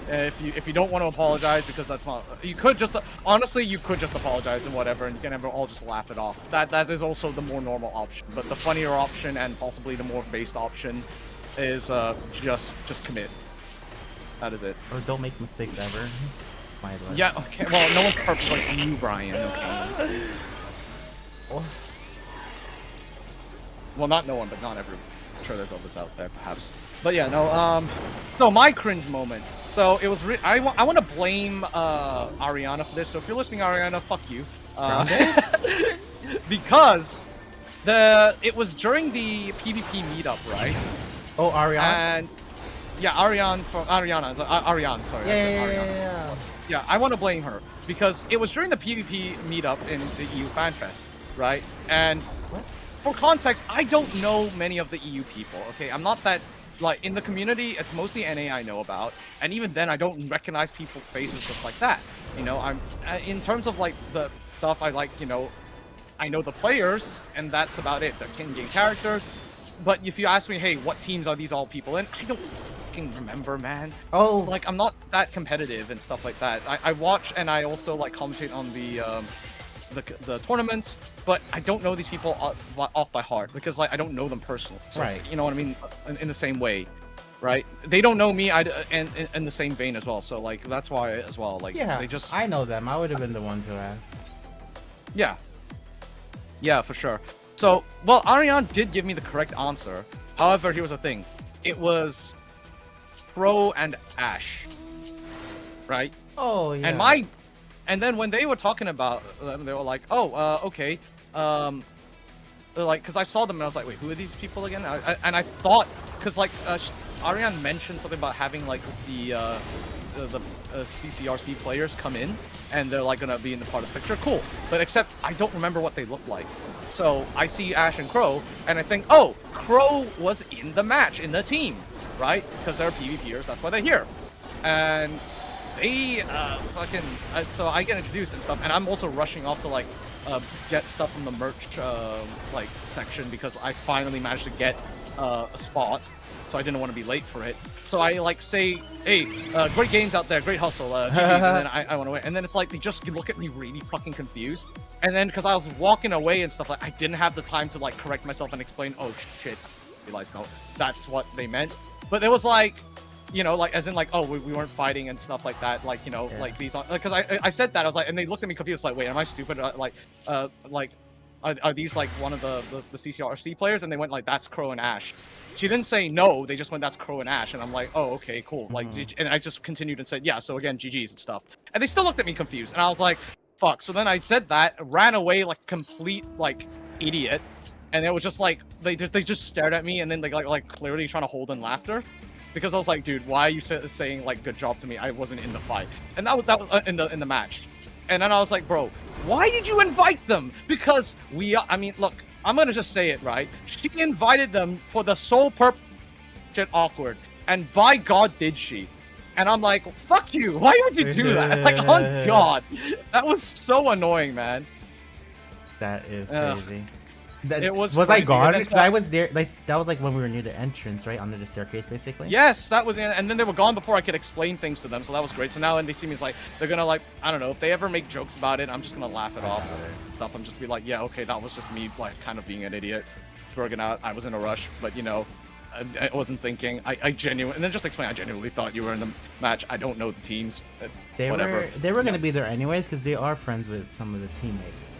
If you don't want to apologize, because that's not, you could just, honestly, you could just apologize and whatever, and you can all just laugh it off. That is also the more normal option, but the funnier option and possibly the more based option is just commit. That is it. Or don't make mistakes ever. My advice. Yeah. Okay. Well, no one's perfect like you, Brian. Okay. Well, not no one, but not everyone. I'm sure there's others out there, perhaps. But yeah, no. So my cringe moment. So it was. I want to blame Ariana for this. So if you're listening, Ariana, fuck you. Because it was during the PvP meetup, right? Oh, Ariana. And yeah, Ariana. Sorry. Yeah. Yeah, I want to blame her because it was during the PvP meetup in the EU FanFest, right? And for context, I don't know many of the EU people. Okay, I'm not that. Like, in the community, it's mostly NA I know about, and even then, I don't recognize people's faces just like that. You know, I'm in terms of like the stuff I like. You know, I know the players, and that's about it. They're in-game characters. But if you ask me, hey, what teams are these all people in? I don't fucking remember, man. Oh, it's like I'm not that competitive and stuff like that. I watch and I also like commentate on the tournaments, but I don't know these people off by heart because like I don't know them personally. So, right. You know what I mean? In the same way, right? They don't know me. And in the same vein as well. So like that's why as well. Like yeah, they just. I know them. I would have been the one to ask. Yeah. Yeah, for sure. So well, Ariane did give me the correct answer. However, here's the thing. It was Pro and Ash. Right? Oh yeah. And then when they were talking about them, they were like, "Oh, okay." They're like, because I saw them and I was like, "Wait, who are these people again?" And I thought, because like Ariane mentioned something about having like the CCRC players come in, and they're like gonna be in the part of the picture. Cool, but except I don't remember what they look like. So I see Ash and Crow, and I think, "Oh, Crow was in the match in the team, right? Because they're PvPers. That's why they're here." And they so I get introduced and stuff, and I'm also rushing off to like get stuff from the merch like section because I finally managed to get a spot, so I didn't want to be late for it. So I like say, "Hey, great games out there, great hustle," and then I went away, and then it's like they just look at me really fucking confused, and then because I was walking away and stuff, like I didn't have the time to like correct myself and explain, "Oh shit, I realized no, that's what they meant," but it was like. You know, like, as in, like, oh, we weren't fighting and stuff like that, like, you know, like, these, because I said that, I was like, and they looked at me confused, like, wait, am I stupid, are these, like, one of the CCRC players, and they went, like, that's Crow and Ash. She didn't say no, they just went, that's Crow and Ash, and I'm like, oh, okay, cool, like, and I just continued and said, yeah, so again, GG's and stuff, and they still looked at me confused, and I was like, fuck, so then I said that, ran away like a complete, like, idiot, and it was just, like, they just stared at me, and then, like clearly trying to hold in laughter. Because I was like, dude, why are you saying like good job to me? I wasn't in the fight, and that was in the match. And then I was like, bro, why did you invite them? Because I mean, look, I'm gonna just say it right. She invited them for the sole purpose. Shit, awkward, and by God, did she? And I'm like, fuck you. Why would you do that? Like, on God, that was so annoying, man. That is crazy. It was I gone? Because I was there. Like, that was like when we were near the entrance, right, under the staircase, basically. Yes, that was, and then they were gone before I could explain things to them, so that was great. So now, and they see me as like they're gonna like, I don't know, if they ever make jokes about it, I'm just gonna laugh it off and stuff. I'm just be like, yeah, okay, that was just me, like, kind of being an idiot, twerking out. I was in a rush, but you know, I wasn't thinking. I genuinely, and then just explain. I genuinely thought you were in the match. I don't know the teams. Whatever. They were gonna be there anyways because they are friends with some of the teammates.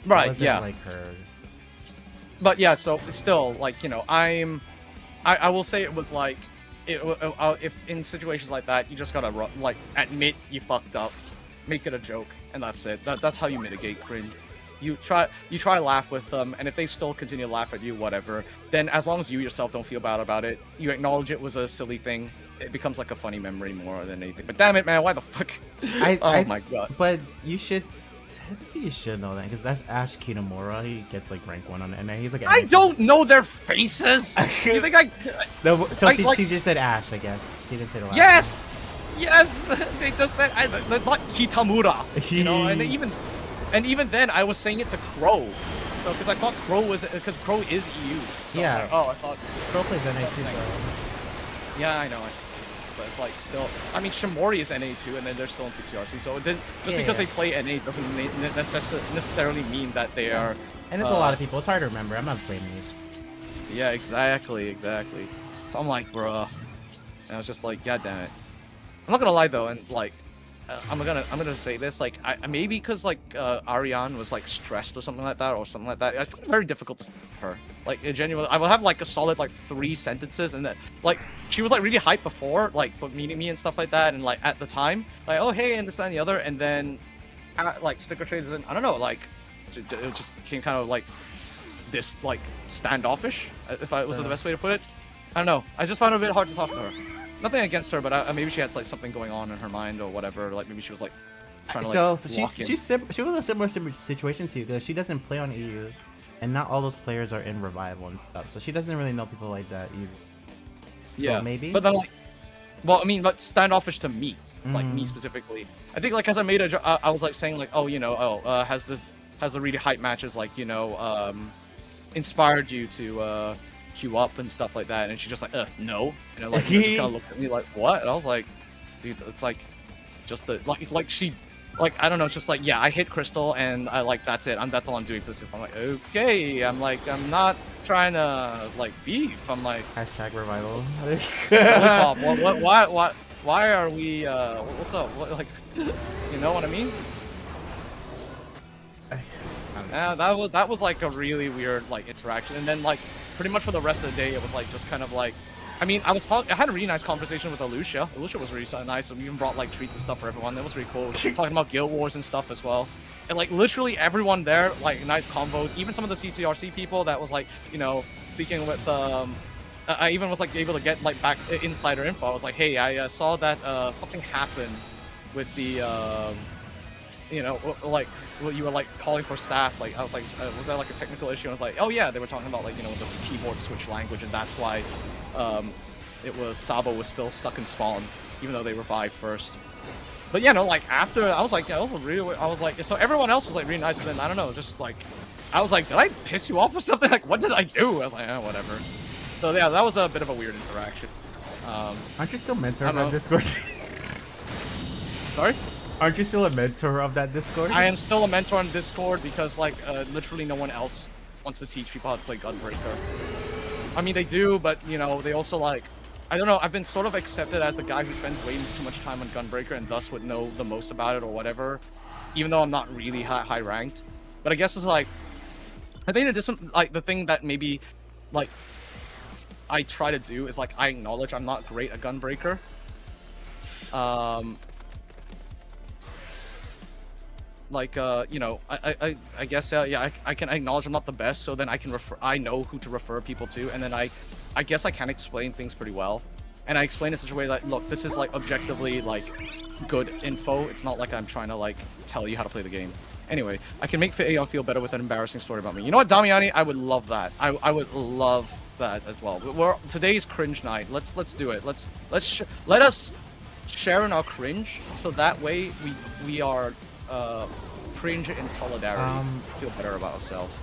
Right. Yeah. Like her. But yeah, so still, like, you know, I will say it was like, if in situations like that, you just gotta like admit you fucked up, make it a joke, and that's it. That's how you mitigate cringe. You try to laugh with them, and if they still continue to laugh at you, whatever, then as long as you yourself don't feel bad about it, you acknowledge it was a silly thing, it becomes like a funny memory more than anything. But damn it, man, why the fuck? Oh my god. But you should. I think you should know that because that's Ash Kitamura. He gets like rank 1 on NA. He's like. I don't know their faces. You think I? No, so like, she just said Ash, I guess. She didn't say the last. Yes, yes. They just said not Kitamura. You know, and even then I was saying it to Crow. So because I thought Crow was Crow is EU. So Yeah. I thought Crow plays NA too, though. Yeah, I know. But it's like still, I mean, Shimori is NA too, and then they're still in 6RC. So it just because they play NA doesn't necessarily mean that they are. And there's a lot of people. It's hard to remember. I'm not playing these. Yeah, exactly. So I'm like, bruh. And I was just like, god damn it. I'm not gonna lie though, and like, I'm gonna say this, like, I maybe because like Ariane was like stressed or something like that, I find it very difficult to her. Like, genuinely, I will have like a solid like 3 sentences, and that like she was like really hyped before, like meeting me and stuff like that, and like at the time, like, oh hey, and this and the other, and then like sticker trades, and I don't know, like it just became kind of like this like standoffish, if I was the best way to put it. I don't know. I just found it a bit hard to talk to her. Nothing against her, but maybe she had like something going on in her mind or whatever. Like maybe she was like trying to so like, she was in a similar situation to you because she doesn't play on EU, and not all those players are in Revival and stuff. So she doesn't really know people like that either. So yeah, maybe. But then like, well, I mean, but standoffish to me, like me specifically. I think like as I made I was like saying like, oh, you know, has the really hype matches like, you know, inspired you to queue up and stuff like that, and she's just like, no, and like just kind of looked at me like, what? And I was like, dude, it's like just the like she like, I don't know, it's just like, yeah, I hit Crystal and I like that's it, that's all I'm doing for this system. I'm like, okay, I'm like, I'm not trying to like beef. I'm like hashtag Revival. why are we what's up, what, like, you know what I mean? Yeah, that was like a really weird like interaction, and then like pretty much for the rest of the day it was like just kind of like, I mean, I had a really nice conversation with Alicia. Alicia was really nice, and we even brought like treats and stuff for everyone. That was really cool. Talking about Guild Wars and stuff as well, and like literally everyone there, like nice combos. Even some of the CCRC people that was like, you know, speaking with I even was like able to get like back insider info. I was like, hey, I saw that something happened with the you know, like, you were like calling for staff, like, I was like, was that like a technical issue? I was like, oh yeah, they were talking about like, you know, the keyboard switch language, and that's why it was Sabo was still stuck in spawn, even though they revived first. But yeah, no, like after, I was like, yeah, I was like, so everyone else was like really nice, and then I don't know, just like, I was like, did I piss you off or something? Like, what did I do? I was like, oh, whatever. So yeah, that was a bit of a weird interaction. Aren't you still mentor of that Discord? Sorry? Aren't you still a mentor of that Discord? I am still a mentor on Discord because, like, literally no one else wants to teach people how to play Gunbreaker. I mean, they do, but, you know, they also, like, I don't know, I've been sort of accepted as the guy who spends way too much time on Gunbreaker and thus would know the most about it or whatever, even though I'm not really high ranked. But I guess it's, like, I think that this one, like, the thing that maybe, like, I try to do is, like, I acknowledge I'm not great at Gunbreaker. Like, you know, I guess, yeah, I can acknowledge I'm not the best, so then I know who to refer people to, and then I guess I can explain things pretty well. And I explain it in such a way that, look, this is, like, objectively, like, good info. It's not like I'm trying to, like, tell you how to play the game. Anyway, I can make Aeon feel better with an embarrassing story about me. You know what, Damiani? I would love that. I would love that as well. Today's cringe night. Let's do it. Let us share in our cringe, so that way we are cringe in solidarity. Feel better about ourselves.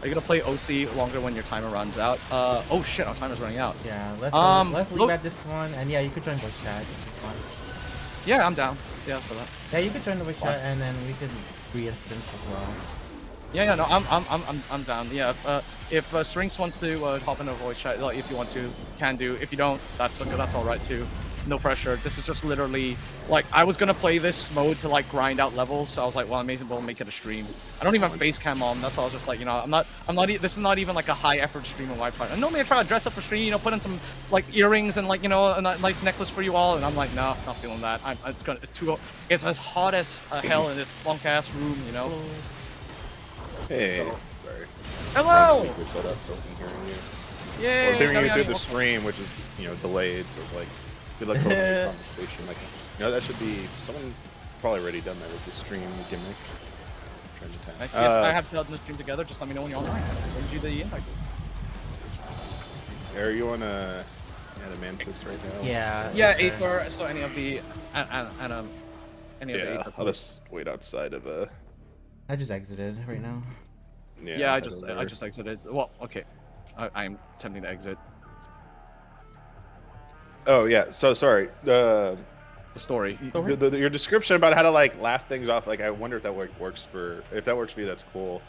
Are you gonna play OC longer when your timer runs out? Oh shit, our timer's running out. Yeah, let's leave at this one, and yeah, you could join voice chat. Yeah, I'm down. Yeah, for that. Yeah, you could join the voice chat, and then we could re-instance as well. Yeah, no, I'm down. Yeah, if Strings wants to hop in a voice chat, like if you want to, can do. If you don't, that's okay. That's all right too. No pressure. This is just literally like I was gonna play this mode to like grind out levels, so I was like, well, I may as well make it a stream. I don't even have face cam on. That's why I was just like, you know, I'm not. This is not even like a high effort stream on my part. And normally I try to dress up for stream, you know, put in some like earrings and like you know a nice necklace for you all, and I'm like, no, not feeling that. It's as hot as hell in this funk ass room, you know. Hey, sorry. Hello. Wrong speaker set up, so I'm hearing you. Yeah. I was hearing you through the stream, which is delayed. So it's like, good luck with the conversation. Like, that should be someone probably already done that with the stream gimmick. Nice. Yes, I have done the stream together. Just let me know when you're online. Send you the invite. Are you on a Adamantis right now? Yeah. Yeah, okay. 8 so any of the any of the 8 I'll just wait outside of I just exited right now. Yeah, I just exited. Well, okay. I'm attempting to exit. Oh yeah, so sorry. The story. Your description about how to like laugh things off, like I wonder if that works for you. That's cool.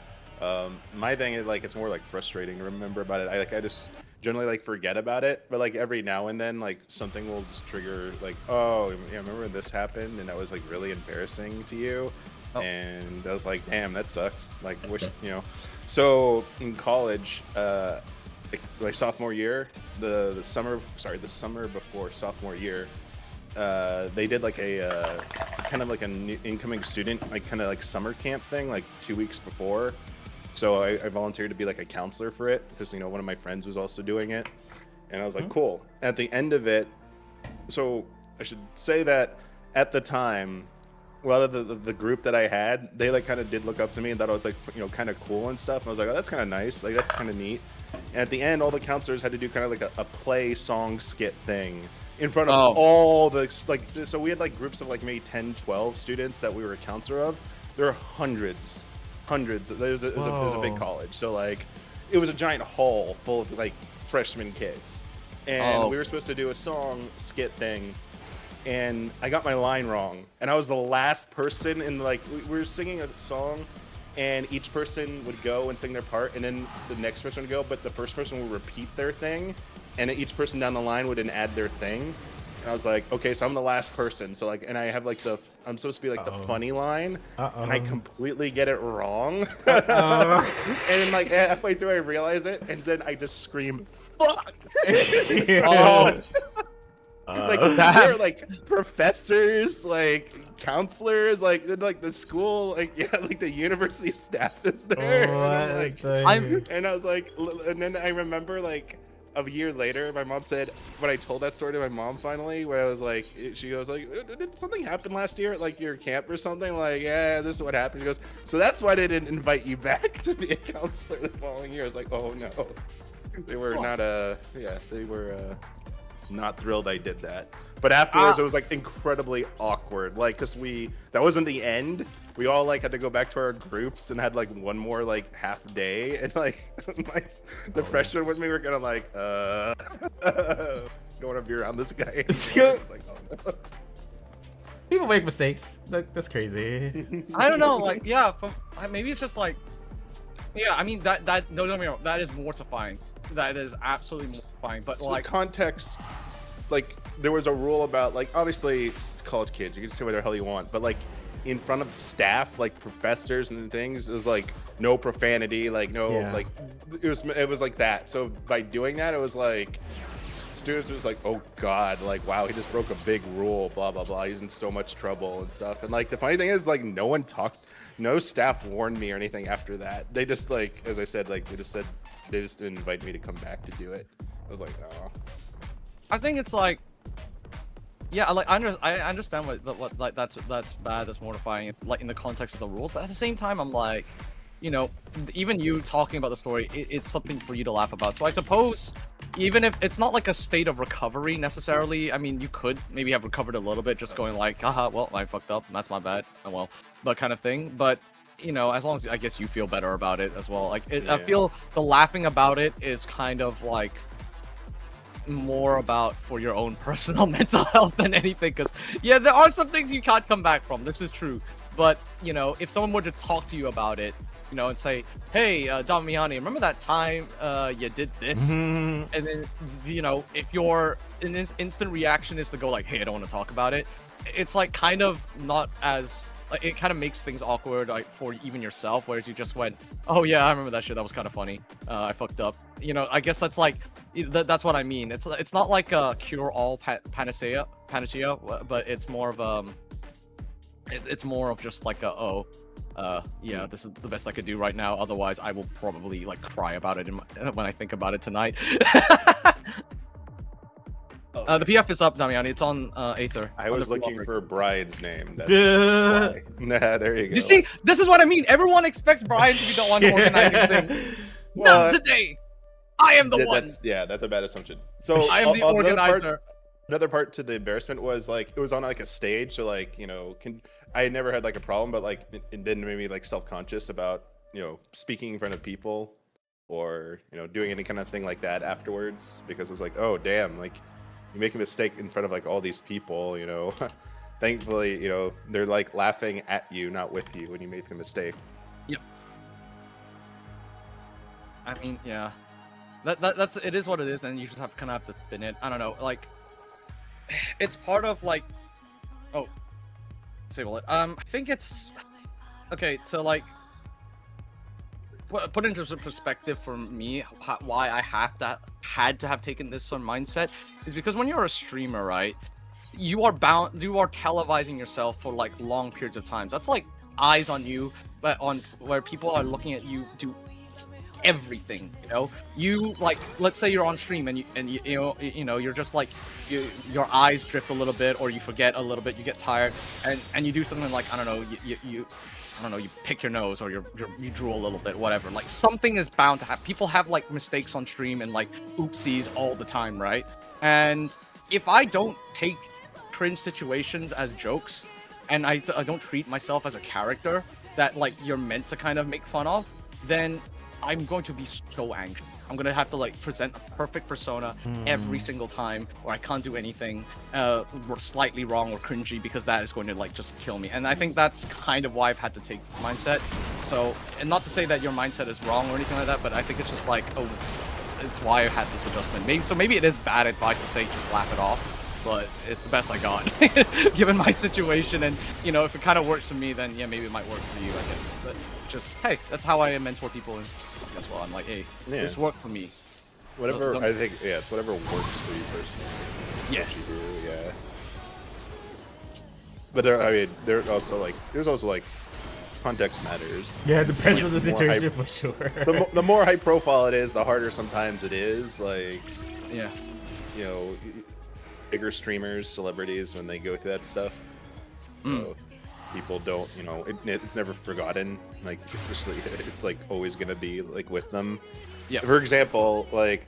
My thing is like it's more like frustrating to remember about it. I just generally like forget about it, but like every now and then like something will just trigger like, oh yeah, remember when this happened and that was like really embarrassing to you. Oh. And I was like, damn, that sucks. Like, wish, So in college, like sophomore year, the summer before sophomore year, they did like a kind of like an incoming student, like kind of like summer camp thing, like 2 weeks before. So I volunteered to be like a counselor for it because one of my friends was also doing it, and I was like, cool. At the end of it, so I should say that at the time, a lot of the group that I had, they like kind of did look up to me and thought I was like kind of cool and stuff. And I was like, oh, that's kind of nice, like that's kind of neat. And at the end, all the counselors had to do kind of like a play song skit thing in front of all the so we had like groups of like maybe 10, 12 students that we were a counselor of. There are hundreds. It was a big college, so like it was a giant hall full of like freshman kids, and we were supposed to do a song skit thing. And I got my line wrong, and I was the last person in like we were singing a song, and each person would go and sing their part, and then the next person would go, but the first person would repeat their thing, and each person down the line would then add their thing. And I was like, okay, so I'm the last person, so like, and I have like I'm supposed to be like the funny line, and I completely get it wrong. And then like halfway through I realize it, and then I just scream, fuck. Like they're like professors, like counselors, like the school, like like the university staff is there. And I was like, and then I remember like a year later, my mom said when I told that story to my mom finally, when I was like, she goes like, did something happen last year at like your camp or something? Like, yeah, this is what happened. She goes, so that's why they didn't invite you back to be a counselor the following year. I was like, oh no, they were not thrilled I did that. But afterwards it was like incredibly awkward, like because that wasn't the end. We all like had to go back to our groups and had like one more like half day, and like the freshmen with me were kind of like don't want to be around this guy anymore. Like, oh, no. People make mistakes. That's crazy. I don't know, like maybe it's just like I mean that no, don't get me wrong, that is mortifying. That is absolutely mortifying. But so like the context, like there was a rule about like obviously it's college kids, you can say whatever the hell you want, but like in front of staff, like professors and things, it was like no profanity, like no like it was like that. So by doing that, it was like students were just like, oh god, like wow, he just broke a big rule, blah blah blah, he's in so much trouble and stuff. And like the funny thing is like no staff warned me or anything after that. They just like, as I said, like they just didn't invite me to come back to do it. I was like, oh. I think it's like, like I understand what like that's bad, that's mortifying, like in the context of the rules. But at the same time, I'm like, even you talking about the story, it's something for you to laugh about. So I suppose, even if it's not like a state of recovery necessarily, I mean, you could maybe have recovered a little bit, just going like, haha, well, I fucked up, that's my bad, oh well, that kind of thing. But as long as I guess you feel better about it as well. Like I feel the laughing about it is kind of like, more about for your own personal mental health than anything, because yeah, there are some things you can't come back from. This is true, but you know, if someone were to talk to you about it, you know, and say, hey, Damiani, remember that time you did this? And then, you know, if your instant reaction is to go like, hey, I don't want to talk about it, it's like kind of not as like, it kind of makes things awkward like for even yourself, whereas you just went, oh yeah, I remember that shit, that was kind of funny, I fucked up, you know. I guess that's like that's what I mean. It's not like a cure-all panacea, but it's more of it's more of just like a yeah, this is the best I could do right now, otherwise I will probably like cry about it when I think about it tonight. The PF is up, Damiani. It's on Aether. I was looking for Brian's name. That's Duh. why. Nah, there you go. You see, this is what I mean. Everyone expects Brian to be the one organizing thing. Well, Not today. I am the one. That's a bad assumption. So I am the organizer. Another part to the embarrassment was like it was on like a stage, so like, you know, I had never had like a problem, but like it didn't make me like self-conscious about, you know, speaking in front of people or, you know, doing any kind of thing like that afterwards, because it was like, oh damn, like you make a mistake in front of like all these people, you know. Thankfully, you know, they're like laughing at you, not with you when you make the mistake. Yep. I mean, yeah. That's it is what it is, and you just have to spin it. I don't know, like it's part of like, oh, disable it. I think it's okay. So like, put into some perspective for me, why I had to have taken this sort of mindset is because when you're a streamer, right, you are televising yourself for like long periods of time. That's like eyes on you, but on where people are looking at you do everything, you know. You like, let's say you're on stream and you know you're just like your eyes drift a little bit, or you forget a little bit, you get tired, and you do something like, I don't know, you I don't know, you pick your nose, or you drool a little bit, whatever. Like something is bound to happen. People have like mistakes on stream and like oopsies all the time, right? And if I don't take cringe situations as jokes, and I don't treat myself as a character that like you're meant to kind of make fun of, then I'm going to be so anxious. I'm gonna have to like present a perfect persona every single time, or I can't do anything slightly wrong or cringy, because that is going to like just kill me. And I think that's kind of why I've had to take mindset. So, and not to say that your mindset is wrong or anything like that, but I think it's just like, oh, it's why I've had this adjustment. Maybe it is bad advice to say just laugh it off, but it's the best I got given my situation. And you know, if it kind of works for me, then yeah, maybe it might work for you, I guess. But just, hey, that's how I mentor people, and guess what, I'm like, hey, this worked for me. Whatever, I think, yeah, it's whatever works for you personally. Yeah. What you do, yeah. But there's also like context matters. Yeah, it depends on the situation for sure. The more high profile it is, the harder sometimes it is. Like, yeah, you know, bigger streamers, celebrities, when they go through that stuff, so people don't, you know, it's never forgotten. Like, it's just like, it's like always gonna be like with them. Yeah. For example, like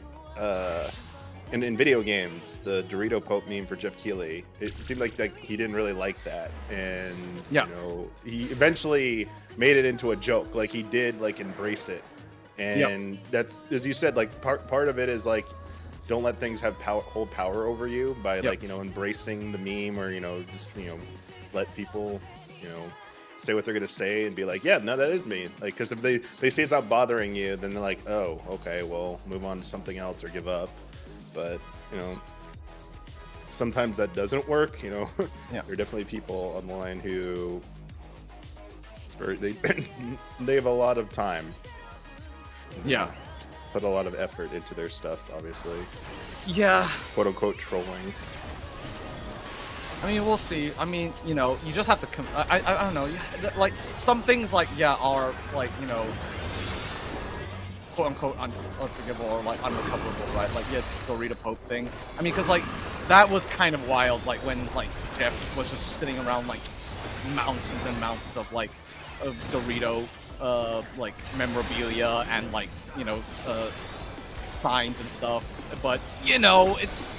in video games, the Dorito Pope meme for Jeff Keighley, it seemed like he didn't really like that, and you know, he eventually made it into a joke. Like, he did like embrace it, and that's, as you said, like part of it is like, don't let things have hold power over you by like, you know, embracing the meme, or, you know, just, you know, let people, you know, say what they're gonna say and be like, yeah, no, that is me. Like, because if they say it's not bothering you, then they're like, oh, okay, well, move on to something else or give up. But, you know, sometimes that doesn't work, you know. There are definitely people online who they have a lot of time. Yeah. Put a lot of effort into their stuff, obviously. Yeah. Quote unquote trolling. I mean, we'll see. I mean, you know, you just have to I don't know. Like, some things, like, yeah, are, like, you know, quote-unquote unforgivable or, like, unrecoverable, right? Like, yeah, Dorito Pope thing. I mean, because, like, that was kind of wild, like, when, like, Jeff was just sitting around, like, mountains and mountains of, like, Dorito, like, memorabilia and, like, you know, signs and stuff. But, you know, it's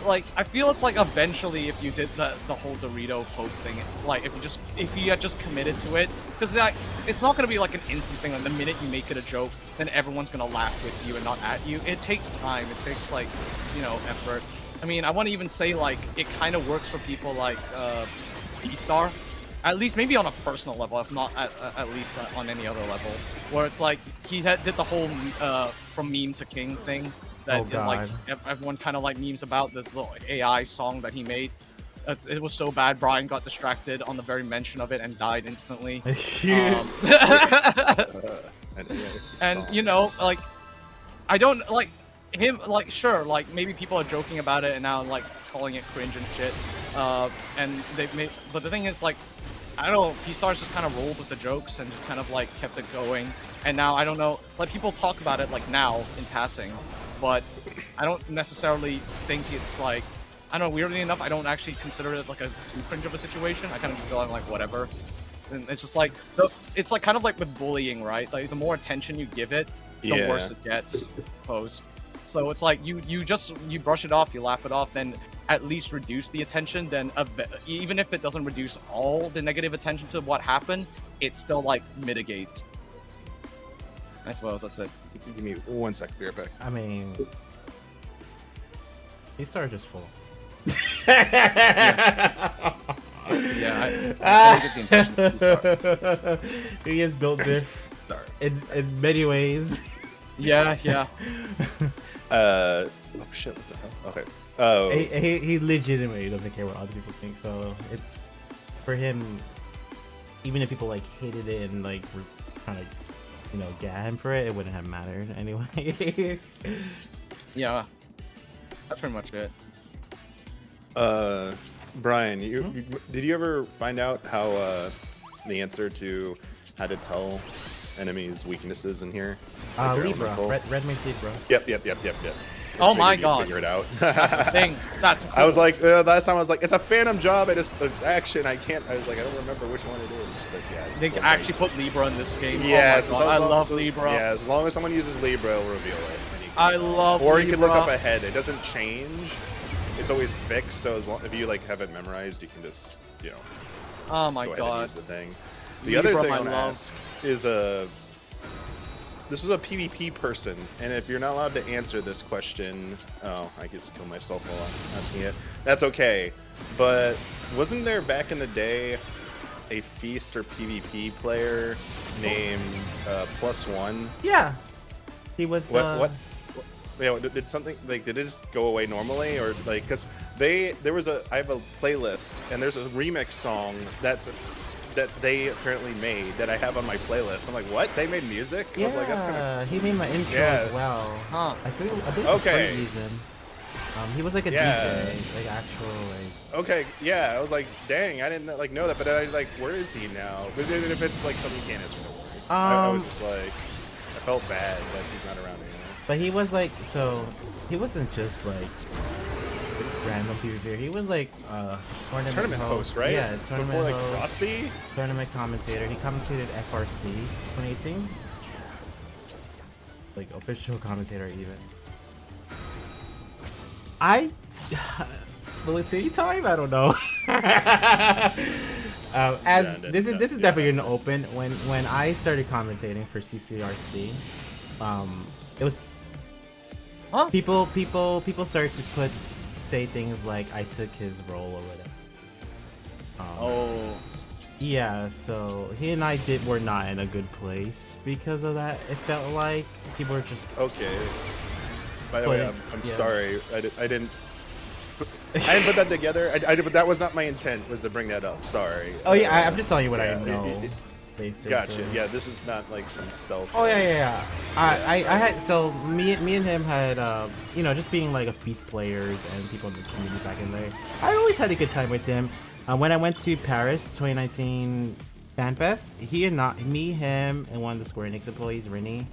like I feel it's like eventually if you did the whole Dorito poke thing, like if you had just committed to it, because like it's not gonna be like an instant thing. Like the minute you make it a joke, then everyone's gonna laugh with you and not at you. It takes time. It takes like, you know, effort. I mean, I want to even say like it kind of works for people like B-Star. At least maybe on a personal level, if not at least on any other level, where it's like he did the whole from meme to king thing that like everyone kind of like memes about this little AI song that he made. It was so bad, Brian got distracted on the very mention of it and died instantly. And you know, like I don't like him. Like sure, like maybe people are joking about it and now like calling it cringe and shit. And they've made, but the thing is like, I don't know, P-Stars just kind of rolled with the jokes and just kind of like kept it going. And now I don't know, like people talk about it like now in passing, but I don't necessarily think it's like, I don't know, weirdly enough, I don't actually consider it like a too cringe of a situation. I kind of just feel like whatever. And it's just like, it's like kind of like with bullying, right? Like the more attention you give it, the worse it gets, I suppose. So it's like you brush it off, you laugh it off, then at least reduce the attention. Then even if it doesn't reduce all the negative attention to what happened, it still like mitigates. I suppose that's it. Give me 1 second, be right back. I mean, these are just full. I get the impression he is built diff in many ways. Yeah. Oh shit! What the hell? Okay. Oh. He legitimately doesn't care what other people think. So it's for him. Even if people like hated it and like were trying to, you know, get him for it, it wouldn't have mattered anyways. Yeah, that's pretty much it. Brian, did you ever find out how the answer to how to tell enemies' weaknesses in here? Like Libra. Red makes Libra. Yep. Oh my god. Figure it out. That's a thing. That's cool. I was like, last time I was like, it's a phantom job. It's action. I was like, I don't remember which one it is. But yeah. They actually put Libra in this game. Yeah, oh my god. I love Libra. Yeah, as long as someone uses Libra, it'll reveal it. I love Or Libra. you can look up ahead. It doesn't change. It's always fixed. So as long, if you like have it memorized, you can just, you know. Oh my go god. ahead and use the thing. The Libra, other thing I want my to love. ask is this was a PvP person, and if you're not allowed to answer this question, oh, I just kill myself while I'm asking it. That's okay. But wasn't there back in the day a Feast or PvP player named +1? Yeah, he was. What? Yeah, did something like did it just go away normally, or like because I have a playlist and there's a remix song that they apparently made that I have on my playlist. I'm like, what? They made music? Yeah, I was like, that's kinda... he made my intro as well. Huh? I think Okay. even. He was like a DJ, like actual like. Okay, yeah, I was like, dang, I didn't like know that, but I like, where is he now? But even if it's like something you can't answer, don't worry. I was just like, I felt bad that he's not around anymore. But he was like, so he wasn't just like random PvP. He was like tournament host, right? Yeah, tournament Before, like, host, Frosty? tournament commentator. He commentated FRC 2018, like official commentator even. Split time? I don't know. This is definitely an open. When I started commentating for CCRC, it was people started to say things like I took his role or whatever. Yeah, so he and I were not in a good place because of that. It felt like people were just okay. By the way, I'm sorry. I didn't put that together. But that was not my intent. Was to bring that up. Sorry. Oh yeah, I'm just telling you what I know. Basically. Gotcha. Yeah, this is not like some stealth. Oh yeah. I had so me and him had you know, just being like a Feast players and people in the community back in there. I always had a good time with him. When I went to Paris 2019 FanFest, me, him, and one of the Square Enix employees, Rennie,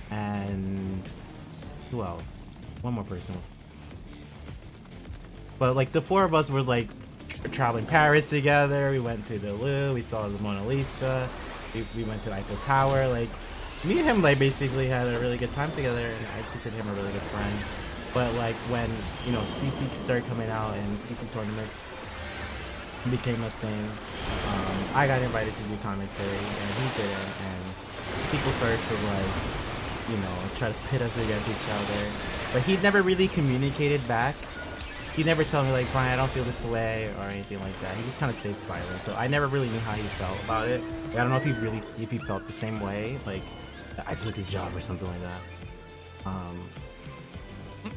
and who else? One more person. But like the four of us were like traveling Paris together. We went to the Louvre. We saw the Mona Lisa. We went to the Eiffel Tower. Like me and him, like basically had a really good time together, and I consider him a really good friend. But like when CC started coming out and CC tournaments became a thing, I got invited to do commentary and he didn't, and people started to like try to pit us against each other. But he never really communicated back. He never told me like, Brian, I don't feel this way or anything like that. He just kind of stayed silent. So I never really knew how he felt about it. Like, I don't know if he felt the same way, like I took his job or something like that.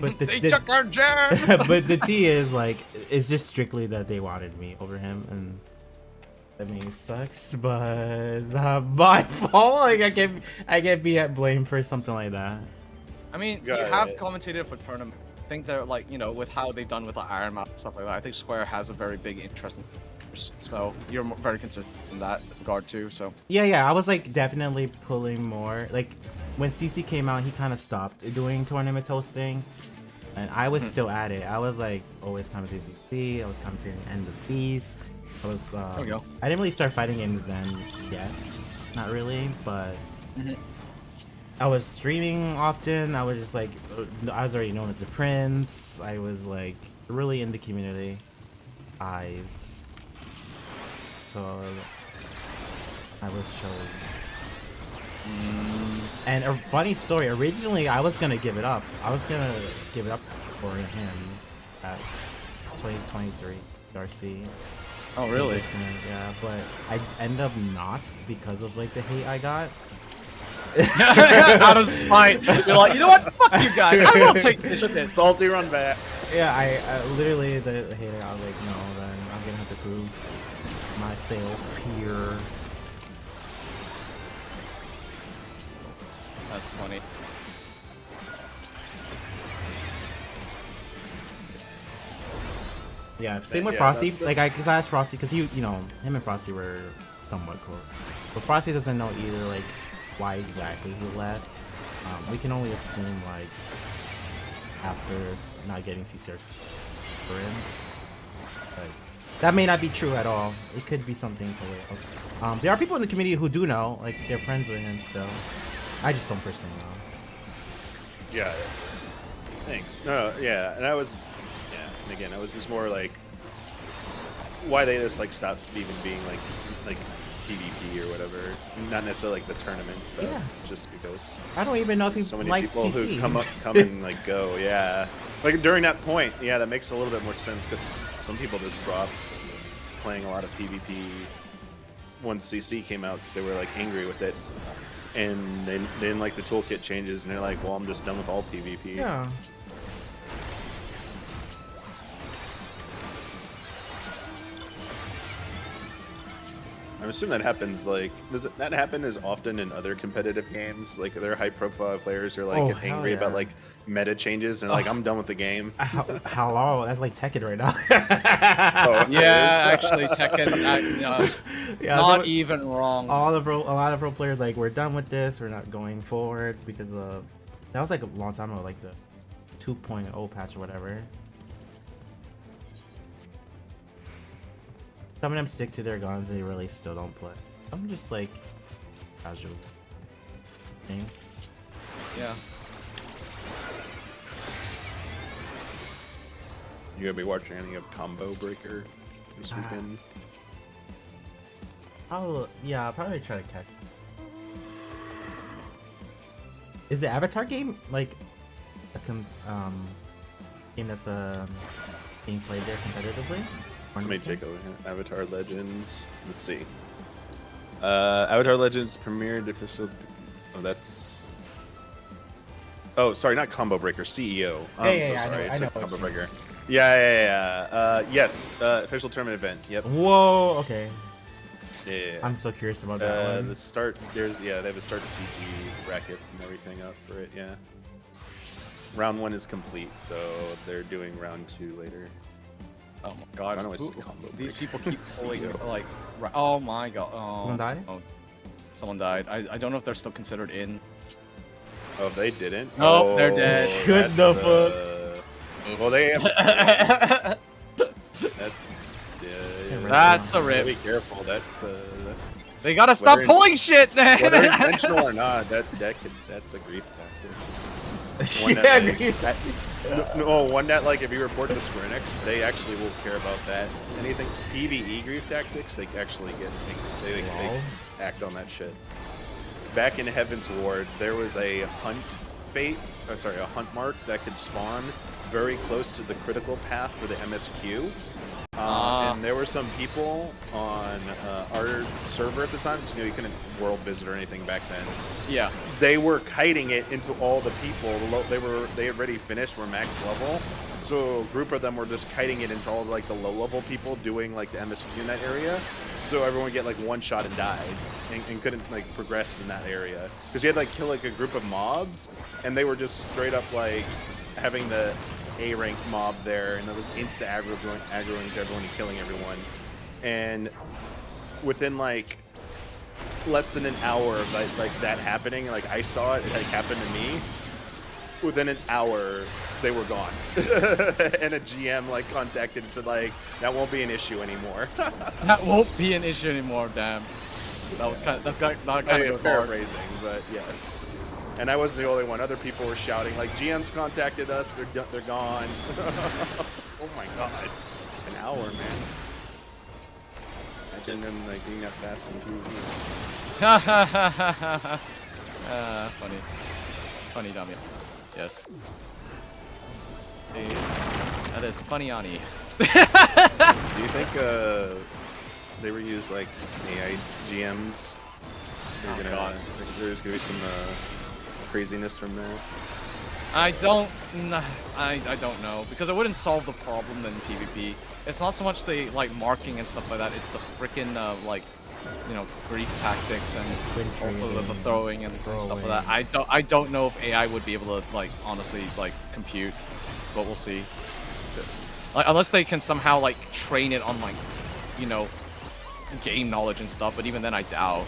But They took our job. but the T is like, it's just strictly that they wanted me over him, and I mean it sucks, but it's not my fault. Like I can't be at blame for something like that. I mean, you have commentated for tournament. I think they're like, with how they've done with the Iron Man and stuff like that. I think Square has a very big interest in this, so you're very consistent in that regard too. So yeah, I was like definitely pulling more. Like when CC came out, he kind of stopped doing tournament hosting, and I was still at it. I was like always commentating CC. I was commentating End of Feast. I was. There we go. I didn't really start fighting games then yet, not really, but. I was streaming often. I was just like, I was already known as the Prince. I was like really in the community eyes. So I was chosen. And a funny story, originally I was gonna give it up. I was gonna give it up for him at 2023 Darcy. Oh really? Yeah, but I ended up not because of like the hate I got. Out of spite, you're like, you know what? Fuck you guys. I will take this shit. Salty run back. Yeah, I literally the hater. I was like, no, then I'm gonna have to prove myself here. That's funny. Yeah, same with Frosty. Like, cause I asked Frosty, cause him and Frosty were somewhat close, but Frosty doesn't know either, like, why exactly he left. We can only assume, like, after not getting CCRs for him. Like, that may not be true at all. It could be something totally else. There are people in the community who do know, like, they're friends with him still. I just don't personally know. Yeah. Thanks. No, yeah, and I was, and again, I was just more like, why they just like stopped even being like PvP or whatever. Not necessarily like the tournament stuff. Yeah. Just because. I don't even know if he so many liked people CC. who come and like go. Yeah. Like during that point, yeah, that makes a little bit more sense because some people just dropped playing a lot of PvP once CC came out because they were like angry with it. And they didn't like the toolkit changes, and they're like, well, I'm just done with all PvP. Yeah. I assume that happens, like, does that happen as often in other competitive games? Like, their high-profile players are, like, get angry about, like, meta changes, and like, I'm done with the game. Hello, that's like Tekken right now. Yeah, actually, Tekken, yeah, not so even wrong. a lot of pro players like, we're done with this, we're not going forward, because of that was like a long time ago, like the 2.0 patch or whatever. Some of them stick to their guns, they really still don't play. I'm just like casual things. Yeah. You gonna be watching any of Combo Breaker this weekend? I'll probably try to catch. Is the Avatar game like a game that's being played there competitively? Let me take a look at Avatar Legends. Let's see. Avatar Legends premiered official. Oh, that's. Oh, sorry, not Combo Breaker. CEO. I'm so sorry. It's a Combo Breaker. Yeah. Yes. Official tournament event. Yep. Whoa. Okay. Yeah. I'm so curious about that one. The start. They have a start GG brackets and everything up for it. Yeah. Round 1 is complete, so they're doing round 2 later. Oh my god. These people keep pulling, like, oh my god. Oh, Someone died? Oh, someone died. I don't know if they're still considered in. Oh, they didn't? Nope, they're dead. Good the fuck? Well, they have... That's a rip. Be careful. That's they gotta stop pulling shit, man! Whether intentional or not, that's a grief factor. Yeah, No, one that like if you report to Square Enix, they actually will care about that. Anything PvE grief tactics, they actually get they act on that shit. Back in Heaven's Ward, there was a hunt a hunt mark that could spawn very close to the critical path for the MSQ. And there were some people on our server at the time, because you couldn't world visit or anything back then. Yeah. They were kiting it into all the people. They had already finished, were max level. So a group of them were just kiting it into all like the low level people doing like the MSQ in that area. So everyone would get like one shot and died, and couldn't like progress in that area because you had like kill like a group of mobs, and they were just straight up like having the A-rank mob there, and it was insta aggroing to everyone and killing everyone. And within like less than an hour of like that happening, like I saw it like happen to me. Within an hour, they were gone, and a GM like contacted and said like that won't be an issue anymore. That won't be an issue anymore. Damn. That was kind of paraphrasing, but yes. And I wasn't the only one. Other people were shouting like GM's contacted us. They're gone. Oh my god, an hour, man. Imagine them like being that fast in PvP. Funny, Damian. Yes. That is funny, Ani. Do you think they were used like AI GMs? There's gonna be some craziness from that. I don't know, because it wouldn't solve the problem in PvP. It's not so much the like marking and stuff like that. It's the freaking like, you know, grief tactics and also the throwing and stuff like that. I don't know if AI would be able to like honestly like compute, but we'll see. Like, unless they can somehow like train it on like, you know, game knowledge and stuff. But even then, I doubt.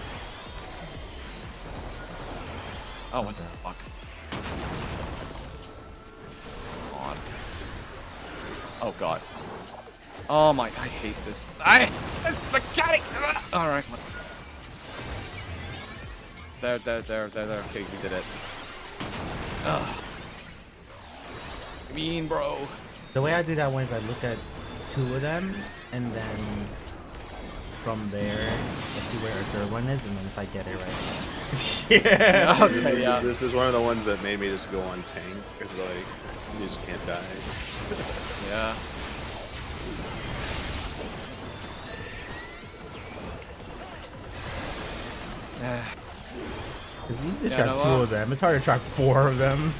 Oh, what the fuck? Come on. Oh god. Oh my, I hate this. This mechanic! Alright, come on. There. Okay, we did it. Ugh. Mean, bro. The way I do that one is I look at two of them, and then from there, I see where our third one is, and then if I get it right. Yeah. Okay, yeah. This is one of the ones that made me just go on tank, because like, you just can't die. Yeah. It's easy to track two of them. It's hard to track four of them.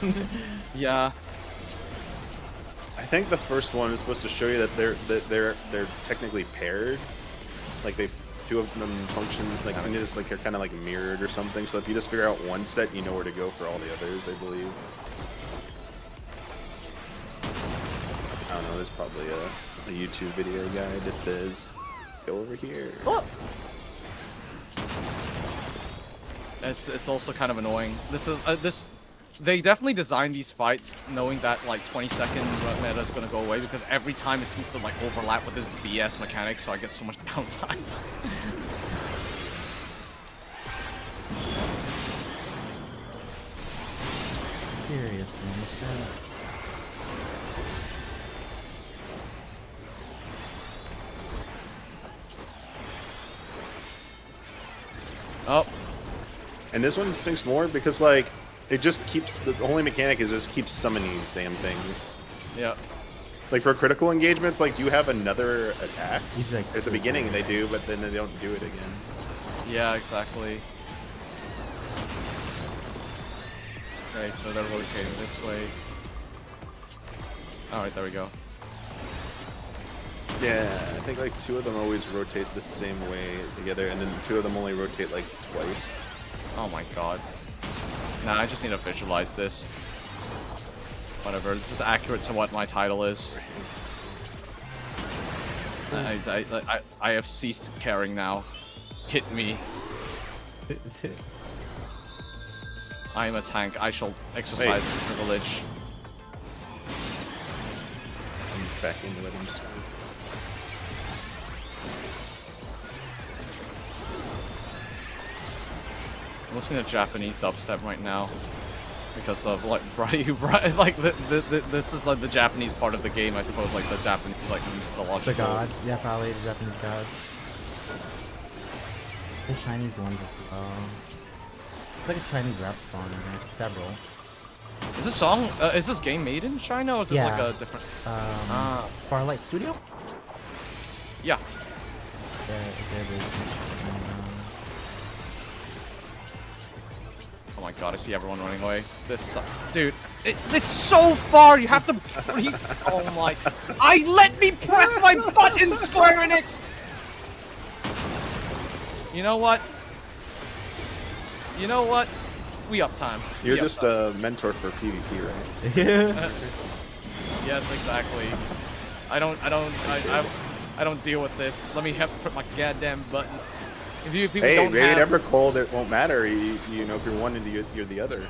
Yeah. I think the first one is supposed to show you that they're technically paired. Like two of them function like just like they're kind of like mirrored or something. So if you just figure out one set, you know where to go for all the others, I believe. I don't know. There's probably a YouTube video guide that says go over here. Oh. It's also kind of annoying. They definitely designed these fights knowing that like 20-second meta is gonna go away, because every time it seems to like overlap with this BS mechanic, so I get so much downtime. Seriously, what's that? Oh. And this one stinks more because like it just keeps the only mechanic is just keeps summoning these damn things. Yeah. Like for critical engagements, like do you have another attack? Like at the beginning they do, but then they don't do it again. Yeah, exactly. Okay, so they're rotating this way. Alright, there we go. Yeah, I think like two of them always rotate the same way together, and then two of them only rotate like twice. Oh my god. Nah, I just need to visualize this. Whatever, this is accurate to what my title is. I have ceased caring now. Hit me. I am a tank. I shall exercise the privilege. I'm back into letting swing. I'm listening to Japanese dubstep right now. because of like like this is like the Japanese part of the game, I suppose, like the Japanese like mythological. The gods, yeah, probably the Japanese gods. The Chinese ones as well. Like a Chinese rap song in there, several. Is this song? Is this game made in China, or is this like a different? Farlight Studio. Yeah. Yeah, it is. Oh my god, I see everyone running away. This, dude, it's so far. You have to breathe. Oh my! Let me press my button, Square Enix. You know what? You know what? We up time. You're just a mentor for PvP, right? Yeah. Yes, exactly. I don't deal with this. Let me hit my goddamn button. If you people don't made have... ever cold, it won't matter. You know, if you're one and you're the other.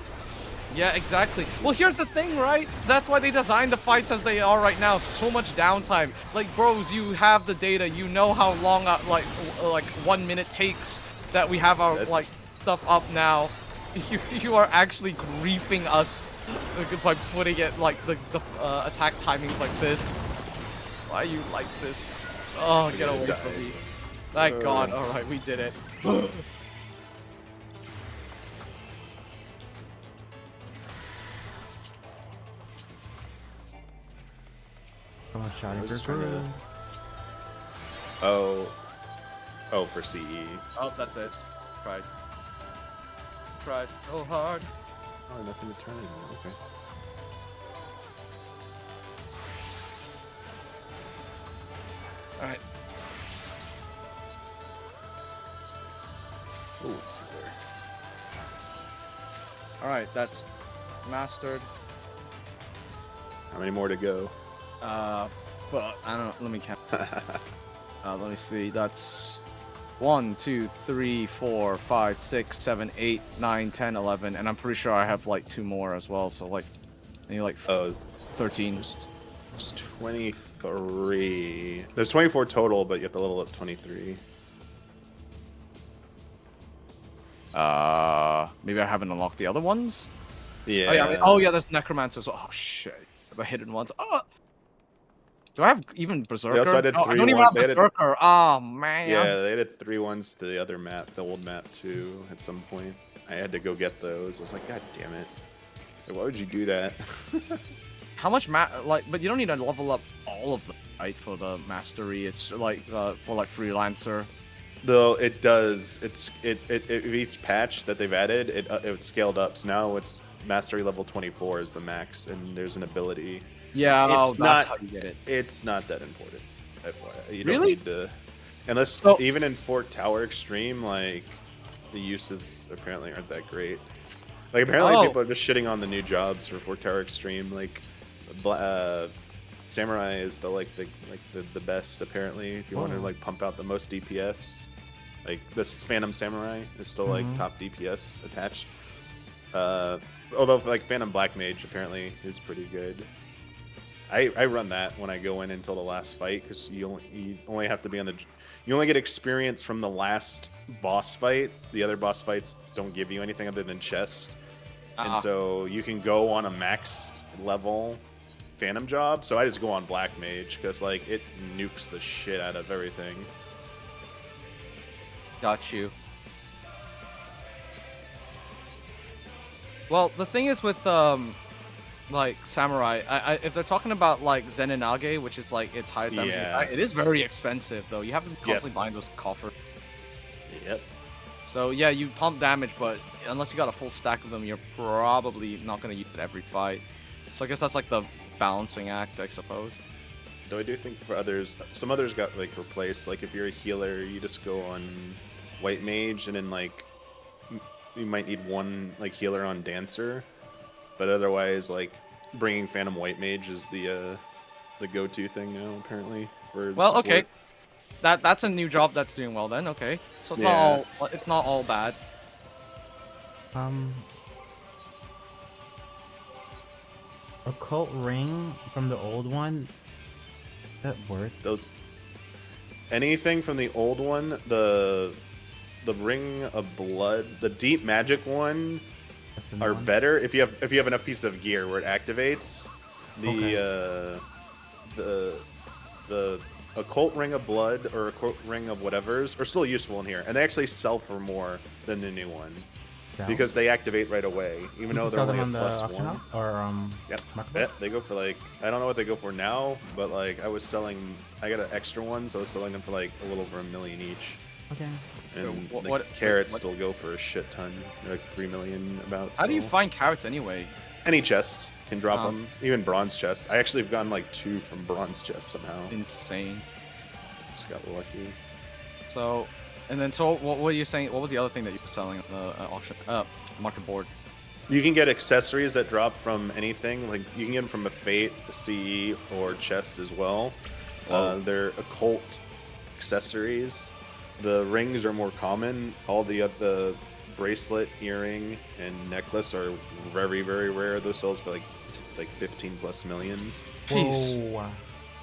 Yeah, exactly. Well, here's the thing, right? That's why they designed the fights as they are right now. So much downtime. Like, bros, you have the data. You know how long, like 1 minute takes that we have our like stuff up now. You are actually griefing us by putting it like the attack timings like this. Why you like this? Oh, get away from me. Thank God. Alright, we did it. I'm shouting for crew. Oh, for CE. Oh, that's it. Tried so hard. Oh, nothing to turn anymore. Okay. Alright. Ooh, it's there. Alright, that's mastered. How many more to go? But I don't know. Let me count. Let me see. That's 1, 2, 3, 4, 5, 6, 7, 8, 9, 10, 11, and I'm pretty sure I have like 2 more as well. So like, maybe like 13. It's 23. There's 24 total, but you have to level up 23. Maybe I haven't unlocked the other ones. Yeah. Oh yeah, there's Necromancer as well. Oh shit, the hidden ones. Oh. Do I have even Berserker? They also added I 3 don't even have Berserker. Oh man. Yeah, they added 3 ones to the other map, the old map too. At some point, I had to go get those. I was like, God damn it! So why would you do that? How much but you don't need to level up all of them, right? For the mastery, it's like for like freelancer. Though it does, each patch that they've added, it scaled up. So now it's mastery level 24 is the max, and there's an ability. Yeah, it's not how you get it. It's not that important. FYI. You Really? don't need to, unless even in Fort Tower Extreme, like the uses apparently aren't that great. Like apparently people are just shitting on the new jobs for Fort Tower Extreme. Like Samurai is still like the best apparently. If you want to like pump out the most DPS, like this Phantom Samurai is still like top DPS attached. Although like Phantom Black Mage apparently is pretty good. I run that when I go in until the last fight because you only have to be on you only get experience from the last boss fight. The other boss fights don't give you anything other than chest, and so you can go on a max level Phantom job. So I just go on Black Mage because like it nukes the shit out of everything. Got you. Well, the thing is with like Samurai, if they're talking about like Zenenage, which is like its highest damage, it is very expensive though. You have to constantly buying those coffers. Yep. So yeah, you pump damage, but unless you got a full stack of them, you're probably not gonna use it every fight. So I guess that's like the balancing act, I suppose. Though I do think for others, some others got like replaced. Like if you're a healer, you just go on White Mage, and then like you might need one like healer on Dancer. But otherwise, like bringing Phantom White Mage is the go-to thing now, apparently. For support. Okay, that's a new job that's doing well then. Okay, so it's not all bad. Occult Ring from the old one. Is that worth? Those anything from the old one, the Ring of Blood, the Deep Magic one. That's the new are ones? better if you have enough pieces of gear where it activates. The occult ring of blood or occult ring of whatever's are still useful in here, and they actually sell for more than the new one Sell? because they activate right away, even You though can they're sell them only a on the plus auction one. house or Yep. market. Yep, they go for like, I don't know what they go for now, but like I got an extra one, so I was selling them for like a little over $1 million each. Okay. And Wait, the what- carrots what- still go for a shit ton. They're like 3 million about. How do you still. find carrots anyway? Any chest can drop Uh-huh. them, even bronze chests. I actually have gotten like 2 from bronze chests somehow. Insane. Just got lucky. So, and then what were you saying? What was the other thing that you were selling on the auction market board? You can get accessories that drop from anything. Like you can get them from a Fate, a CE, or chest as well. They're occult accessories. The rings are more common. All the bracelet, earring, and necklace are very, very rare. Those sells for like 15+ million. Jeez. Whoa.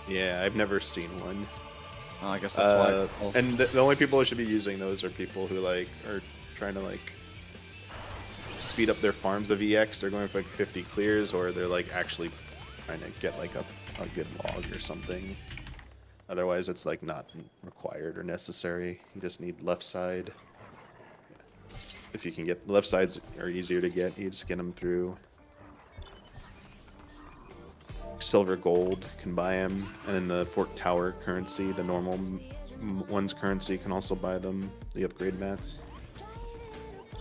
Yeah, I've never seen one. I guess that's why. It's And the only people who should be using those are people who like are trying to like speed up their farms of EX. They're going for like 50 clears, or they're like actually trying to get like a good log or something. Otherwise, it's like not required or necessary. You just need left side. If you can get left sides are easier to get, you just get them through silver, gold, can buy them, and then the Fort Tower currency, the normal one's currency, can also buy them. The upgrade mats.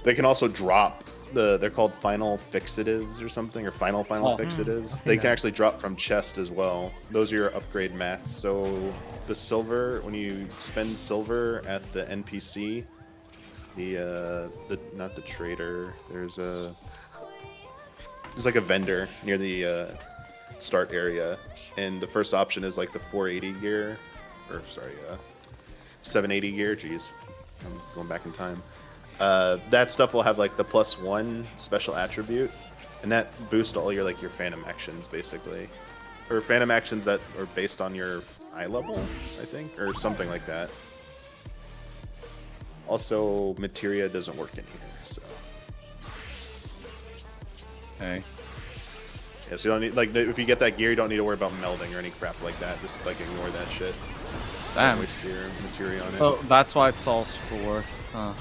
They can also drop they're called final fixatives or something, or final fixatives. They can actually drop from chest as well. Those are your upgrade mats. So the silver, when you spend silver at the NPC, the not the trader, there's like a vendor near the start area, and the first option is like the 480 gear, or sorry, 780 gear. Jeez, I'm going back in time. That stuff will have like the +1 special attribute, and that boosts all your your phantom actions basically, or phantom actions that are based on your eye level, I think, or something like that. Also, materia doesn't work in here, so okay. yeah. So you don't need if you get that gear, you don't need to worry about melding or any crap like that. Just ignore that shit. Damn. Don't waste your materia on it. Oh, that's why it's all super worth. Huh.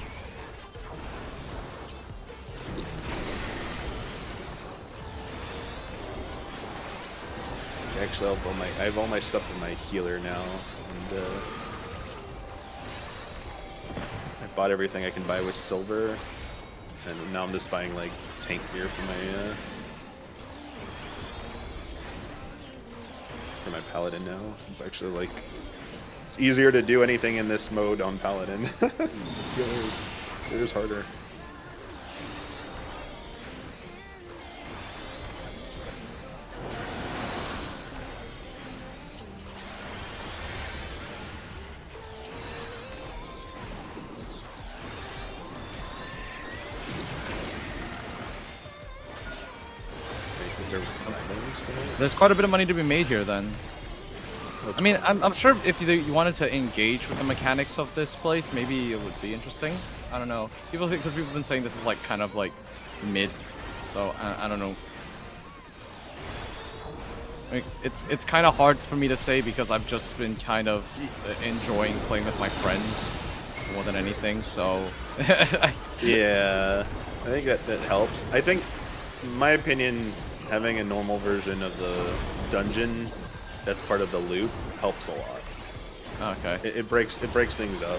Actually, I have all my stuff in my healer now, and I bought everything I can buy with silver, and now I'm just buying like tank gear for my paladin now, since actually it's easier to do anything in this mode on paladin. Healer's harder. There's quite a bit of money to be made here then. I mean, I'm sure if you wanted to engage with the mechanics of this place, maybe it would be interesting. I don't know. Because people have been saying this is kind of mid, so I don't know. It's kind of hard for me to say because I've just been kind of enjoying playing with my friends more than anything. So yeah, I think that helps. I think, in my opinion, having a normal version of the dungeon that's part of the loop helps a lot. Okay. It breaks things up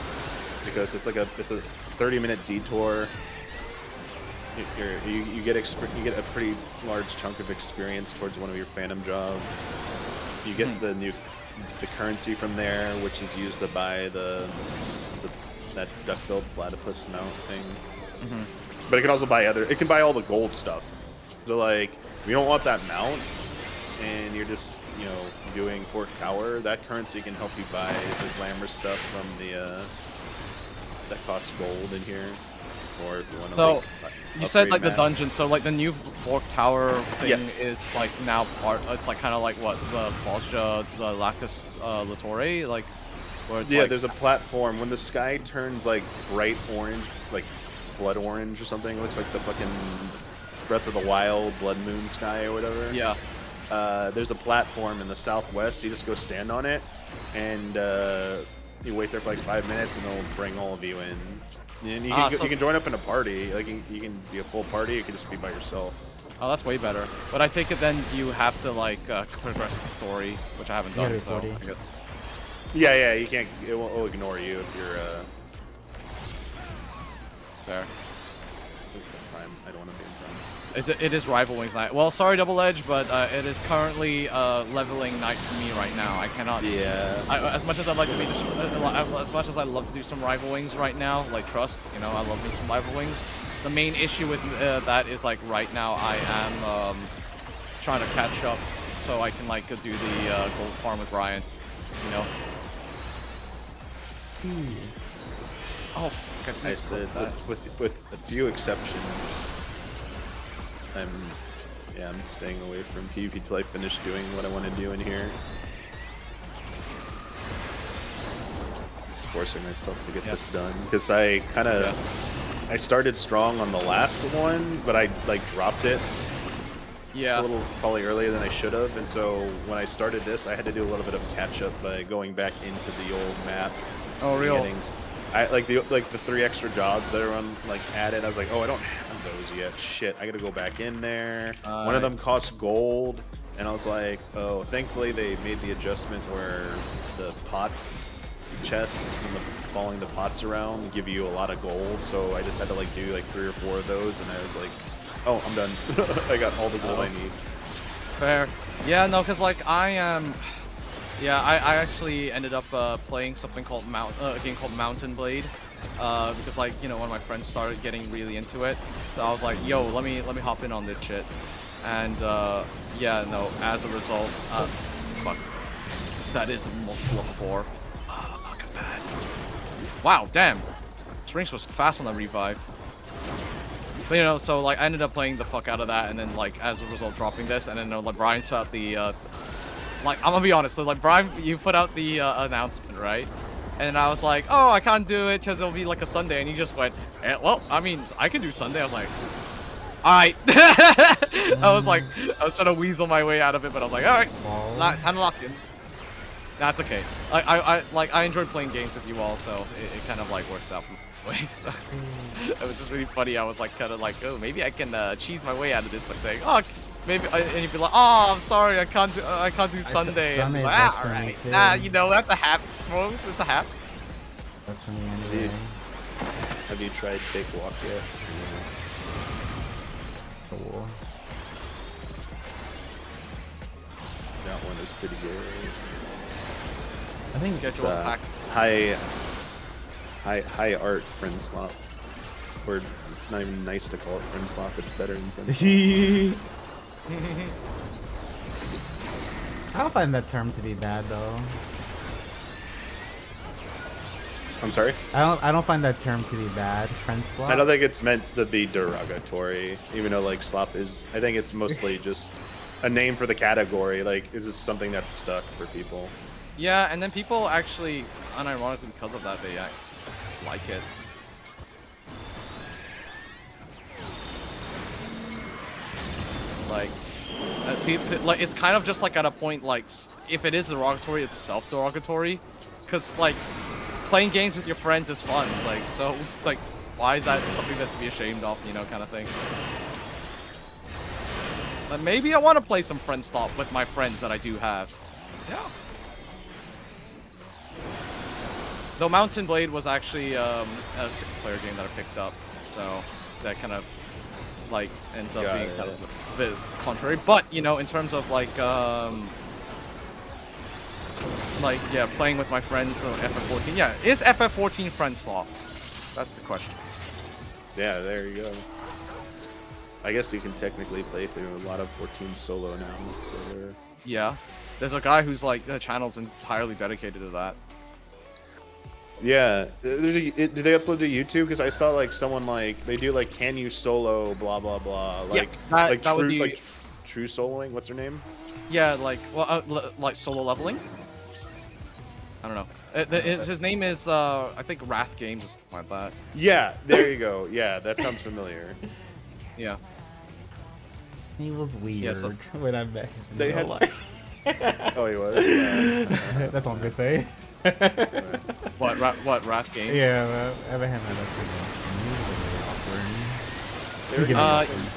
because it's a 30-minute detour. You get a pretty large chunk of experience towards one of your phantom jobs. You get the currency from there, which is used to buy that duck-billed platypus mount thing. But it can also buy it can buy all the gold stuff. So if you don't want that mount and you're just doing Fort Tower, that currency can help you buy the glamour stuff from that costs gold in here. Or if you want to So you said upgrade the map. dungeon, so the new Fork Tower thing is now part. It's kind of like what the Volsha, the Lacus Latore, where it's there's a platform. When the sky turns bright orange, like blood orange or something, it looks like the fucking Breath of the Wild, Blood Moon Sky or whatever. Yeah. There's a platform in the southwest. You just go stand on it, and you wait there for like 5 minutes, and it'll bring all of you in. And you can join up in a party. Like you can be a full party. You can just be by yourself. Oh, that's way better. But I take it then you have to like progress the story, which I haven't done. So Yeah, you can't. It'll ignore you if you're. Fair. That's prime. I don't want to be in prime. It is Rival Wings night. Well, sorry, Double Edge, but it is currently leveling night for me right now. I cannot. Yeah. As much as I'd like to be, as much as I love to do some Rival Wings right now, like Trust, you know, I love doing some Rival Wings. The main issue with that is like right now I am trying to catch up so I can like do the gold farm with Brian, you know. Oh, fuck, I said with a few exceptions. I'm staying away from PvP till I finish doing what I want to do in here. Just forcing myself to get this done because I kind of I started strong on the last one, but I like dropped it. Yeah. A little probably earlier than I should have, and so when I started this, I had to do a little bit of catch up by going back into the old map. Oh, real. I like the 3 extra jobs that everyone like added. I was like, oh, I don't have those yet. Shit, I gotta go back in there. One of them costs gold, and I was like, oh, thankfully they made the adjustment where the pots chests and following the pots around give you a lot of gold. So I just had to like do like 3 or 4 of those, and I was like, oh, I'm done. I got all the gold I need. Fair. Yeah, no, because like I am. Yeah, I actually ended up playing something called a game called Mountain Blade, because like one of my friends started getting really into it, so I was like, yo, let me hop in on this shit, and yeah, no, as a result, fuck, that is a multiple of 4. Not good bad. Wow, damn, Strings was fast on the revive. But so like I ended up playing the fuck out of that, and then like as a result dropping this, and then like Brian put out the like, I'm gonna be honest, so like Brian, you put out the announcement, right? And I was like, oh, I can't do it because it'll be like a Sunday, and he just went, well, I mean, I can do Sunday. I was like, all right. I was trying to weasel my way out of it, but I was like, all right, time to lock in. That's okay. I enjoyed playing games with you all, so it kind of like works out from way. So it was just really funny. I was like, kind of like, oh, maybe I can cheese my way out of this by saying, oh. Maybe, and you'd be like, oh, I'm sorry, I can't do Sunday. Sunday's like, best for me too. Nah, that's a hap, folks. It's a hap. That's for me anyway. Have you tried Big Walk yet? Cool. That one is pretty good. I think it's high art friend slop. Or it's not even nice to call it friend slop. It's better than friend slop. I don't find that term to be bad though. I'm sorry? I don't find that term to be bad. Friend slop. I don't think it's meant to be derogatory, even though like slop is. I think it's mostly just a name for the category. Like, is this something that's stuck for people? Yeah, and then people actually, unironically because of that, they like it. Like, like it's kind of just like at a point like if it is derogatory, it's self-derogatory, because like playing games with your friends is fun. Like so, like why is that something that's to be ashamed of? Kind of thing. But maybe I want to play some friend slop with my friends that I do have. Yeah. Though Mountain Blade was actually a single-player game that I picked up, so that kind of like ends up being kind of a bit contrary. But in terms of like yeah, playing with my friends on FF14. Yeah, is FF14 friend slop? That's the question. Yeah, there you go. I guess you can technically play through a lot of 14 solo now. So yeah, there's a guy who's like the channel's entirely dedicated to that. Yeah, do they upload to YouTube? Because I saw like someone like they do like can you solo blah blah blah like yeah, that would be... like true soloing. What's her name? Yeah, like like solo leveling. I don't know. His name is I think Wrath Games or something like that. Yeah, there you go. Yeah, that sounds familiar. Yeah. He was weird so- when I met him in They real had- life. Oh, he was. Yeah. That's all I'm gonna say. What rat game? Yeah, well, I met him at a freaking. He was like really awkward. They were Speaking of- giving us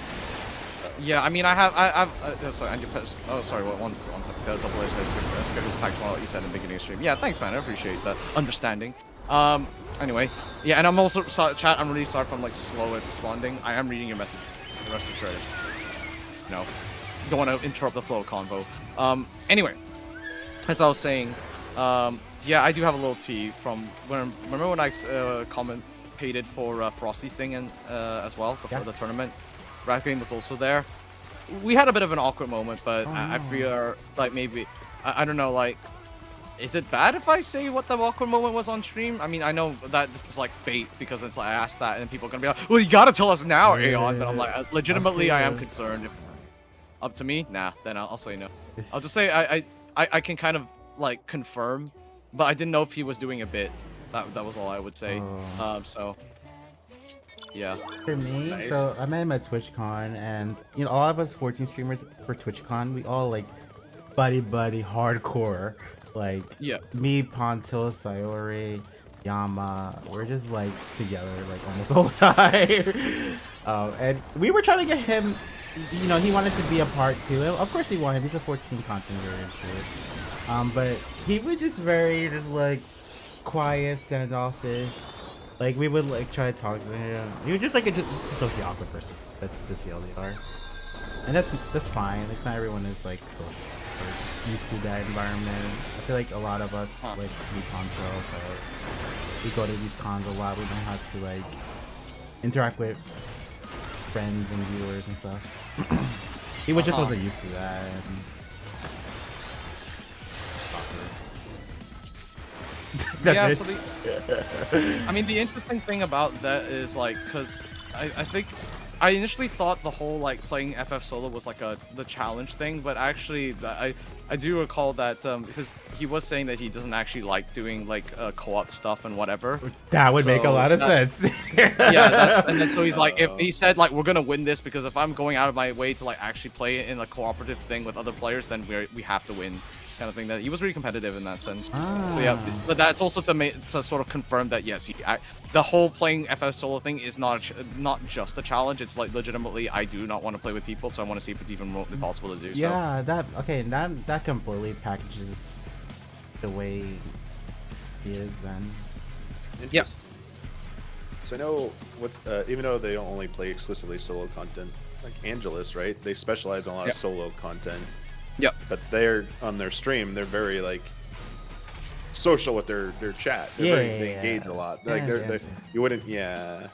Yeah, I mean, I've sorry, and you pressed, oh, sorry, one second. Double S says schedule's packed while you said in the beginning of stream. Yeah, thanks, man. I appreciate the understanding. Anyway, yeah, and I'm also chat. I'm really sorry if I'm like slow at responding. I am reading your message. Rest assured. No, don't want to interrupt the flow of convo. Anyway, as I was saying, yeah, I do have a little tea from when. Remember when I commentated for Frosty's thing and as well before the tournament. Rat Game was also there. We had a bit of an awkward moment, but I feel like maybe I don't know, like, is it bad if I say what the awkward moment was on stream? I mean, I know that this is like bait because it's like I asked that and people are gonna be like, well, you gotta tell us now, Aeon. But I'm like, legitimately, I am concerned. If up to me, nah, then I'll say no. I'll just say I can kind of like confirm, but I didn't know if he was doing a bit. That was all I would say. So. Yeah. For me, Nice. so I met him at TwitchCon, and you know, all of us 14 streamers for TwitchCon, we all like buddy hardcore. Like me, Ponto, Sayori, Yama, we're just like together like almost the whole time. And we were trying to get him, you know, he wanted to be a part too. Of course he wanted. He's a 14 content creator too. But he was just very just like quiet, standoffish. Like we would like try to talk to him. He was just like just a socially awkward person. That's the TLDR, and that's fine. Like not everyone is like social or used to that environment. I feel like a lot of us like we console, so we go to these cons a lot. We know how to like interact with friends and viewers and stuff. He was just wasn't used to that. And... That's it. So I mean, the interesting thing about that is like, cause I think I initially thought the whole like playing FF solo was like the challenge thing, but actually I do recall that because he was saying that he doesn't actually like doing like co-op stuff and whatever. That would make a lot of sense. Yeah, and then so he's like, if he said like we're gonna win this because if I'm going out of my way to like actually play it in a cooperative thing with other players, then we have to win. Kind of thing. That he was really competitive in that sense. So yeah, but that's also to sort of confirm that yes, the whole playing FF solo thing is not just a challenge. It's like legitimately I do not want to play with people, so I want to see if it's even remotely possible to do. Yeah, that completely packages the way he is then. Yeah. So I know what's even though they don't only play exclusively solo content, like Angelus, right? They specialize in a lot of solo content. Yep. But they're on their stream. They're very like social with their chat. They engage a lot. Like you wouldn't. Yeah.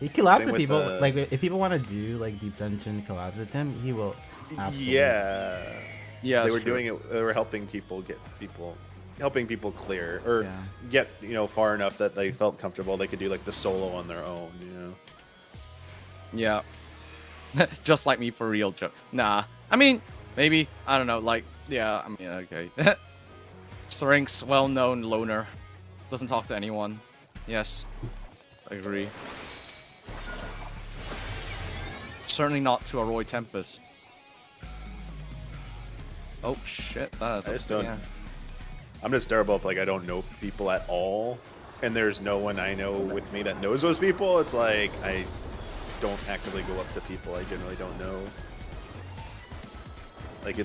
He collabs Same with people. with, like if people want to do like deep dungeon collabs with him, he will. Absolutely. Yeah. They were doing it. They were helping people helping people clear or get far enough that they felt comfortable. They could do like the solo on their own. Yeah. Just like me for real joke. Nah. I mean, maybe. I don't know. Like, yeah. I mean, okay. Srink's well-known loner. Doesn't talk to anyone. Yes. I agree. Certainly not to a Roy Tempest. Oh, shit. That is I just don't. I'm just terrible if like I don't know people at all, and there's no one I know with me that knows those people. It's like I don't actively go up to people I generally don't know. Like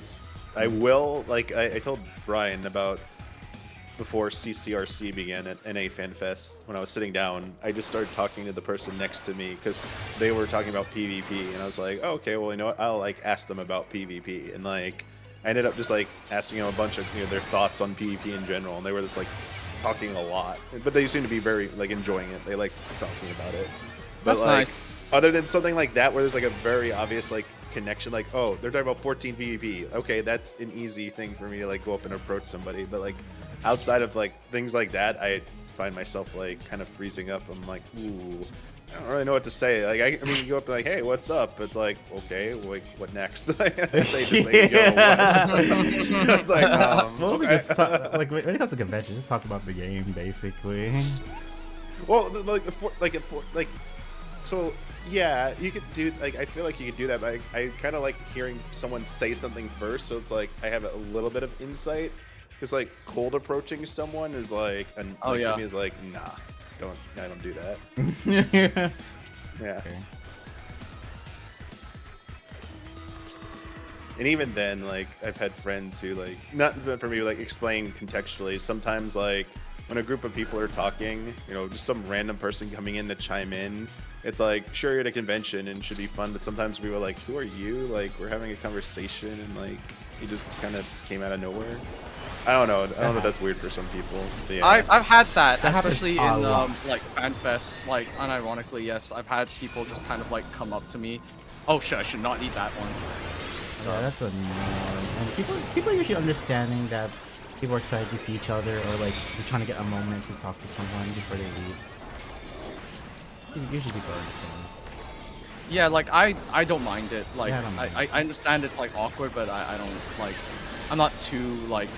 I will, like I told Brian about before CCRC began at NA FanFest, when I was sitting down, I just started talking to the person next to me because they were talking about PvP, and I was like, oh, okay, well, you know what, I'll like ask them about PvP, and like I ended up just like asking them a bunch of their thoughts on PvP in general, and they were just like talking a lot, but they seem to be very like enjoying it. They like talking about it. But that's like, nice. Other than something like that, where there's like a very obvious like connection, like, oh, they're talking about 14 PvP. Okay, that's an easy thing for me to like go up and approach somebody. But like outside of like things like that, I find myself like kind of freezing up. I'm like, ooh, I don't really know what to say. Like I mean, you go up and like, hey, what's up? It's like, okay, like what next? They just like, yo, what? It's like, mostly okay. just like when it comes to conventions, just talk about the game basically. Well, like So yeah, you could do like I feel like you could do that, but I kind of like hearing someone say something first, so it's like I have a little bit of insight. Because like cold approaching someone is like, Oh, like, yeah. to me is like, nah, I don't do that. Yeah. Okay. And even then, like I've had friends who like not for me like explain contextually. Sometimes like when a group of people are talking, you know, just some random person coming in to chime in. It's like, sure, you're at a convention and it should be fun, but sometimes people are like, who are you? Like, we're having a conversation and like, you just kind of came out of nowhere. I don't know. I don't know if that's weird for some people. But yeah. I've had that, That happens especially a in lot. like FanFest. Like, unironically, yes, I've had people just kind of like come up to me. Oh shit, I should not eat that one. Yeah, that's a norm. And people are usually understanding that people are excited to see each other, or like they're trying to get a moment to talk to someone before they leave. Usually people are understanding. Yeah, like I don't mind it. Like Yeah, I don't mind I understand it's like awkward, but I don't like. I'm not too like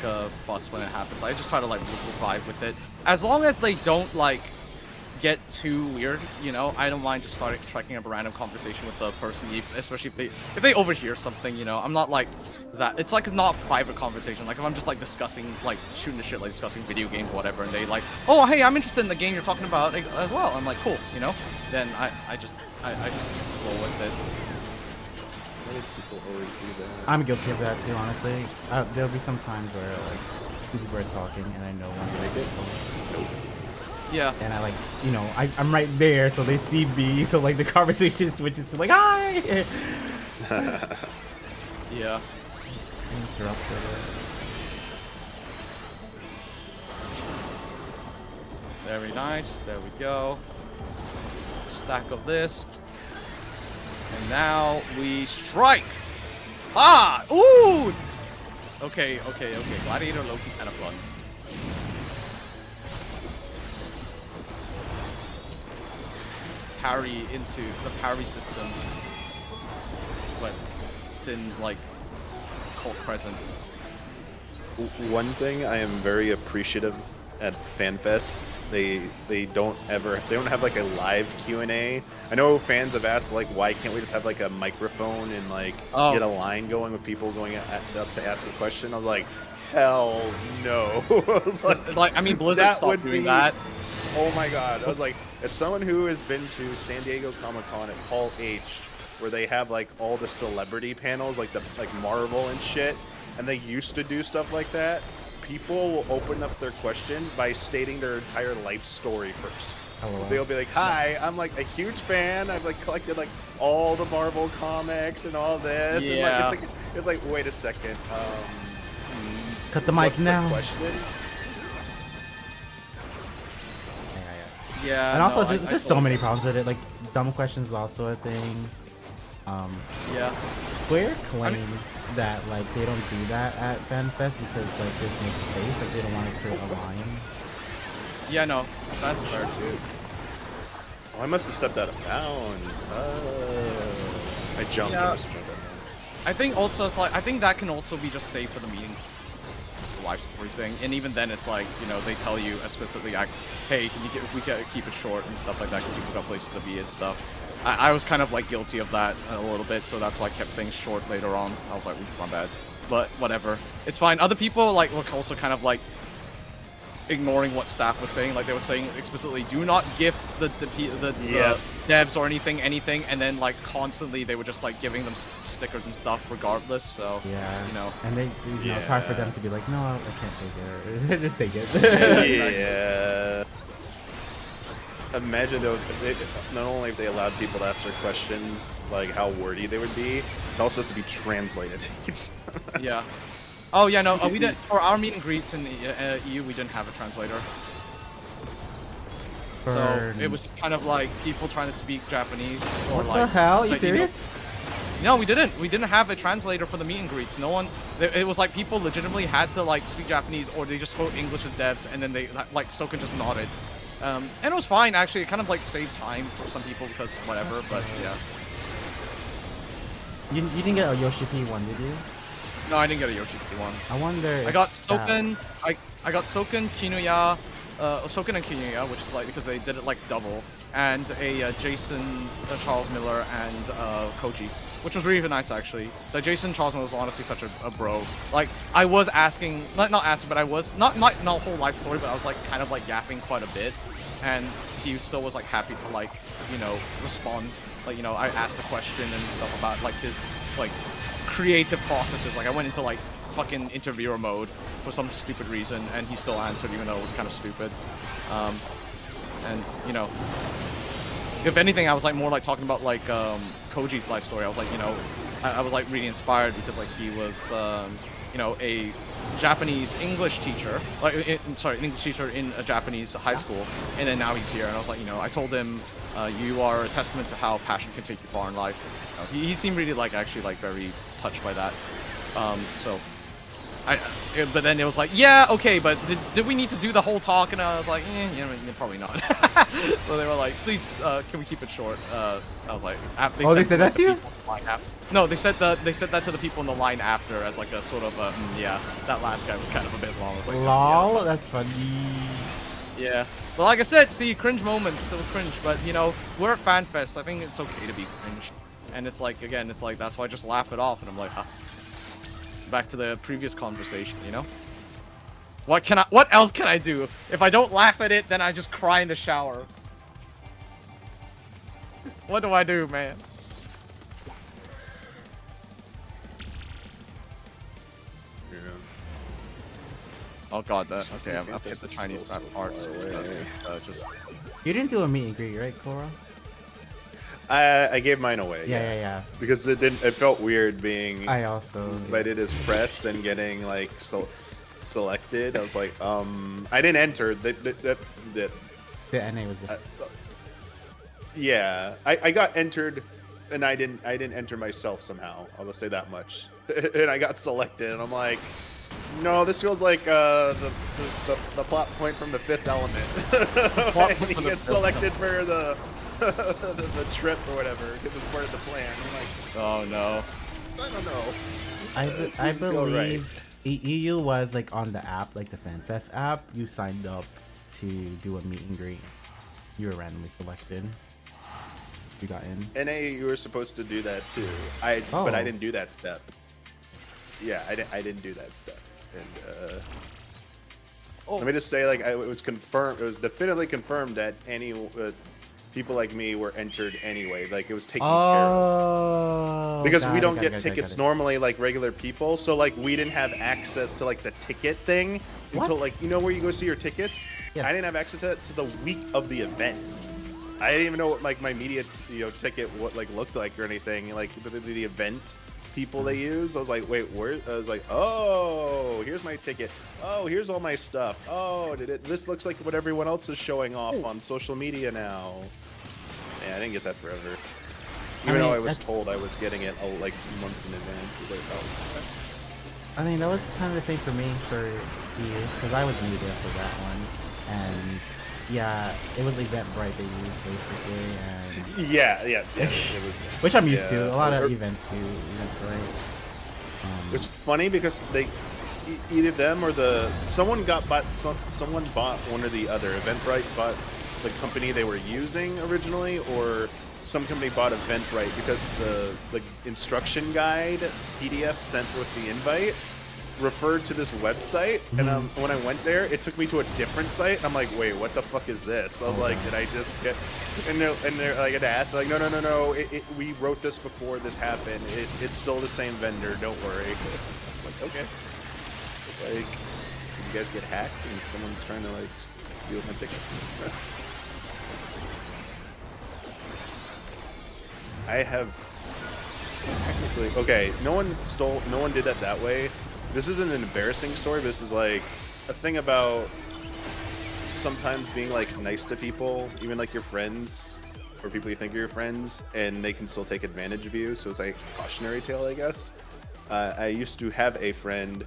fussed when it happens. I just try to like vibe with it. As long as they don't like get too weird, you know, I don't mind just striking up a random conversation with the person, especially if they overhear something, you know. I'm not like that. It's like not a private conversation. Like if I'm just like discussing, like shooting the shit, like discussing video games, or whatever, and they like, oh hey, I'm interested in the game you're talking about as well. I'm like, cool, you know. Then I just roll with it. Why do people always do that? I'm guilty of that too, honestly. There'll be some times where like two people are talking and I know when they get Yeah. and I like, you know, I'm right there, so they see me, so like the conversation switches to like, hi! Yeah. Interrupted. Very nice. There we go. Stack of this. And now we strike. Ah! Ooh! Okay. Gladiator Loki kind of fun. Parry into the parry system. But it's in like Cult Crescent. One thing I am very appreciative at FanFest, they don't have like a live Q&A. I know fans have asked like, why can't we just have like a microphone and like get a line going with people going up to ask a question? I was like, hell no. I was Like I mean, Blizzard that stopped would doing be- that. Oh my god. I was like, as someone who has been to San Diego Comic-Con at Hall H, where they have like all the celebrity panels, like Marvel and shit, and they used to do stuff like that, people will open up their question by stating their entire life story first. Oh, wow. They'll be like, hi, I'm like a huge fan. I've like collected like all the Marvel comics and all this. Yeah. And, like, it's like, wait a second. Cut the mic What's now. the question? Yeah. And also, no, just, there's so many problems with it. Like, dumb questions is also a thing. Yeah. Square claims that like they don't do that at FanFest because like there's no space. Like they don't want to create a line. Yeah, no, that's fair too. Oh, I must have stepped out of bounds. I jumped. Yeah. I must have jumped out of bounds. I think also it's like I think that can also be just saved for the meeting, the live story thing, and even then it's like, you know, they tell you explicitly like, hey, we can keep it short and stuff like that because people got places to be and stuff. I was kind of like guilty of that a little bit, so that's why I kept things short later on. I was like, ooh, my bad, but whatever, it's fine. Other people like were also kind of like ignoring what staff was saying. Like they were saying explicitly, do not gift the devs or anything, and then like constantly they were just like giving them stickers and stuff regardless. So Yeah. you know. And you know, it's hard for them to be like, no, I can't take it. Just take it. Yeah. Imagine though, if not only if they allowed people to ask their questions, like how wordy they would be, it also has to be translated. Yeah. Oh yeah, no, we didn't for our meet and greets in the EU. We didn't have a translator, so it was just kind of like people trying to speak Japanese. Or What like, the hell? Are you like, serious? No, we didn't. We didn't have a translator for the meet and greets. No one. It was like people legitimately had to like speak Japanese, or they just spoke English with devs, and then they like Soken just nodded. And it was fine actually. It kind of like saved time for some people because whatever. But yeah. You didn't get a Yoshi P one, did you? No, I didn't get a Yoshi one. I wonder. I got Soken. I got Soken, Kinuya, Soken and Kinya, which is like because they did it like double, and a Jason, Charles Miller, and Koji, which was really nice actually. The Jason Charles Miller was honestly such a bro. Like I was asking, not asking, but I was not whole life story, but I was like kind of like yapping quite a bit, and he still was like happy to like respond. Like I asked a question and stuff about like his like creative processes. Like I went into like fucking interviewer mode for some stupid reason, and he still answered even though it was kind of stupid. And if anything, I was like more like talking about like Koji's life story. I was like, I was like really inspired because like he was a Japanese English teacher, like an English teacher in a Japanese high school, and then now he's here. And I was like, I told him, you are a testament to how passion can take you far in life. He seemed really like actually like very touched by that. So. But then it was like, yeah, okay, but did we need to do the whole talk? And I was like, probably not. So they were like, please, can we keep it short? I was like, they said that to you? No, they said that to the people in the line after as like a sort of, yeah, that last guy was kind of a bit long. I was like, lol, yeah, that's funny. Yeah, but like I said, see, cringe moments, it was cringe, but we're at FanFest. I think it's okay to be cringe, and it's like again, it's like that's why I just laugh it off, and I'm like, back to the previous conversation, What else can I do? If I don't laugh at it, then I just cry in the shower. What do I do, man? Yeah. Oh god, okay, I've hit the Chinese rap part. You didn't do a meet and greet, right, Cora? I gave mine away. Yeah. Because it felt weird being I also invited as press and getting like selected. I was like, I didn't enter. The NA was. Yeah, I got entered, and I didn't enter myself somehow. I'll just say that much. And I got selected, and I'm like, no, this feels like the plot point from The Fifth Element. He gets selected for the trip or whatever because it's part of the plan. I'm like, oh no, I don't know. I believe EU was like on the app, like the FanFest app. You signed up to do a meet and greet. You were randomly selected. You got in. NA, you were supposed to do that too. But I didn't do that step. Yeah, I didn't do that step. And let me just say, like, it was confirmed. It was definitively confirmed that people like me were entered anyway. Like it was taken care of. Because we don't get tickets normally like regular people. So like we didn't have access to like the ticket thing until like where you go see your tickets. Yes. I didn't have access to that to the week of the event. I didn't even know what like my media ticket looked like or anything. Like the event people they use. I was like, wait, where? I was like, oh, here's my ticket. Oh, here's all my stuff. Oh, this looks like what everyone else is showing off on social media now. Yeah, I didn't get that forever. Even though I was told I was getting it like months in advance. Like, I mean, that was kind of the same for me for years because I was in media for that one, and yeah, it was Eventbrite they used basically, and yeah, it was. Which I'm used to. A lot of events do Eventbrite. It was funny because they either them or someone bought one or the other. Eventbrite bought the company they were using originally, or some company bought Eventbrite because the instruction guide PDF sent with the invite referred to this website, and when I went there, it took me to a different site, and I'm like, wait, what the fuck is this? I was like, did I just get? And they're like, I had to ask, like, no, we wrote this before this happened. It's still the same vendor. Don't worry. I was like, okay. Like, did you guys get hacked and someone's trying to like steal my ticket? I have technically okay. No one did that way. This isn't an embarrassing story. But this is like a thing about sometimes being like nice to people, even like your friends or people you think are your friends, and they can still take advantage of you. So it's like a cautionary tale, I guess. I used to have a friend,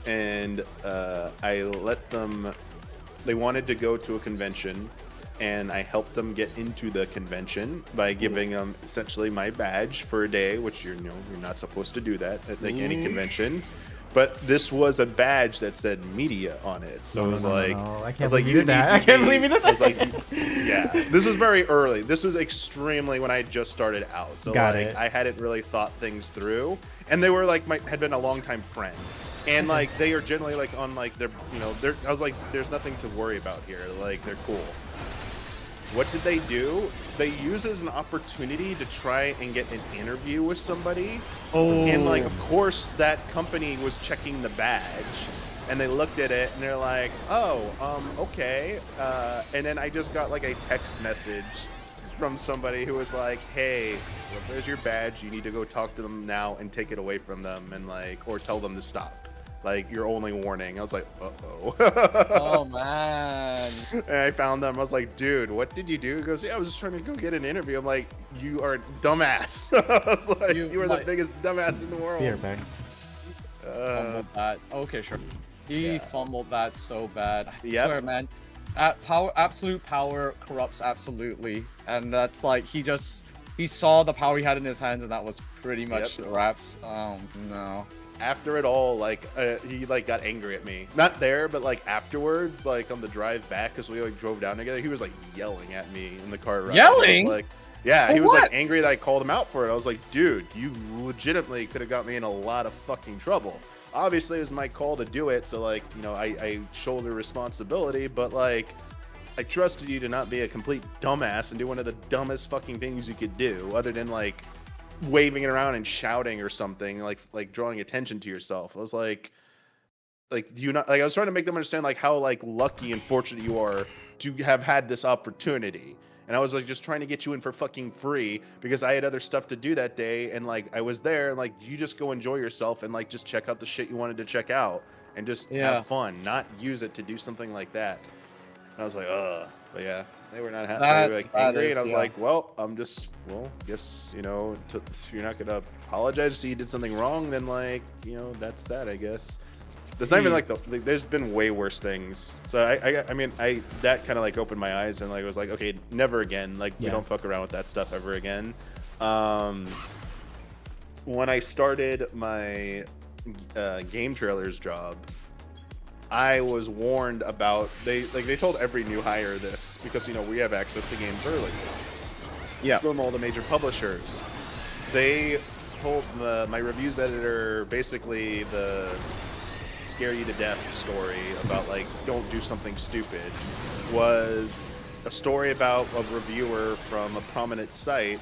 and I let them. They wanted to go to a convention, and I helped them get into the convention by giving them essentially my badge for a day, which you're not supposed to do that at like any convention. but this was a badge that said media on it. So it was like, I I can't was like, believe you did that. I can't believe you did I was that. like, yeah, this was very early. This was extremely when I just started out. So Got like, it. I hadn't really thought things through, and they were like, had been a longtime friend, and like they are generally like on like their, you know, they're. I was like, there's nothing to worry about here. Like they're cool. What did they do? They used it as an opportunity to try and get an interview with somebody. Oh. And like, of course, that company was checking the badge, and they looked at it and they're like, "Oh, okay." And then I just got like a text message from somebody who was like, "Hey, well, there's your badge. You need to go talk to them now and take it away from them, and like, or tell them to stop. Like, your only warning." I was like, "Uh-oh." Oh man. And I found them. I was like, "Dude, what did you do?" He goes, "Yeah, I was just trying to go get an interview." I'm like, "You are a dumbass." I was like, "You are the biggest dumbass in the world." Here, back. Fumbled that. Okay, sure. He fumbled that so bad. I Yep. swear, man. Absolute power corrupts absolutely, and that's like he saw the power he had in his hands, and that was pretty much wraps. No. After it all, like he like got angry at me. Not there, but like afterwards, like on the drive back, because we like drove down together. He was like yelling at me in the car ride. Yelling? Like, yeah, For he was what? like angry that I called him out for it. I was like, dude, you legitimately could have got me in a lot of fucking trouble. Obviously, it was my call to do it, so like, you know, I shoulder responsibility, but like, I trusted you to not be a complete dumbass and do one of the dumbest fucking things you could do, other than like waving it around and shouting or something, like drawing attention to yourself. I was like, do you not, like, I was trying to make them understand like how like lucky and fortunate you are to have had this opportunity. And I was like just trying to get you in for fucking free because I had other stuff to do that day, and like I was there, and like you just go enjoy yourself and like just check out the shit you wanted to check out and just have fun, not use it to do something like that. And I was like, but yeah, they were not happy. They were like angry, and I was like, well, guess, you know, if you're not gonna apologize so you did something wrong, then like, you know, that's that, I guess. There's not even like there's been way worse things. So I mean, that kind of like opened my eyes and like was like, okay, never again. Like we don't fuck around with that stuff ever again. When I started my game trailers job, I was warned about they told every new hire this because, you know, we have access to games early. Yeah. From all the major publishers. They told my reviews editor basically the scare you to death story about like don't do something stupid was a story about a reviewer from a prominent site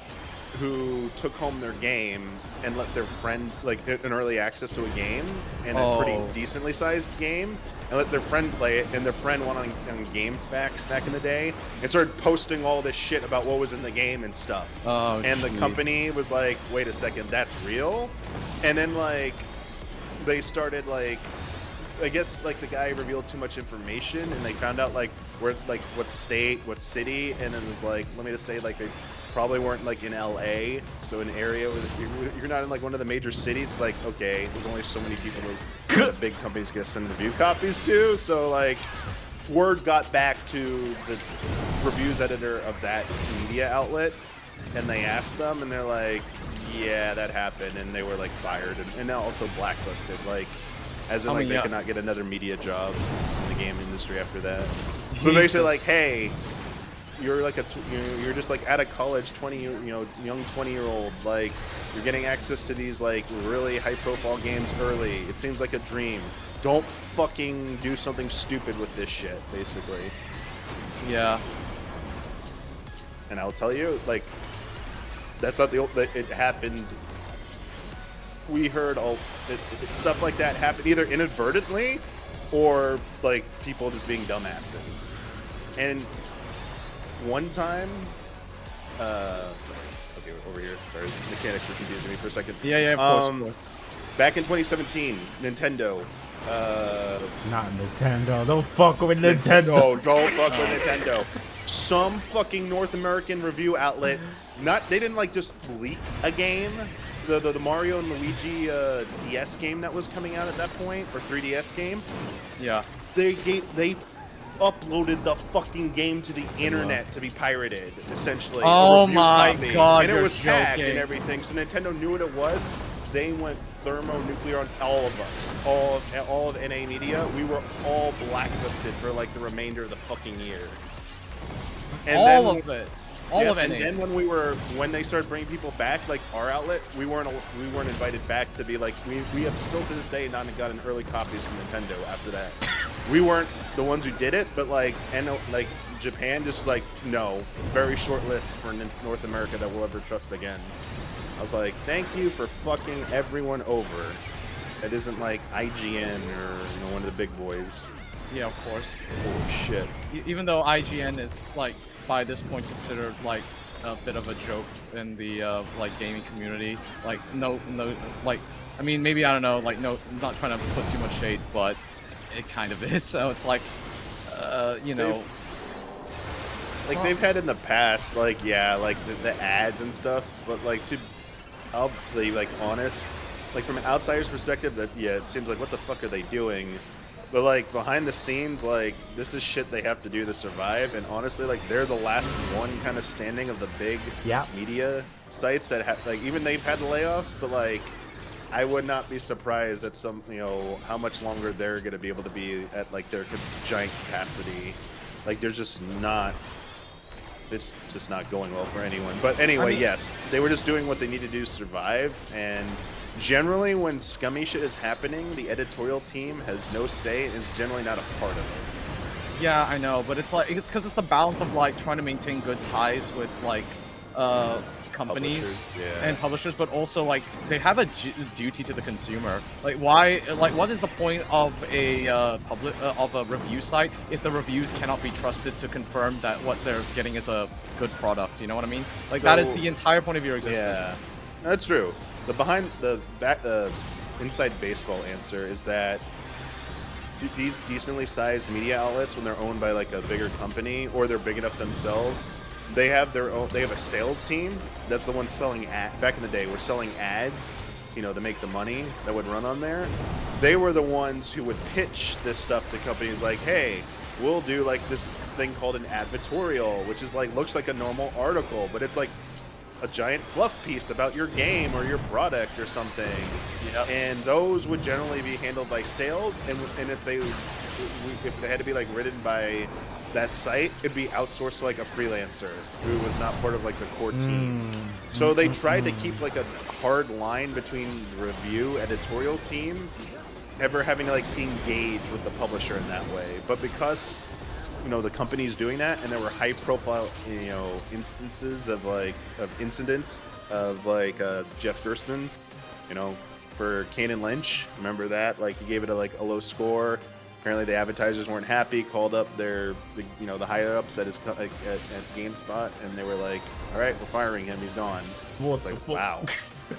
who took home their game and let their friend, like an early access to a game and a pretty decently sized game, and let their friend play it, and their friend went on Game Facts back in the day and started posting all this shit about what was in the game and stuff. And the company was like, wait a second, that's real? And then like they started like, I guess like the guy revealed too much information, and they found out like where, like what state, what city, and then it was like, let me just say, like they probably weren't like in LA, so an area where you're not in like one of the major cities. Like, okay, there's only so many people who the big companies get send review copies to, so like word got back to the reviews editor of that media outlet, and they asked them, and they're like, yeah, that happened, and they were like fired and now also blacklisted, like. As in, like, they could not get another media job in the game industry after that. So they say, like, hey, you're like you're just like at a college young 20-year-old, like you're getting access to these like really high-profile games early. It seems like a dream. Don't fucking do something stupid with this shit, basically. Yeah. And I'll tell you, like, that's not it happened. We heard stuff like that happen either inadvertently or like people just being dumbasses. And one time, over here. Sorry, mechanics were confusing me for a second. Yeah, of course. Back in 2017, Nintendo. Not Nintendo. Don't fuck with Nintendo. No, don't fuck with Nintendo. Some fucking North American review outlet. They didn't like just leak a game. The Mario and Luigi DS game that was coming out at that point, or 3DS game. Yeah. They uploaded the fucking game to the internet to be pirated, essentially. Oh my god, and it was joking. hacked and everything. So Nintendo knew what it was. They went thermonuclear on all of us, all of NA media. We were all blacklisted for like the remainder of the fucking year. And All then, of it. All of and NA. then when they started bringing people back, like our outlet, we weren't invited back to be like we have still to this day not gotten early copies from Nintendo after that. We weren't the ones who did it, but like Japan just like no, very short list for North America that we'll ever trust again. I was like, thank you for fucking everyone over. That isn't like IGN or one of the big boys. Yeah, of course. Holy shit. Even though IGN is like by this point considered like a bit of a joke in the like gaming community. Like no, like I mean maybe I don't know. Like no, I'm not trying to put too much shade, but it kind of is. So it's like, you know. They've had in the past, like yeah, like the ads and stuff, but like I'll be like honest, like from an outsider's perspective, that yeah, it seems like what the fuck are they doing? But like behind the scenes, like this is shit they have to do to survive, and honestly, like they're the last one kind of standing of the big media sites that have like even they've had layoffs, but like I would not be surprised at some how much longer they're gonna be able to be at like their giant capacity. Like they're just not. It's just not going well for anyone. But anyway, I mean, yes, they were just doing what they need to do to survive. And generally, when scummy shit is happening, the editorial team has no say and is generally not a part of it. Yeah, I know, but it's like it's because it's the balance of like trying to maintain good ties with like companies and publishers, but also like they have a duty to the consumer. Like why? Like what is the point of a of a review site if the reviews cannot be trusted to confirm that what they're getting is a good product? You know what I mean? Like so, that is the entire point of your existence. Yeah, that's true. The inside baseball answer is that these decently sized media outlets, when they're owned by like a bigger company or they're big enough themselves, they have their own. They have a sales team that's the one selling back in the day, we're selling ads, to make the money that would run on there. They were the ones who would pitch this stuff to companies like, hey, we'll do like this thing called an advertorial, which is like looks like a normal article, but it's like a giant fluff piece about your game or your product or something. Yep. And those would generally be handled by sales, and if they had to be like written by that site, it'd be outsourced to like a freelancer who was not part of like the core team. So they tried to keep like a hard line between the review editorial team ever having to like engage with the publisher in that way. But because the company's doing that, and there were high profile instances of incidents of like Jeff Gerstmann, for Kane and Lynch, remember that? Like he gave it a low score. Apparently the advertisers weren't happy, called up the higher ups at GameSpot, and they were like, all right, we're firing him, he's gone. It's like, wow.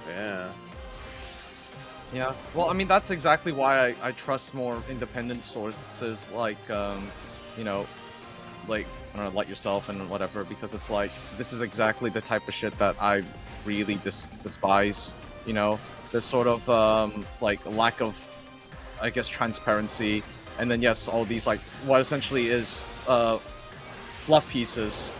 Yeah. Yeah, well, I mean, that's exactly why I trust more independent sources like, like, I don't know, like yourself and whatever, because it's like, this is exactly the type of shit that I really despise, this sort of, like, lack of, I guess, transparency. And then yes, all these like what essentially is fluff pieces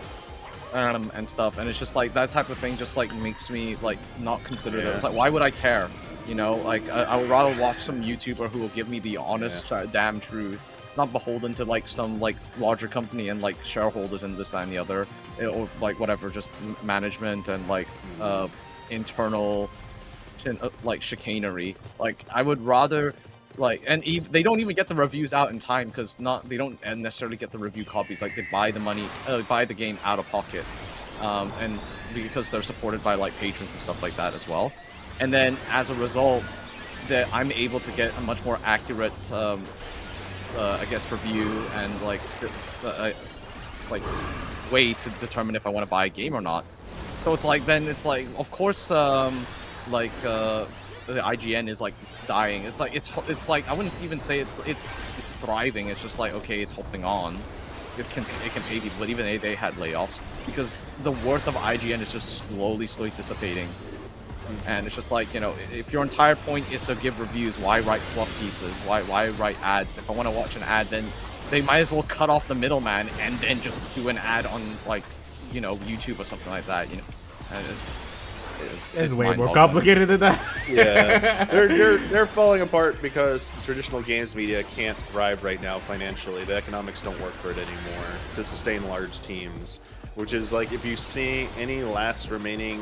and stuff, and it's just like that type of thing just like makes me like not consider it. It's like, why would I care? Like I would rather watch some YouTuber who will give me the honest damn truth, not beholden to like some like larger company and like shareholders and this that, and the other, or like whatever, just management and like internal like chicanery. Like I would rather. Like, and they don't even get the reviews out in time because they don't necessarily get the review copies. Like they buy the game out of pocket, and because they're supported by like patrons and stuff like that as well. And then as a result, that I'm able to get a much more accurate, I guess, review and like way to determine if I want to buy a game or not. So it's like of course the IGN is like dying. It's like I wouldn't even say it's thriving. It's just like, okay, it's holding on. It can pay people, but even they had layoffs because the worth of IGN is just slowly dissipating. And it's just like, if your entire point is to give reviews, why write fluff pieces? Why write ads? If I want to watch an ad, then they might as well cut off the middleman and then just do an ad on like YouTube or something like that. And It's way more mind-boggling. complicated than that. Yeah, they're falling apart because traditional games media can't thrive right now financially. The economics don't work for it anymore to sustain large teams. Which is like, if you see any last remaining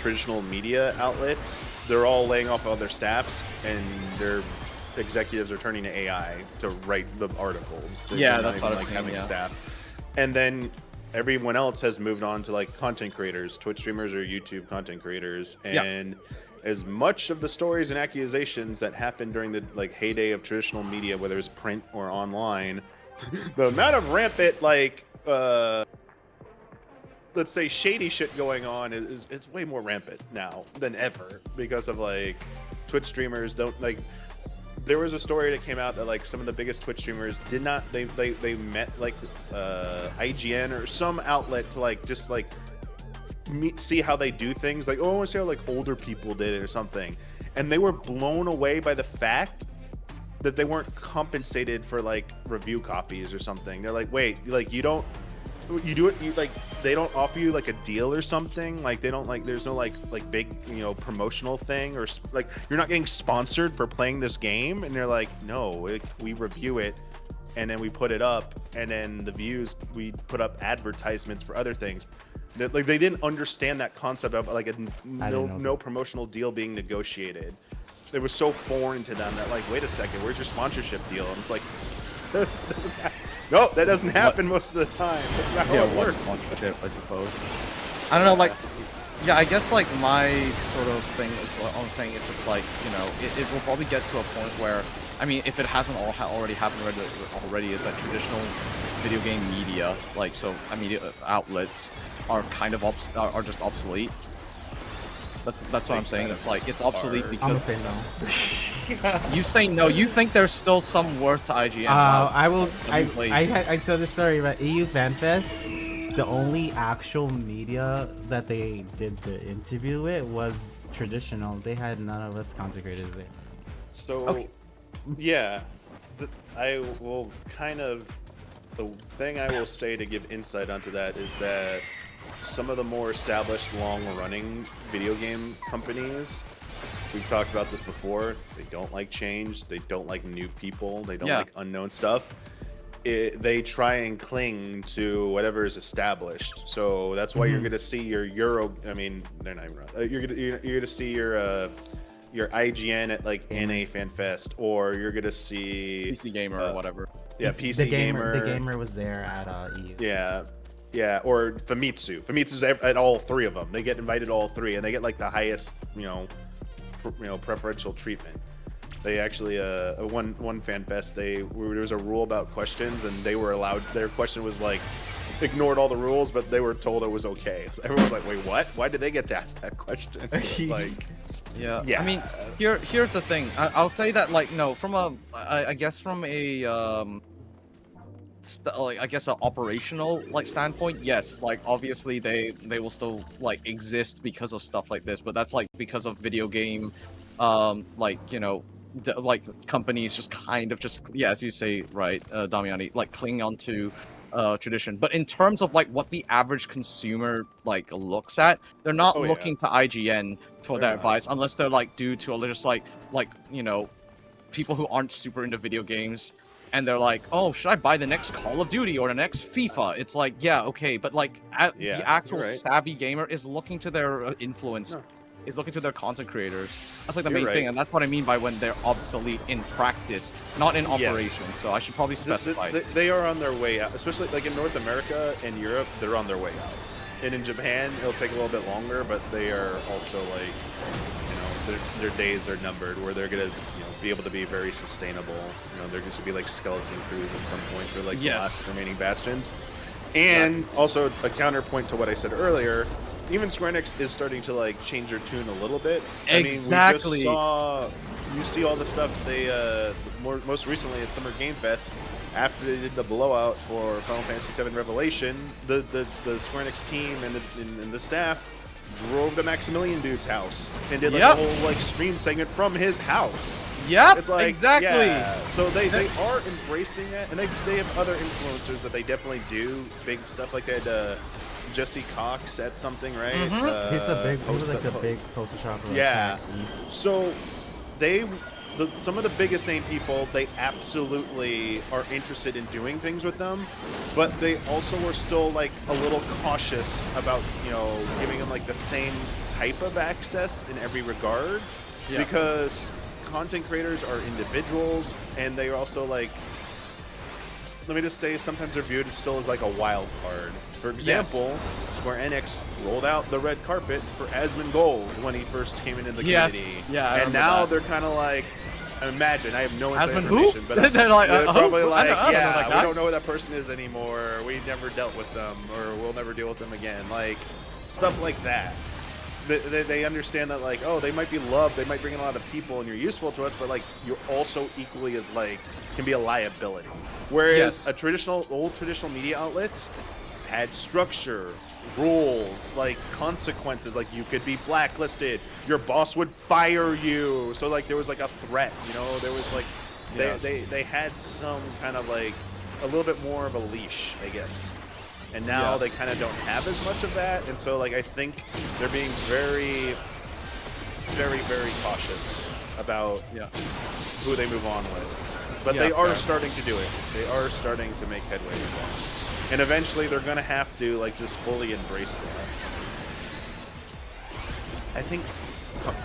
traditional media outlets, they're all laying off all their staffs, and their executives are turning to AI to write the articles. Yeah, They're that's not what even, I've seen, yeah. staff. And then everyone else has moved on to like content creators, Twitch streamers or YouTube content creators, and as much of the stories and accusations that happened during the like heyday of traditional media, whether it's print or online, the amount of rampant like let's say shady shit going on is it's way more rampant now than ever, because of like Twitch streamers don't like. There was a story that came out that like some of the biggest Twitch streamers did not, they met like IGN or some outlet to like just like see how they do things, like, oh, I want to see how like older people did it or something, and they were blown away by the fact that they weren't compensated for like review copies or something. They're like, wait, like you do it, you like, they don't offer you like a deal or something, like they don't, like there's no like big, you know, promotional thing, or like you're not getting sponsored for playing this game, and they're like, no, we review it and then we put it up, and then the views, we put up advertisements for other things. Like they didn't understand that concept of like no promotional deal being negotiated. It was so foreign to them that like, wait a second, where's your sponsorship deal? And it's like, no, that doesn't happen most of the time. That's not how it works. Sponsorship, I suppose. I don't know, like, yeah, I guess like my sort of thing is, I'm saying it's just like, you know, it will probably get to a point where, I mean, if it hasn't already happened already, is that traditional video game media, like, so media outlets are kind of are just obsolete. That's what I'm saying. It's like it's obsolete because I'm gonna say no. you say no. You think there's still some worth to IGN. I will. I tell this story about EU FanFest. The only actual media that they did the interview with was traditional. They had none of us content creators there. So, yeah, I will kind of. The thing I will say to give insight onto that is that some of the more established, long-running video game companies, we've talked about this before, they don't like change, they don't like new people, they don't like unknown stuff. They try and cling to whatever is established. So that's why you're going to see your Euro. I mean, they're not even. You're going to see your IGN at like NA FanFest, or you're going to see PC Gamer or whatever. Yeah, PC Gamer. The gamer was there at EU. Yeah, or Famitsu. Famitsu's at all three of them. They get invited to all three, and they get like the highest, preferential treatment. They actually, one FanFest, there was a rule about questions, and they were allowed. Their question was like, ignored all the rules, but they were told it was okay. So everyone was like, wait, what? Why did they get to ask that question? Like, yeah. I mean, here's the thing. I'll say that, like, no, from a, I guess from a, like, I guess an operational like standpoint, yes, like obviously they will still like exist because of stuff like this, but that's like because of video game, like, you know, like companies just kind of just, yeah, as you say, right, Damiani, like cling on to tradition. But in terms of like what the average consumer like looks at, they're not looking to IGN for their advice, unless they're like due to just like you know, people who aren't super into video games, and they're like, oh, should I buy the next Call of Duty or the next FIFA? It's like, yeah, okay, but like the actual savvy gamer is looking to their influence, is looking to their content creators. That's like the main thing, and that's what I mean by when they're obsolete in practice, not in operation. So I should probably specify. They are on their way out, especially like in North America and Europe. They're on their way out, and in Japan it'll take a little bit longer, but they are also like, you know, their days are numbered where they're gonna, you know, be able to be very sustainable. You know, they're going to be like skeleton crews at some point for like the last remaining bastions. And also a counterpoint to what I said earlier, even Square Enix is starting to like change their tune a little bit. Exactly. I mean, you see all the stuff they most recently at Summer Game Fest, after they did the blowout for Final Fantasy VII Revelation, the Square Enix team and the staff drove to Maximilian Dude's house and did like a whole like stream segment from his house. Yep, it's like, exactly. Yeah. So they are embracing that, and they have other influencers that they definitely do big stuff like that. Jesse Cox said something, right? He's a big, he was like the host- big poster child for like Yeah. PAX East. So some of the biggest name people, they absolutely are interested in doing things with them, but they also are still like a little cautious about, you know, giving them like the same type of access in every regard, because content creators are individuals, and they are also like, let me just say, sometimes they're viewed still as like a wild card. For example, Square Enix rolled out the red carpet for Asmongold when he first came into the community. Yeah, I and remember now that. they're kind of like, imagine, I have no inside Asmon who? information, but They're like, they're probably who? like, I don't know yeah, like we that. don't know who that person is anymore. We never dealt with them, or we'll never deal with them again. Like, stuff like that. They understand that, like, oh, they might be loved, they might bring in a lot of people, and you're useful to us, but like, you're also equally as like, can be a liability. Whereas old traditional media outlets had structure, rules, like consequences, like you could be blacklisted, your boss would fire you. So like there was like a threat, you know, there was like they had some kind of like a little bit more of a leash, I guess. And now they kind of don't have as much of that, and so like I think they're being very, very, very cautious about who they move on with. But they are starting to do it. They are starting to make headway with that. And eventually they're going to have to like just fully embrace that. I think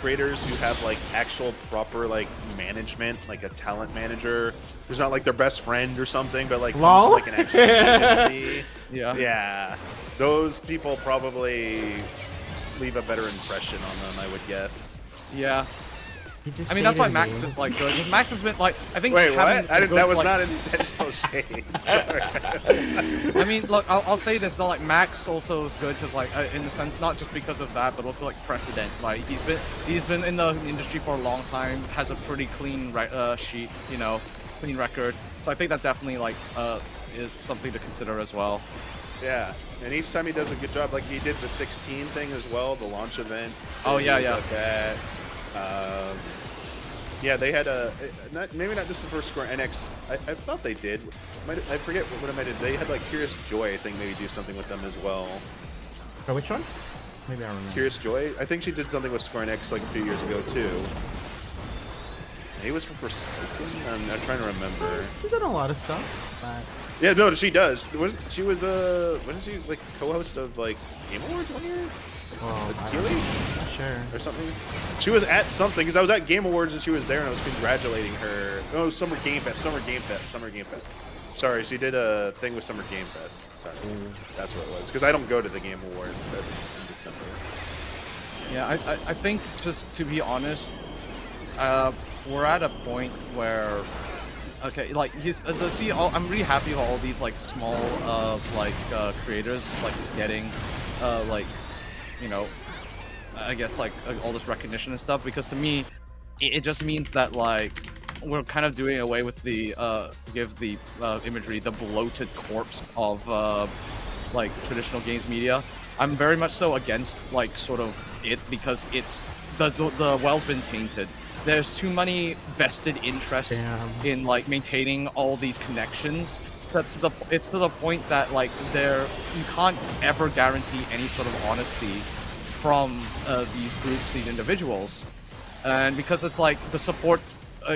creators who have like actual proper like management, like a talent manager who's not like their best friend or something, but like, comes from, like an actual agency. Yeah. Those people probably leave a better impression on them, I would guess. Yeah. I mean, that's why Max is like good. 'Cause Max has been like, I think. Wait, what? having I didn't, good, that was like, not an intentional shade. I mean, look, I'll say this though, like Max also is good because, like, in the sense, not just because of that, but also like precedent. Like he's been in the industry for a long time, has a pretty clean sheet, you know, clean record. So I think that definitely like is something to consider as well. Yeah, and each time he does a good job, like he did the 16 thing as well, the launch event. Oh yeah. Like that. Yeah, they had maybe not just the first Square Enix. I thought they did. I forget what I did. They had like Curious Joy, I think, maybe do something with them as well. Oh, which one? Maybe I remember. Curious Joy? I think she did something with Square Enix like a few years ago too. Maybe it was for Forspoken? I'm trying to remember. She's done a lot of stuff. But... Yeah, no, she does. She was wasn't she like co-host of like Game Awards one year? Well, Keely? not sure. Or something? She was at something, because I was at Game Awards and she was there and I was congratulating her. Oh, Summer Game Fest. Sorry, she did a thing with Summer Game Fest. Sorry. That's what it was. Because I don't go to the Game Awards. That's in December. Yeah, I think, just to be honest, we're at a point where, okay, like I'm really happy with all these like small creators like getting like, you know, I guess like all this recognition and stuff, because to me it just means that like we're kind of doing away with the give the imagery, the bloated corpse of like traditional games media. I'm very much so against like sort of it, because it's the well's been tainted. There's too many vested interests in like maintaining all these connections. It's to the point that like you can't ever guarantee any sort of honesty from these groups, these individuals, and because it's like the support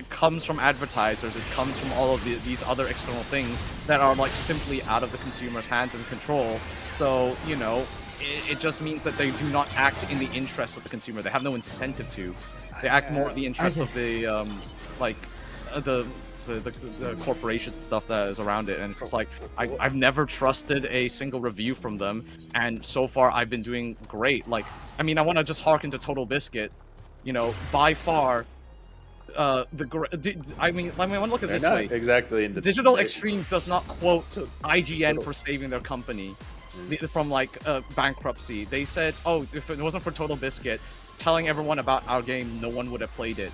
comes from advertisers, it comes from all of these other external things that are like simply out of the consumer's hands and control. So you know, it just means that they do not act in the interest of the consumer. They have no incentive to. They act more in the interest of the the corporations and stuff that is around it, and it's like I've never trusted a single review from them, and so far I've been doing great. Like, I mean, I want to just harken to Total Biscuit, you know, by far I mean, let me look at this way. Exactly. In the Digital Extremes does not quote IGN for saving their company from like bankruptcy. They said, oh, if it wasn't for Total Biscuit telling everyone about our game, no one would have played it.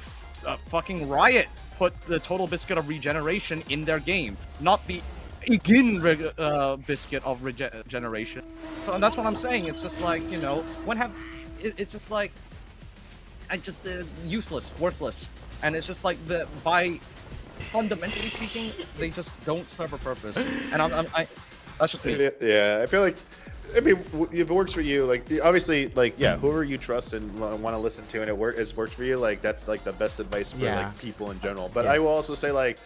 Fucking Riot put the Total Biscuit of Regeneration in their game, not the Biscuit of Regeneration. So, and that's what I'm saying. It's just like, you know, it's just like, useless, worthless, and it's just like by fundamentally speaking, they just don't serve a purpose. And I that's just me. Yeah, I feel like I mean, if it works for you, like obviously, like yeah, whoever you trust and want to listen to, and it works for you, like that's like the best advice for like people in general. But I will also say like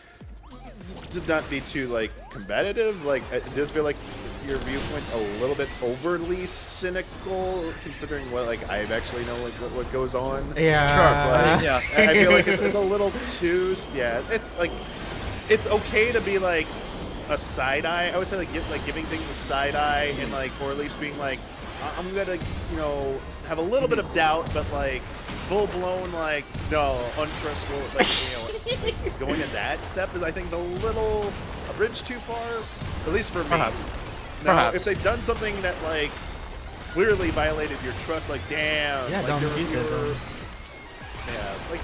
to not be too like combative. Like it does feel like your viewpoint's a little bit overly cynical, considering what like I actually know like what goes on. Yeah. It's like, I feel like it's a little too. Yeah, it's like it's okay to be like a side eye. I would say like giving things a side eye and like, or at least being like, I'm gonna have a little bit of doubt, but like full blown like no untrustworthy. Like going to that step is I think is a little a bridge too far, at least for me. Now, if they've done something that like clearly violated your trust, like damn, yeah, like, don't use it. Yeah, like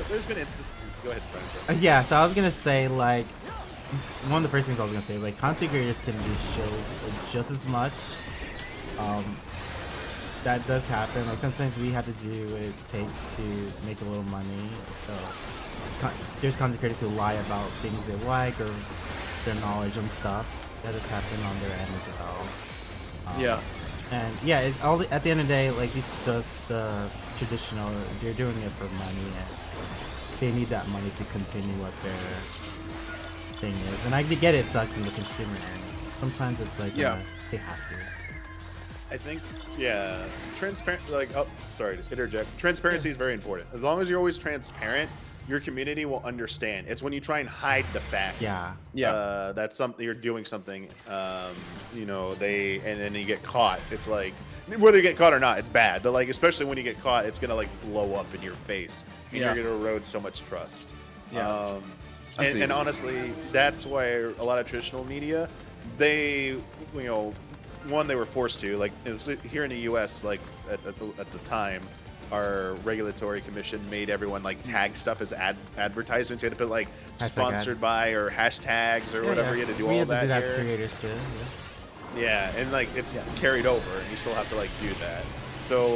there's been instances. Go ahead, Brian. Yeah, so I was gonna say like one of the first things I was gonna say is like content creators can do shows like, just as much. That does happen. Like sometimes we have to do what it takes to make a little money. So there's content creators who lie about things they like or their knowledge and stuff. That has happened on their end as well. Yeah. And yeah, at the end of the day, like these just traditional. They're doing it for money, and they need that money to continue what their thing is. And I get it sucks in the consumer end. Sometimes it's like they have to. I think transparent. Like sorry to interject. Transparency is very important. As long as you're always transparent, your community will understand. It's when you try and hide the fact. That's something you're doing something. And then you get caught. It's like whether you get caught or not, it's bad. But like especially when you get caught, it's gonna like blow up in your face, and you're gonna erode so much trust. And honestly, that's why a lot of traditional media, they they were forced to like here in the U.S. like at the time. Our regulatory commission made everyone like tag stuff as advertisements. You had to put like sponsored by or hashtags or whatever. You had to do all that. We had to do that as creators too. Yeah, and like it's carried over, and you still have to like do that. So,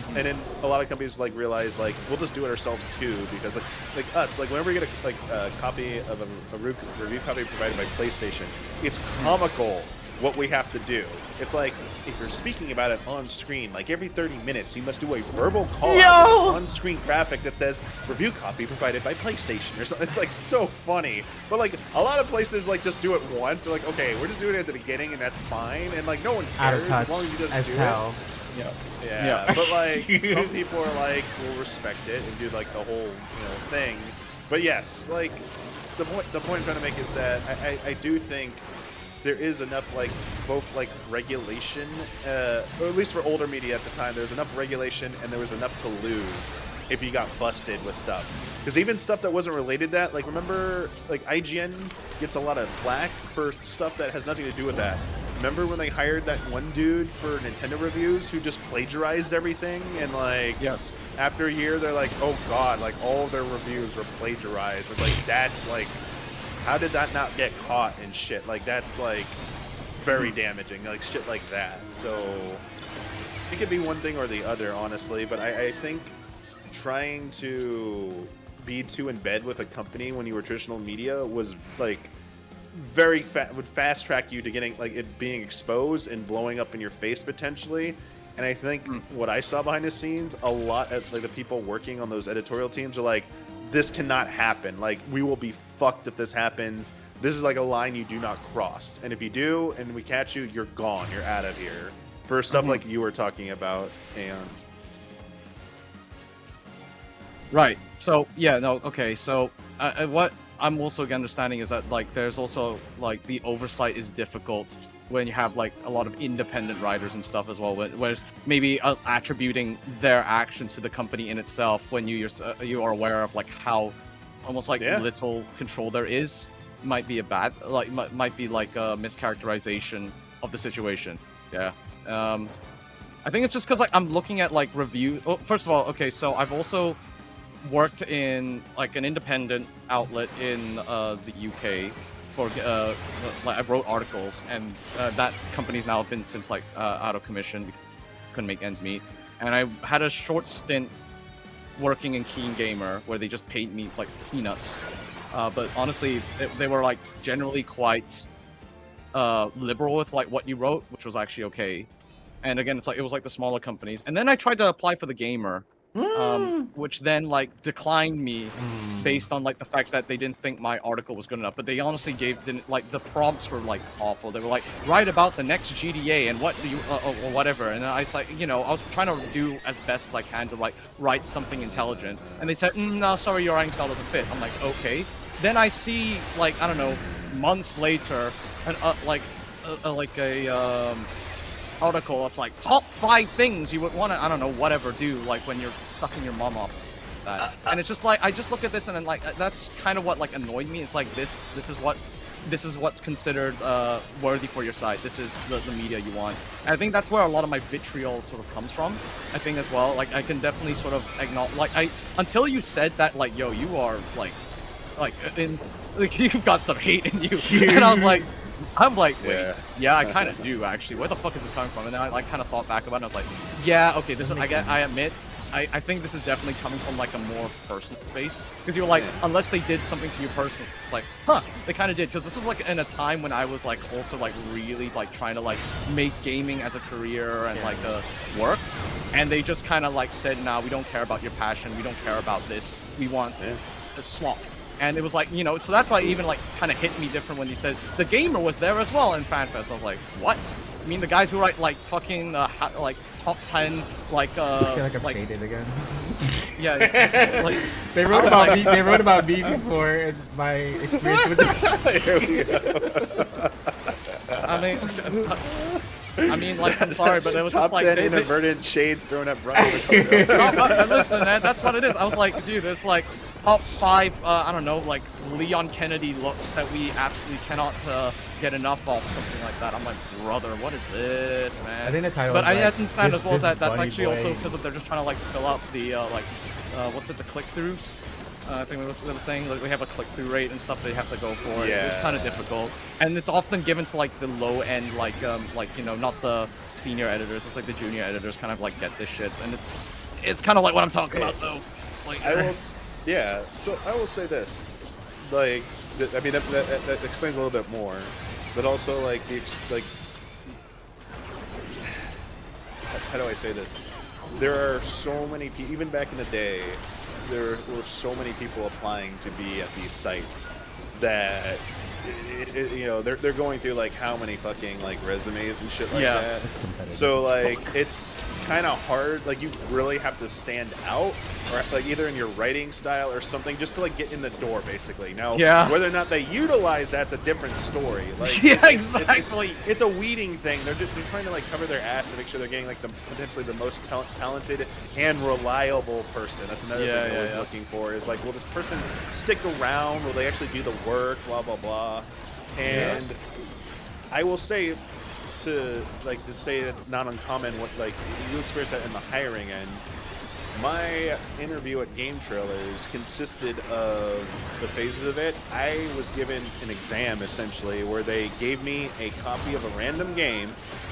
and then a lot of companies like realize like we'll just do it ourselves too, because like us, like whenever you get a copy of a review copy provided by PlayStation, it's comical what we have to do. It's like if you're speaking about it on screen, like every 30 minutes, you must do a verbal call out with an on-screen graphic that says review copy provided by PlayStation or something. It's like so funny. But like a lot of places like just do it once. They're like, okay, we're just doing it at the beginning and that's fine. And like no one cares out of touch as long as you just as do hell. it. Yeah. But like some people are like will respect it and do like the whole thing. But yes, like the point I'm trying to make is that I do think there is enough like both like regulation, or at least for older media at the time, there was enough regulation and there was enough to lose if you got busted with stuff. Because even stuff that wasn't related to that, like remember like IGN gets a lot of flack for stuff that has nothing to do with that. Remember when they hired that one dude for Nintendo reviews who just plagiarized everything and like after a year they're like, oh god, like all of their reviews were plagiarized. It's like that's like how did that not get caught and shit? Like that's like very damaging, like shit like that. So it could be one thing or the other, honestly. But I think trying to be too in bed with a company when you were traditional media was like would fast track you to getting like it being exposed and blowing up in your face potentially. And I think what I saw behind the scenes, a lot of like the people working on those editorial teams are like, this cannot happen. Like we will be fucked if this happens. This is like a line you do not cross. And if you do, and we catch you, you're gone. You're out of here. For stuff like you were talking about, and right. So yeah, no, okay. So what I'm also understanding is that like there's also like the oversight is difficult when you have like a lot of independent writers and stuff as well, whereas maybe attributing their actions to the company in itself when you are aware of like how almost like little control there is might be a bad like might be like a mischaracterization of the situation. I think it's just because like I'm looking at like review. Oh, first of all, okay, so I've also worked in like an independent outlet in the UK for like I wrote articles, and that company's now been since like out of commission, couldn't make ends meet, and I had a short stint working in Keen Gamer where they just paid me like peanuts, but honestly they were like generally quite liberal with like what you wrote, which was actually okay. And again, it was like the smaller companies. And then I tried to apply for the Gamer, which then like declined me based on like the fact that they didn't think my article was good enough. But they honestly didn't like the prompts were like awful. They were like, write about the next GDA and what do you or whatever. And I was like, I was trying to do as best as I can to like write something intelligent. And they said, no, sorry, your writing style doesn't fit. I'm like, okay. Then I see like, I don't know, months later, an article of like top 5 things you would want to, I don't know, whatever do like when you're sucking your mom off. That. And it's just like I just look at this and then like that's kind of what like annoyed me. It's like this is what's considered worthy for your site. This is the media you want. And I think that's where a lot of my vitriol sort of comes from. I think as well. Like I can definitely sort of acknowledge like until you said that like yo you are like you've got some hate in you. And I'm like, wait, yeah, I kind of do actually. Where the fuck is this coming from? And then I like kind of thought back about it. And I was like, yeah, okay, this is. I admit, I think this is definitely coming from like a more personal space. Because you're like, unless they did something to you personally, like, they kind of did. Because this was like in a time when I was like also like really like trying to like make gaming as a career and like work. And they just kind of like said, nah, we don't care about your passion. We don't care about this. We want a slop. And it was like, so that's why it even like kind of hit me different when he said the Gamer was there as well in FanFest. I was like, what? I mean, the guys who write like fucking like top 10 like I feel like I'm shaded again. Yeah, like they wrote about me. They wrote about me before and my experience with I mean, like, I'm sorry, but it was top just like 10 inadvertent shades thrown at Brian. Listen, man, that's what it is. I was like, dude, it's like top 5, I don't know, like Leon Kennedy looks that we absolutely cannot get enough of, something like that. I'm like, brother, what is this, man? I think the title. But I like, understand as well that that's bunny actually boy. also because they're just trying to like fill out the what's it, the click-throughs. I think they were saying like we have a click-through rate and stuff they have to go for. Yeah. It's kind of difficult, and it's often given to like the low end, like not the senior editors. It's like the junior editors kind of like get this shit, and it's kind of like what I'm talking about though. Like So I will say this, like I mean that explains a little bit more, but also like how do I say this? There are so many people, even back in the day, there were so many people applying to be at these sites that they're going through like how many fucking like resumes and shit like that. It's competitive. So like it's kind of hard. Like you really have to stand out, or like either in your writing style or something, just to like get in the door, basically. Now, whether or not they utilize that's a different story. Like exactly. It's a weeding thing. They're trying to like cover their ass to make sure they're getting like potentially the most talented and reliable person. That's another thing they're always looking for. Is like, will this person stick around? Will they actually do the work? Blah blah blah. And I will say, to say it's not uncommon what like you experience that in the hiring end. My interview at Game Trailers consisted of the phases of it. I was given an exam essentially where they gave me a copy of a random game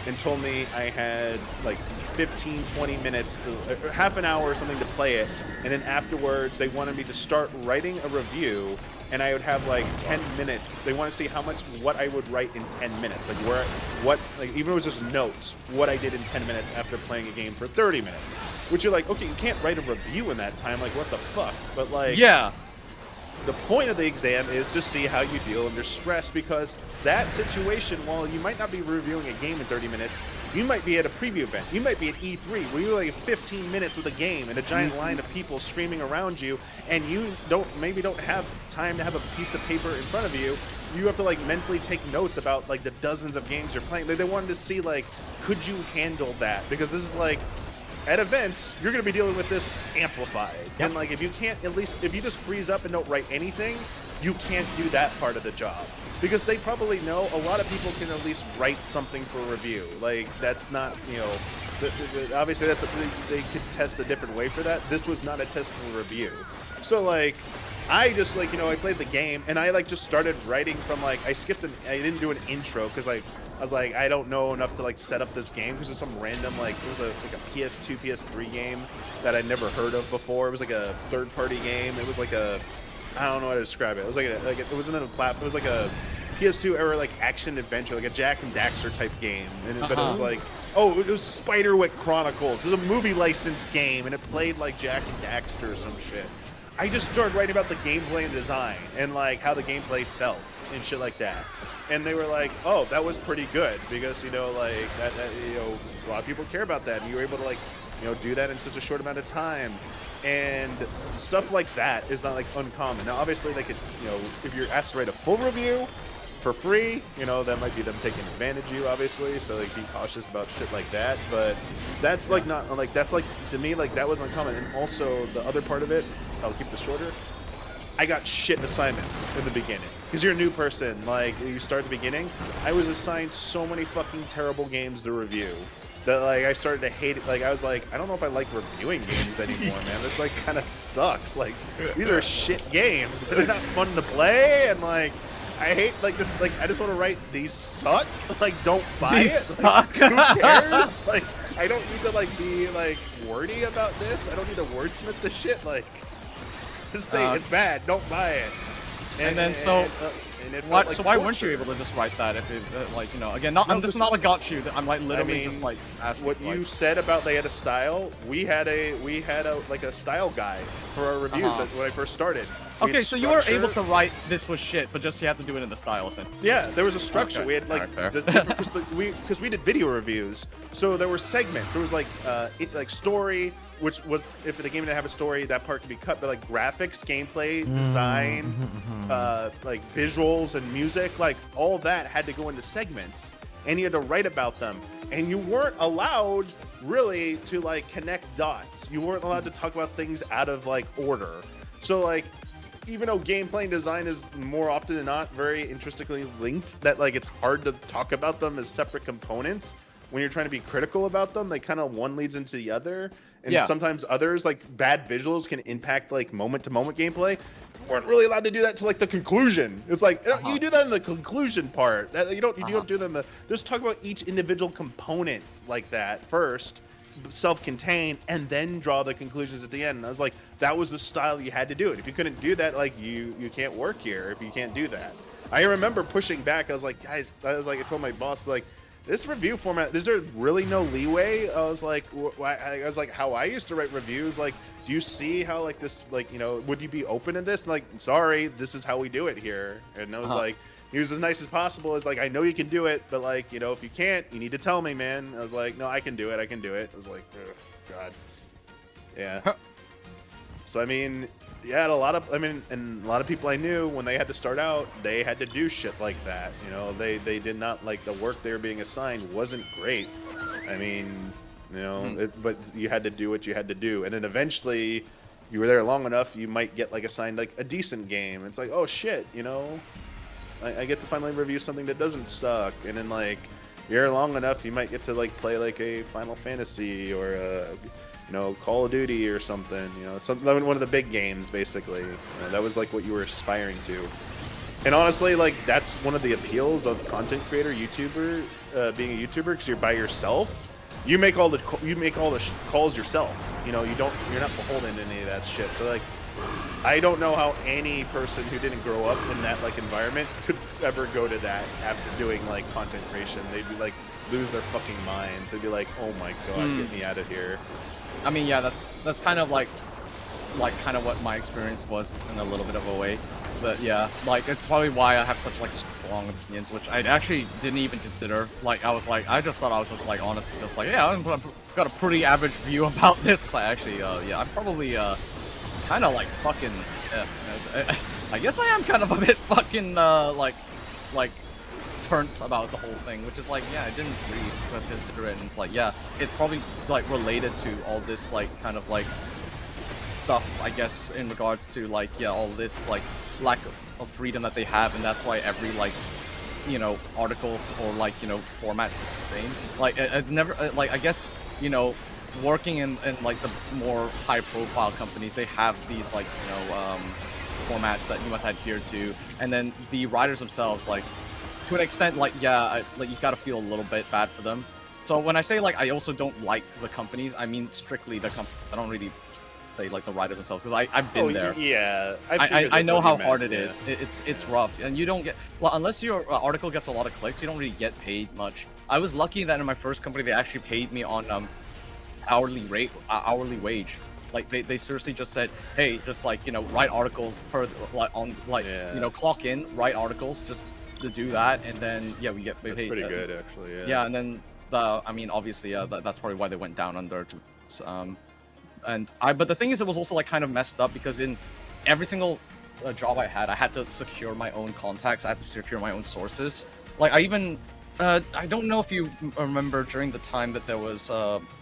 and told me I had like 15-20 minutes to half an hour or something to play it, and then afterwards they wanted me to start writing a review. And I would have like 10 minutes. They want to see what I would write in 10 minutes. Like even if it was just notes, what I did in 10 minutes after playing a game for 30 minutes. Which you're like, okay, you can't write a review in that time. Like, what the fuck? But like, the point of the exam is to see how you deal under stress, because that situation, while you might not be reviewing a game in 30 minutes, you might be at a preview event. You might be at E3 where you're like 15 minutes with a game and a giant line of people screaming around you, and you don't have time to have a piece of paper in front of you. You have to like mentally take notes about like the dozens of games you're playing. They wanted to see like, could you handle that? Because this is like, at events, you're going to be dealing with this amplified. Yep. And like, if you just freeze up and don't write anything, you can't do that part of the job. Because they probably know a lot of people can at least write something for review. Like, that's not, obviously they could test a different way for that. This was not a test for review. So like, I just like, I played the game and I like just started writing from like, I didn't do an intro because I was like, I don't know enough to like set up this game because it was some random like it was like a PS2, PS3 game that I'd never heard of before. It was like a third-party game. It was like I don't know how to describe it. It was like it wasn't on a platform. It was like a PS2 era like action adventure, like a Jack and Daxter type game, but it was like, oh, it was Spiderwick Chronicles. It was a movie license game, and it played like Jack and Daxter or some shit. I just started writing about the gameplay and design and like how the gameplay felt and shit like that. And they were like, oh, that was pretty good because like that a lot of people care about that, and you were able to like do that in such a short amount of time. And stuff like that is not like uncommon. Now, obviously, they could, if you're asked to write a full review for free, that might be them taking advantage of you, obviously. So like, be cautious about shit like that. But that's like not like that's like to me like that was uncommon. And also the other part of it, I'll keep this shorter. I got shit assignments in the beginning because you're a new person. Like you start at the beginning, I was assigned so many fucking terrible games to review. That like I started to hate it. Like I was like, I don't know if I like reviewing games anymore, man. This like kind of sucks. Like these are shit games. They're not fun to play, and like I hate like this. Like I just want to write these suck. Like don't buy These it. suck. Like, who cares? Like I don't need to like be like wordy about this. I don't need to wordsmith this shit. Like just say it's bad. Don't buy it. And then so. So why weren't you able to just write that if it, again, this is not a got you. I'm like literally just like asking. What you said about they had a style, we had a like a style guide for our reviews when I first started. Okay, so you were able to write this was shit, but just you have to do it in the style, essentially. Yeah, there was a structure. Okay. We had like because we did video reviews, so there were segments. There was like story, which was if the game didn't have a story, that part could be cut. But like graphics, gameplay, design, like visuals and music, like all that had to go into segments, and you had to write about them. And you weren't allowed really to like connect dots. You weren't allowed to talk about things out of like order. So like, even though gameplay and design is more often than not very interestingly linked, that like it's hard to talk about them as separate components. When you're trying to be critical about them, they kind of one leads into the other, and sometimes others like bad visuals can impact like moment-to-moment gameplay. You weren't really allowed to do that to like the conclusion. It's like you do that in the conclusion part. You don't do them. Just talk about each individual component like that first, self-contained, and then draw the conclusions at the end. And I was like, that was the style you had to do it. If you couldn't do that, like you can't work here if you can't do that. I remember pushing back. I was like, guys, I told my boss like, this review format, is there really no leeway? I was like, how I used to write reviews. Like, do you see how like this, like, would you be open to this? And like, sorry, this is how we do it here. And I was like, he was as nice as possible. It's like, I know you can do it, but like, if you can't, you need to tell me, man. I was like, no, I can do it. I can do it. I was like, oh, God. Yeah. So, I mean, yeah, and a lot of people I knew when they had to start out, they had to do shit like that. They did not like the work they were being assigned wasn't great. I mean, but you had to do what you had to do. And then eventually you were there long enough, you might get like assigned like a decent game. It's like, oh shit, I get to finally review something that doesn't suck. And then like you're long enough, you might get to like play like a Final Fantasy or a Call of Duty or something, one of the big games, basically. That was like what you were aspiring to. And honestly, like that's one of the appeals of content creator, YouTuber, being a YouTuber, because you're by yourself. You make all the calls yourself. You're not beholden to any of that shit. So like, I don't know how any person who didn't grow up in that like environment could ever go to that after doing like content creation. They'd be like lose their fucking minds. They'd be like, oh my god, get me out of here. I mean, yeah, that's kind of like kind of what my experience was in a little bit of a way. But yeah, like it's probably why I have such like strong opinions, which I actually didn't even consider. Like I just thought I was just like honestly just like, yeah, I've got a pretty average view about this. So I actually, yeah, I'm probably kind of like fucking. I guess I am kind of a bit fucking like turnt about the whole thing, which is like, yeah, I didn't really consider it, and it's like, yeah, it's probably like related to all this like kind of like stuff, I guess, in regards to like, yeah, all this like lack of freedom that they have, and that's why every like, articles or like, formats the same. Like I've never like, I guess, working in like the more high profile companies, they have these like, formats that you must adhere to, and then the writers themselves, like, to an extent, like, yeah, like you gotta feel a little bit bad for them. So when I say like I also don't like the companies, I mean strictly the company. I don't really say like the writers themselves, because I've been there. Yeah, I know how hard it yeah. is. It's rough, and you don't get, well, unless your article gets a lot of clicks, you don't really get paid much. I was lucky that in my first company they actually paid me on hourly wage. Like they seriously just said, hey, just like, you know, write articles per like on like Yeah. you know, clock in, write articles just to do that, and then yeah, we get paid. That's pretty good actually. Yeah. Yeah, and then I mean, obviously, that's probably why they went down under. But the thing is, it was also like kind of messed up because in every single job I had to secure my own contacts. I had to secure my own sources. Like I even, I don't know if you remember during the time that there was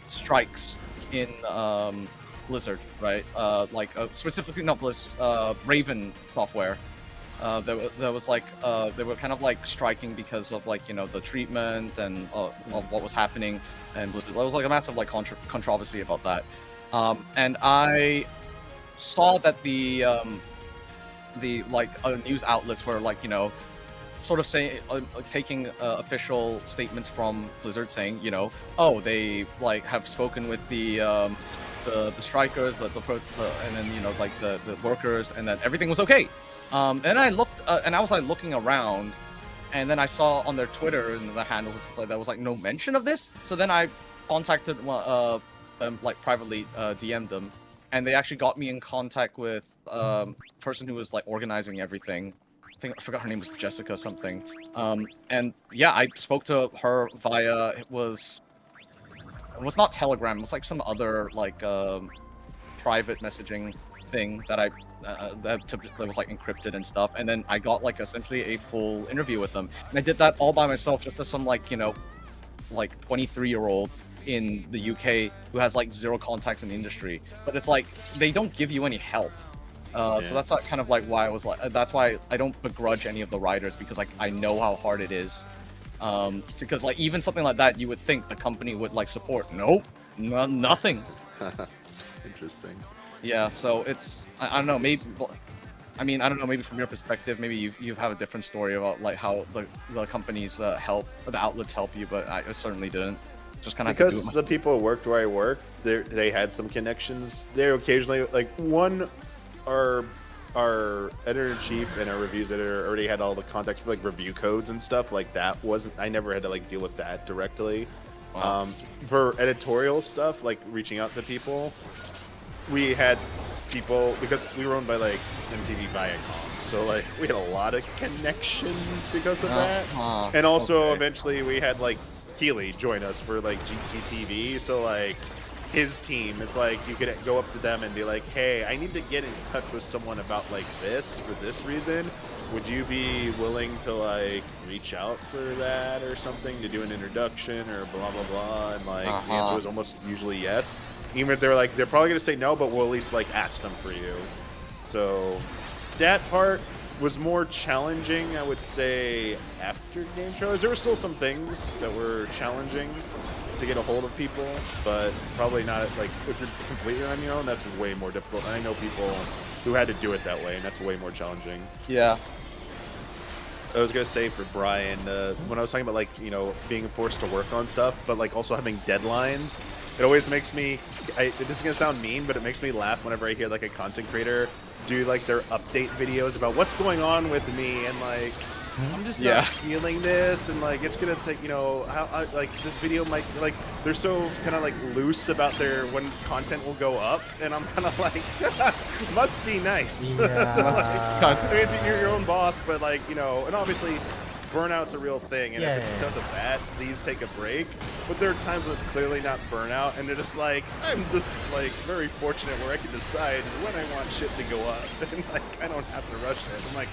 strikes in Blizzard, right? Specifically not Blizzard, Raven Software. There was like they were kind of like striking because of like, you know, the treatment and of what was happening, and there was like a massive like controversy about that. And I saw that the like news outlets were like, you know, sort of saying taking official statements from Blizzard saying, you know, oh, they like have spoken with the strikers, and then, you know, like the workers, and that everything was okay. And I looked, and I was like looking around, and then I saw on their Twitter and the handles and stuff like that was like no mention of this. So then I contacted them, like privately, DM'd them, and they actually got me in contact with the person who was like organizing everything. I forgot her name was Jessica something. And yeah, I spoke to her via it was not Telegram. It was like some other like private messaging thing that that was like encrypted and stuff, and then I got like essentially a full interview with them, and I did that all by myself, just as some like, you know, like 23-year-old in the UK who has like zero contacts in the industry. But it's like they don't give you any help, so that's like, kind of like why I was like, that's why I don't begrudge any of the writers, because like I know how hard it is, because like even something like that you would think the company would like support. Nope, nothing. Interesting. Yeah, so it's I don't know, maybe, I mean, I don't know, maybe from your perspective, maybe you have a different story about like how the companies help, or the outlets help you, but I certainly didn't. Just kind of because the people who worked where I worked, they had some connections. They occasionally, like, our editor-in-chief and our reviews editor already had all the contacts for like review codes and stuff like that. I never had to like deal with that directly. Wow. For editorial stuff, like reaching out to people, we had people, because we were owned by like MTV Viacom, so like we had a lot of connections because of that. And also eventually we had like Keeley join us for like GTTV, so like his team, it's like you could go up to them and be like, hey, I need to get in touch with someone about like this for this reason. Would you be willing to like reach out for that or something, to do an introduction or blah blah blah? And like the answer was almost usually yes. Even if they're like, they're probably gonna say no, but we'll at least like ask them for you. So that part was more challenging, I would say, after game trailers. There were still some things that were challenging to get a hold of people, but probably not like if you're completely on your own, that's way more difficult. And I know people who had to do it that way, and that's way more challenging. Yeah. I was gonna say for Brian, when I was talking about like, you know, being forced to work on stuff, but like also having deadlines, it always makes me, this is gonna sound mean, but it makes me laugh whenever I hear like a content creator do like their update videos about what's going on with me, and like, I'm just not feeling this, and like it's gonna take, you know, how like this video might, like, they're so kind of like loose about their when content will go up, and I'm kind of like, must be nice. Yeah. I mean, you're your own boss, but like, you know, and obviously burnout's a real thing, and if it's because of that, please take a break. But there are times when it's clearly not burnout, and they're just like, I'm just like very fortunate where I can decide when I want shit to go up, and like I don't have to rush it. I'm like,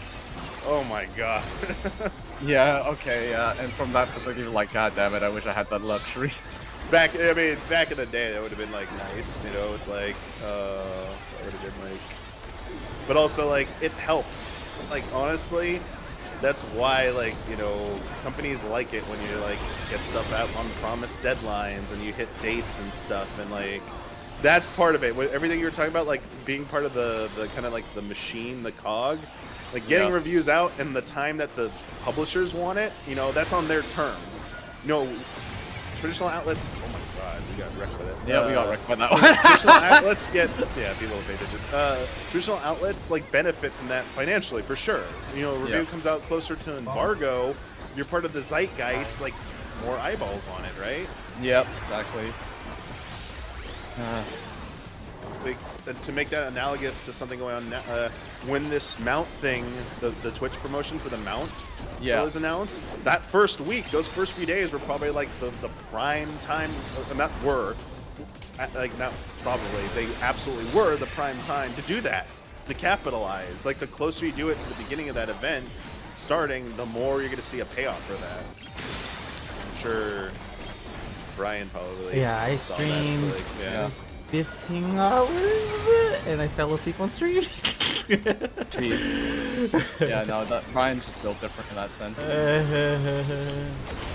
oh my god. Yeah, okay, yeah. And from that perspective, like, god damn it, I wish I had that luxury. Back in the day, that would have been like nice, you know. It's like, that would have been like, but also like it helps. Like honestly, that's why, like, you know, companies like it when you like get stuff out on promised deadlines and you hit dates and stuff, and like that's part of it. Everything you were talking about, like being part of the kind of like the machine, the cog. Like getting reviews out in the time that the publishers want it, you know, that's on their terms. You know, traditional outlets. Oh my god, we got wrecked with it. Yeah, we got wrecked by that one. Traditional outlets get be a little faded. Traditional outlets like benefit from that financially for sure. You know, a review comes out closer to embargo, you're part of the zeitgeist, like more eyeballs on it, right? Yep, exactly. Like, to make that analogous to something going on when this mount thing, the Twitch promotion for the mount was announced, that first week, those first few days were probably like the prime time, not probably, they absolutely were the prime time to do that, to capitalize. Like, the closer you do it to the beginning of that event starting, the more you're going to see a payoff for that. I'm sure Brian probably I saw that, streamed like, 15 hours and I fell asleep on stream. Jeez. Yeah, no, Brian's just built different in that sense. I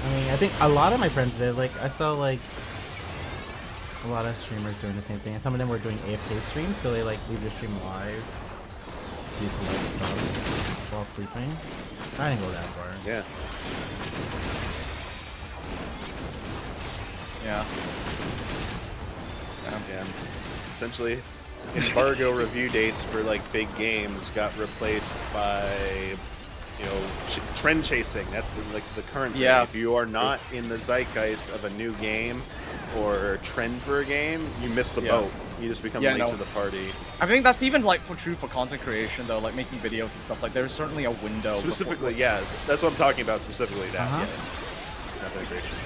mean, I think a lot of my friends did. Like, I saw like a lot of streamers doing the same thing, and some of them were doing AFK streams, so they like leave their stream live to collect subs while sleeping. I didn't go that far. Yeah. Yeah. Essentially, embargo review dates for like big games got replaced by, you know, trend chasing. That's the current thing. If you are not in the zeitgeist of a new game or trend for a game, you miss the boat. You just become late to the party. I think that's even like true for content creation though, like making videos and stuff. Like there's certainly a window. Specifically, that's what I'm talking about. Specifically, that content creation.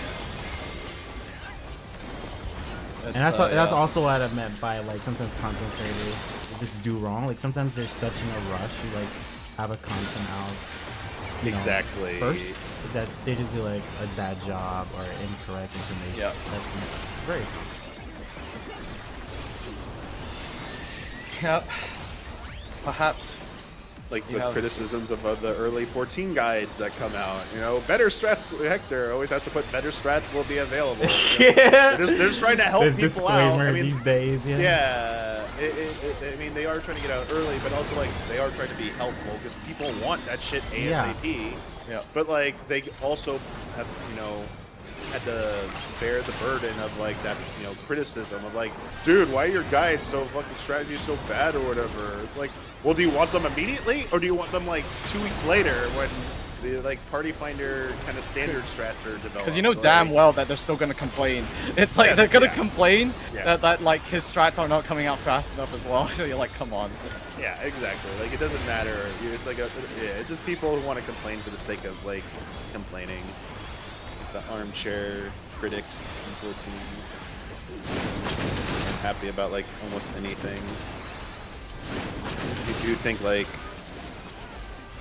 And that's also what I meant by like sometimes content creators just do wrong. Like sometimes they're such in a rush to like have a content out first that they just do like a bad job or incorrect information. That's great. Yep. Perhaps. Like the criticisms of the early 14 guides that come out, you know, better strats. Hector always has to put better strats will be available. They're just trying to help people out. I mean, these days, I mean, they are trying to get out early, but also like they are trying to be helpful because people want that shit ASAP. Yeah. But like they also have, you know, had to bear the burden of like that, you know, criticism of like, dude, why are your guides so fucking strategy so bad or whatever? It's like, well, do you want them immediately or do you want them like 2 weeks later when the like party finder kind of standard strats are developed? Because you know damn well that they're still gonna complain. It's like they're gonna complain that like his strats are not coming out fast enough as well. So you're like, come on. Yeah, exactly. Like it doesn't matter. It's like it's just people who want to complain for the sake of like complaining. The armchair critics, unfortunately, aren't happy about like almost anything. If you think like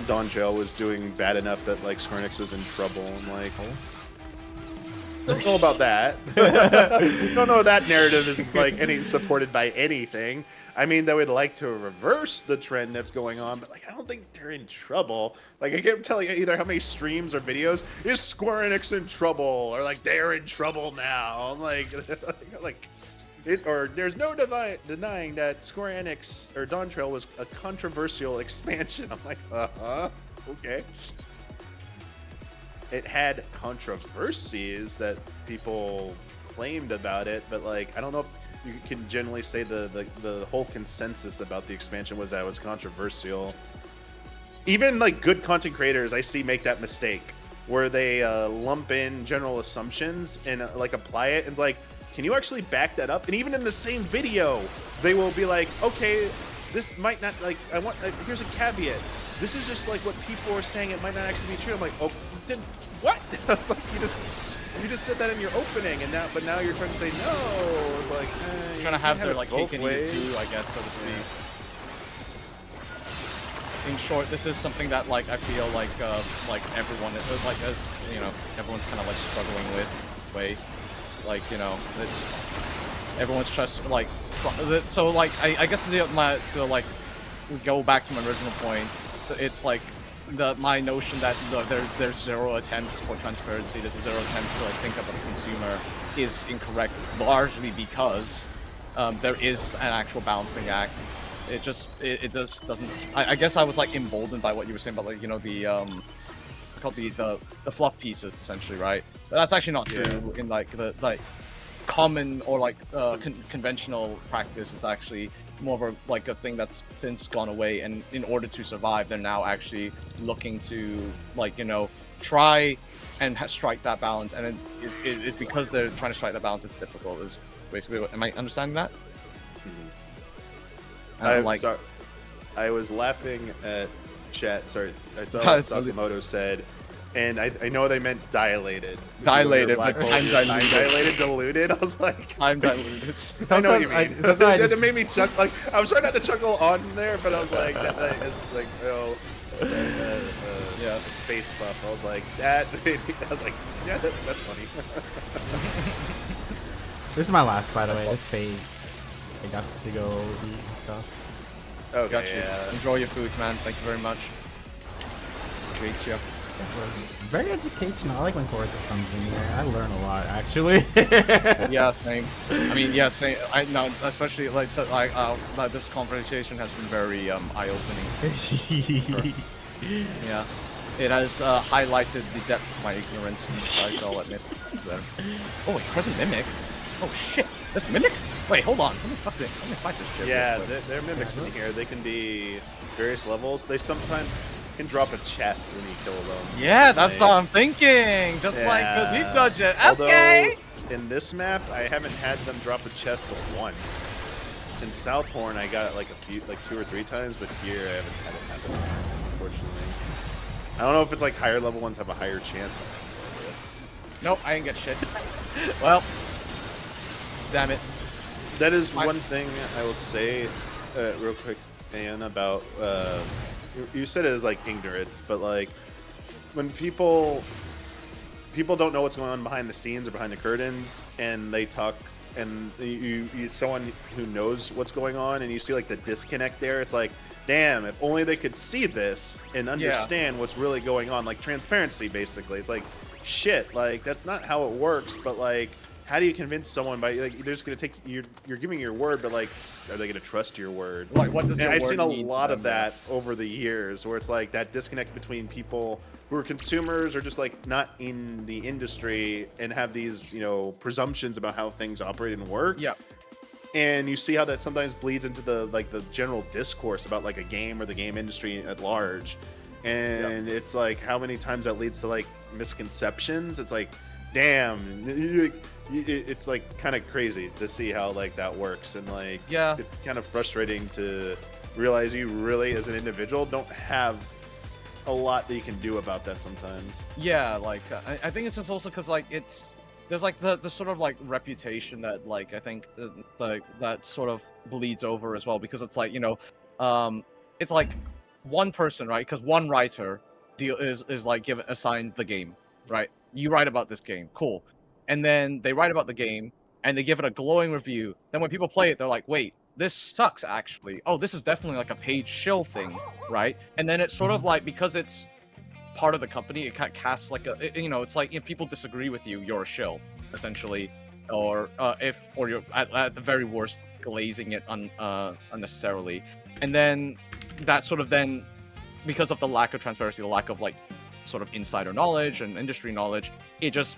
Don Jail was doing bad enough that like Square Enix was in trouble, I'm like, don't know about that. Don't know that narrative is like any supported by anything. I mean, they would like to reverse the trend that's going on, but like I don't think they're in trouble. Like I can't tell you either how many streams or videos is Square Enix in trouble or like they're in trouble now. I'm like, or there's no denying that Square Enix or Dawn Trail was a controversial expansion. I'm like, okay. It had controversies that people claimed about it, but like I don't know if you can generally say the whole consensus about the expansion was that it was controversial. Even like good content creators I see make that mistake where they lump in general assumptions and like apply it and like, can you actually back that up? And even in the same video, they will be like, okay, this might not like, here's a caveat. This is just like what people are saying. It might not actually be true. I'm like, oh, then what? Like, you just said that in your opening, and now you're trying to say no. It's like trying to have their like cake and eat it too, I guess, so to speak. In short, this is something that like I feel like everyone like as you know everyone's kind of like struggling with. Like you know it's everyone's just like so like I guess to like go back to my original point. It's like my notion that there's zero attempts for transparency, there's zero attempts to like think about the consumer is incorrect, largely because there is an actual balancing act. It just doesn't. I guess I was like emboldened by what you were saying about like you know the called the fluff pieces essentially, right? But that's actually not true in like the common or like conventional practice. It's actually more of a like a thing that's since gone away, and in order to survive, they're now actually looking to like try and strike that balance, and it's because they're trying to strike that balance. It's difficult. Is basically what, am I understanding that? I was laughing at chat. Sorry, I saw what Sakamoto said, and I know they meant dilated. Dilated, but time diluted. Dilated, diluted. I was like, time diluted. I know what you mean. That made me chuckle. Like I was trying not to chuckle on there, but I was like, that is like, oh. Yeah, space buff. I was like, that. I was like, yeah, that's funny. This is my last, by the way. This fade, I got to go eat and stuff. Okay, got you. yeah. Enjoy your food, man. Thank you very much. Treat you. Very educational. I like when Korra comes in here. I learn a lot, actually. Yeah, same. I mean, yeah, same. I know, especially like this conversation has been very eye-opening. Sure. Yeah, it has highlighted the depths of my ignorance. I'll admit. Oh wait, Crescent Mimic. Oh shit, this Mimic? Wait, hold on. Let me fight this shit. Yeah, they're mimics in here. They can be various levels. They sometimes can drop a chest when you kill them. Yeah, that's what I'm thinking. Just like the deep budget. Okay. Although, in this map, I haven't had them drop a chest once. In Southhorn, I got it like 2 or 3 times, but here I haven't had it happen once, unfortunately. I don't know if it's like higher level ones have a higher chance. Nope, I ain't get shit. Well, damn it. That is one thing I will say real quick, Ian, about you said it as like ignorance, but like when people don't know what's going on behind the scenes or behind the curtains, and they talk, and you someone who knows what's going on, and you see like the disconnect there, it's like, damn, if only they could see this and understand what's really going on, like transparency, basically. It's like, shit, like that's not how it works, but like, how do you convince someone by like they're just gonna take you're giving your word, but like, are they gonna trust your word? Like, what does your I've word seen a mean lot to of them, that over the years, where it's like that disconnect between people who are consumers or just like not in the industry and have these presumptions about how things operate and work. Yeah. And you see how that sometimes bleeds into the general discourse about like a game or the game industry at large. And it's like how many times that leads to like misconceptions. It's like, damn, it's like kind of crazy to see how like that works, and like it's kind of frustrating to realize you really as an individual don't have a lot that you can do about that sometimes. Yeah, like I think it's just also because like there's like the sort of like reputation that like I think like that sort of bleeds over as well, because it's like it's like one person, right? Because one writer is like assigned the game, right? You write about this game, cool, and then they write about the game and they give it a glowing review. Then when people play it, they're like, wait, this sucks actually. Oh, this is definitely like a paid shill thing, right? And then it's sort of like, because it's part of the company, it casts like a it's like if people disagree with you, you're a shill essentially, or you're at the very worst glazing it unnecessarily. And then that sort of then, because of the lack of transparency, the lack of like sort of insider knowledge and industry knowledge, they just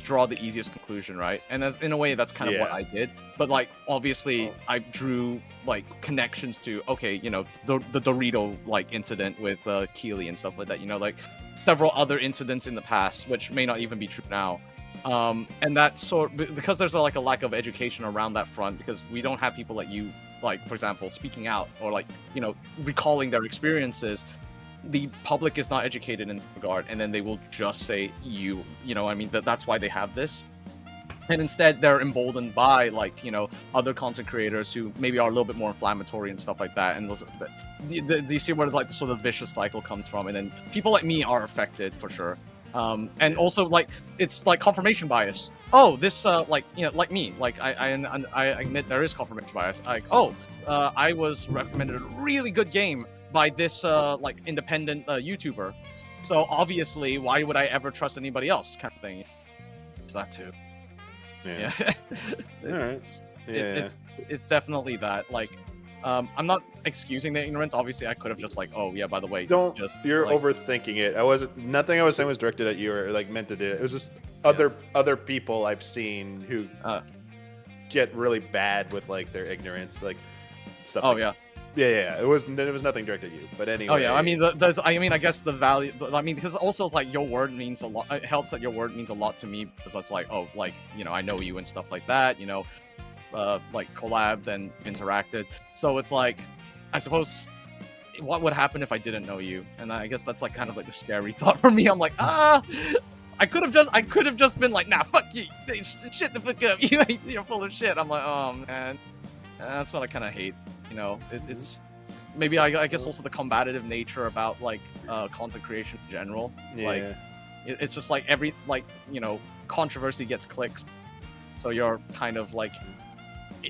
draw the easiest conclusion, right? And as in a way, that's kind of what I did. But like obviously, I drew like connections to the Dorito like incident with Keeley and stuff like that. Like several other incidents in the past, which may not even be true now. And that because there's like a lack of education around that front, because we don't have people like you, like for example, speaking out or like recalling their experiences. The public is not educated in that regard, and then they will just say that's why they have this. And instead they're emboldened by like other content creators who maybe are a little bit more inflammatory and stuff like that, and do you see where like the sort of vicious cycle comes from? And then people like me are affected for sure. And also like it's like confirmation bias. Oh, this like me, like I admit there is confirmation bias. Like, I was recommended a really good game by this like independent YouTuber, so obviously why would I ever trust anybody else, kind of thing. It's that too. Yeah. All right. It's definitely that. Like I'm not excusing the ignorance. Obviously, I could have just like, oh yeah, by the way, Don't. just You're like, overthinking it. I wasn't. Nothing I was saying was directed at you or like meant to do. It was just other people I've seen who get really bad with like their ignorance, like stuff. Oh like, yeah. yeah. It was nothing directed at you. But anyway. Oh yeah. I mean, there's. I mean, I guess the value. I mean, because also it's like your word means a lot. It helps that your word means a lot to me because it's like, oh, like you know, I know you and stuff like that. You know, like collabed and interacted. So it's like, I suppose, what would happen if I didn't know you? And I guess that's like kind of like a scary thought for me. I'm like, I could have just been like, nah, fuck you, shit the fuck up, you're full of shit. I'm like, oh man, that's what I kind of hate. You know, it's maybe I guess also the combative nature about like content creation in general. Yeah. Like, it's just like every like you know controversy gets clicks, so you're kind of like,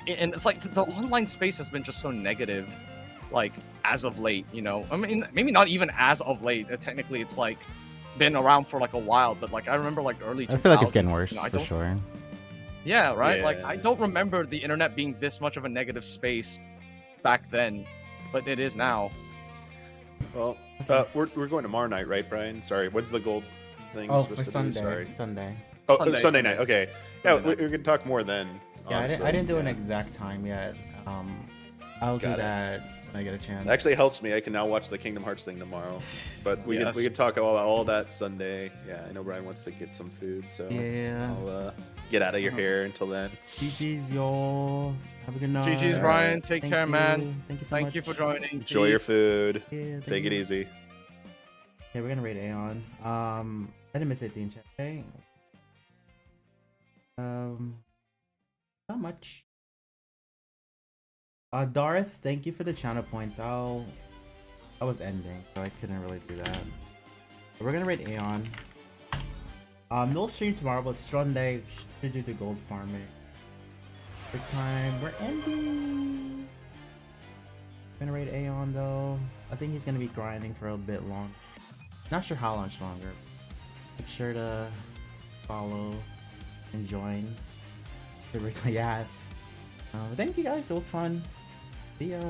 and it's like the online space has been just so negative, like as of late. You know, I mean maybe not even as of late. Technically, it's like been around for like a while, but like I remember like early 2000s, I feel like it's getting worse you know, for sure. Yeah, right. Like Yeah. I don't remember the internet being this much of a negative space back then, but it is now. Well, we're going tomorrow night, right, Brian? Sorry. When's the gold thing? Oh, supposed for to be? Sunday. Sorry. Sunday. Oh, Sunday, Sunday night. Okay. Yeah, Sunday we can talk more then. Yeah, honestly. I didn't do an Yeah. exact time yet. I'll do Got it. that when I get a chance. It actually helps me. I can now watch the Kingdom Hearts thing tomorrow. But we Yes. could talk all that Sunday. Yeah, I know Brian wants to get some food, so Yeah. I'll get out of your hair until then. GG's, y'all. Have a good night. GG's, Brian. Take Thank care, you. man. Thank you so Thank much. you for joining. Enjoy your Peace. food. Yeah, thank Take it you. easy. Yeah, we're gonna rate Aeon. I didn't miss anything, chat. Okay. Not much. Darth, thank you for the channel points. I was ending, so I couldn't really do that. But we're gonna rate Aeon. No stream tomorrow, but Sunday should do the gold farming. Good time. We're ending. Gonna rate Aeon though. I think he's gonna be grinding for a bit long. Not sure how much longer. Make sure to follow and join. Yes. Thank you guys. It was fun. See ya.